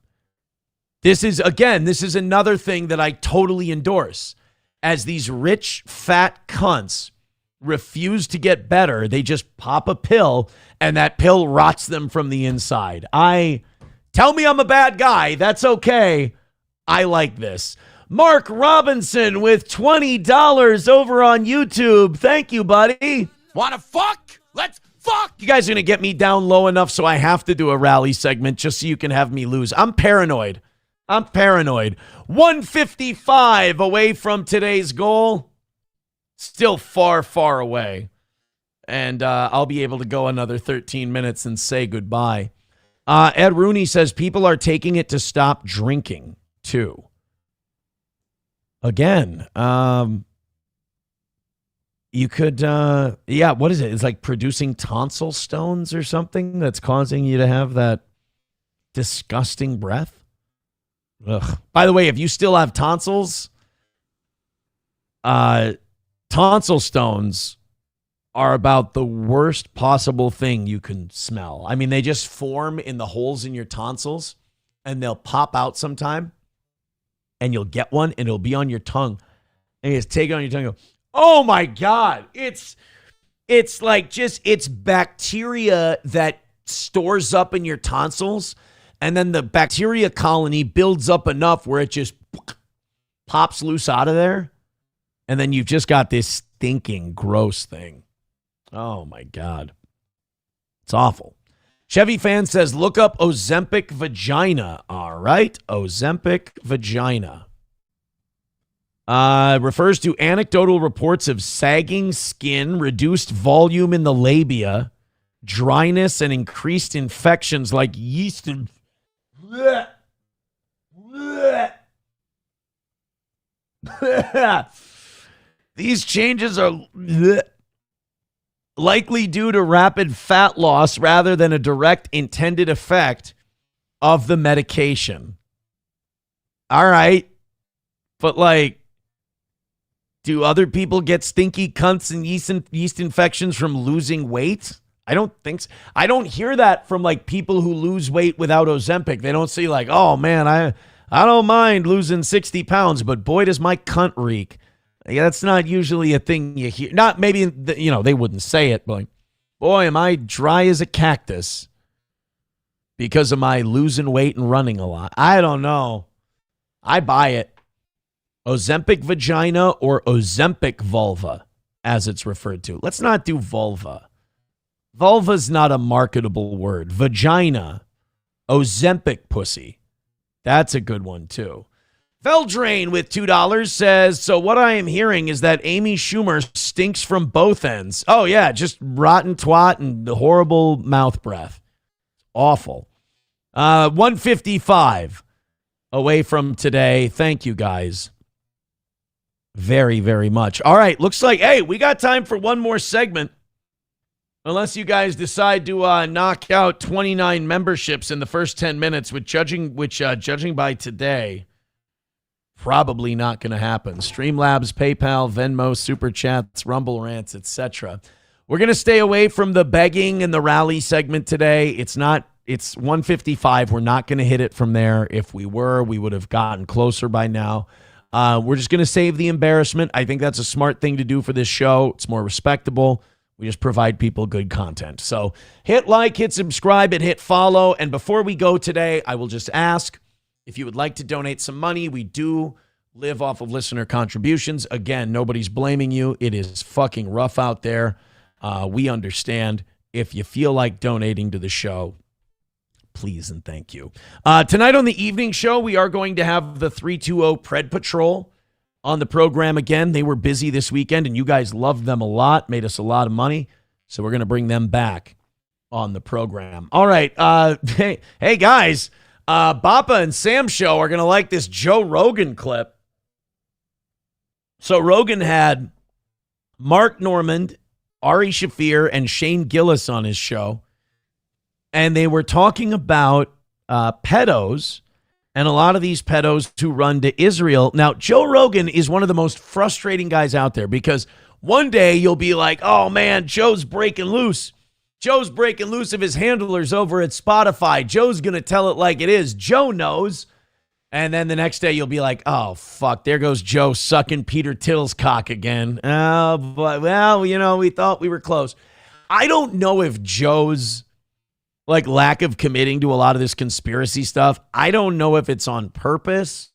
This is another thing that I totally endorse. As these rich, fat cunts refuse to get better, they just pop a pill, and that pill rots them from the inside. Tell me I'm a bad guy. That's okay. I like this. Mark Robinson with $20 over on YouTube. Thank you, buddy. Wanna fuck? Let's fuck! You guys are going to get me down low enough so I have to do a rally segment just so you can have me lose. I'm paranoid. 155 away from today's goal. Still far, far away. And I'll be able to go another 13 minutes and say goodbye. Ed Rooney says people are taking it to stop drinking, too. Again, you could, what is it? It's like producing tonsil stones or something that's causing you to have that disgusting breath. Ugh. By the way, if you still have tonsils, tonsil stones are about the worst possible thing you can smell. I mean, they just form in the holes in your tonsils and they'll pop out sometime and you'll get one and it'll be on your tongue and you just take it on your tongue and go, oh my God, it's It's like it's bacteria that stores up in your tonsils, and then the bacteria colony builds up enough where it just pops loose out of there, and then you've just got this stinking, gross thing. Oh, my God. It's awful. Chevy Fan says, look up Ozempic vagina. All right. Ozempic vagina. Refers to anecdotal reports of sagging skin, reduced volume in the labia, dryness, and increased infections like yeast and... These changes are likely due to rapid fat loss rather than a direct intended effect of the medication. All right. But like, do other people get stinky cunts and yeast infections from losing weight? I don't think so. I don't hear that from like people who lose weight without Ozempic. They don't say like, oh man, I don't mind losing 60 pounds, but boy, does my cunt reek. Yeah, that's not usually a thing you hear. Not maybe, they wouldn't say it, but like, boy, am I dry as a cactus because of my losing weight and running a lot. I don't know. I buy it. Ozempic vagina or Ozempic vulva, as it's referred to. Let's not do vulva. Vulva's not a marketable word. Vagina. Ozempic pussy. That's a good one, too. Feldrain with $2 says, so what I am hearing is that Amy Schumer stinks from both ends. Oh, yeah, just rotten twat and horrible mouth breath. Awful. 155 away from today. Thank you, guys. Very, very much. All right, looks like, hey, we got time for one more segment. Unless you guys decide to knock out 29 memberships in the first 10 minutes, judging by today, probably not going to happen. Streamlabs, PayPal, Venmo, Super Chats, Rumble Rants, etc. We're going to stay away from the begging and the rally segment today. It's 155. We're not going to hit it from there. If we were, we would have gotten closer by now. We're just going to save the embarrassment. I think that's a smart thing to do for this show. It's more respectable. We just provide people good content. So hit like, hit subscribe, and hit follow. And before we go today, I will just ask if you would like to donate some money. We do live off of listener contributions. Again, nobody's blaming you. It is fucking rough out there. We understand. If you feel like donating to the show, please and thank you. Tonight on the evening show, we are going to have the 320 Pred Patrol on the program again. They were busy this weekend, and you guys loved them a lot, made us a lot of money. So we're going to bring them back on the program. All right. Hey, guys. Bappa and Sam show are going to like this Joe Rogan clip. So Rogan had Mark Normand, Ari Shaffir, and Shane Gillis on his show. And they were talking about pedos and a lot of these pedos who run to Israel. Now, Joe Rogan is one of the most frustrating guys out there because one day you'll be like, oh, man, Joe's breaking loose. Joe's breaking loose of his handlers over at Spotify. Joe's going to tell it like it is. Joe knows. And then the next day you'll be like, oh, fuck, there goes Joe sucking Peter Till's cock again. Oh, but, well, we thought we were close. I don't know if Joe's lack of committing to a lot of this conspiracy stuff, I don't know if it's on purpose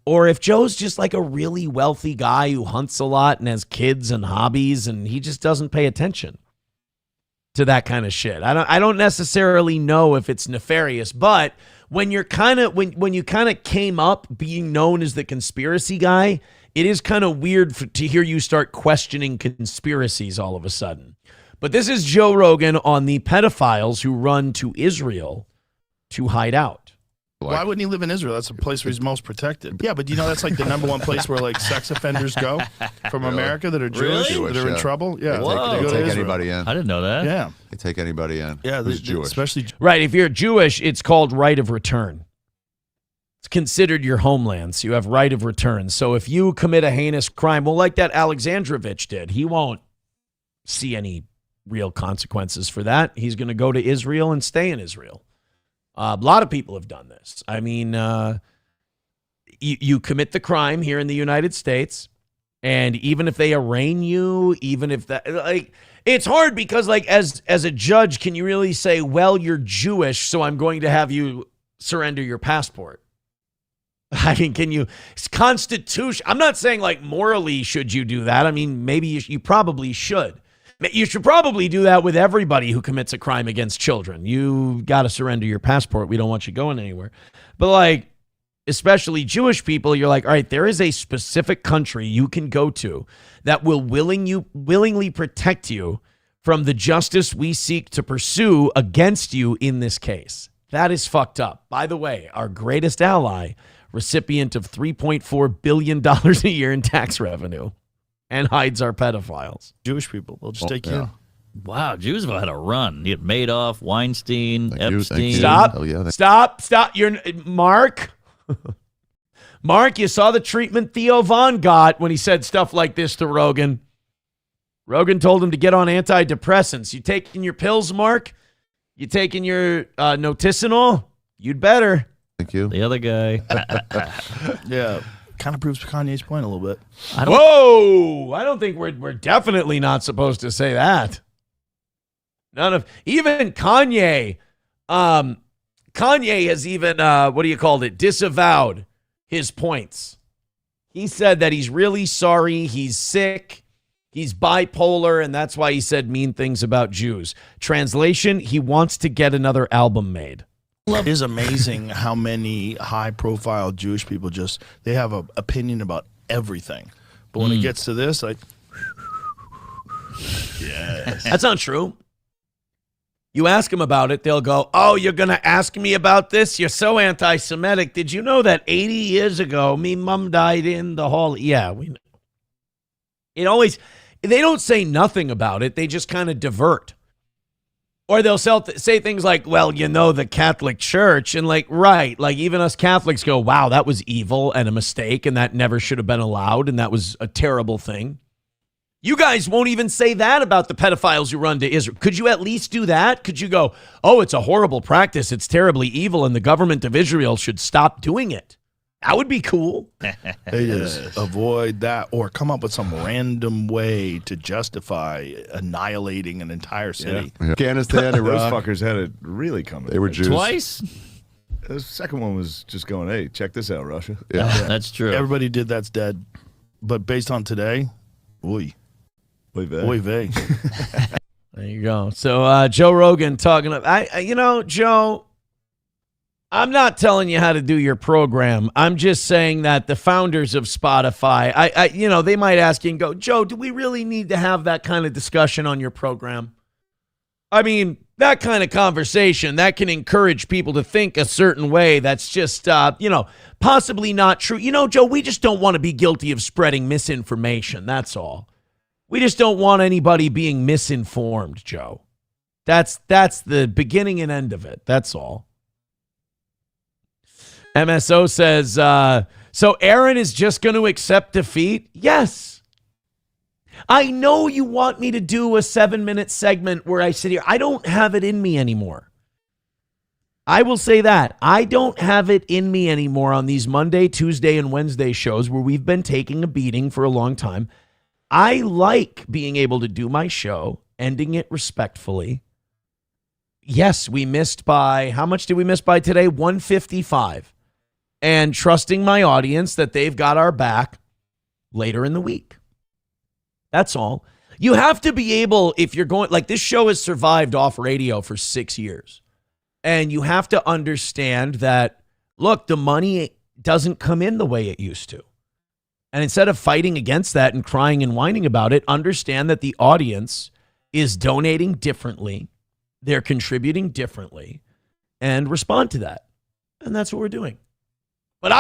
or if Joe's just like a really wealthy guy who hunts a lot and has kids and hobbies and he just doesn't pay attention to that kind of shit. I don't necessarily know if it's nefarious, but when you're when you kind of came up being known as the conspiracy guy, it is kind of weird to hear you start questioning conspiracies all of a sudden. But this is Joe Rogan on the pedophiles who run to Israel to hide out. Why wouldn't he live in Israel? That's the place where he's most protected. Yeah, but that's like the number one place where sex offenders go from America that are Jewish, that are in trouble. Yeah, they take anybody in. I didn't know that. Yeah, they take anybody in. Yeah, who's Jewish, especially right. If you're Jewish, it's called right of return. It's considered your homeland, so you have right of return. So if you commit a heinous crime, well, like that Alexandrovich did, he won't see any real consequences for that. He's going to go to Israel and stay in Israel. A lot of people have done this. I mean, you commit the crime here in the United States. And even if they arraign you, even if that, like, it's hard because, like, as a judge, can you really say, well, you're Jewish, so I'm going to have you surrender your passport? I mean, can you, it's constitution. I'm not saying, like, morally should you do that. I mean, maybe you probably should. You should probably do that with everybody who commits a crime against children. You got to surrender your passport. We don't want you going anywhere. But, like, especially Jewish people, you're like, all right, there is a specific country you can go to that will willingly protect you from the justice we seek to pursue against you in this case. That is fucked up. By the way, our greatest ally, recipient of $3.4 billion a year in tax revenue, and hides our pedophiles. Jewish people, they'll just take you in. Wow, Jews have had a run. You had Madoff, Weinstein, Epstein. Stop. You're Mark. Mark, you saw the treatment Theo Vaughn got when he said stuff like this to Rogan. Rogan told him to get on antidepressants. You taking your pills, Mark? You taking your Noticinol? You'd better. Thank you. The other guy. Yeah, kind of proves Kanye's point a little bit. Whoa! I don't think we're definitely not supposed to say that. Even Kanye. Kanye has even, disavowed his points. He said that he's really sorry, he's sick, he's bipolar, and that's why he said mean things about Jews. Translation, he wants to get another album made. It is amazing how many high-profile Jewish people they have an opinion about everything. But when it gets to this, like, yes. That's not true. You ask them about it, they'll go, oh, you're going to ask me about this? You're so anti-Semitic. Did you know that 80 years ago, me mom died in the hall? Yeah, we know. They don't say nothing about it. They just kind of divert. Or they'll say things like, well, the Catholic Church. And right, even us Catholics go, wow, that was evil and a mistake, and that never should have been allowed, and that was a terrible thing. You guys won't even say that about the pedophiles who run to Israel. Could you at least do that? Could you go, oh, it's a horrible practice, it's terribly evil, and the government of Israel should stop doing it? That would be cool. They just avoid that or come up with some random way to justify annihilating an entire city. Yeah. Afghanistan, Iraq. Those fuckers had it really coming. They were Jews. Twice? The second one was just going, hey, check this out, Russia. Yeah, that's true. Everybody did that's dead. But based on today, oy vey. There you go. So Joe Rogan talking about, Joe, I'm not telling you how to do your program. I'm just saying that the founders of Spotify, they might ask you and go, Joe, do we really need to have that kind of discussion on your program? I mean, that kind of conversation, that can encourage people to think a certain way that's just, possibly not true. Joe, we just don't want to be guilty of spreading misinformation. That's all. We just don't want anybody being misinformed, Joe. That's the beginning and end of it. That's all. MSO says, so Aaron is just going to accept defeat? Yes. I know you want me to do a 7-minute segment where I sit here. I don't have it in me anymore. I will say that. I don't have it in me anymore on these Monday, Tuesday, and Wednesday shows where we've been taking a beating for a long time. I like being able to do my show, ending it respectfully. Yes, we missed by, how much did we miss by today? 155. And trusting my audience that they've got our back later in the week. That's all. You have to be able, if you're going, this show has survived off radio for 6 years. And you have to understand that, look, the money doesn't come in the way it used to. And instead of fighting against that and crying and whining about it, understand that the audience is donating differently. They're contributing differently, and respond to that. And that's what we're doing. But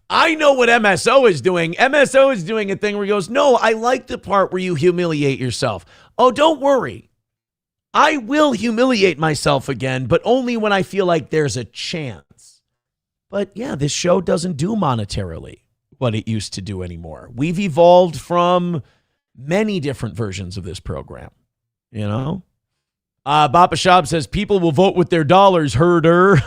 I know what MSO is doing. MSO is doing a thing where he goes, no, I like the part where you humiliate yourself. Oh, don't worry. I will humiliate myself again, but only when I feel like there's a chance. But yeah, this show doesn't do monetarily what it used to do anymore. We've evolved from many different versions of this program, Bapa Shab says, people will vote with their dollars, herder.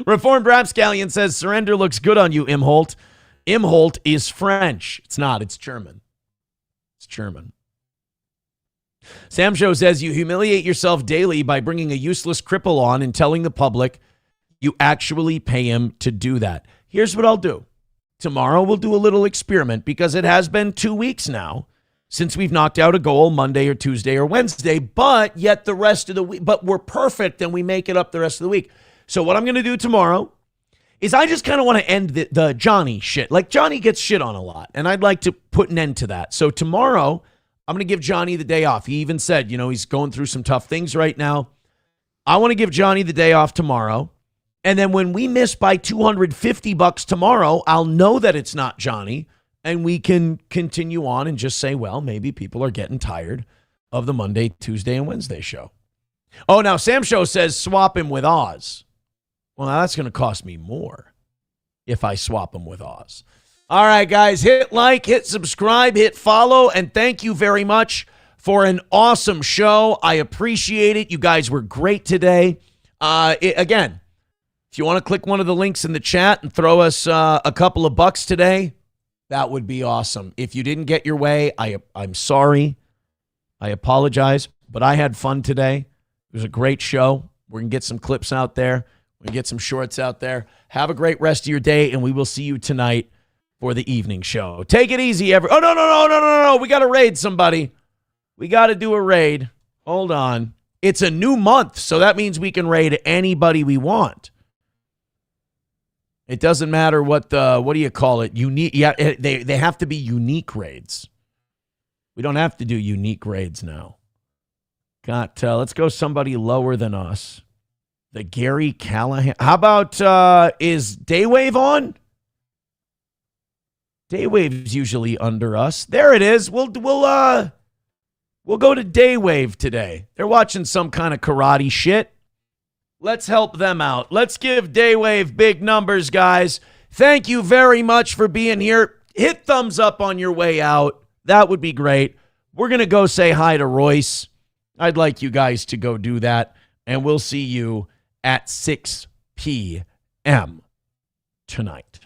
Reformed Rapscallion says, surrender looks good on you, Imholt. Imholt is French. It's not. It's German. It's German. Sam Show says you humiliate yourself daily by bringing a useless cripple on and telling the public you actually pay him to do that. Here's what I'll do. Tomorrow we'll do a little experiment because it has been 2 weeks now since we've knocked out a goal Monday or Tuesday or Wednesday, but yet the rest of the week, but we're perfect and we make it up the rest of the week. So what I'm going to do tomorrow is I just kind of want to end the Johnny shit. Like, Johnny gets shit on a lot, and I'd like to put an end to that. So tomorrow, I'm going to give Johnny the day off. He even said, he's going through some tough things right now. I want to give Johnny the day off tomorrow. And then when we miss by $250 tomorrow, I'll know that it's not Johnny, and we can continue on and just say, well, maybe people are getting tired of the Monday, Tuesday, and Wednesday show. Oh, now Sam Show says swap him with Oz. Well, now that's going to cost me more if I swap him with Oz. All right, guys, hit like, hit subscribe, hit follow, and thank you very much for an awesome show. I appreciate it. You guys were great today. Again, if you want to click one of the links in the chat and throw us a couple of bucks today, that would be awesome. If you didn't get your way, I'm sorry. I apologize, but I had fun today. It was a great show. We're going to get some clips out there. We're going to get some shorts out there. Have a great rest of your day, and we will see you tonight for the evening show. Take it easy, Oh, no. We got to raid somebody. We got to do a raid. Hold on. It's a new month, so that means we can raid anybody we want. It doesn't matter what do you call it? Unique. Yeah, they have to be unique raids. We don't have to do unique raids now. Let's go somebody lower than us. The Gary Callahan. How about is Daywave on? Daywave's usually under us. There it is. We'll go to Daywave today. They're watching some kind of karate shit. Let's help them out. Let's give Daywave big numbers, guys. Thank you very much for being here. Hit thumbs up on your way out. That would be great. We're going to go say hi to Royce. I'd like you guys to go do that. And we'll see you at 6 p.m. tonight.